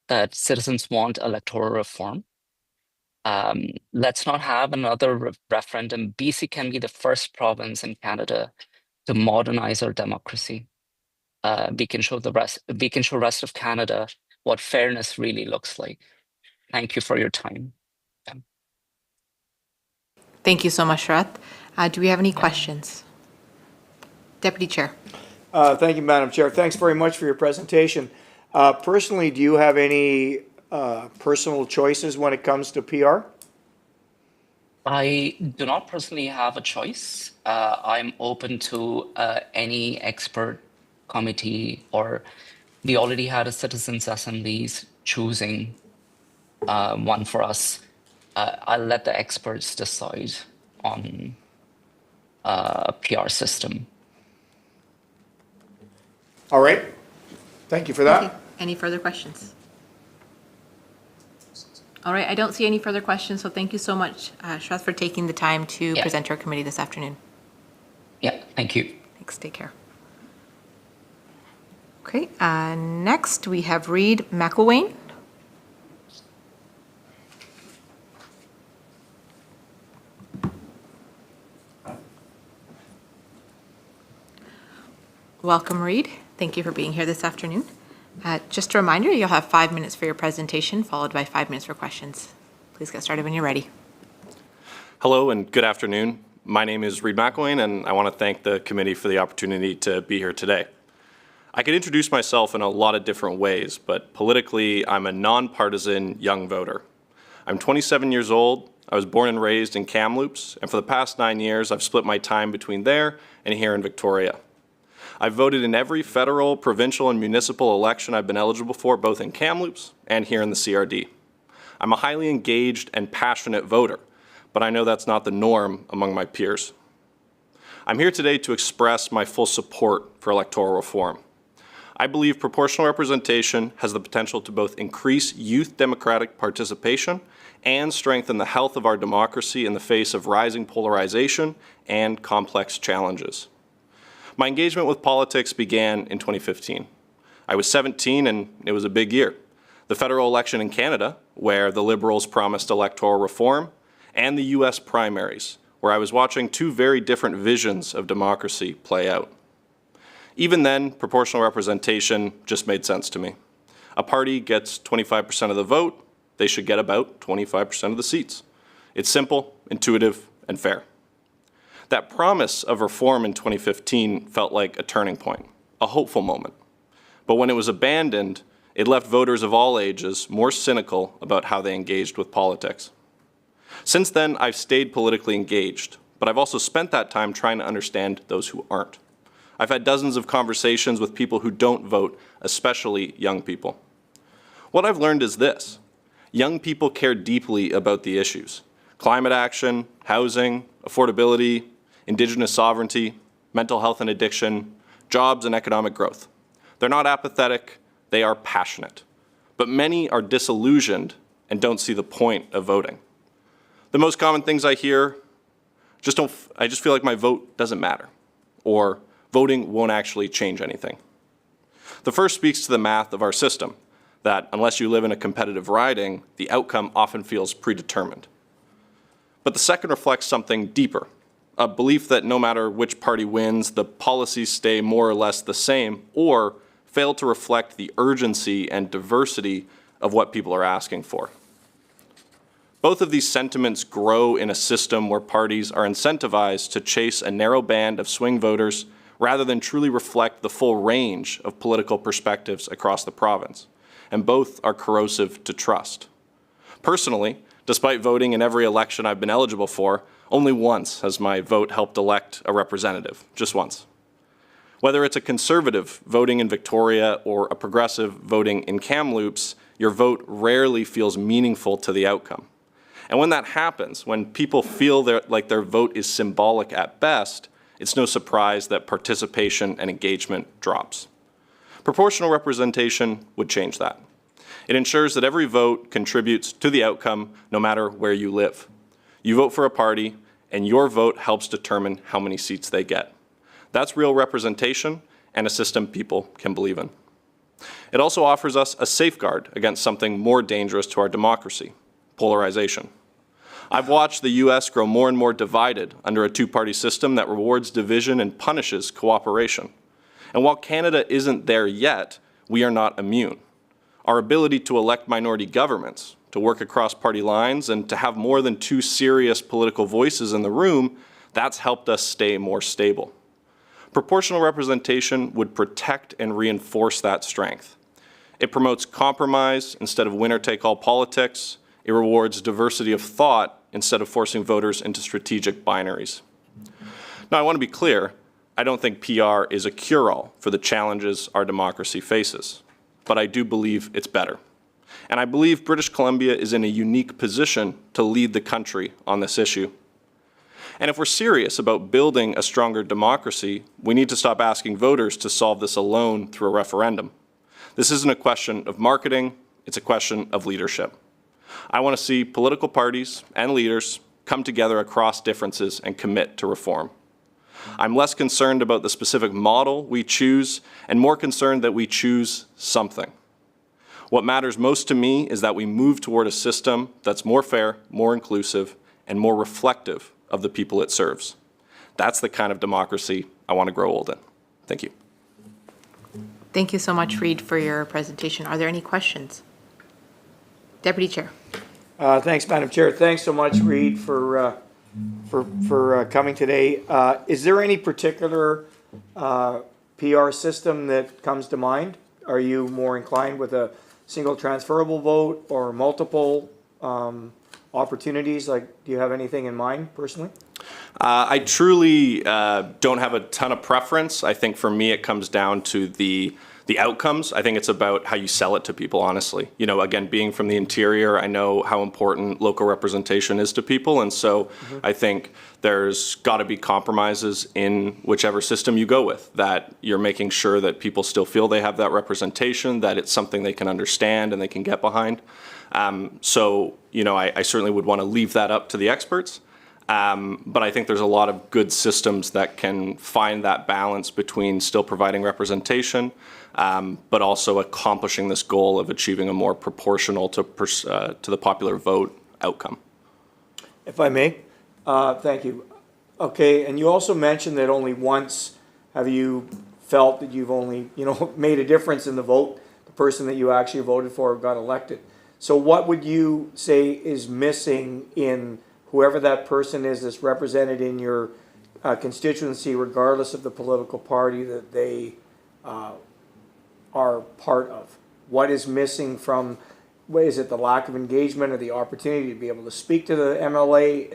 [SPEAKER 19] that citizens want electoral reform. Let's not have another referendum. BC can be the first province in Canada to modernize our democracy. We can show rest of Canada what fairness really looks like. Thank you for your time.
[SPEAKER 1] Thank you so much, Sharath. Do we have any questions? Deputy Chair.
[SPEAKER 2] Thank you, Madam Chair. Thanks very much for your presentation. Personally, do you have any personal choices when it comes to PR?
[SPEAKER 19] I do not personally have a choice. I'm open to any expert committee, or we already had a citizens' assemblies choosing one for us. I'll let the experts decide on a PR system.
[SPEAKER 2] All right. Thank you for that.
[SPEAKER 1] Okay. Any further questions? All right, I don't see any further questions, so thank you so much, Sharath, for taking the time to present to our committee this afternoon.
[SPEAKER 19] Yeah, thank you.
[SPEAKER 1] Thanks, take care. Okay, next we have Reid McElwain. Welcome, Reid. Thank you for being here this afternoon. Just a reminder, you'll have 5 minutes for your presentation, followed by 5 minutes for questions. Please get started when you're ready.
[SPEAKER 20] Hello and good afternoon. My name is Reid McElwain, and I want to thank the committee for the opportunity to be here today. I could introduce myself in a lot of different ways, but politically, I'm a nonpartisan young voter. I'm 27 years old. I was born and raised in Kamloops, and for the past 9 years, I've split my time between there and here in Victoria. I've voted in every federal, provincial, and municipal election I've been eligible for, both in Kamloops and here in the CRD. I'm a highly engaged and passionate voter, but I know that's not the norm among my peers. I'm here today to express my full support for electoral reform. I believe proportional representation has the potential to both increase youth democratic participation and strengthen the health of our democracy in the face of rising polarization and complex challenges. My engagement with politics began in 2015. I was 17 and it was a big year. The federal election in Canada, where the Liberals promised electoral reform, and the US primaries, where I was watching two very different visions of democracy play out. Even then, proportional representation just made sense to me. A party gets 25% of the vote, they should get about 25% of the seats. It's simple, intuitive, and fair. That promise of reform in 2015 felt like a turning point, a hopeful moment. But when it was abandoned, it left voters of all ages more cynical about how they engaged with politics. Since then, I've stayed politically engaged, but I've also spent that time trying to understand those who aren't. I've had dozens of conversations with people who don't vote, especially young people. What I've learned is this: young people care deeply about the issues: climate action, housing, affordability, Indigenous sovereignty, mental health and addiction, jobs and economic growth. They're not apathetic, they are passionate. But many are disillusioned and don't see the point of voting. The most common things I hear, I just feel like my vote doesn't matter, or voting won't actually change anything. The first speaks to the math of our system, that unless you live in a competitive riding, the outcome often feels predetermined. But the second reflects something deeper, a belief that no matter which party wins, the policies stay more or less the same, or fail to reflect the urgency and diversity of what people are asking for. Both of these sentiments grow in a system where parties are incentivized to chase a narrow band of swing voters rather than truly reflect the full range of political perspectives across the province, and both are corrosive to trust. Personally, despite voting in every election I've been eligible for, only once has my vote helped elect a representative, just once. Whether it's a conservative voting in Victoria or a progressive voting in Kamloops, your vote rarely feels meaningful to the outcome. And when that happens, when people feel like their vote is symbolic at best, it's no surprise that participation and engagement drops. Proportional representation would change that. It ensures that every vote contributes to the outcome no matter where you live. You vote for a party, and your vote helps determine how many seats they get. That's real representation and a system people can believe in. It also offers us a safeguard against something more dangerous to our democracy: polarization. I've watched the US grow more and more divided under a two-party system that rewards division and punishes cooperation. And while Canada isn't there yet, we are not immune. Our ability to elect minority governments, to work across party lines, and to have more than two serious political voices in the room, that's helped us stay more stable. Proportional representation would protect and reinforce that strength. It promotes compromise instead of winner-take-all politics. It rewards diversity of thought instead of forcing voters into strategic binaries. Now, I want to be clear. I don't think PR is a cure-all for the challenges our democracy faces, but I do believe it's better. And I believe British Columbia is in a unique position to lead the country on this issue. And if we're serious about building a stronger democracy, we need to stop asking voters to solve this alone through a referendum. This isn't a question of marketing, it's a question of leadership. I want to see political parties and leaders come together across differences and commit to reform. I'm less concerned about the specific model we choose and more concerned that we choose something. What matters most to me is that we move toward a system that's more fair, more inclusive, and more reflective of the people it serves. That's the kind of democracy I want to grow old in. Thank you.
[SPEAKER 1] Thank you so much, Reid, for your presentation. Are there any questions? Deputy Chair.
[SPEAKER 2] Thanks, Madam Chair. Thanks so much, Reid, for coming today. Is there any particular PR system that comes to mind? Are you more inclined with a single transferable vote or multiple opportunities? Like, do you have anything in mind personally?
[SPEAKER 20] I truly don't have a ton of preference. I think for me it comes down to the outcomes. I think it's about how you sell it to people, honestly. You know, again, being from the interior, I know how important local representation is to people. And so I think there's got to be compromises in whichever system you go with, that you're making sure that people still feel they have that representation, that it's something they can understand and they can get behind. So, you know, I certainly would want to leave that up to the experts. But I think there's a lot of good systems that can find that balance between still providing representation, but also accomplishing this goal of achieving a more proportional to the popular vote outcome.
[SPEAKER 2] If I may, thank you. Okay, and you also mentioned that only once have you felt that you've only, made a difference in the vote, the person that you actually voted for got elected. So what would you say is missing in whoever that person is that's represented in your constituency, regardless of the political party that they are part of? What is missing from, is it the lack of engagement or the opportunity to be able to speak to the MLA?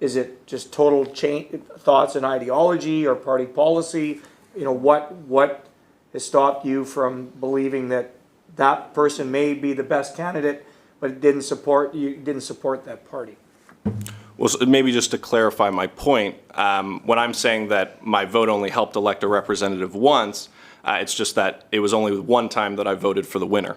[SPEAKER 2] Is it just total thoughts and ideology or party policy? What has stopped you from believing that that person may be the best candidate, but it didn't support that party?
[SPEAKER 20] Well, so maybe just to clarify my point, when I'm saying that my vote only helped elect a representative once, it's just that it was only one time that I voted for the winner.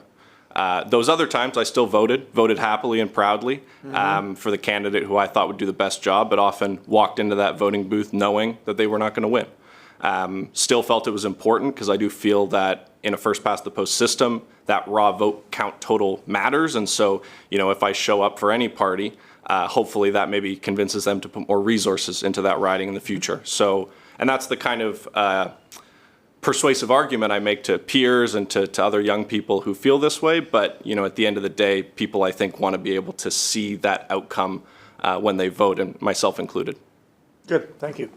[SPEAKER 20] Those other times I still voted happily and proudly for the candidate who I thought would do the best job, but often walked into that voting booth knowing that they were not going to win. Still felt it was important because I do feel that in a first past the post system, that raw vote count total matters. And so, if I show up for any party, hopefully that maybe convinces them to put more resources into that riding in the future. So, and that's the kind of persuasive argument I make to peers and to other young people who feel this way. But, at the end of the day, people I think want to be able to see that outcome when they vote, and myself included.
[SPEAKER 2] Good, thank you.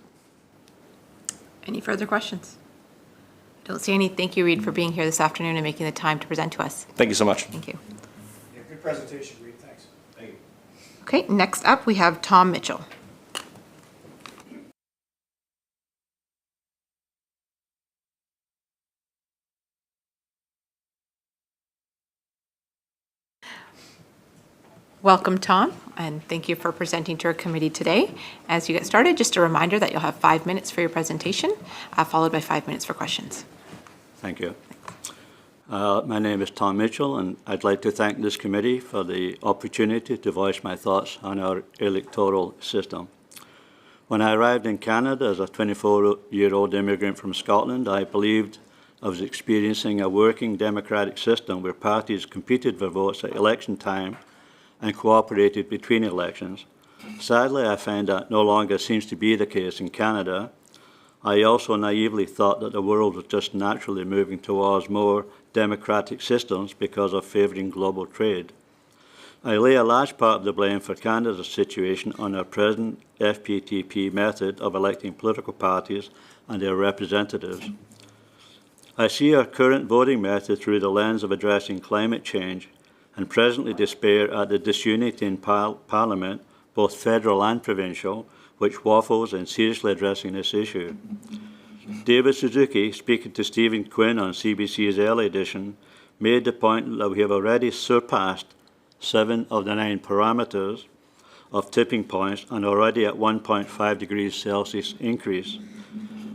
[SPEAKER 1] Any further questions? Don't see any. Thank you, Reid, for being here this afternoon and making the time to present to us.
[SPEAKER 20] Thank you so much.
[SPEAKER 1] Thank you.
[SPEAKER 2] Yeah, good presentation, Reid. Thanks. Thank you.
[SPEAKER 1] Okay, next up we have Tom Mitchell. Welcome, Tom, and thank you for presenting to our committee today. As you get started, just a reminder that you'll have 5 minutes for your presentation, followed by 5 minutes for questions.
[SPEAKER 21] Thank you. My name is Tom Mitchell, and I'd like to thank this committee for the opportunity to voice my thoughts on our electoral system. When I arrived in Canada as a 24-year-old immigrant from Scotland, I believed I was experiencing a working democratic system where parties competed for votes at election time and cooperated between elections. Sadly, I find that no longer seems to be the case in Canada. I also naively thought that the world was just naturally moving towards more democratic systems because of favouring global trade. I lay a large part of the blame for Canada's situation on our present FPTP method of electing political parties and their representatives. I see our current voting method through the lens of addressing climate change and presently despair at the disunity in Parliament, both federal and provincial, which waffles in seriously addressing this issue. David Suzuki, speaking to Stephen Quinn on CBC's early edition, made the point that we have already surpassed 7 of the 9 parameters of tipping points and already at 1.5 degrees Celsius increase.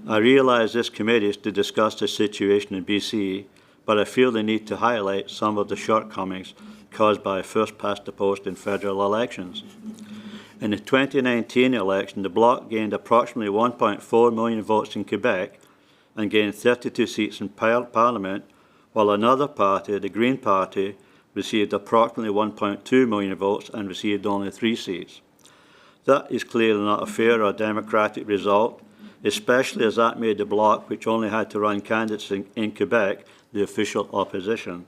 [SPEAKER 21] I realise this committee is to discuss the situation in BC, but I feel the need to highlight some of the shortcomings caused by first-past-the-post in federal elections. In the 2019 election, the Bloc gained approximately 1.4 million votes in Quebec and gained 32 seats in Parliament, while another party, the Green Party, received approximately 1.2 million votes and received only 3 seats. That is clearly not a fair or democratic result, especially as that made the Bloc, which only had to run candidates in Quebec, the official opposition.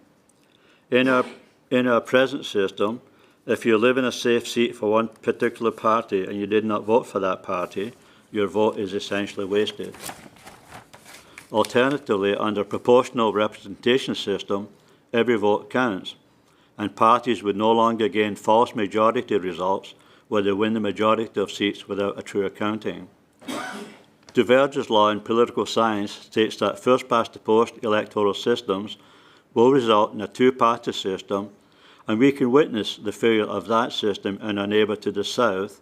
[SPEAKER 21] In our present system, if you live in a safe seat for one particular party and you did not vote for that party, your vote is essentially wasted. Alternatively, under a proportional representation system, every vote counts, and parties would no longer gain false majority results where they win the majority of seats without a true accounting. Duverger's law in political science states that first-past-the-post electoral systems will result in a two-party system, and we can witness the failure of that system in our neighbour to the south,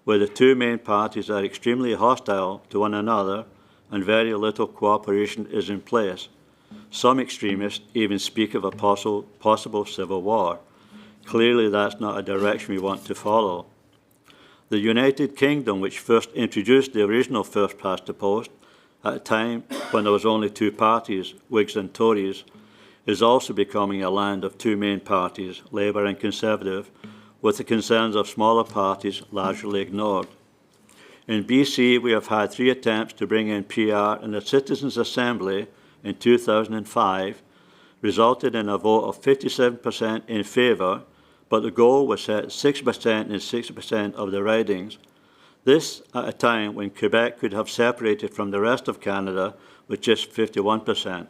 [SPEAKER 21] where the two main parties are extremely hostile to one another and very little cooperation is in place. Some extremists even speak of a possible civil war. Clearly, that's not a direction we want to follow. The United Kingdom, which first introduced the original first-past-the-post at a time when there was only two parties, Whigs and Tories, is also becoming a land of two main parties, Labour and Conservative, with the concerns of smaller parties largely ignored. In BC, we have had 3 attempts to bring in PR, and the Citizens' Assembly in 2005 resulted in a vote of 57% in favour, but the goal was set 6% in 60% of the ridings. This at a time when Quebec could have separated from the rest of Canada with just 51%,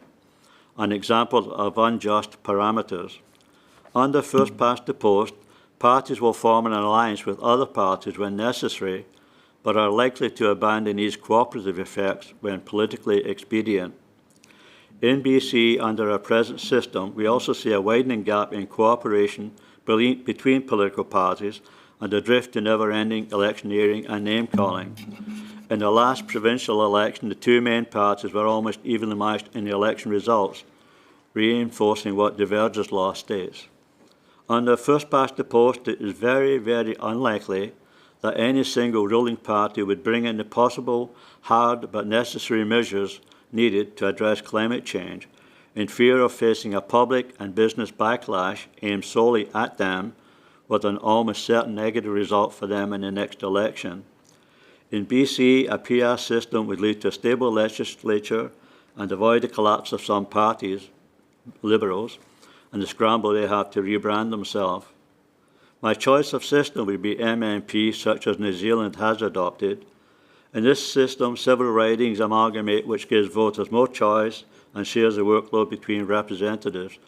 [SPEAKER 21] an example of unjust parameters. Under first-past-the-post, parties will form an alliance with other parties when necessary, but are likely to abandon these cooperative effects when politically expedient. In BC, under our present system, we also see a widening gap in cooperation between political parties and a drift to never-ending electioneering and name-calling. In the last provincial election, the two main parties were almost evenly matched in the election results, reinforcing what Duverger's law states. Under first-past-the-post, it is very, very unlikely that any single ruling party would bring in the possible hard but necessary measures needed to address climate change, in fear of facing a public and business backlash aimed solely at them, with an almost certain negative result for them in the next election. In BC, a PR system would lead to a stable legislature and avoid the collapse of some parties, Liberals, and the scramble they have to rebrand themselves. My choice of system would be MMP, such as New Zealand has adopted. In this system, several ridings amalgamate, which gives voters more choice and shares the workload between representatives.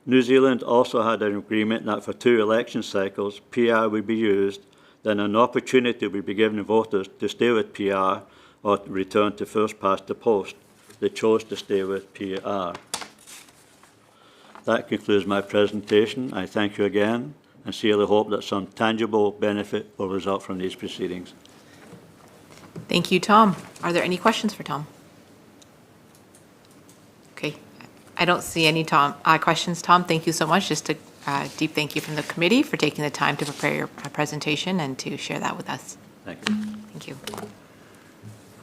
[SPEAKER 21] New Zealand also had an agreement that for 2 election cycles, PR would be used, then an opportunity would be given voters to stay with PR or to return to first-past-the-post. They chose to stay with PR. That concludes my presentation. I thank you again and sincerely hope that some tangible benefit will result from these proceedings.
[SPEAKER 1] Thank you, Tom. Are there any questions for Tom? Okay, I don't see any questions, Tom. Thank you so much. Just a deep thank you from the committee for taking the time to prepare your presentation and to share that with us.
[SPEAKER 21] Thank you.
[SPEAKER 1] Thank you.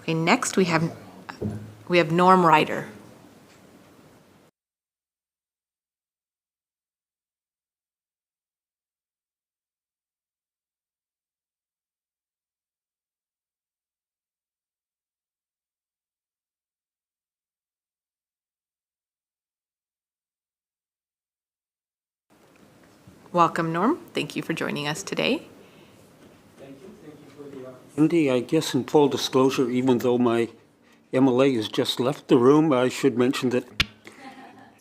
[SPEAKER 1] Okay, next we have Norm Ryder. Welcome, Norm. Thank you for joining us today.
[SPEAKER 6] Indy, I guess in full disclosure, even though my MLA has just left the room, I should mention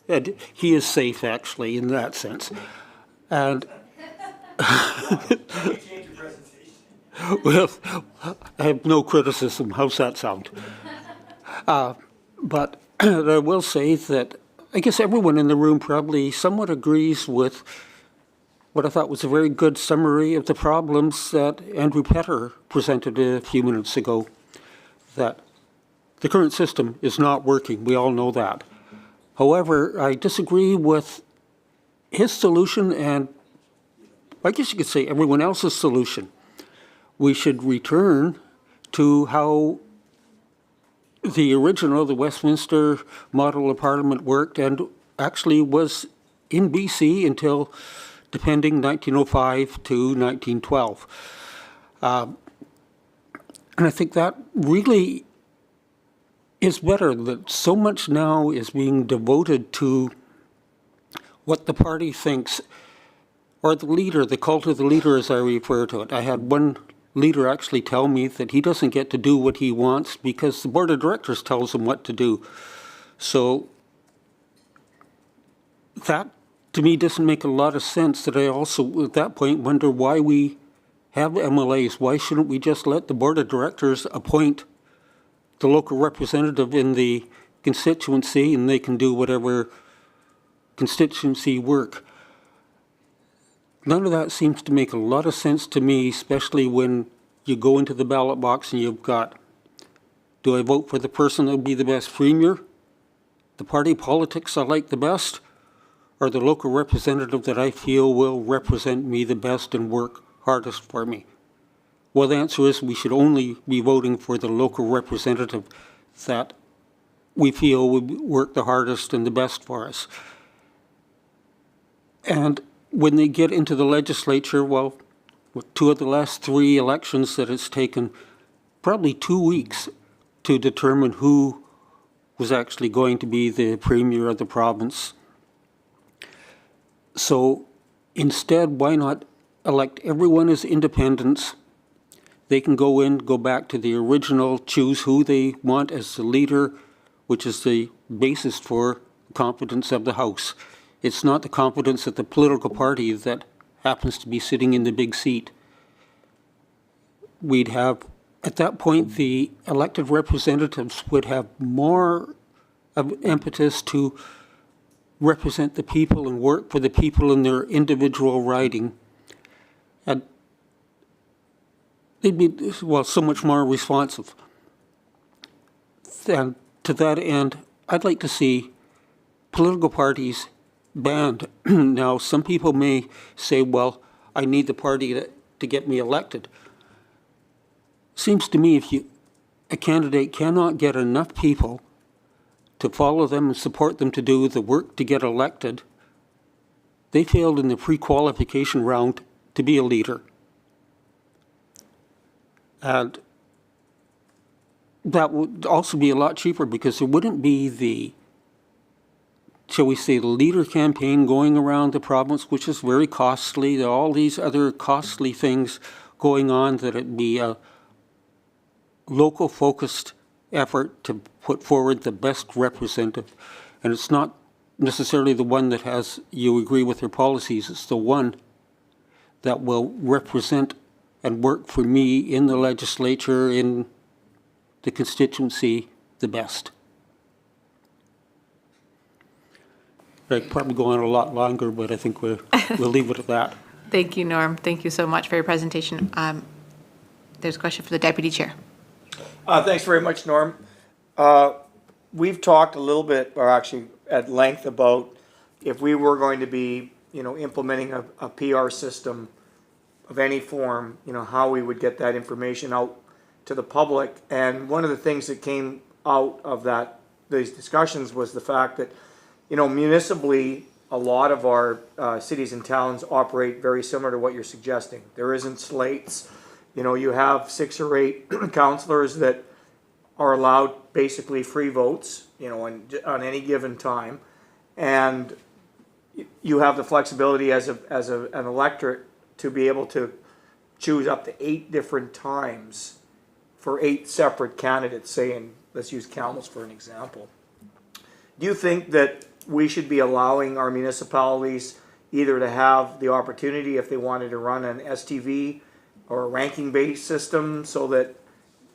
[SPEAKER 6] that he is safe, actually, in that sense. And well, I have no criticism. How's that sound? But I will say that I guess everyone in the room probably somewhat agrees with what I thought was a very good summary of the problems that Andrew Petter presented a few minutes ago, that the current system is not working. We all know that. However, I disagree with his solution and I guess you could say everyone else's solution. We should return to how the original, the Westminster model of Parliament worked and actually was in BC until, depending, 1905 to 1912. And I think that really is better, that so much now is being devoted to what the party thinks, or the leader, the cult of the leader as I refer to it. I had one leader actually tell me that he doesn't get to do what he wants because the board of directors tells him what to do. So that, to me, doesn't make a lot of sense. That I also, at that point, wonder why we have MLAs. Why shouldn't we just let the board of directors appoint the local representative in the constituency and they can do whatever constituency work? None of that seems to make a lot of sense to me, especially when you go into the ballot box and you've got, do I vote for the person that will be the best premier, the party politics I like the best, or the local representative that I feel will represent me the best and work hardest for me? Well, the answer is we should only be voting for the local representative that we feel would work the hardest and the best for us. And when they get into the legislature, well, with 2 of the last 3 elections that it's taken probably 2 weeks to determine who was actually going to be the premier of the province. So instead, why not elect everyone as independents? They can go back to the original, choose who they want as the leader, which is the basis for competence of the House. It's not the competence of the political party that happens to be sitting in the big seat. We'd have, at that point, the elected representatives would have more of impetus to represent the people and work for the people in their individual riding. And they'd be, well, so much more responsive. And to that end, I'd like to see political parties banned. Now, some people may say, well, I need the party to get me elected. Seems to me if a candidate cannot get enough people to follow them and support them to do the work to get elected, they failed in the pre-qualification round to be a leader. And that would also be a lot cheaper because there wouldn't be the, shall we say, the leader campaign going around the province, which is very costly. There are all these other costly things going on, that it'd be a local focused effort to put forward the best representative. And it's not necessarily the one that has, you agree with their policies, it's the one that will represent and work for me in the legislature, in the constituency, the best. I could probably go on a lot longer, but I think we'll leave it at that.
[SPEAKER 1] Thank you, Norm. Thank you so much for your presentation. There's a question for the Deputy Chair.
[SPEAKER 2] Thanks very much, Norm. We've talked a little bit, or actually at length, about if we were going to be, implementing a PR system of any form, how we would get that information out to the public. And one of the things that came out of these discussions was the fact that, municipally, a lot of our cities and towns operate very similar to what you're suggesting. There isn't slates. You have 6 or 8 councillors that are allowed basically free votes, on any given time. And you have the flexibility as an electorate to be able to choose up to 8 different times for 8 separate candidates, say, in, let's use Kamloops for an example. Do you think that we should be allowing our municipalities either to have the opportunity, if they wanted to run an STV or a ranking-based system, so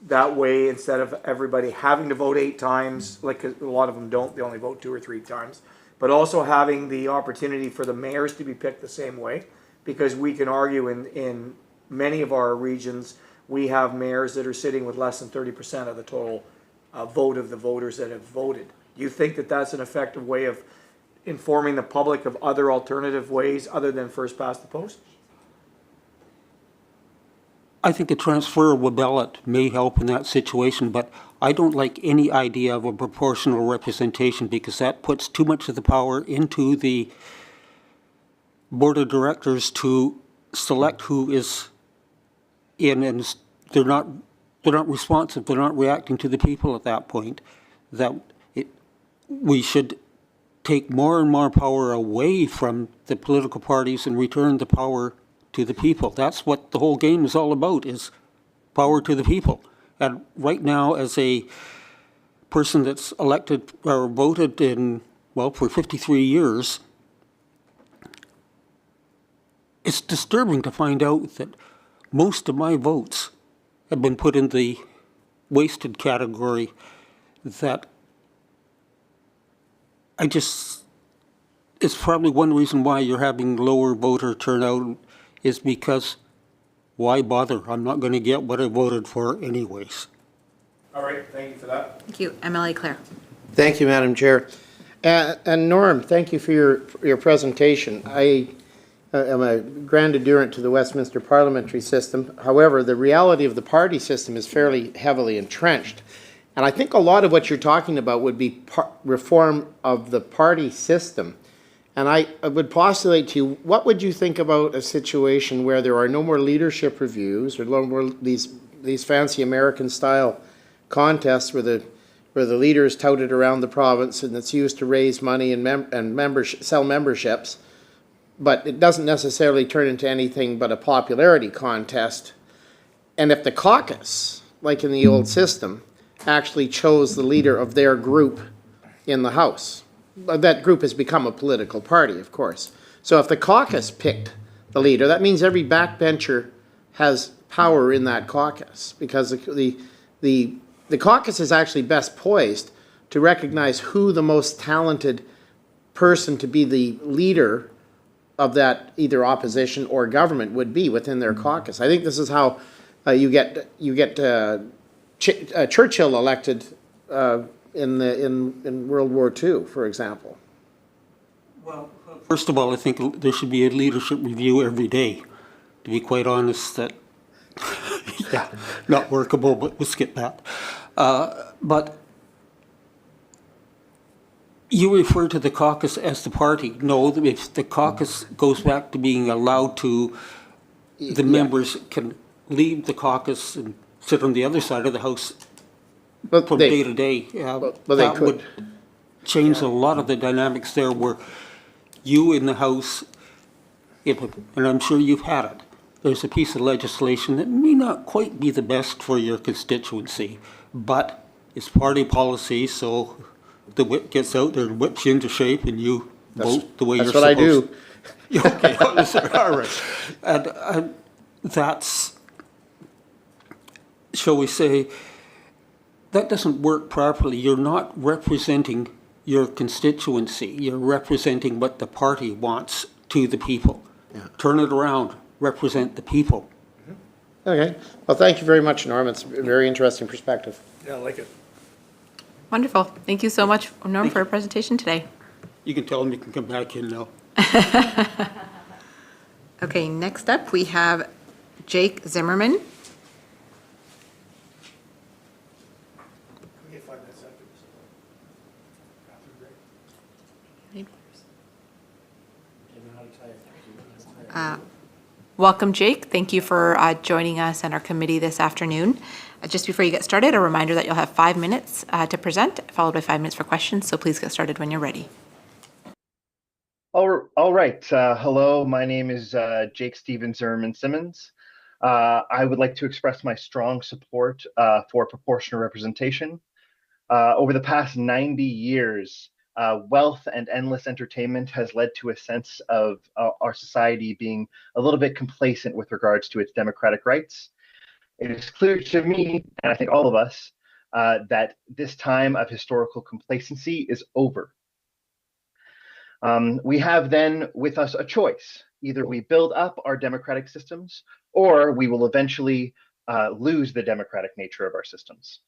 [SPEAKER 2] that way, instead of everybody having to vote 8 times, like a lot of them don't, they only vote 2 or 3 times, but also having the opportunity for the mayors to be picked the same way? Because we can argue in many of our regions, we have mayors that are sitting with less than 30% of the total vote of the voters that have voted. Do you think that that's an effective way of informing the public of other alternative ways other than first past the post?
[SPEAKER 6] I think a transferable ballot may help in that situation, but I don't like any idea of a proportional representation because that puts too much of the power into the board of directors to select who is in, and they're not responsive, they're not reacting to the people at that point. We should take more and more power away from the political parties and return the power to the people. That's what the whole game is all about, is power to the people. And right now, as a person that's elected or voted in, well, for 53 years, it's disturbing to find out that most of my votes have been put in the wasted category. That it's probably one reason why you're having lower voter turnout, is because why bother? I'm not going to get what I voted for anyways.
[SPEAKER 2] All right, thank you for that.
[SPEAKER 1] Thank you. MLA Claire.
[SPEAKER 3] Thank you, Madam Chair. And Norm, thank you for your presentation. I am a grand adherent to the Westminster parliamentary system. However, the reality of the party system is fairly heavily entrenched. And I think a lot of what you're talking about would be reform of the party system. And I would postulate to you, what would you think about a situation where there are no more leadership reviews, or no more these fancy American-style contests where the leader is touted around the province and it's used to raise money and sell memberships, but it doesn't necessarily turn into anything but a popularity contest? And if the caucus, like in the old system, actually chose the leader of their group in the House, that group has become a political party, of course. So if the caucus picked the leader, that means every backbencher has power in that caucus, because the caucus is actually best poised to recognize who the most talented person to be the leader of that either opposition or government would be within their caucus. I think this is how you get Churchill elected in World War II, for example.
[SPEAKER 6] Well, first of all, I think there should be a leadership review every day. To be quite honest, that yeah, not workable, but we'll skip that. But you refer to the caucus as the party. No, if the caucus goes back to being allowed to, the members can leave the caucus and sit on the other side of the House from day to day. That would change a lot of the dynamics there, where you in the House, and I'm sure you've had it, there's a piece of legislation that may not quite be the best for your constituency, but it's party policy, so the whip gets out there and whips you into shape and you vote the way you're supposed to. That's what I do. Okay, all right. And that's, shall we say, that doesn't work properly. You're not representing your constituency. You're representing what the party wants to the people. Yeah. Turn it around. Represent the people.
[SPEAKER 3] Okay. Well, thank you very much, Norm. It's a very interesting perspective.
[SPEAKER 2] Yeah, I like it.
[SPEAKER 1] Wonderful. Thank you so much, Norm, for your presentation today.
[SPEAKER 6] You can tell them you can come back in now.
[SPEAKER 1] Okay, next up we have Jake Zimmerman. Welcome, Jake. Thank you for joining us and our committee this afternoon. Just before you get started, a reminder that you'll have 5 minutes to present, followed by 5 minutes for questions, so please get started when you're ready.
[SPEAKER 7] All right. Hello, my name is Jake Zimmerman Simmons. I would like to express my strong support for proportional representation. Over the past 90 years, wealth and endless entertainment has led to a sense of our society being a little bit complacent with regards to its democratic rights. It is clear to me, and I think all of us, that this time of historical complacency is over. We have then with us a choice. Either we build up our democratic systems, or we will eventually lose the democratic nature of our systems.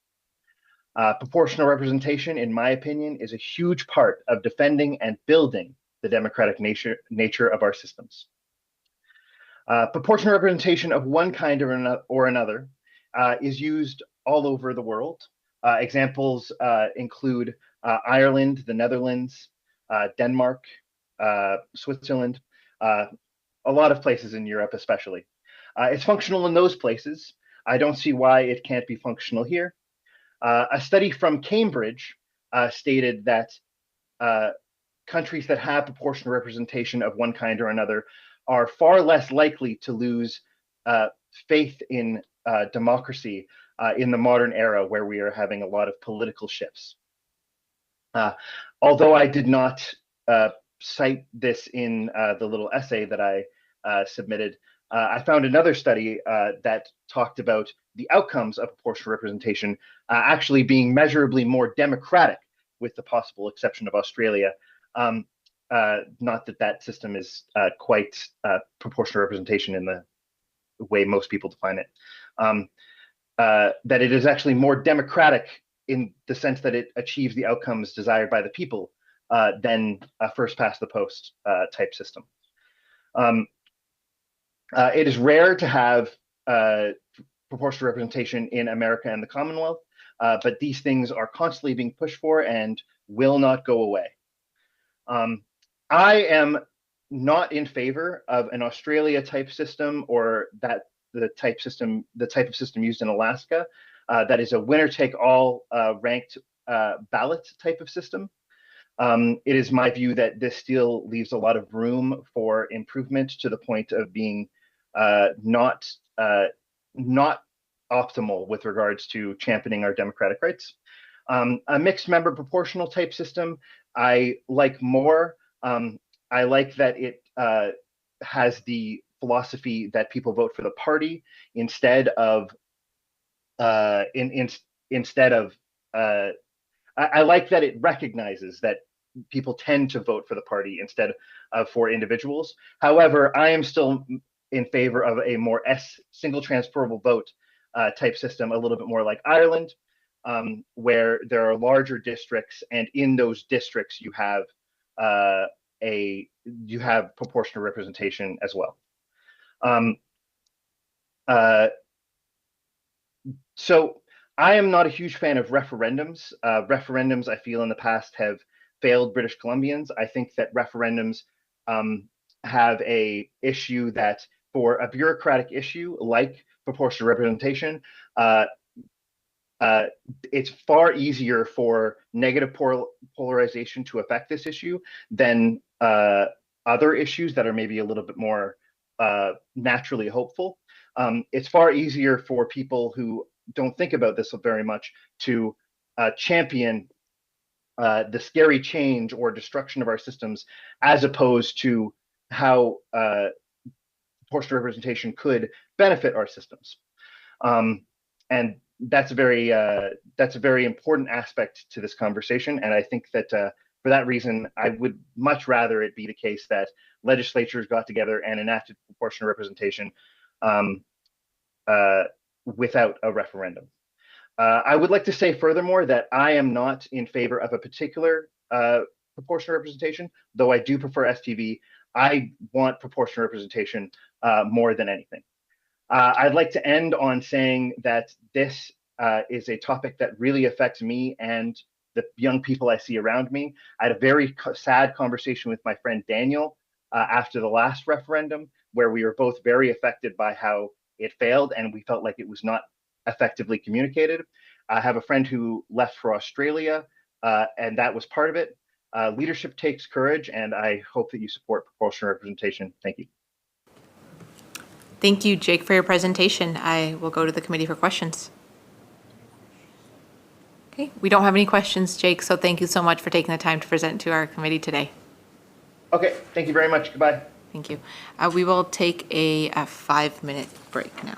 [SPEAKER 7] Proportional representation, in my opinion, is a huge part of defending and building the democratic nature of our systems. Proportional representation of one kind or another is used all over the world. Examples include Ireland, the Netherlands, Denmark, Switzerland, a lot of places in Europe especially. It's functional in those places. I don't see why it can't be functional here. A study from Cambridge stated that countries that have proportional representation of one kind or another are far less likely to lose faith in democracy in the modern era, where we are having a lot of political shifts. Although I did not cite this in the little essay that I submitted, I found another study that talked about the outcomes of proportional representation actually being measurably more democratic, with the possible exception of Australia. Not that that system is quite proportional representation in the way most people define it. That it is actually more democratic in the sense that it achieves the outcomes desired by the people than a first past the post type system. It is rare to have proportional representation in America and the Commonwealth, but these things are constantly being pushed for and will not go away. I am not in favor of an Australia type system, or the type of system used in Alaska, that is a winner take all ranked ballot type of system. It is my view that this still leaves a lot of room for improvement, to the point of being not optimal with regards to championing our democratic rights. A mixed member proportional type system I like more. I like that it has the philosophy that people vote for the party instead of I like that it recognizes that people tend to vote for the party instead of for individuals. However, I am still in favor of a more single transferable vote type system, a little bit more like Ireland, where there are larger districts, and in those districts you have proportional representation as well. So I am not a huge fan of referendums. Referendums, I feel, in the past have failed British Columbians. I think that referendums have a issue that, for a bureaucratic issue like proportional representation, it's far easier for negative polarization to affect this issue than other issues that are maybe a little bit more naturally hopeful. It's far easier for people who don't think about this very much to champion the scary change or destruction of our systems, as opposed to how proportional representation could benefit our systems. And that's a very important aspect to this conversation. And I think that for that reason, I would much rather it be the case that legislatures got together and enacted proportional representation without a referendum. I would like to say furthermore that I am not in favor of a particular proportional representation, though I do prefer STV. I want proportional representation more than anything. I'd like to end on saying that this is a topic that really affects me and the young people I see around me. I had a very sad conversation with my friend Daniel after the last referendum, where we were both very affected by how it failed, and we felt like it was not effectively communicated. I have a friend who left for Australia, and that was part of it. Leadership takes courage, and I hope that you support proportional representation. Thank you.
[SPEAKER 1] Thank you, Jake, for your presentation. I will go to the committee for questions. Okay, we don't have any questions, Jake, so thank you so much for taking the time to present to our committee today.
[SPEAKER 7] Okay, thank you very much. Goodbye.
[SPEAKER 1] Thank you. We will take a 5-minute break now.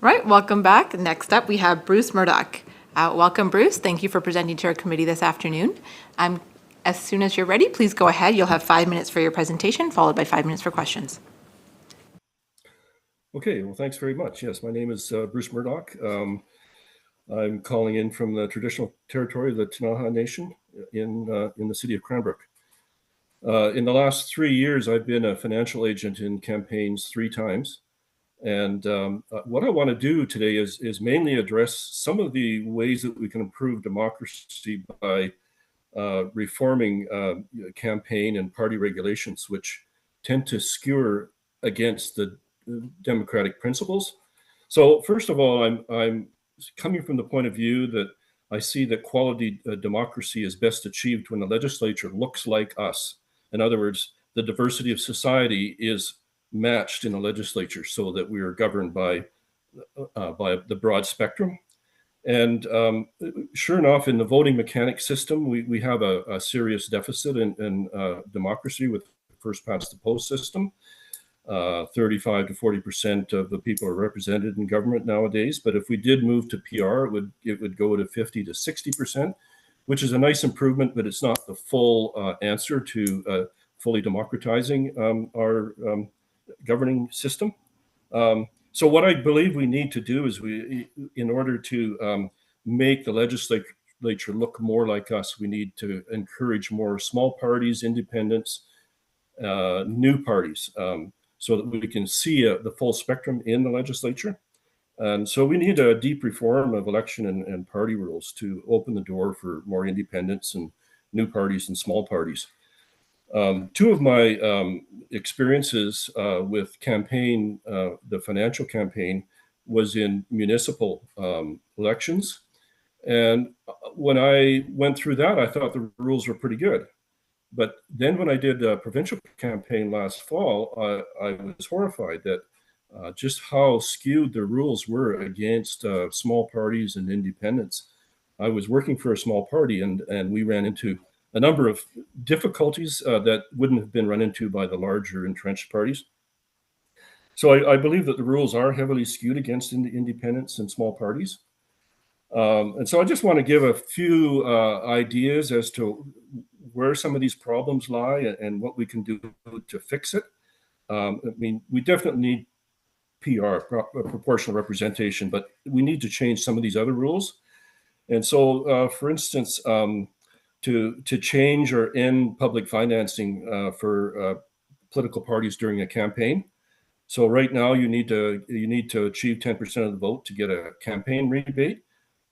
[SPEAKER 1] Right, welcome back. Next up, we have Bruce Murdoch. Welcome, Bruce. Thank you for presenting to our committee this afternoon. As soon as you're ready, please go ahead. You'll have 5 minutes for your presentation, followed by 5 minutes for questions.
[SPEAKER 8] Okay, well, thanks very much. Yes, my name is Bruce Murdoch. I'm calling in from the traditional territory of the Ktunaxa Nation in the city of Cranbrook. In the last 3 years, I've been a financial agent in campaigns 3 times. And what I want to do today is mainly address some of the ways that we can improve democracy by reforming campaign and party regulations, which tend to skewer against the democratic principles. So first of all, I'm coming from the point of view that I see that quality democracy is best achieved when the legislature looks like us. In other words, the diversity of society is matched in the legislature so that we are governed by the broad spectrum. And sure enough, in the voting mechanics system, we have a serious deficit in democracy with the first past the post system. 35 to 40% of the people are represented in government nowadays. But if we did move to PR, it would go to 50 to 60%, which is a nice improvement, but it's not the full answer to fully democratizing our governing system. So what I believe we need to do is in order to make the legislature look more like us, we need to encourage more small parties, independents, new parties, so that we can see the full spectrum in the legislature. And so we need a deep reform of election and party rules to open the door for more independents and new parties and small parties. 2 of my experiences with campaign, the financial campaign, was in municipal elections. And when I went through that, I thought the rules were pretty good. But then when I did a provincial campaign last fall, I was horrified that just how skewed the rules were against small parties and independents. I was working for a small party, and we ran into a number of difficulties that wouldn't have been run into by the larger entrenched parties. So I believe that the rules are heavily skewed against independents and small parties. And so I just want to give a few ideas as to where some of these problems lie and what we can do to fix it. I mean, we definitely need PR, proportional representation, but we need to change some of these other rules. And so, for instance, to change or end public financing for political parties during a campaign. So right now, you need to achieve 10% of the vote to get a campaign rebate.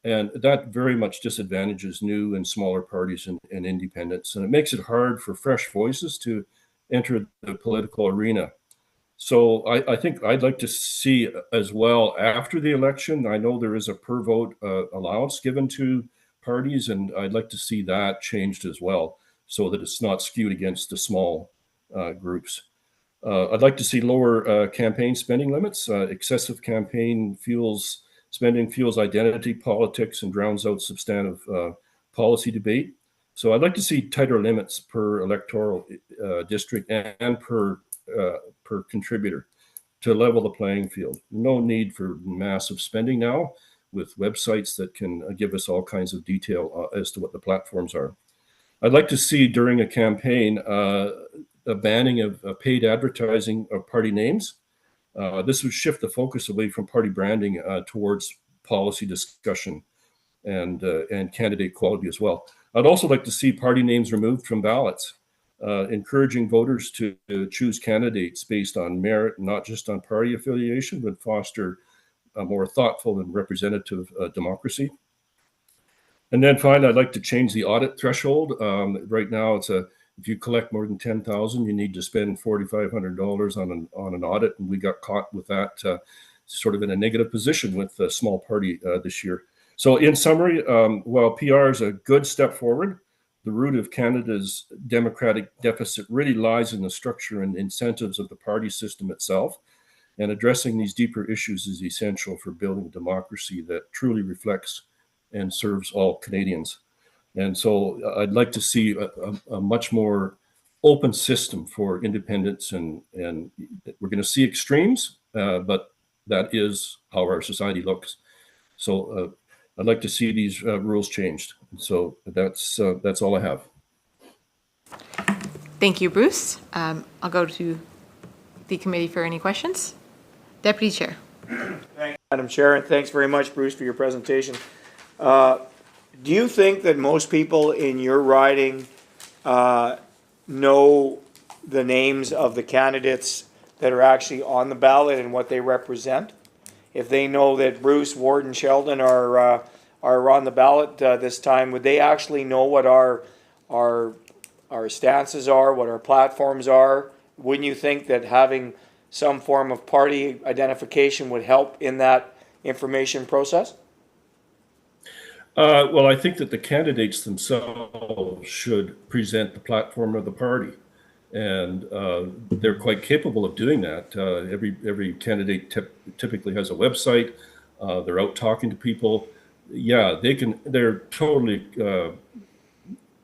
[SPEAKER 8] And that very much disadvantages new and smaller parties and independents. And it makes it hard for fresh voices to enter the political arena. So I think I'd like to see as well after the election, I know there is a per vote allowance given to parties, and I'd like to see that changed as well so that it's not skewed against the small groups. I'd like to see lower campaign spending limits. Excessive campaign spending fuels identity politics and drowns out substantive policy debate. So I'd like to see tighter limits per electoral district and per contributor to level the playing field. No need for massive spending now with websites that can give us all kinds of detail as to what the platforms are. I'd like to see during a campaign a banning of paid advertising of party names. This would shift the focus away from party branding towards policy discussion and candidate quality as well. I'd also like to see party names removed from ballots, encouraging voters to choose candidates based on merit, not just on party affiliation, but foster a more thoughtful and representative democracy. And then finally, I'd like to change the audit threshold. Right now, if you collect more than $10,000, you need to spend $4,500 on an audit, and we got caught with that sort of in a negative position with a small party this year. So in summary, while PR is a good step forward, the root of Canada's democratic deficit really lies in the structure and incentives of the party system itself, and addressing these deeper issues is essential for building a democracy that truly reflects and serves all Canadians. And so I'd like to see a much more open system for independents, and we're going to see extremes, but that is how our society looks. So I'd like to see these rules changed. So that's all I have.
[SPEAKER 1] Thank you, Bruce. I'll go to the committee for any questions. Deputy Chair.
[SPEAKER 2] Thanks, Madam Chair, and thanks very much, Bruce, for your presentation. Do you think that most people in your riding know the names of the candidates that are actually on the ballot and what they represent? If they know that Bruce, Ward, and Sheldon are on the ballot this time, would they actually know what our stances are, what our platforms are? Wouldn't you think that having some form of party identification would help in that information process?
[SPEAKER 8] Well, I think that the candidates themselves should present the platform of the party, and they're quite capable of doing that. Every candidate typically has a website. They're out talking to people. Yeah, they're totally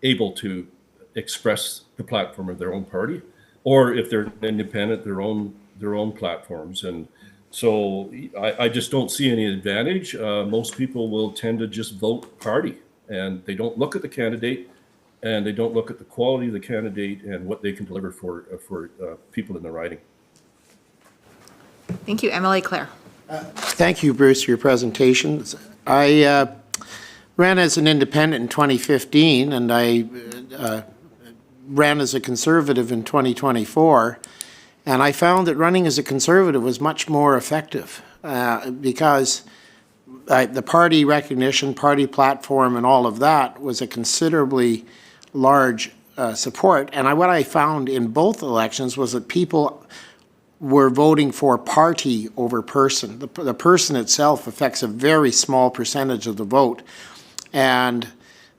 [SPEAKER 8] able to express the platform of their own party, or if they're independent, their own platforms. And so I just don't see any advantage. Most people will tend to just vote party, and they don't look at the candidate, and they don't look at the quality of the candidate and what they can deliver for people in the riding.
[SPEAKER 1] Thank you. MLA Clare.
[SPEAKER 3] Thank you, Bruce, for your presentation. I ran as an independent in 2015, and I ran as a conservative in 2024. And I found that running as a conservative was much more effective because the party recognition, party platform, and all of that was a considerably large support. And what I found in both elections was that people were voting for party over person. The person itself affects a very small percentage of the vote. And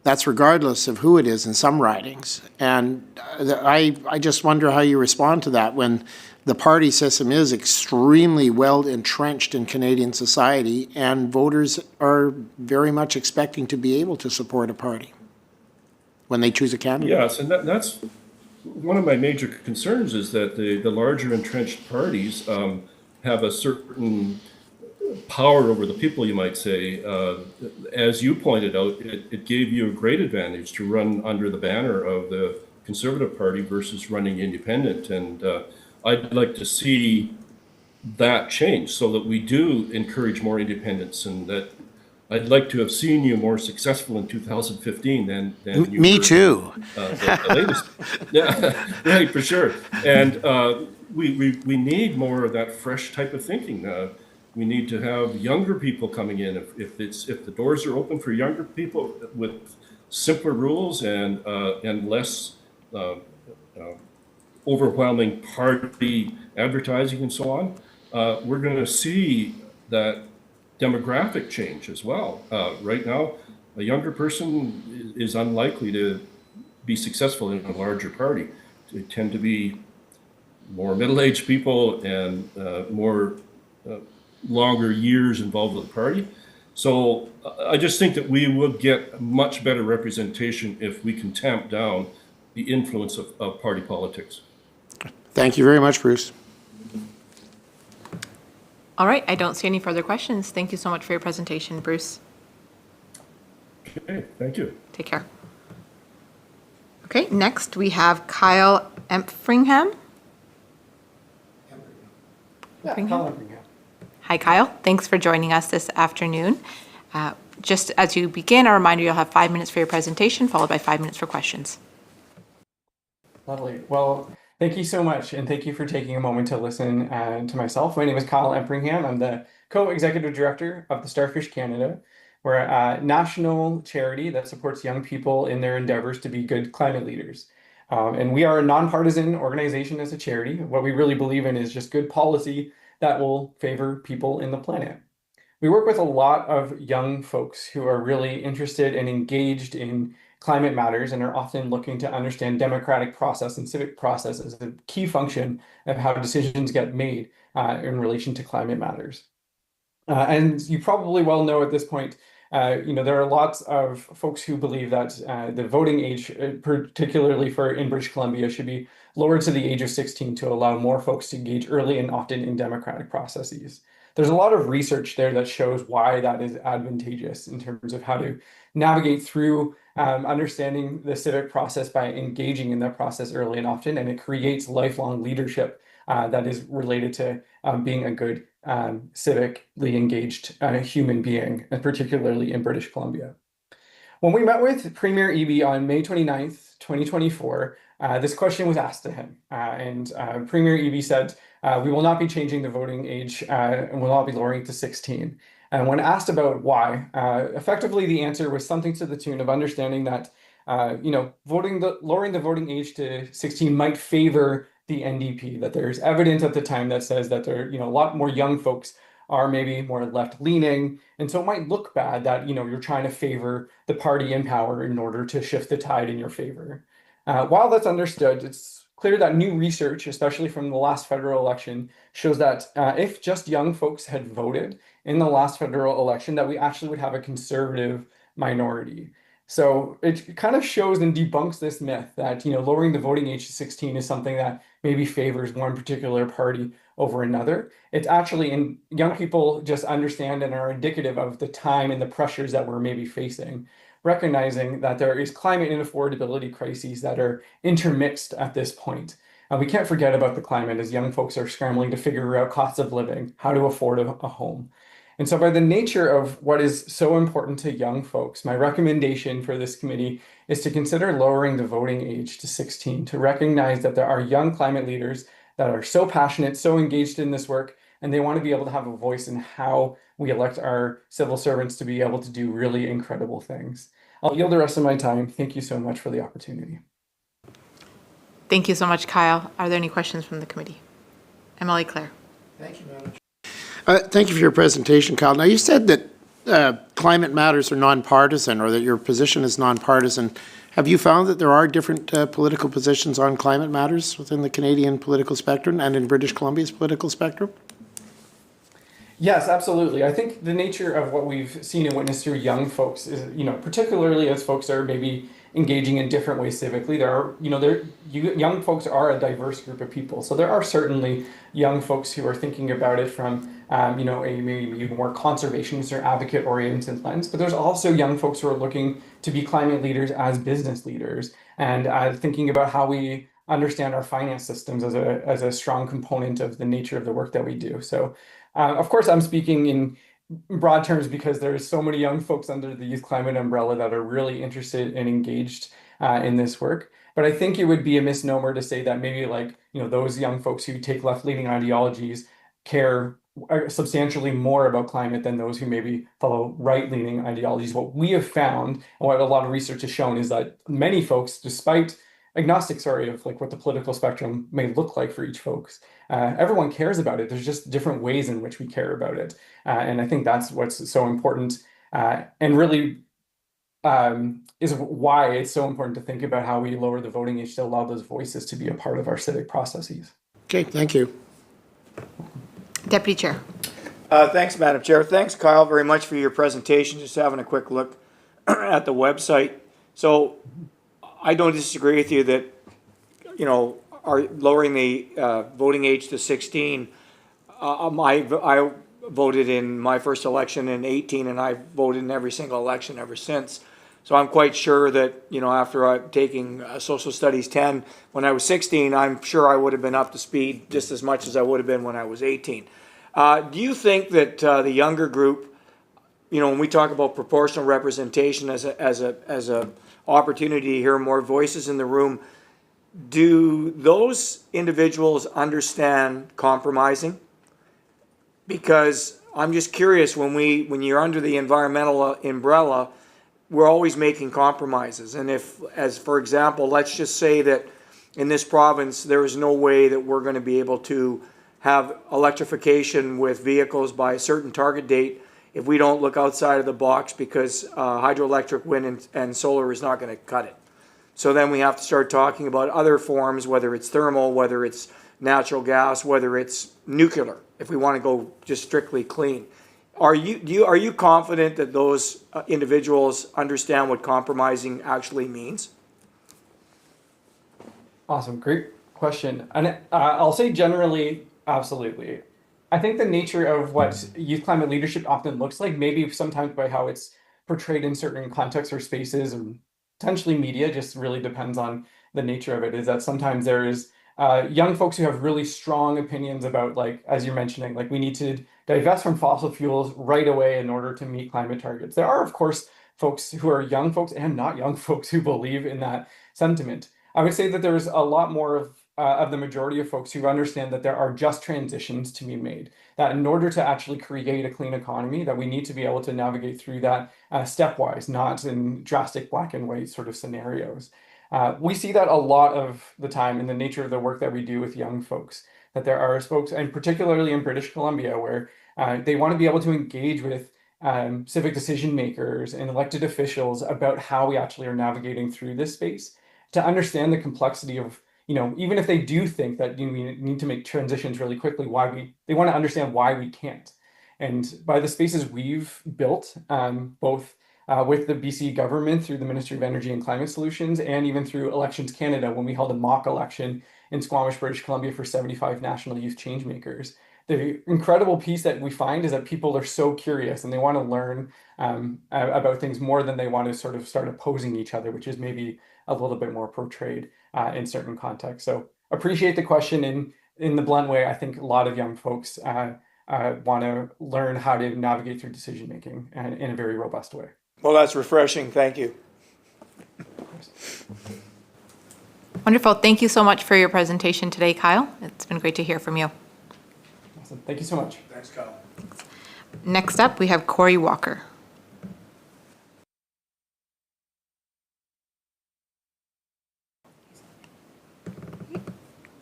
[SPEAKER 3] that's regardless of who it is in some ridings. And I just wonder how you respond to that when the party system is extremely well entrenched in Canadian society and voters are very much expecting to be able to support a party when they choose a candidate.
[SPEAKER 8] Yes, and that's one of my major concerns is that the larger entrenched parties have a certain power over the people, you might say. As you pointed out, it gave you a great advantage to run under the banner of the Conservative Party versus running independent. And I'd like to see that change so that we do encourage more independence, and that I'd like to have seen you more successful in 2015 than you
[SPEAKER 3] Me
[SPEAKER 8] were,
[SPEAKER 3] too.
[SPEAKER 8] The latest. Yeah, right, for sure. And we need more of that fresh type of thinking. We need to have younger people coming in. If the doors are open for younger people with simpler rules and less overwhelming party advertising and so on, we're going to see that demographic change as well. Right now, a younger person is unlikely to be successful in a larger party. They tend to be more middle-aged people and more longer years involved with the party. So I just think that we will get much better representation if we can tamp down the influence of party politics.
[SPEAKER 3] Thank you very much, Bruce.
[SPEAKER 1] All right, I don't see any further questions. Thank you so much for your presentation, Bruce.
[SPEAKER 8] Okay, thank you.
[SPEAKER 1] Take care. Okay, next we have Kyle Empringham. Hi, Kyle. Thanks for joining us this afternoon. Just as you begin, a reminder you'll have 5 minutes for your presentation, followed by 5 minutes for questions.
[SPEAKER 9] Lovely. Well, thank you so much, and thank you for taking a moment to listen to myself. My name is Kyle Empringham. I'm the co-executive director of the Starfish Canada. We're a national charity that supports young people in their endeavors to be good climate leaders. And we are a nonpartisan organization as a charity. What we really believe in is just good policy that will favor people in the planet. We work with a lot of young folks who are really interested and engaged in climate matters and are often looking to understand democratic process and civic process as a key function of how decisions get made in relation to climate matters. And you probably well know at this point, there are lots of folks who believe that the voting age, particularly in British Columbia, should be lowered to the age of 16 to allow more folks to engage early and often in democratic processes. there's a lot of research there that shows why that is advantageous in terms of how to navigate through understanding the civic process by engaging in that process early and often, and it creates lifelong leadership that is related to being a good civically engaged human being, and particularly in British Columbia. When we met with Premier Eby on May 29th, 2024, this question was asked to him, and Premier Eby said, we will not be changing the voting age and will not be lowering it to 16. And when asked about why, effectively the answer was something to the tune of understanding that lowering the voting age to 16 might favor the NDP, that there's evidence at the time that says that there a lot more young folks are maybe more left-leaning, and so it might look bad that you're trying to favor the party in power in order to shift the tide in your favor. While that's understood, it's clear that new research, especially from the last federal election, shows that if just young folks had voted in the last federal election, that we actually would have a conservative minority. So it kind of shows and debunks this myth that lowering the voting age to 16 is something that maybe favors one particular party over another. It's actually, and young people just understand and are indicative of the time and the pressures that we're maybe facing, recognizing that there is climate and affordability crises that are intermixed at this point. We can't forget about the climate as young folks are scrambling to figure out costs of living, how to afford a home. And so by the nature of what is so important to young folks, my recommendation for this committee is to consider lowering the voting age to 16, to recognize that there are young climate leaders that are so passionate, so engaged in this work, and they want to be able to have a voice in how we elect our civil servants to be able to do really incredible things. I'll yield the rest of my time. Thank you so much for the opportunity.
[SPEAKER 1] Thank you so much, Kyle. Are there any questions from the committee? MLA Clare.
[SPEAKER 3] Thank you, Madam Chair. Thank you for your presentation, Kyle. Now, you said that climate matters are nonpartisan, or that your position is nonpartisan. Have you found that there are different political positions on climate matters within the Canadian political spectrum and in British Columbia's political spectrum?
[SPEAKER 9] Yes, absolutely. I think the nature of what we've seen and witnessed through young folks is, particularly as folks are maybe engaging in different ways civically, young folks are a diverse group of people. So there are certainly young folks who are thinking about it from, a maybe more conservationist or advocate-oriented lens. But there's also young folks who are looking to be climate leaders as business leaders and thinking about how we understand our finance systems as a strong component of the nature of the work that we do. So, of course, I'm speaking in broad terms because there's so many young folks under the youth climate umbrella that are really interested and engaged in this work. But I think it would be a misnomer to say that maybe those young folks who take left-leaning ideologies care substantially more about climate than those who maybe follow right-leaning ideologies. What we have found, and what a lot of research has shown, is that many folks, despite agnostic, of what the political spectrum may look like for each folks, everyone cares about it. There's just different ways in which we care about it. And I think that's what's so important and really is why it's so important to think about how we lower the voting age to allow those voices to be a part of our civic processes.
[SPEAKER 3] Okay, thank you.
[SPEAKER 1] Deputy Chair.
[SPEAKER 2] Thanks, Madam Chair. Thanks, Kyle, very much for your presentation. Just having a quick look at the website. So I don't disagree with you that, are lowering the voting age to 16. I voted in my first election in 18, and I've voted in every single election ever since. So I'm quite sure that, after taking Social Studies 10 when I was 16, I'm sure I would have been up to speed just as much as I would have been when I was 18. Do you think that the younger group, when we talk about proportional representation as a opportunity to hear more voices in the room, do those individuals understand compromising? Because I'm just curious, when you're under the environmental umbrella, we're always making compromises. And for example, let's just say that in this province, there is no way that we're going to be able to have electrification with vehicles by a certain target date if we don't look outside of the box, because hydroelectric, wind, and solar is not going to cut it. So then we have to start talking about other forms, whether it's thermal, whether it's natural gas, whether it's nuclear, if we want to go just strictly clean. Are you confident that those individuals understand what compromising actually means?
[SPEAKER 9] Awesome, great question. And I'll say generally, absolutely. I think the nature of what youth climate leadership often looks like, maybe sometimes by how it's portrayed in certain contexts or spaces, or potentially media, just really depends on the nature of it, is that sometimes there is young folks who have really strong opinions about, like, as you're mentioning, like we need to divest from fossil fuels right away in order to meet climate targets. There are, of course, folks who are young folks and not young folks who believe in that sentiment. I would say that there's a lot more of the majority of folks who understand that there are just transitions to be made, that in order to actually create a clean economy, that we need to be able to navigate through that stepwise, not in drastic black and white sort of scenarios. We see that a lot of the time in the nature of the work that we do with young folks, that there are folks, and particularly in British Columbia, where they want to be able to engage with civic decision makers and elected officials about how we actually are navigating through this space, to understand the complexity of, even if they do think that we need to make transitions really quickly, they want to understand why we can't. And by the spaces we've built, both with the BC government through the Ministry of Energy and Climate Solutions, and even through Elections Canada, when we held a mock election in Squamish, British Columbia for 75 national youth changemakers. The incredible piece that we find is that people are so curious and they want to learn about things more than they want to sort of start opposing each other, which is maybe a little bit more portrayed in certain contexts. So appreciate the question. In the blunt way, I think a lot of young folks want to learn how to navigate through decision making in a very robust way.
[SPEAKER 2] Well, that's refreshing. Thank you.
[SPEAKER 1] Wonderful. Thank you so much for your presentation today, Kyle. It's been great to hear from you.
[SPEAKER 9] Awesome. Thank you so much.
[SPEAKER 2] Thanks, Kyle.
[SPEAKER 1] Next up, we have Corey Walker.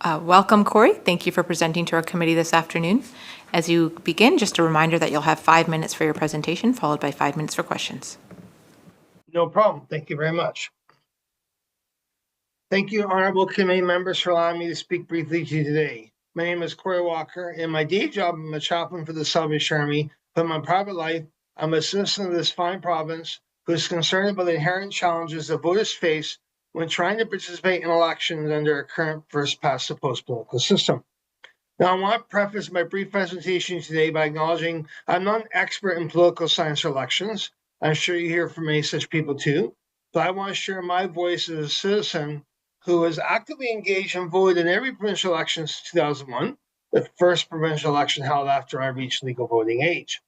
[SPEAKER 1] Welcome, Corey. Thank you for presenting to our committee this afternoon. As you begin, just a reminder that you'll have 5 minutes for your presentation, followed by 5 minutes for questions.
[SPEAKER 10] No problem. Thank you very much. Thank you, honorable committee members, for allowing me to speak briefly to you today. My name is Corey Walker. In my day job, I'm a chaplain for the Salvation Army, but in my private life, I'm a citizen of this fine province who is concerned about the inherent challenges that voters face when trying to participate in elections under our current first-past-the-post political system. Now, I want to preface my brief presentation today by acknowledging I'm not an expert in political science or elections. I'm sure you hear from many such people too, but I want to share my voice as a citizen who was actively engaged and voted in every provincial election since 2001, the first provincial election held after I reached legal voting age.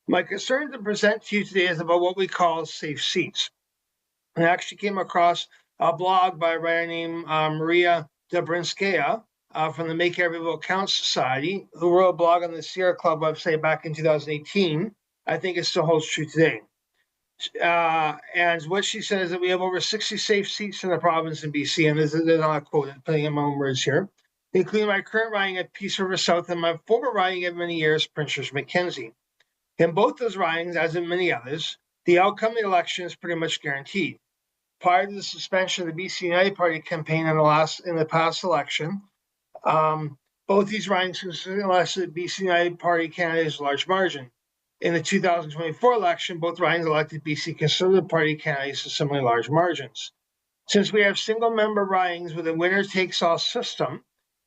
[SPEAKER 10] My concern to present to you today is about what we call safe seats. I actually came across a blog by a writer named Maria Dobrinskaya from the Make Every Vote Count Society, who wrote a blog on the Sierra Club website back in 2018. I think it still holds true today. And what she says is that we have over 60 safe seats in the province in BC, and this is not a quote, I'm putting in my own words here, including my current riding at Peace River South and my former riding of many years, Prince George Mackenzie. In both those ridings, as in many others, the outcome of the election is pretty much guaranteed. Prior to the suspension of the BC United Party campaign in the past election, both these ridings elected BC United Party candidates large margin. In the 2024 election, both ridings elected BC Conservative Party candidates with similarly large margins. Since we have single-member ridings with a winner-takes-all system,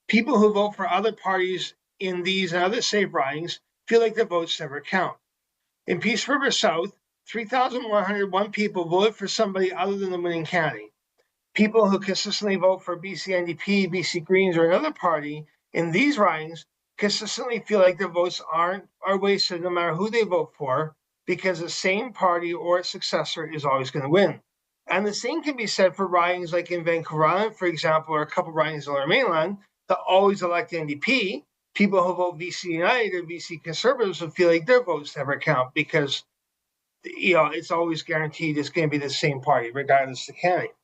[SPEAKER 10] people who vote for other parties in these and other safe ridings feel like their votes never count. In Peace River South, 3,101 people voted for somebody other than the winning candidate. People who consistently vote for BC NDP, BC Greens, or another party in these ridings consistently feel like their votes are wasted no matter who they vote for, because the same party or its successor is always going to win. And the same can be said for ridings like in Vancouver Island, for example, or a couple of ridings on our mainland that always elect the NDP. People who vote BC United or BC Conservatives will feel like their votes never count because it's always guaranteed it's going to be the same party, regardless of the candidate.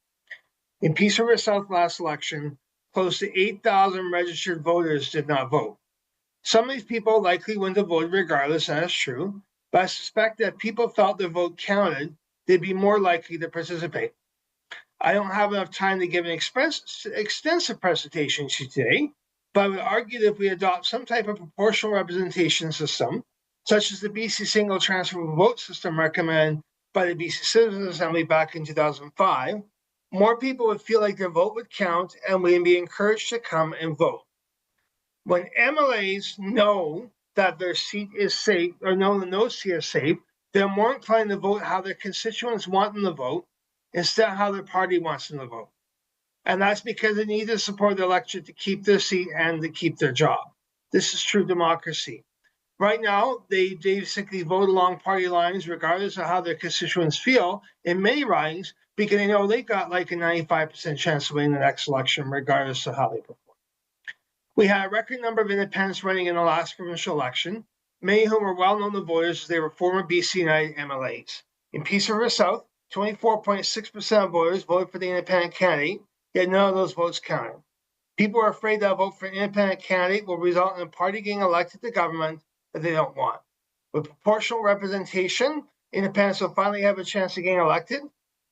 [SPEAKER 10] In Peace River South last election, close to 8,000 registered voters did not vote. Some of these people likely wouldn't have voted regardless, that is true, but I suspect that if people felt their vote counted, they'd be more likely to participate. I don't have enough time to give an extensive presentation to you today, but I would argue that if we adopt some type of proportional representation system, such as the BC single transferable vote system recommended by the BC Citizens Assembly back in 2005, more people would feel like their vote would count and would be encouraged to come and vote. When MLAs know that their seat is safe, or know that no seat is safe, they're more inclined to vote how their constituents want them to vote instead of how their party wants them to vote. And that's because they need to support the electorate to keep their seat and to keep their job. This is true democracy. Right now, they basically vote along party lines regardless of how their constituents feel in many ridings, because they know they got like a 95% chance of winning the next election regardless of how they perform. We had a record number of independents running in the last provincial election, many of whom were well known to voters as they were former BC United MLAs. In Peace River South, 24.6% of voters voted for the independent candidate, yet none of those votes counted. People are afraid that a vote for an independent candidate will result in a party getting elected to government that they don't want. With proportional representation, independents will finally have a chance of getting elected,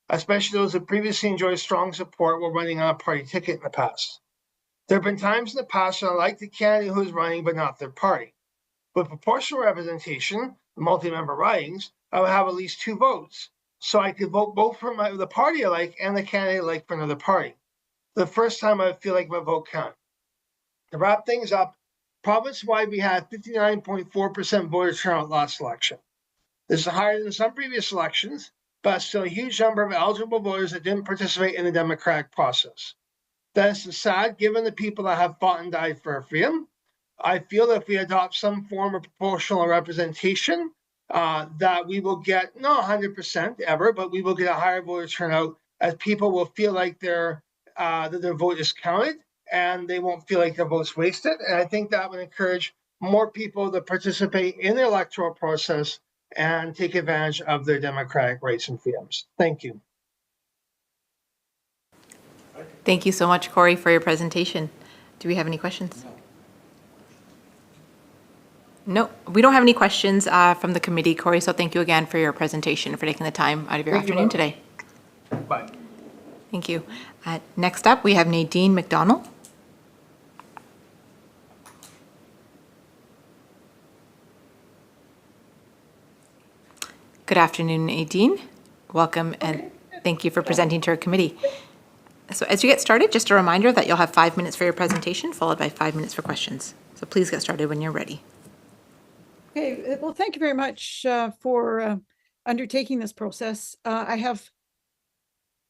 [SPEAKER 10] especially those who previously enjoyed strong support while running on a party ticket in the past. There have been times in the past when I liked the candidate who was running, but not their party. With proportional representation, multi-member ridings, I would have at least 2 votes. So I could vote both for the party I like and the candidate I like for another party. The first time I feel like my vote counted. To wrap things up, province-wide we had 59.4% voter turnout last election. This is higher than some previous elections, but still a huge number of eligible voters that didn't participate in the democratic process. That is sad given the people that have fought and died for our freedom. I feel that if we adopt some form of proportional representation, that we will get, not 100% ever, but we will get a higher voter turnout as people will feel like that their vote is counted and they won't feel like their vote's wasted. And I think that would encourage more people to participate in the electoral process and take advantage of their democratic rights and freedoms. Thank you.
[SPEAKER 1] Thank you so much, Corey, for your presentation. Do we have any questions? No, we don't have any questions from the committee, Corey, so thank you again for your presentation and for taking the time out of your afternoon today.
[SPEAKER 10] Bye.
[SPEAKER 1] Thank you. Next up, we have Nadine McDonald. Good afternoon, Nadine. Welcome and thank you for presenting to our committee. So as you get started, just a reminder that you'll have 5 minutes for your presentation, followed by 5 minutes for questions. So please get started when you're ready.
[SPEAKER 11] Okay, well, thank you very much for undertaking this process. I have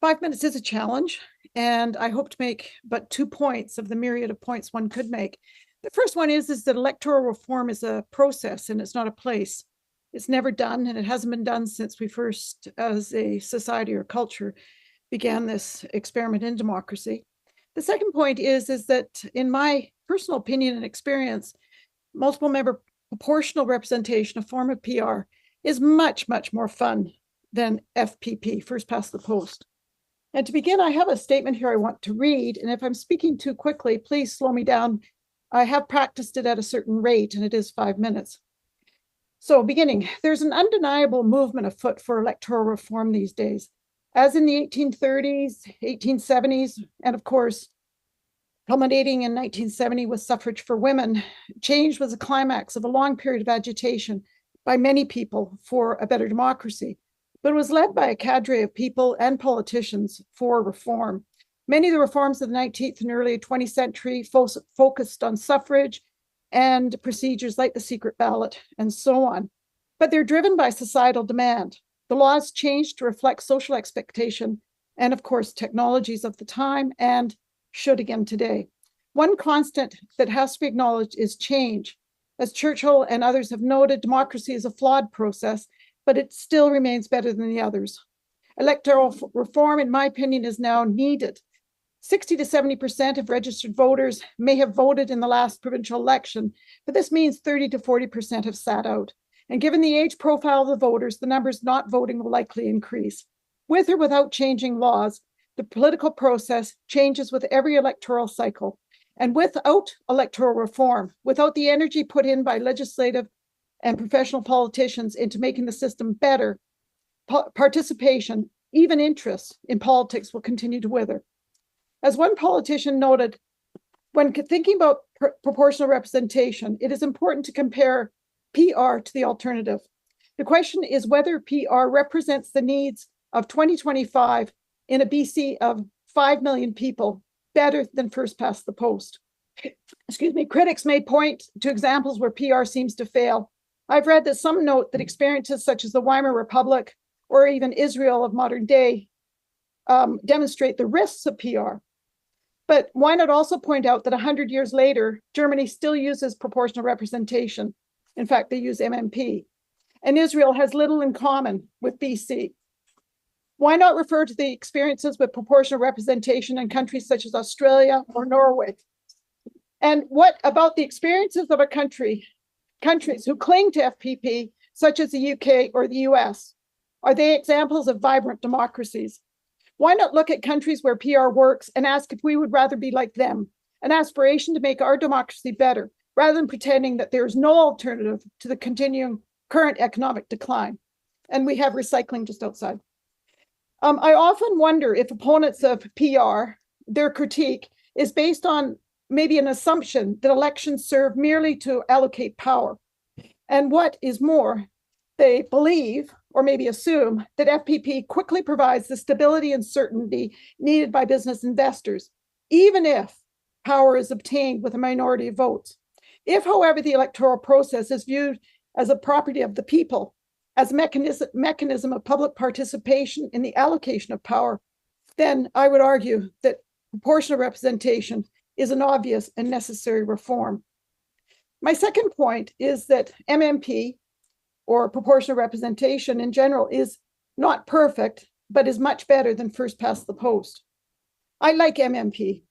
[SPEAKER 11] 5 minutes is a challenge, and I hope to make but 2 points of the myriad of points one could make. The first one is that electoral reform is a process and it's not a place. It's never done, and it hasn't been done since we first, as a society or culture, began this experiment in democracy. The second point is that in my personal opinion and experience, multiple member proportional representation, a form of PR, is much, much more fun than FPP, first past the post. And to begin, I have a statement here I want to read, and if I'm speaking too quickly, please slow me down. I have practiced it at a certain rate, and it is 5 minutes. So beginning, there's an undeniable movement afoot for electoral reform these days. As in the 1830s, 1870s, and of course, culminating in 1970 with suffrage for women, change was a climax of a long period of agitation by many people for a better democracy. But it was led by a cadre of people and politicians for reform. Many of the reforms of the 19th and early 20th century focused on suffrage and procedures like the secret ballot and so on. But they're driven by societal demand. The laws changed to reflect social expectation and, of course, technologies of the time and should again today. One constant that has to be acknowledged is change. As Churchill and others have noted, democracy is a flawed process, but it still remains better than the others. Electoral reform, in my opinion, is now needed. 60 to 70% of registered voters may have voted in the last provincial election, but this means 30 to 40% have sat out. And given the age profile of the voters, the numbers not voting will likely increase. With or without changing laws, the political process changes with every electoral cycle. And without electoral reform, without the energy put in by legislative and professional politicians into making the system better, participation, even interest in politics will continue to wither. As one politician noted, when thinking about proportional representation, it is important to compare PR to the alternative. The question is whether PR represents the needs of 2025 in a BC of 5 million people better than first past the post. critics may point to examples where PR seems to fail. I've read that some note that experiences such as the Weimar Republic or even Israel of modern day demonstrate the risks of PR. But why not also point out that 100 years later, Germany still uses proportional representation. In fact, they use MMP. And Israel has little in common with BC. Why not refer to the experiences with proportional representation in countries such as Australia or Norway? And what about the experiences of countries who cling to FPP, such as the UK or the US? Are they examples of vibrant democracies? Why not look at countries where PR works and ask if we would rather be like them, an aspiration to make our democracy better, rather than pretending that there is no alternative to the continuing current economic decline? And we have recycling just outside. I often wonder if opponents of PR, their critique is based on maybe an assumption that elections serve merely to allocate power. And what is more, they believe, or maybe assume, that FPP quickly provides the stability and certainty needed by business investors, even if power is obtained with a minority of votes. If, however, the electoral process is viewed as a property of the people, as a mechanism of public participation in the allocation of power, then I would argue that proportional representation is an obvious and necessary reform. My second point is that MMP, or proportional representation in general, is not perfect, but is much better than first past the post. I like MMP.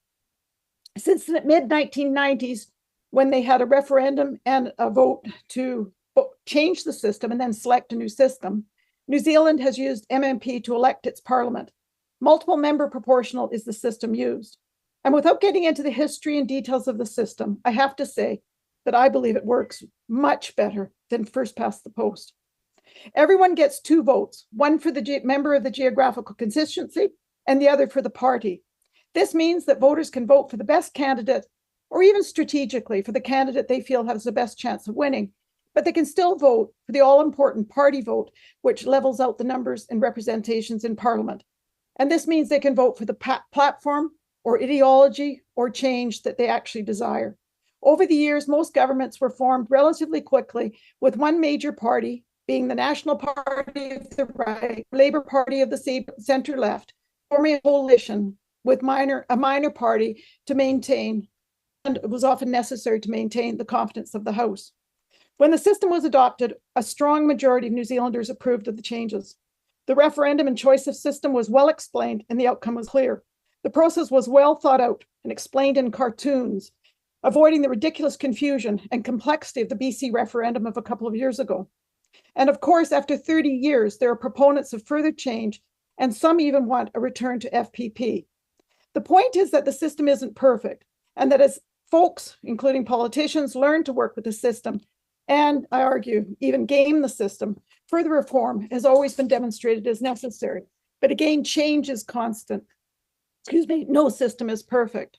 [SPEAKER 11] Since the mid-1990s, when they had a referendum and a vote to change the system and then select a new system, New Zealand has used MMP to elect its parliament. Multiple member proportional is the system used. And without getting into the history and details of the system, I have to say that I believe it works much better than first past the post. Everyone gets 2 votes, one for the member of the geographical constituency and the other for the party. This means that voters can vote for the best candidate, or even strategically for the candidate they feel has the best chance of winning, but they can still vote for the all-important party vote, which levels out the numbers and representations in Parliament. And this means they can vote for the platform or ideology or change that they actually desire. Over the years, most governments were formed relatively quickly, with one major party being the National Party of the right, Labour Party of the center-left, forming a coalition with a minor party to maintain, and it was often necessary to maintain, the competence of the House. When the system was adopted, a strong majority of New Zealanders approved of the changes. The referendum and choice of system was well explained, and the outcome was clear. The process was well thought out and explained in cartoons, avoiding the ridiculous confusion and complexity of the BC referendum of a couple of years ago. And of course, after 30 years, there are proponents of further change, and some even want a return to FPP. The point is that the system isn't perfect, and that as folks, including politicians, learn to work with the system, and I argue even game the system, further reform has always been demonstrated as necessary. But again, change is constant. No system is perfect.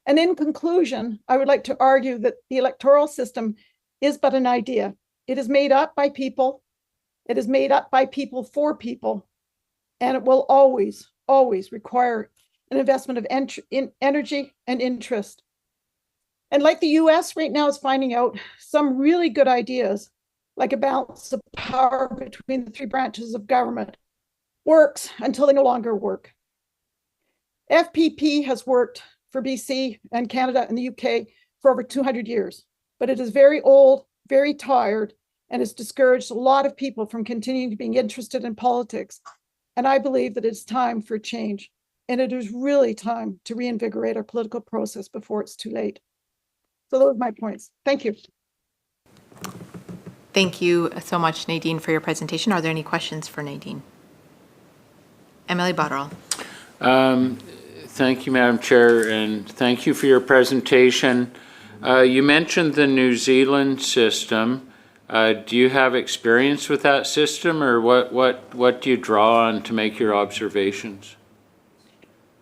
[SPEAKER 11] And in conclusion, I would like to argue that the electoral system is but an idea. It is made up by people. It is made up by people for people. And it will always, always require an investment of energy and interest. And like the US right now is finding out, some really good ideas, like a balance of power between the 3 branches of government, works until they no longer work. FPP has worked for BC and Canada and the UK for over 200 years, but it is very old, very tired, and has discouraged a lot of people from continuing to being interested in politics. And I believe that it's time for change. And it is really time to reinvigorate our political process before it's too late. So those are my points. Thank you.
[SPEAKER 1] Thank you so much, Nadine, for your presentation. Are there any questions for Nadine? MLA Botterill.
[SPEAKER 4] Thank you, Madam Chair, and thank you for your presentation. You mentioned the New Zealand system. Do you have experience with that system, or what do you draw on to make your observations?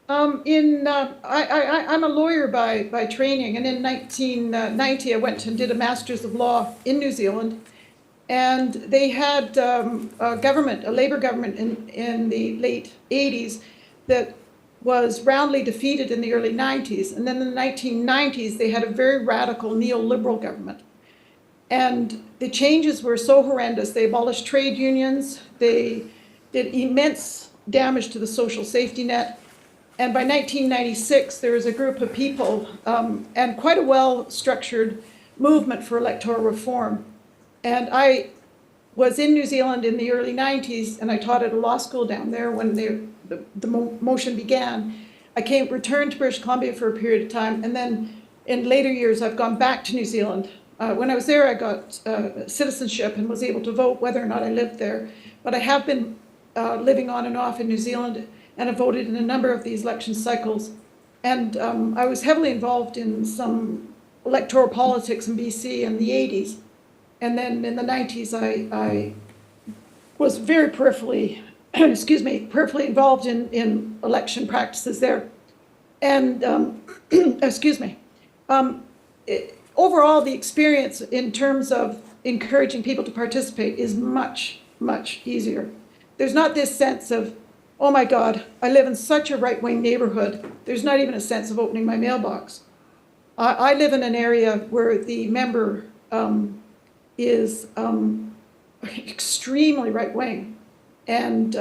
[SPEAKER 11] I'm a lawyer by training, and in 1990 I went and did a Master's of Law in New Zealand, and they had a Labour government in the late 80s that was roundly defeated in the early 90s. And then in the 1990s, they had a very radical neoliberal government. And the changes were so horrendous. They abolished trade unions. They did immense damage to the social safety net. And by 1996, there was a group of people and quite a well-structured movement for electoral reform. And I was in New Zealand in the early 90s, and I taught at a law school down there when the motion began. I returned to British Columbia for a period of time, and then in later years, I've gone back to New Zealand. When I was there, I got citizenship and was able to vote whether or not I lived there. But I have been living on and off in New Zealand, and have voted in a number of these election cycles. And I was heavily involved in some electoral politics in BC in the 80s. And then in the 90s, I was very peripherally, peripherally involved in election practices there. And, overall, the experience in terms of encouraging people to participate is much, much easier. There's not this sense of, oh my God, I live in such a right-wing neighborhood. There's not even a sense of opening my mailbox. I live in an area where the member is extremely right-wing and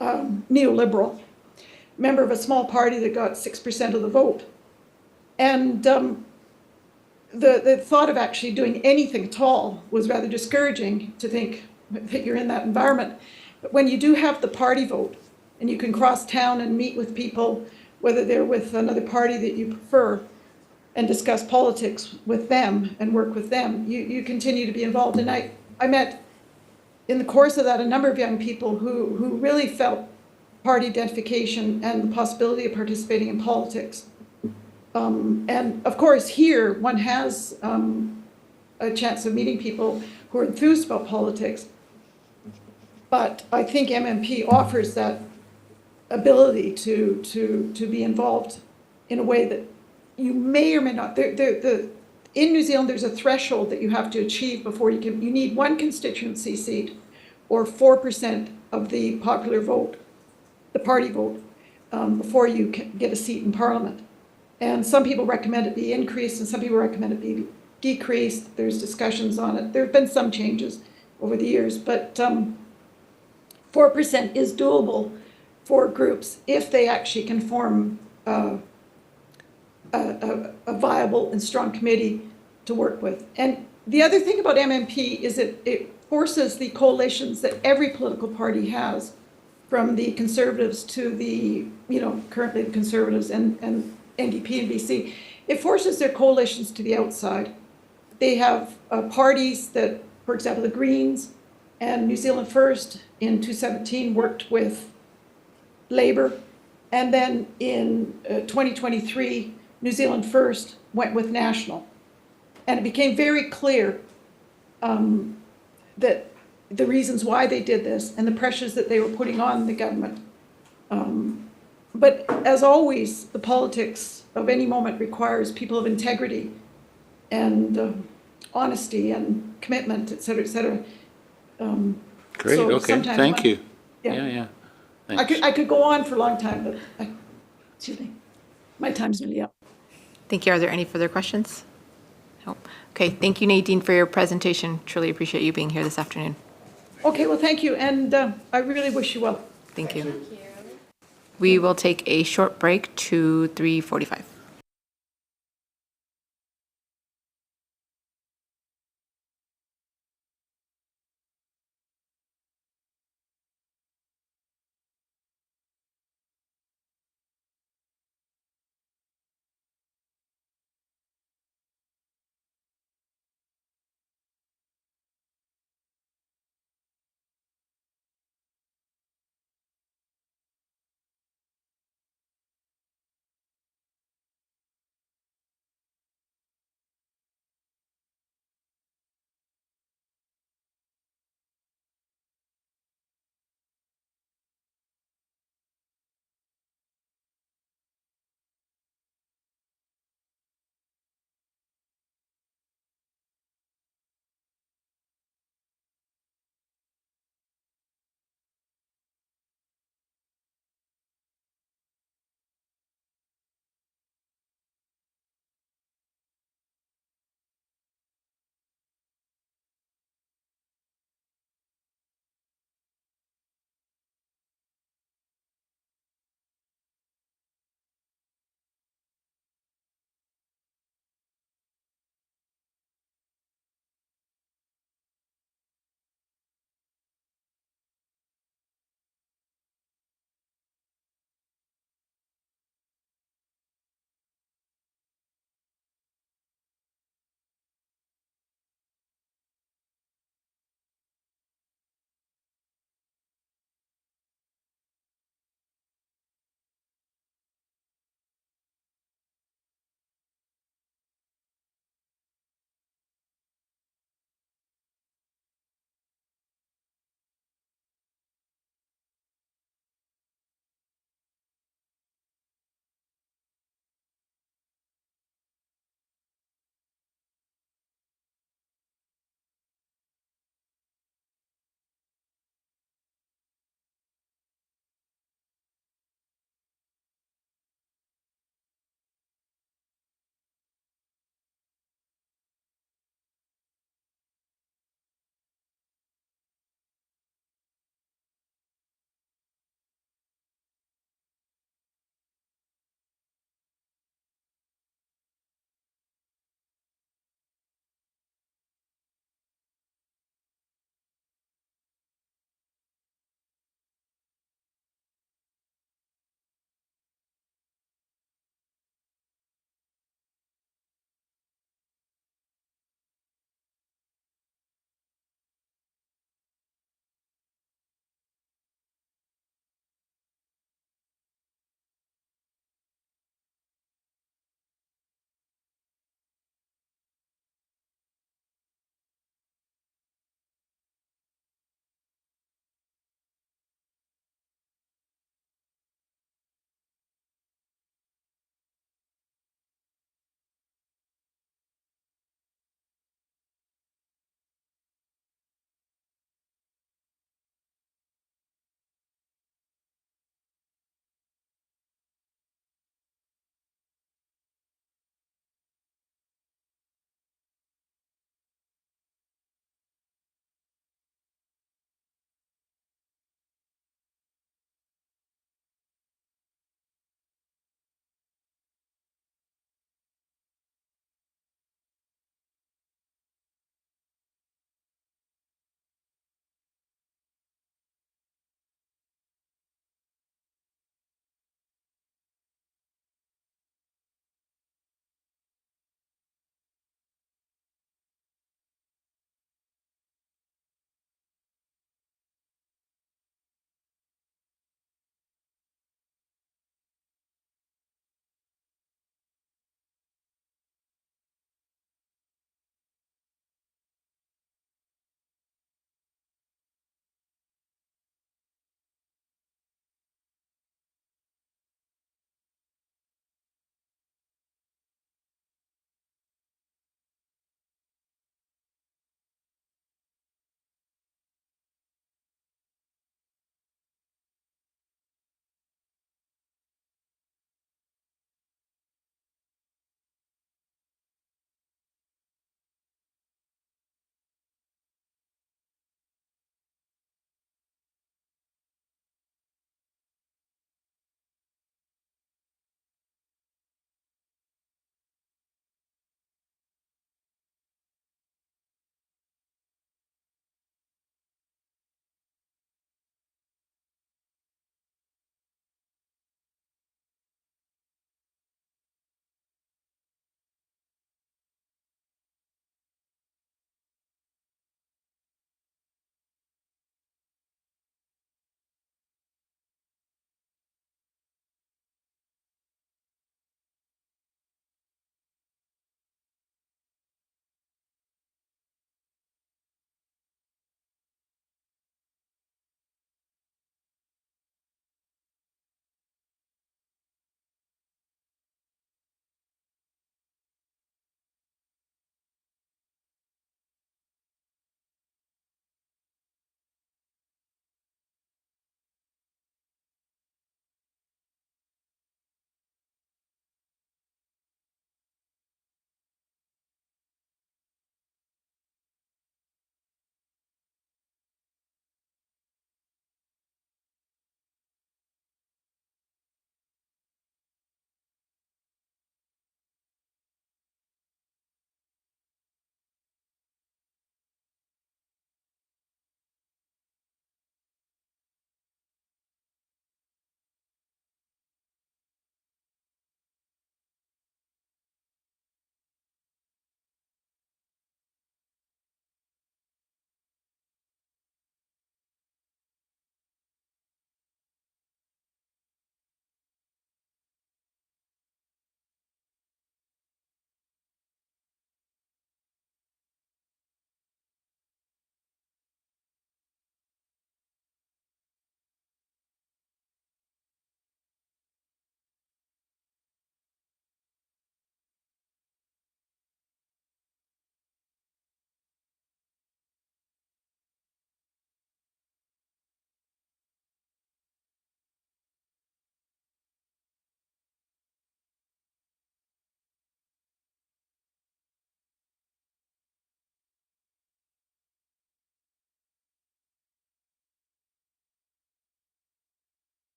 [SPEAKER 11] neoliberal, member of a small party that got 6% of the vote. And the thought of actually doing anything at all was rather discouraging to think that you're in that environment. But when you do have the party vote, and you can cross town and meet with people, whether they're with another party that you prefer, and discuss politics with them and work with them, you continue to be involved. And I met, in the course of that, a number of young people who really felt party identification and the possibility of participating in politics. And of course, here one has a chance of meeting people who are enthused about politics. But I think MMP offers that ability to be involved in a way that you may or may not. In New Zealand, there's a threshold that you have to achieve before you need one constituency seat or 4% of the popular vote, the party vote, before you can get a seat in Parliament. And some people recommend it be increased and some people recommend it be decreased. There's discussions on it. There have been some changes over the years, but 4% is doable for groups if they actually can form a viable and strong committee to work with. And the other thing about MMP is it forces the coalitions that every political party has, from the Conservatives to the, currently the Conservatives and NDP and BC, it forces their coalitions to the outside. They have parties that, for example, the Greens and New Zealand First in 2017 worked with Labour. And then in 2023, New Zealand First went with National. And it became very clear that the reasons why they did this and the pressures that they were putting on the government. But as always, the politics of any moment requires people of integrity and honesty and commitment, et cetera, et cetera.
[SPEAKER 4] Great,
[SPEAKER 11] so
[SPEAKER 4] okay, thank you.
[SPEAKER 11] Yeah.
[SPEAKER 4] Thanks.
[SPEAKER 11] I could go on for a long time, but excuse me, my time's nearly up.
[SPEAKER 1] Thank you. Are there any further questions? No. Okay, thank you, Nadine, for your presentation. Truly appreciate you being here this afternoon.
[SPEAKER 11] Okay, well, thank you, and I really wish you well.
[SPEAKER 1] Thank you. We will take a short break to 3:45.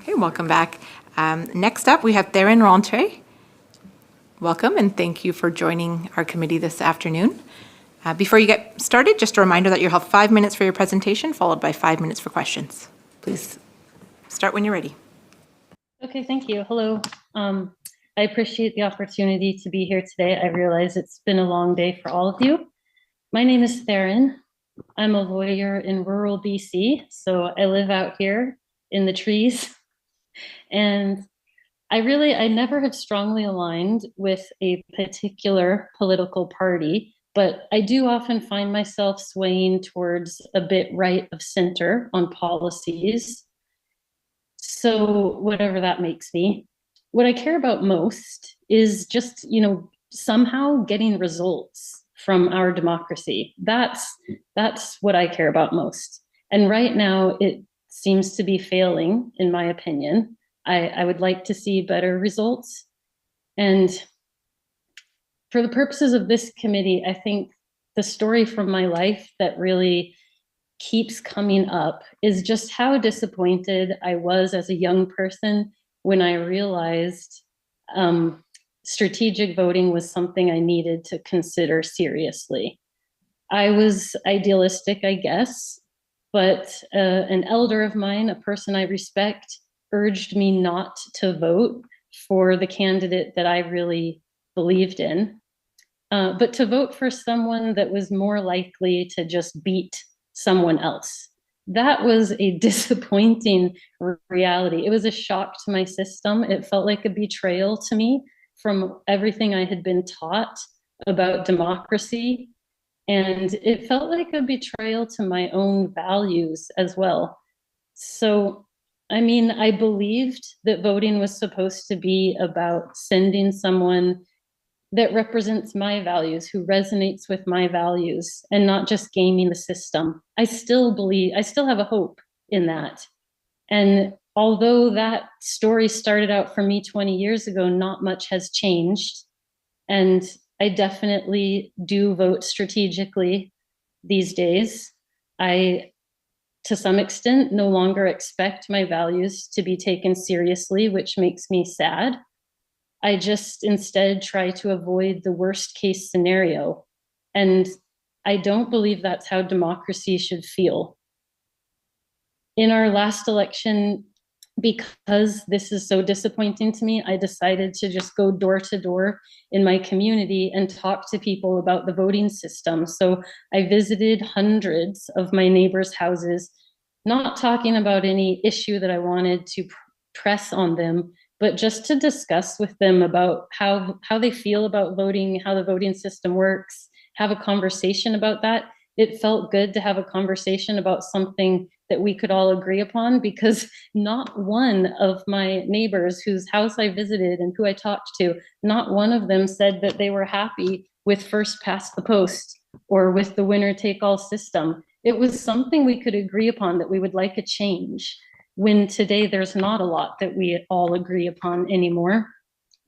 [SPEAKER 1] Okay, welcome back. Next up, we have Theron Rontre. Welcome, and thank you for joining our committee this afternoon. Before you get started, just a reminder that you'll have 5 minutes for your presentation, followed by 5 minutes for questions. Please start when you're ready.
[SPEAKER 12] Okay, thank you. Hello. I appreciate the opportunity to be here today. I realize it's been a long day for all of you. My name is Theron. I'm a lawyer in rural BC, so I live out here in the trees. And I never have strongly aligned with a particular political party, but I do often find myself swaying towards a bit right of center on policies. So whatever that makes me. What I care about most is just, somehow getting results from our democracy. That's what I care about most. And right now it seems to be failing, in my opinion. I would like to see better results. And for the purposes of this committee, I think the story from my life that really keeps coming up is just how disappointed I was as a young person when I realized strategic voting was something I needed to consider seriously. I was idealistic, I guess, but an elder of mine, a person I respect, urged me not to vote for the candidate that I really believed in, but to vote for someone that was more likely to just beat someone else. That was a disappointing reality. It was a shock to my system. It felt like a betrayal to me from everything I had been taught about democracy. And it felt like a betrayal to my own values as well. So, I believed that voting was supposed to be about sending someone that represents my values, who resonates with my values, and not just gaming the system. I still have a hope in that. And although that story started out for me 20 years ago, not much has changed. And I definitely do vote strategically these days. I, to some extent, no longer expect my values to be taken seriously, which makes me sad. I just instead try to avoid the worst case scenario. And I don't believe that's how democracy should feel. In our last election, because this is so disappointing to me, I decided to just go door to door in my community and talk to people about the voting system. So I visited hundreds of my neighbors' houses, not talking about any issue that I wanted to press on them, but just to discuss with them about how they feel about voting, how the voting system works, have a conversation about that. It felt good to have a conversation about something that we could all agree upon, because not one of my neighbors whose house I visited and who I talked to, not one of them said that they were happy with first past the post or with the winner take all system. It was something we could agree upon, that we would like a change, when today there's not a lot that we all agree upon anymore,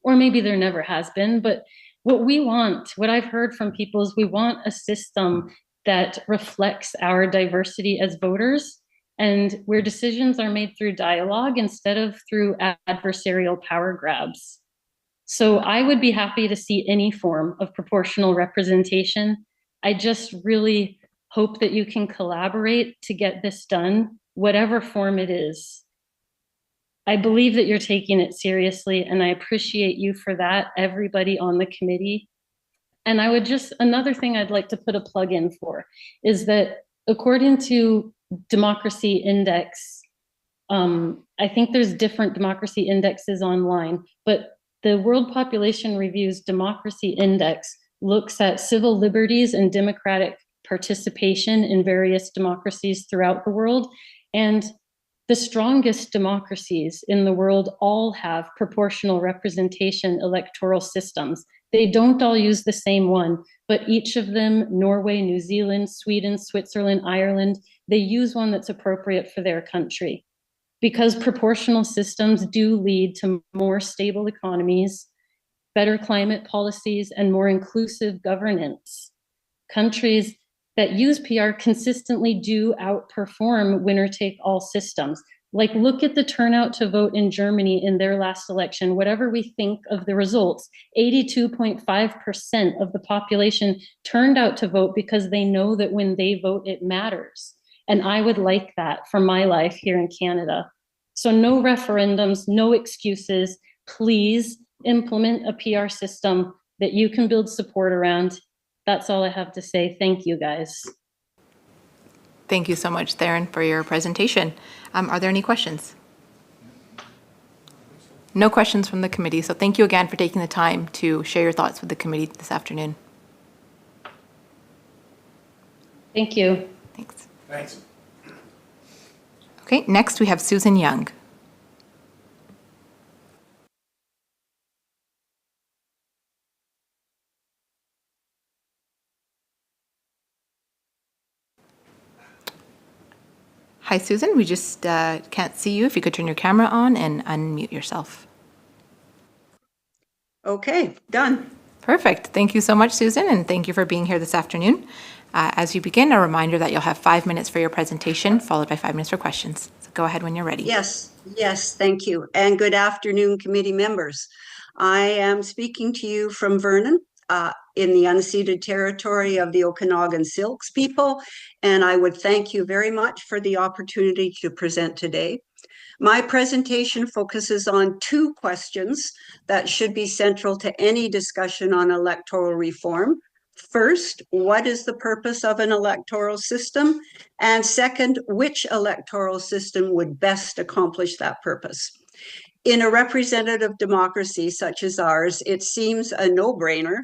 [SPEAKER 12] or maybe there never has been. But what I've heard from people is we want a system that reflects our diversity as voters, and where decisions are made through dialogue instead of through adversarial power grabs. So I would be happy to see any form of proportional representation. I just really hope that you can collaborate to get this done, whatever form it is. I believe that you're taking it seriously, and I appreciate you for that, everybody on the committee. And another thing I'd like to put a plug in for is that according to Democracy Index, I think there's different democracy indexes online, but the World Population Review's Democracy Index looks at civil liberties and democratic participation in various democracies throughout the world. And the strongest democracies in the world all have proportional representation electoral systems. They don't all use the same one, but each of them, Norway, New Zealand, Sweden, Switzerland, Ireland, they use one that's appropriate for their country. Because proportional systems do lead to more stable economies, better climate policies, and more inclusive governance. Countries that use PR consistently do outperform winner-take-all systems. Like, look at the turnout to vote in Germany in their last election. Whatever we think of the results, 82.5% of the population turned out to vote because they know that when they vote, it matters. And I would like that for my life here in Canada. So no referendums, no excuses. Please implement a PR system that you can build support around. That's all I have to say. Thank you, guys.
[SPEAKER 1] Thank you so much, Theron, for your presentation. Are there any questions? No questions from the committee, so thank you again for taking the time to share your thoughts with the committee this afternoon.
[SPEAKER 12] Thank you.
[SPEAKER 1] Thanks. Thanks. Okay, next we have Susan Young. Hi, Susan. We just can't see you. If you could turn your camera on and unmute yourself.
[SPEAKER 13] Okay, done.
[SPEAKER 1] Perfect. Thank you so much, Susan, and thank you for being here this afternoon. As you begin, a reminder that you'll have 5 minutes for your presentation, followed by 5 minutes for questions. So go ahead when you're ready.
[SPEAKER 13] Yes, thank you. And good afternoon, committee members. I am speaking to you from Vernon, in the unceded territory of the Okanagan Silks people, and I would thank you very much for the opportunity to present today. My presentation focuses on 2 questions that should be central to any discussion on electoral reform. First, what is the purpose of an electoral system? And second, which electoral system would best accomplish that purpose? In a representative democracy such as ours, it seems a no-brainer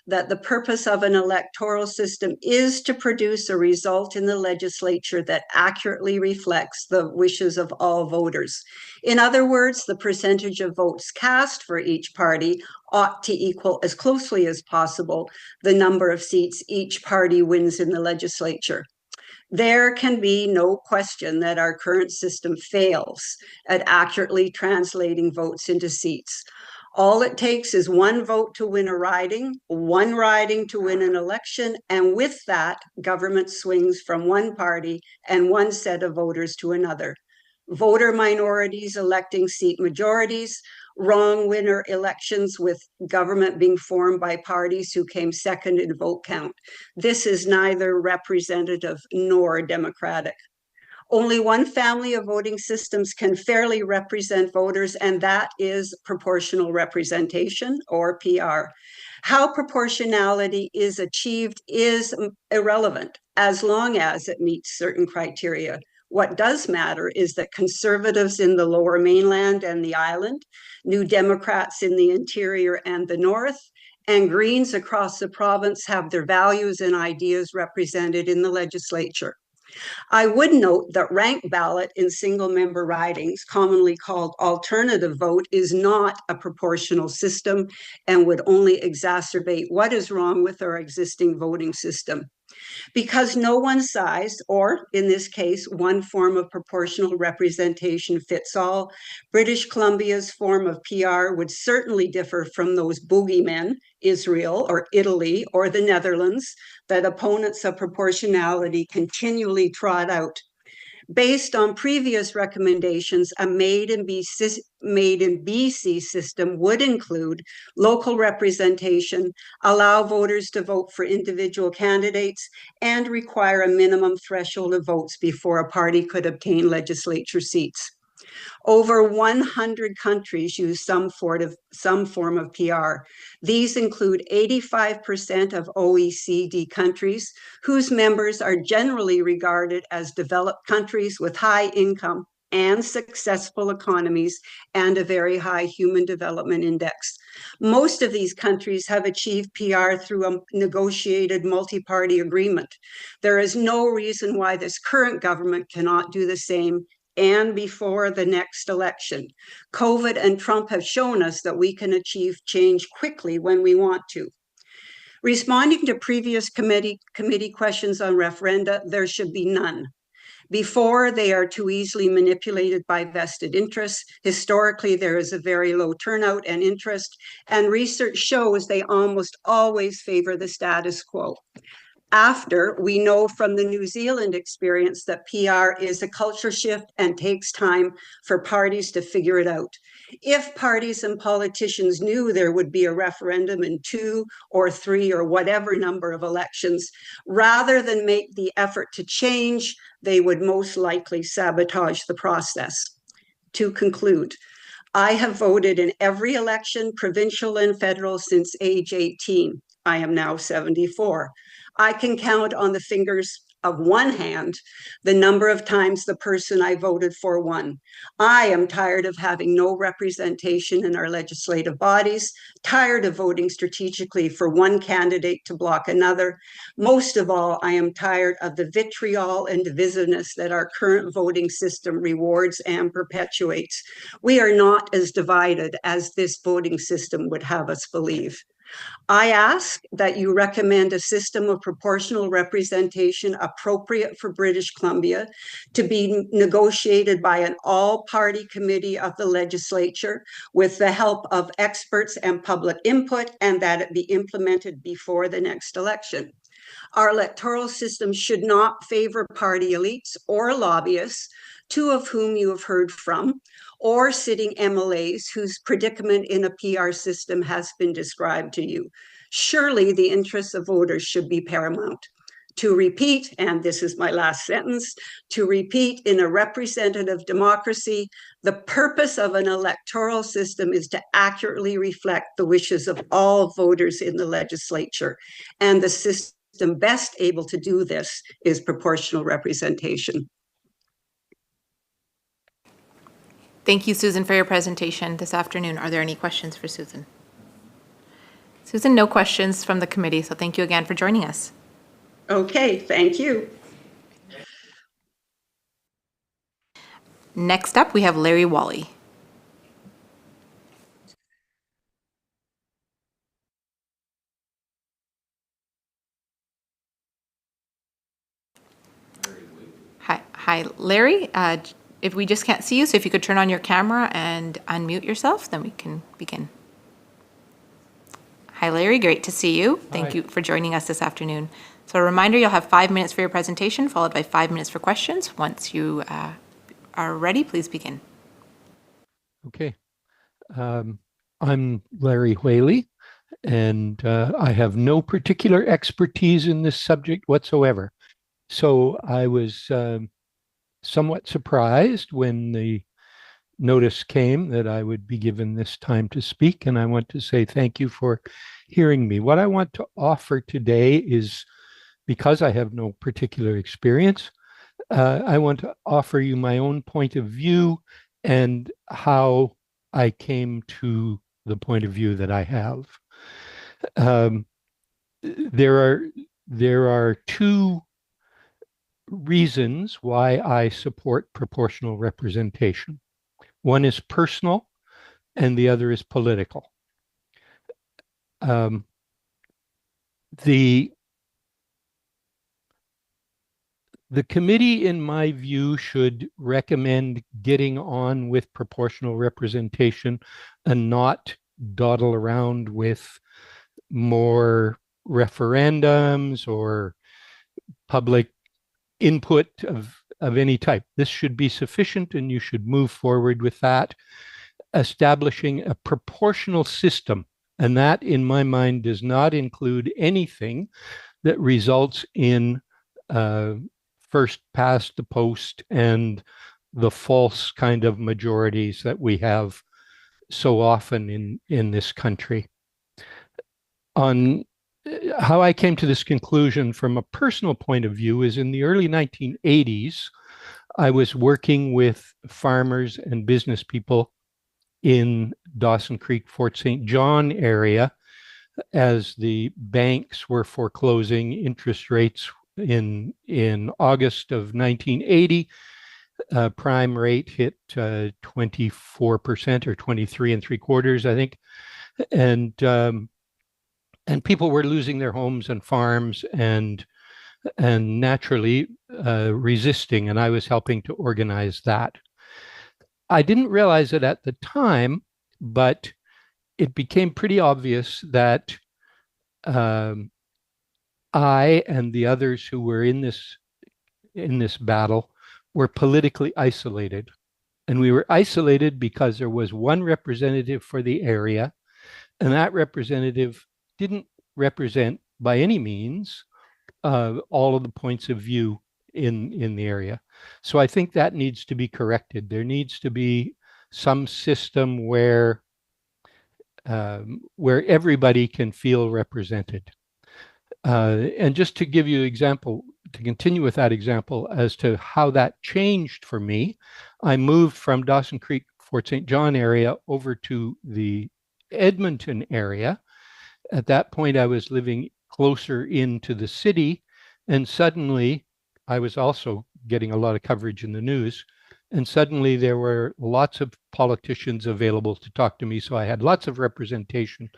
[SPEAKER 13] that the purpose of an electoral system is to produce a result in the legislature that accurately reflects the wishes of all voters. In other words, the percentage of votes cast for each party ought to equal as closely as possible the number of seats each party wins in the legislature. There can be no question that our current system fails at accurately translating votes into seats. All it takes is one vote to win a riding, one riding to win an election, and with that, government swings from one party and one set of voters to another. Voter minorities electing seat majorities, wrong winner elections with government being formed by parties who came second in vote count. This is neither representative nor democratic. Only one family of voting systems can fairly represent voters, and that is proportional representation, or PR. How proportionality is achieved is irrelevant as long as it meets certain criteria. What does matter is that conservatives in the Lower Mainland and the island, New Democrats in the interior and the north, and Greens across the province have their values and ideas represented in the legislature. I would note that ranked ballot in single-member ridings, commonly called alternative vote, is not a proportional system and would only exacerbate what is wrong with our existing voting system. Because no one size, or in this case, one form of proportional representation fits all, British Columbia's form of PR would certainly differ from those boogeymen, Israel or Italy or the Netherlands, that opponents of proportionality continually trot out. Based on previous recommendations, a made in BC system would include local representation, allow voters to vote for individual candidates, and require a minimum threshold of votes before a party could obtain legislature seats. Over 100 countries use some form of PR. These include 85% of OECD countries, whose members are generally regarded as developed countries with high income and successful economies and a very high human development index. Most of these countries have achieved PR through a negotiated multi-party agreement. There is no reason why this current government cannot do the same, and before the next election. COVID and Trump have shown us that we can achieve change quickly when we want to. Responding to previous committee questions on referenda, there should be none. Before, they are too easily manipulated by vested interests. Historically, there is a very low turnout and interest, and research shows they almost always favor the status quo. After, we know from the New Zealand experience that PR is a culture shift and takes time for parties to figure it out. If parties and politicians knew there would be a referendum in 2 or 3 or whatever number of elections, rather than make the effort to change, they would most likely sabotage the process. To conclude, I have voted in every election, provincial and federal, since age 18. I am now 74. I can count on the fingers of one hand the number of times the person I voted for won. I am tired of having no representation in our legislative bodies, tired of voting strategically for one candidate to block another. Most of all, I am tired of the vitriol and divisiveness that our current voting system rewards and perpetuates. We are not as divided as this voting system would have us believe. I ask that you recommend a system of proportional representation appropriate for British Columbia to be negotiated by an all-party committee of the legislature with the help of experts and public input, and that it be implemented before the next election. Our electoral system should not favor party elites or lobbyists, 2 of whom you have heard from, or sitting MLAs whose predicament in a PR system has been described to you. Surely the interests of voters should be paramount. To repeat, and this is my last sentence, to repeat, in a representative democracy, the purpose of an electoral system is to accurately reflect the wishes of all voters in the legislature. And the system best able to do this is proportional representation.
[SPEAKER 1] Thank you, Susan, for your presentation this afternoon. Are there any questions for Susan? Susan, no questions from the committee, so thank you again for joining us.
[SPEAKER 13] Okay, thank you.
[SPEAKER 1] Next up, we have Larry Wally. Hi, Larry. If we just can't see you, so if you could turn on your camera and unmute yourself, then we can begin. Hi, Larry. Great to see you. Thank you for joining us this afternoon. So a reminder, you'll have 5 minutes for your presentation, followed by 5 minutes for questions. Once you are ready, please begin.
[SPEAKER 14] Okay. I'm Larry Whaley, and I have no particular expertise in this subject whatsoever. So I was somewhat surprised when the notice came that I would be given this time to speak, and I want to say thank you for hearing me. What I want to offer today is, because I have no particular experience, I want to offer you my own point of view and how I came to the point of view that I have. There are 2 reasons why I support proportional representation. One is personal, and the other is political. The committee, in my view, should recommend getting on with proportional representation and not dawdle around with more referendums or public input of any type. This should be sufficient, and you should move forward with that, establishing a proportional system. And that, in my mind, does not include anything that results in first past the post and the false kind of majorities that we have so often in this country. On how I came to this conclusion from a personal point of view is, in the early 1980s, I was working with farmers and business people in Dawson Creek, Fort St. John area as the banks were foreclosing. Interest rates in August of 1980, prime rate hit 24% or 23.75%, I think. And people were losing their homes and farms and naturally resisting, and I was helping to organize that. I didn't realize it at the time, but it became pretty obvious that I and the others who were in this battle were politically isolated. And we were isolated because there was one representative for the area, and that representative didn't represent by any means all of the points of view in the area. So I think that needs to be corrected. There needs to be some system where everybody can feel represented. And just to give you an example, to continue with that example as to how that changed for me, I moved from Dawson Creek, Fort St. John area over to the Edmonton area. At that point, I was living closer into the city, and suddenly I was also getting a lot of coverage in the news. And suddenly there were lots of politicians available to talk to me. So I had lots of representation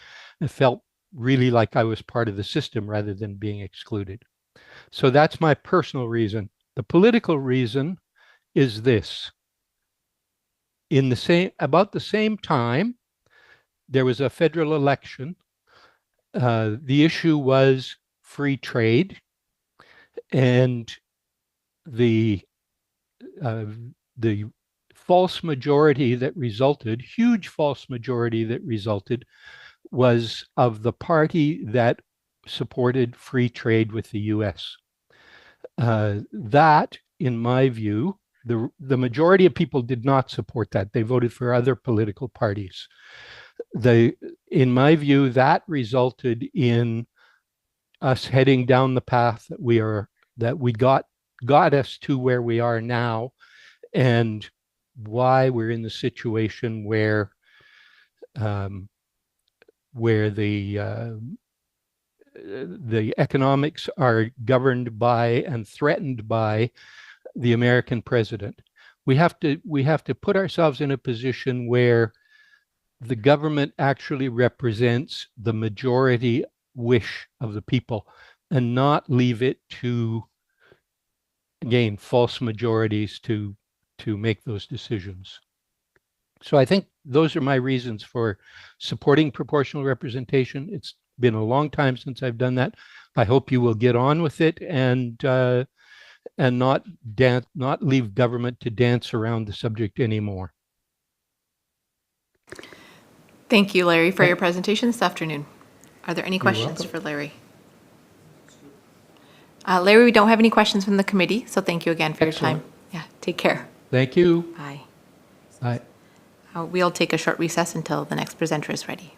[SPEAKER 14] and felt really like I was part of the system rather than being excluded. So that's my personal reason. The political reason is this. About the same time, there was a federal election. The issue was free trade, and the false majority that resulted, huge false majority that resulted, was of the party that supported free trade with the US. That, in my view, the majority of people did not support that. They voted for other political parties. In my view, that resulted in us heading down the path that we got us to where we are now, and why we're in the situation where the economics are governed by and threatened by the American president. We have to put ourselves in a position where the government actually represents the majority wish of the people and not leave it to, again, false majorities to make those decisions. So I think those are my reasons for supporting proportional representation. It's been a long time since I've done that. I hope you will get on with it and not leave government to dance around the subject anymore.
[SPEAKER 1] Thank you, Larry, for your presentation this afternoon. Are there any questions
[SPEAKER 14] welcome.
[SPEAKER 1] for Larry? Larry, we don't have any questions from the committee, so thank you again for your time. Yeah, take care.
[SPEAKER 14] Thank you.
[SPEAKER 1] Bye.
[SPEAKER 14] Bye.
[SPEAKER 1] We'll take a short recess until the next presenter is ready.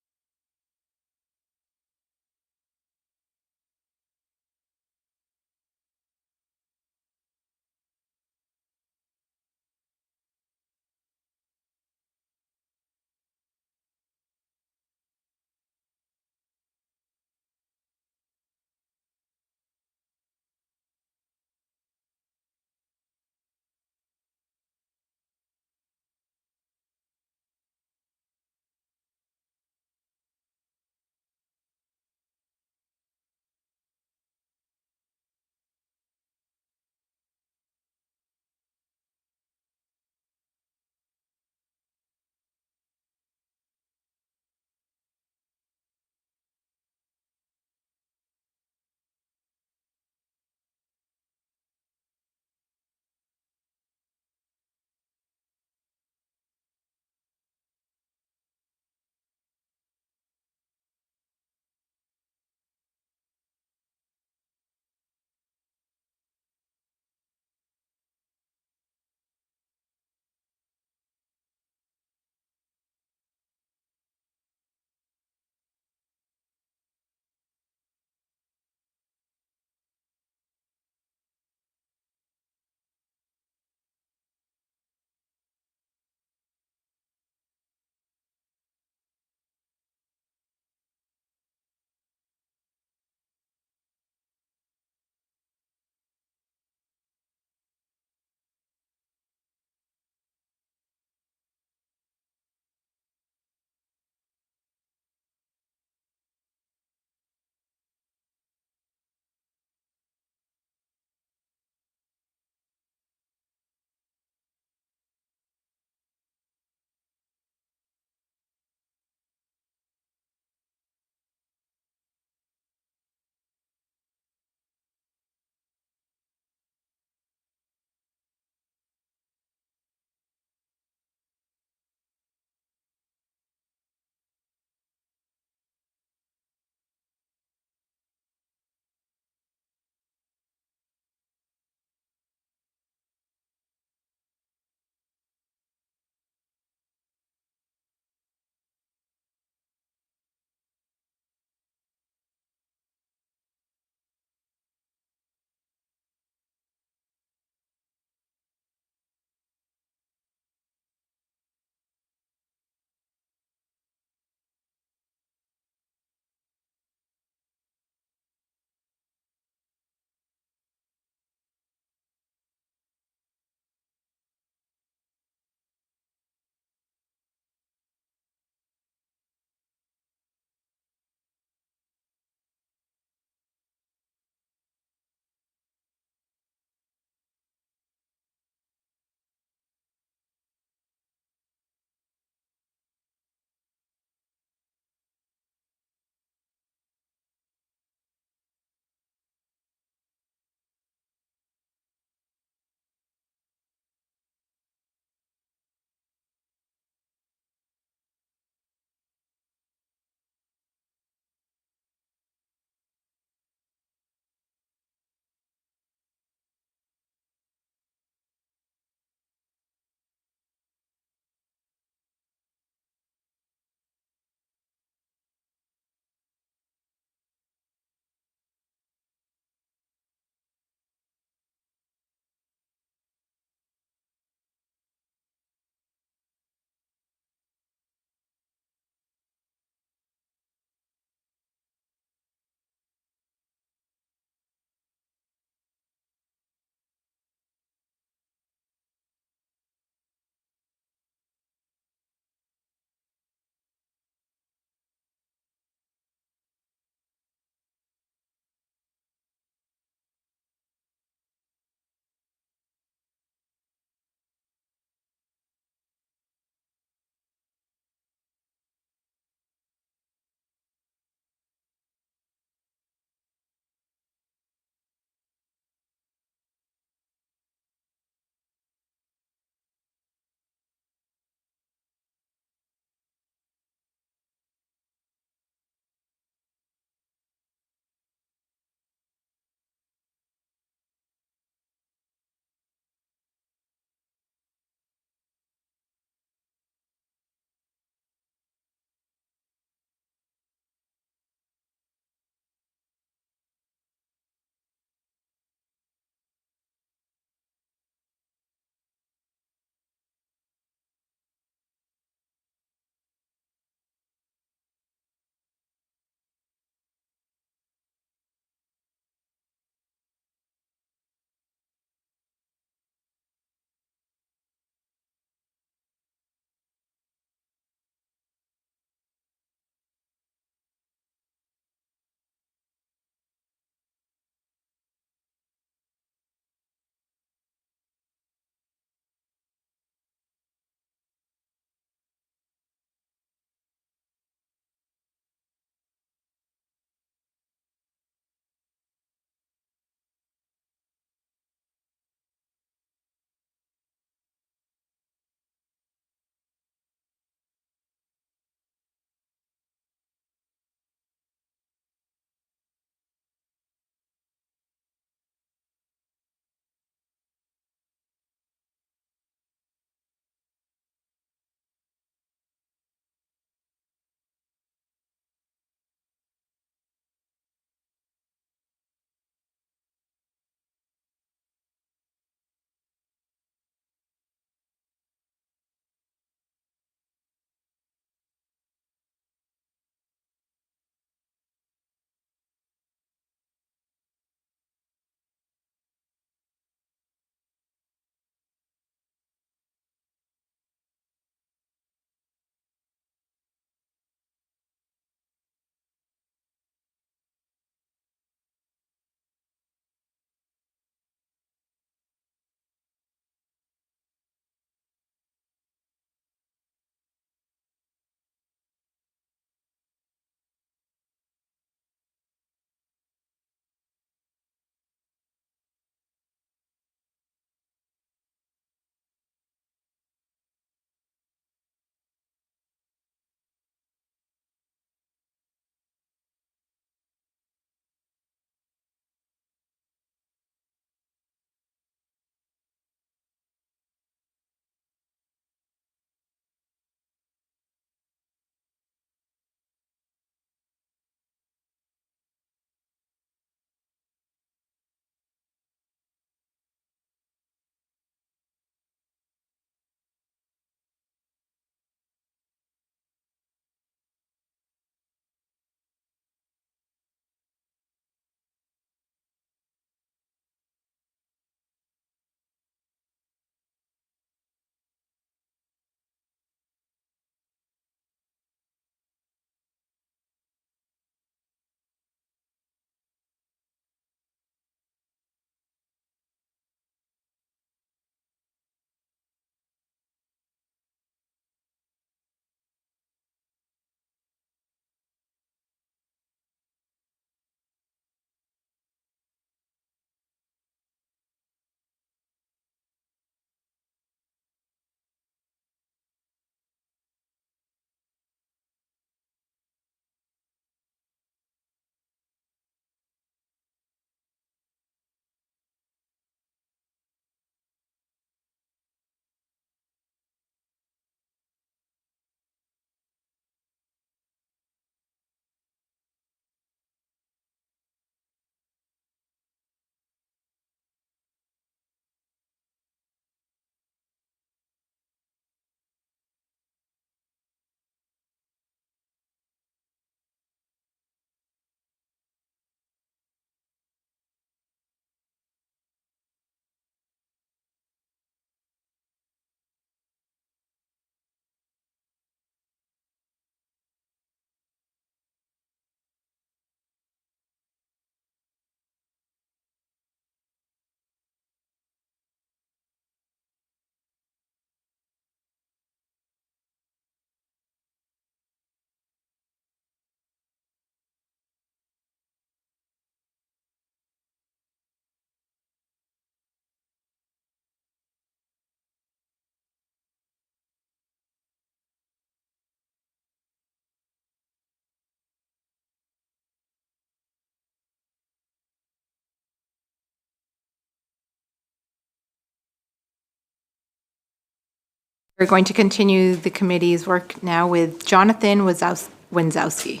[SPEAKER 1] We're going to continue the committee's work now with Jonathan Wenzowski.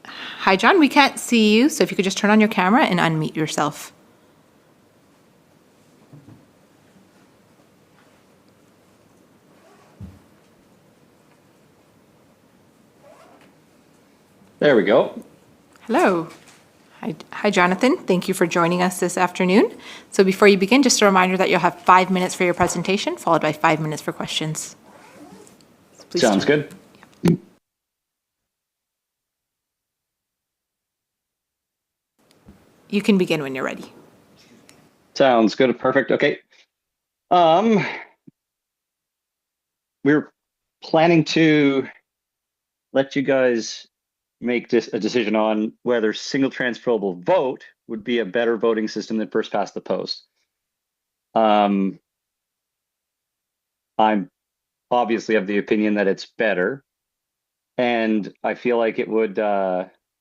[SPEAKER 1] Hi, John. We can't see you, so if you could just turn on your camera and unmute yourself.
[SPEAKER 15] There we go.
[SPEAKER 1] Hello. Hi, Jonathan. Thank you for joining us this afternoon. So before you begin, just a reminder that you'll have 5 minutes for your presentation, followed by 5 minutes for questions. So please
[SPEAKER 15] Sounds good.
[SPEAKER 1] You can begin when you're ready.
[SPEAKER 15] Sounds good. Perfect. Okay. We're planning to let you guys make a decision on whether single transferable vote would be a better voting system than first past the post. I'm obviously of the opinion that it's better, and I feel like it would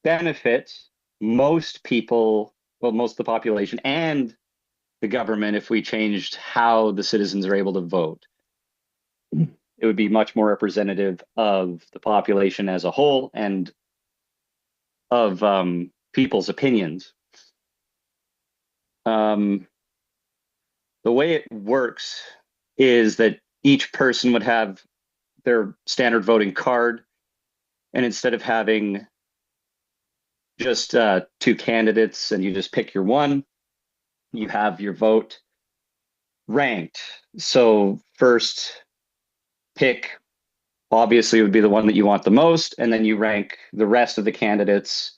[SPEAKER 15] benefit most people, well, most of the population and the government if we changed how the citizens are able to vote. It would be much more representative of the population as a whole and of people's opinions. The way it works is that each person would have their standard voting card, and instead of having just 2 candidates and you just pick your one, you have your vote ranked. So first pick obviously would be the one that you want the most, and then you rank the rest of the candidates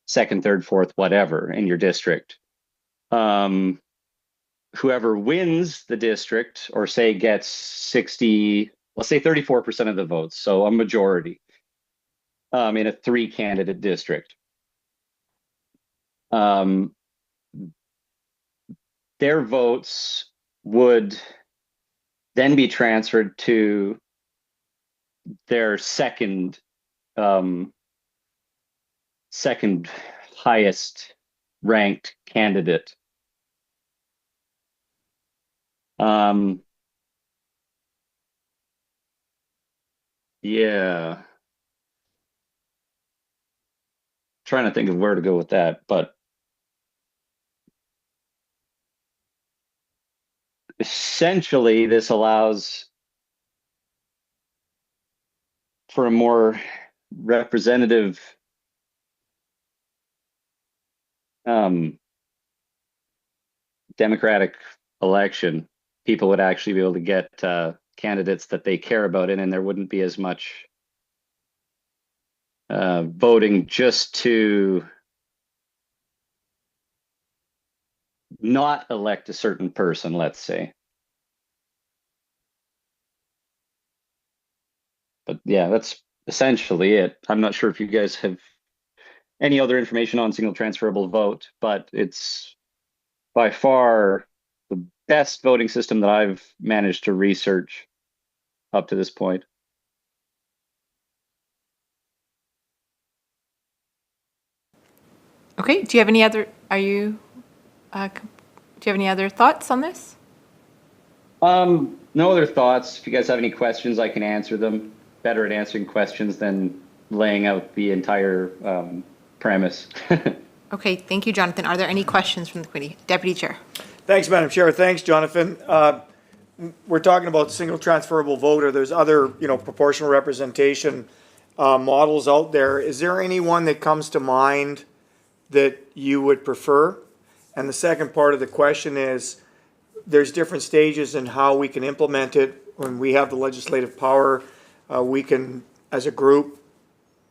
[SPEAKER 15] second, third, fourth, whatever in your district. Whoever wins the district, or say gets 60, let's say 34% of the votes, so a majority in a 3-candidate district. Their votes would then be transferred to their second highest ranked candidate. Yeah. Trying to think of where to go with that, but essentially this allows for a more representative democratic election. People would actually be able to get candidates that they care about in, and there wouldn't be as much voting just to not elect a certain person, let's say. But yeah, that's essentially it. I'm not sure if you guys have any other information on single transferable vote, but it's by far the best voting system that I've managed to research up to this point.
[SPEAKER 1] Okay, do you have any other, do you have any other thoughts on this?
[SPEAKER 15] No other thoughts. If you guys have any questions, I can answer them. Better at answering questions than laying out the entire premise.
[SPEAKER 1] Okay, thank you, Jonathan. Are there any questions from the committee? Deputy Chair.
[SPEAKER 2] Thanks, Madam Chair. Thanks, Jonathan. We're talking about single transferable vote. There's other, proportional representation models out there. Is there any one that comes to mind that you would prefer? And the second part of the question is, there's different stages in how we can implement it. When we have the legislative power, we can, as a group,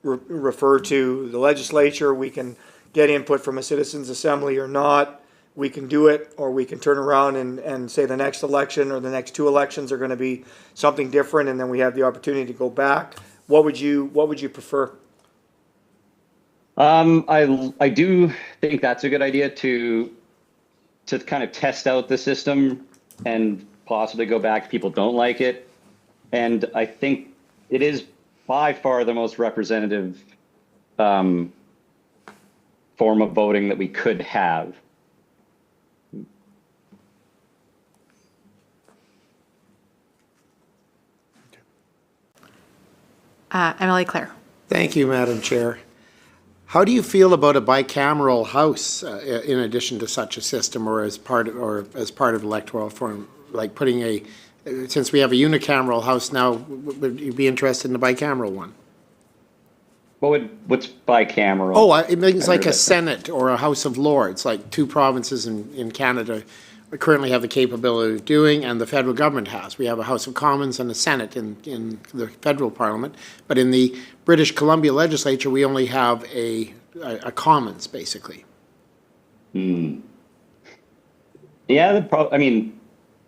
[SPEAKER 2] refer to the legislature. We can get input from a citizens' assembly or not. We can do it, or we can turn around and say the next election or the next 2 elections are going to be something different, and then we have the opportunity to go back. What would you prefer?
[SPEAKER 15] I do think that's a good idea to kind of test out the system and possibly go back if people don't like it. And I think it is by far the most representative form of voting that we could have.
[SPEAKER 1] MLA Clare.
[SPEAKER 3] Thank you, Madam Chair. How do you feel about a bicameral House in addition to such a system, or as part of electoral reform, like putting since we have a unicameral House now, would you be interested in a bicameral one?
[SPEAKER 15] What's bicameral?
[SPEAKER 3] Oh, it means like a Senate or a House of Lords, like two provinces in Canada currently have the capability of doing, and the federal government has. We have a House of Commons and a Senate in the federal parliament, but in the British Columbia legislature, we only have a Commons, basically.
[SPEAKER 15] Yeah, that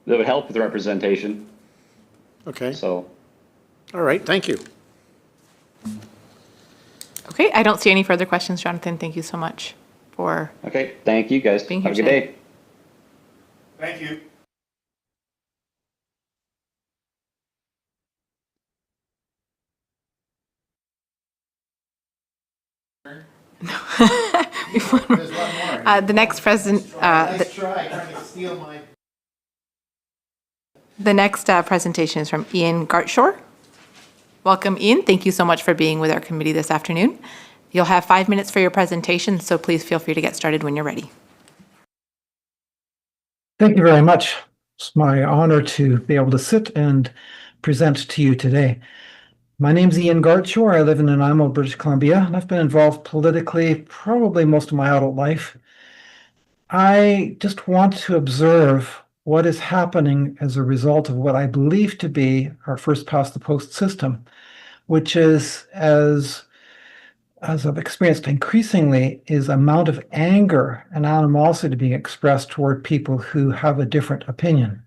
[SPEAKER 15] would help with the representation.
[SPEAKER 3] Okay.
[SPEAKER 15] So.
[SPEAKER 3] All right, thank you.
[SPEAKER 1] Okay, I don't see any further questions, Jonathan. Thank you so much for.
[SPEAKER 15] Okay, thank you guys.
[SPEAKER 1] Being
[SPEAKER 15] Have a
[SPEAKER 1] here
[SPEAKER 15] good
[SPEAKER 1] today.
[SPEAKER 15] day.
[SPEAKER 2] Thank you.
[SPEAKER 1] The next The next presentation is from Ian Gardawore. Welcome, Ian. Thank you so much for being with our committee this afternoon. You'll have 5 minutes for your presentation, so please feel free to get started when you're ready.
[SPEAKER 5] Thank you very much. It's my honor to be able to sit and present to you today. My name's Ian Gardawore. I live in Nanaimo, British Columbia, and I've been involved politically probably most of my adult life. I just want to observe what is happening as a result of what I believe to be our first past the post system, which is, as I've experienced increasingly, is amount of anger and animosity being expressed toward people who have a different opinion.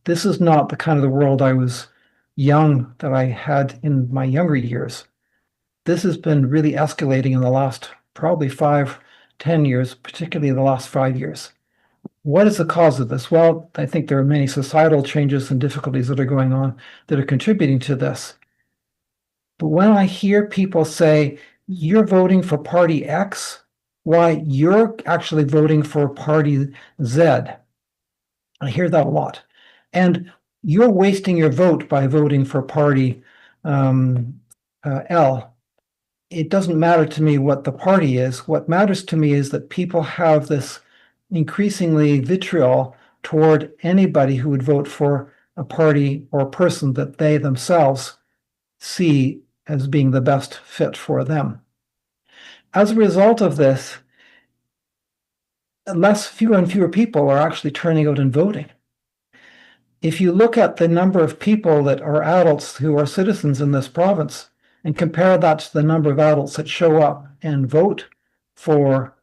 [SPEAKER 5] This is not the kind of the world I was young that I had in my younger years. This has been really escalating in the last probably 5-10 years, particularly the last 5 years. What is the cause of this? Well, I think there are many societal changes and difficulties that are going on that are contributing to this. But when I hear people say, you're voting for party X, why, you're actually voting for party Z. I hear that a lot. And you're wasting your vote by voting for party L. It doesn't matter to me what the party is. What matters to me is that people have this increasingly vitriol toward anybody who would vote for a party or a person that they themselves see as being the best fit for them. As a result of this, fewer and fewer people are actually turning out and voting. If you look at the number of people that are adults who are citizens in this province and compare that to the number of adults that show up and vote for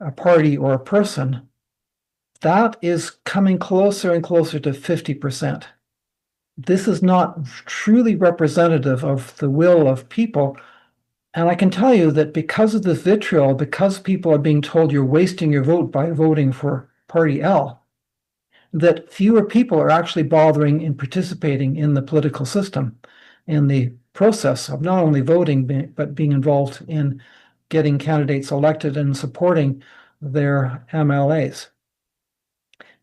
[SPEAKER 5] a party or a person, that is coming closer and closer to 50%. This is not truly representative of the will of people. And I can tell you that because of this vitriol, because people are being told you're wasting your vote by voting for party L, that fewer people are actually bothering and participating in the political system, in the process of not only voting, but being involved in getting candidates elected and supporting their MLAs.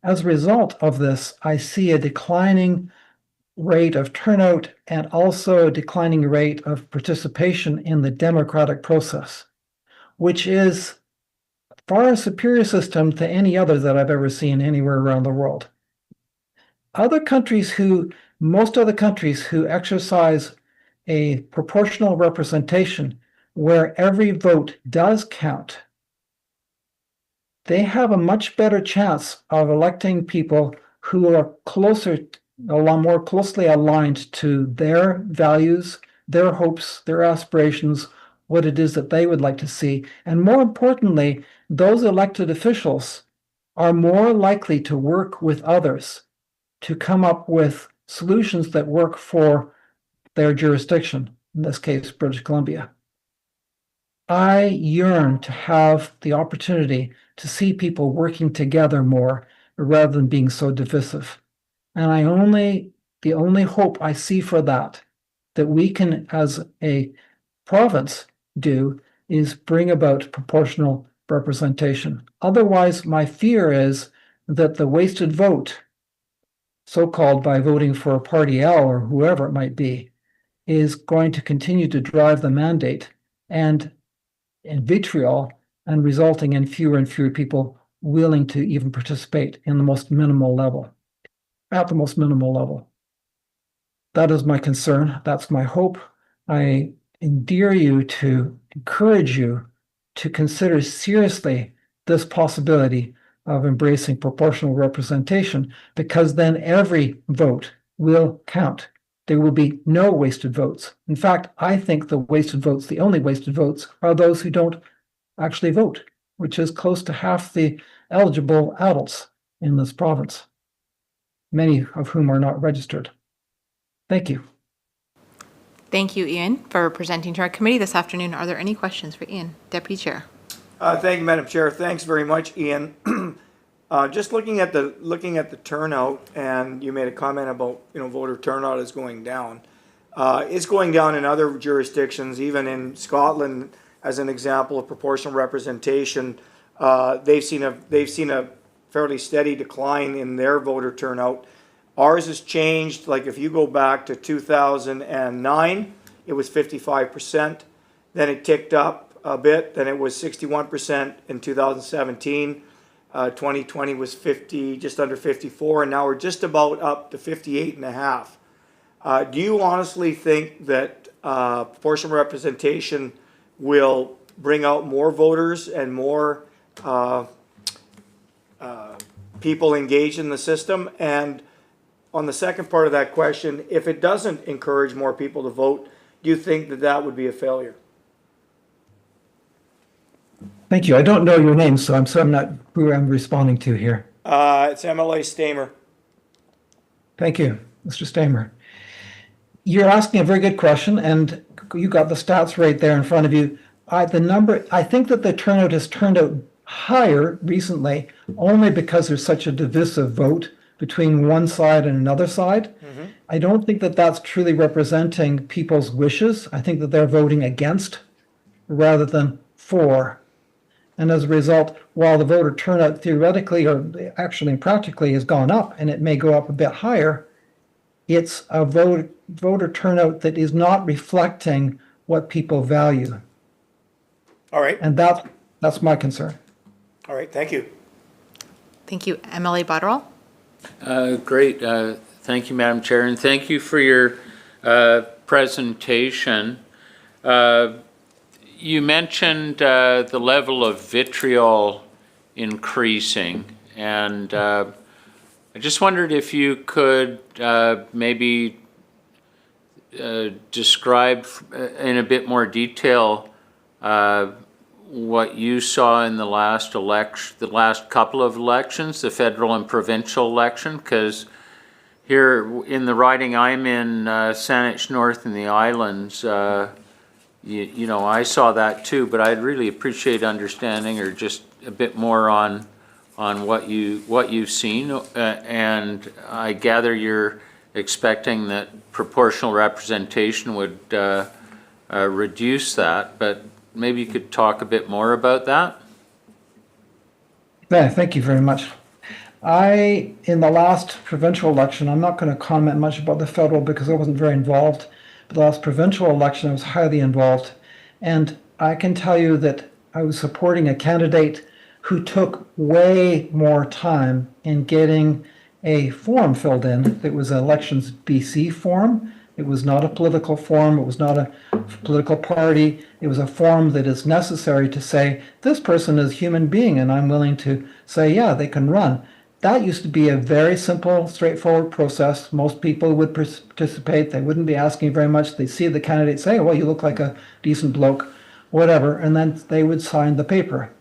[SPEAKER 5] As a result of this, I see a declining rate of turnout and also a declining rate of participation in the democratic process, which is far a superior system to any other that I've ever seen anywhere around the world. Most other countries who exercise a proportional representation where every vote does count, they have a much better chance of electing people who are a lot more closely aligned to their values, their hopes, their aspirations, what it is that they would like to see. And more importantly, those elected officials are more likely to work with others to come up with solutions that work for their jurisdiction, in this case, British Columbia. I yearn to have the opportunity to see people working together more rather than being so divisive. And the only hope I see for that we can, as a province, do is bring about proportional representation. Otherwise, my fear is that the wasted vote, so-called by voting for a party L or whoever it might be, is going to continue to drive the mandate and vitriol, and resulting in fewer and fewer people willing to even participate in the most minimal level, at the most minimal level. That is my concern. That's my hope. I encourage you to consider seriously this possibility of embracing proportional representation, because then every vote will count. There will be no wasted votes. In fact, I think the only wasted votes are those who don't actually vote, which is close to half the eligible adults in this province, many of whom are not registered. Thank you.
[SPEAKER 1] Thank you, Ian, for presenting to our committee this afternoon. Are there any questions for Ian, Deputy Chair?
[SPEAKER 2] Thank you, Madam Chair. Thanks very much, Ian. Just looking at the turnout, and you made a comment about voter turnout is going down. It's going down in other jurisdictions, even in Scotland, as an example of proportional representation. They've seen a fairly steady decline in their voter turnout. Ours has changed. Like if you go back to 2009, it was 55%. Then it ticked up a bit. Then it was 61% in 2017. 2020 was just under 54, and now we're just about up to 58.5. Do you honestly think that proportional representation will bring out more voters and more people engaged in the system? And on the second part of that question, if it doesn't encourage more people to vote, do you think that would be a failure?
[SPEAKER 5] Thank you. I don't know your name, so I'm not who I'm responding to here.
[SPEAKER 2] It's MLA Stamer.
[SPEAKER 5] Thank you, Mr. Stamer. You're asking a very good question, and you got the stats right there in front of you. I think that the turnout has turned out higher recently only because there's such a divisive vote between one side and another side. Mm-hmm. I don't think that that's truly representing people's wishes. I think that they're voting against rather than for. And as a result, while the voter turnout theoretically or actually and practically has gone up, and it may go up a bit higher, it's a voter turnout that is not reflecting what people value.
[SPEAKER 2] All right.
[SPEAKER 5] And that's my concern.
[SPEAKER 2] All right. Thank you.
[SPEAKER 1] Thank you. MLA Butterall?
[SPEAKER 4] Great. Thank you, Madam Chair, and thank you for your presentation. You mentioned the level of vitriol increasing, and I just wondered if you could maybe describe in a bit more detail what you saw in the last couple of elections, the federal and provincial election, because here in the riding I'm in, Saanich North and the Islands, you know, I saw that too, but I'd really appreciate understanding or just a bit more on what you've seen, and I gather you're expecting that proportional representation would reduce that, but maybe you could talk a bit more about that.
[SPEAKER 5] Yeah, thank you very much. In the last provincial election, I'm not going to comment much about the federal because I wasn't very involved, but the last provincial election I was highly involved, and I can tell you that I was supporting a candidate who took way more time in getting a form filled in. It was an Elections BC form. It was not a political form. It was not a political party. It was a form that is necessary to say, this person is a human being, and I'm willing to say, yeah, they can run. That used to be a very simple, straightforward process. Most people would participate. They wouldn't be asking very much. They'd see the candidate say, well, you look like a decent bloke, whatever, and then they would sign the paper.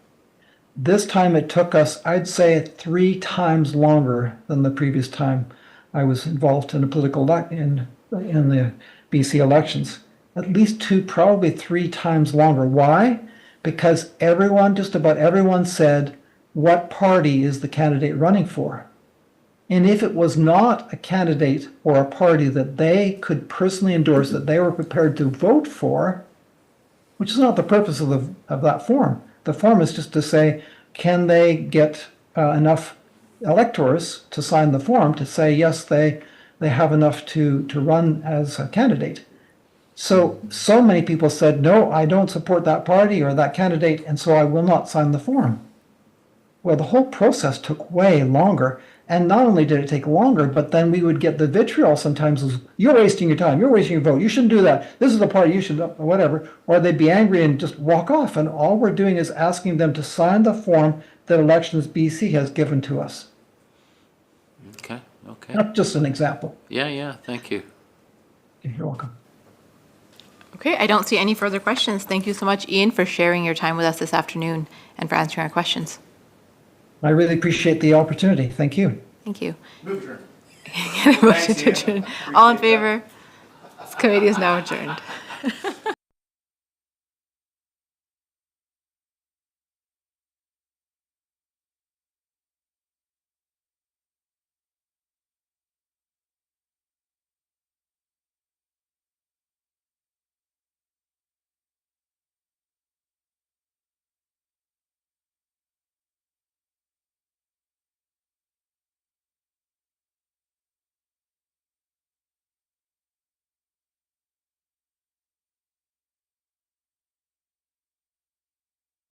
[SPEAKER 5] This time it took us, I'd say, 3 times longer than the previous time I was involved in a political in the BC elections. At least 2, probably 3 times longer. Why? Because just about everyone said, what party is the candidate running for? And if it was not a candidate or a party that they could personally endorse, that they were prepared to vote for, which is not the purpose of that form. The form is just to say, can they get enough electors to sign the form to say, yes, they have enough to run as a candidate. So many people said, no, I don't support that party or that candidate, and so I will not sign the form. Well, the whole process took way longer. And not only did it take longer, but then we would get the vitriol sometimes was, you're wasting your time, you're wasting your vote, you shouldn't do that, this is the party, you should, whatever. Or they'd be angry and just walk off, and all we're doing is asking them to sign the form that Elections BC has given to us.
[SPEAKER 4] Okay, okay.
[SPEAKER 5] That's just an example.
[SPEAKER 4] Yeah, thank you.
[SPEAKER 5] You're welcome.
[SPEAKER 1] Okay, I don't see any further questions. Thank you so much, Ian, for sharing your time with us this afternoon and for answering our questions.
[SPEAKER 5] I really appreciate the opportunity. Thank you.
[SPEAKER 1] Thank you.
[SPEAKER 2] Move adjourned.
[SPEAKER 1] Motion to adjourn. All in favor? This committee is now adjourned.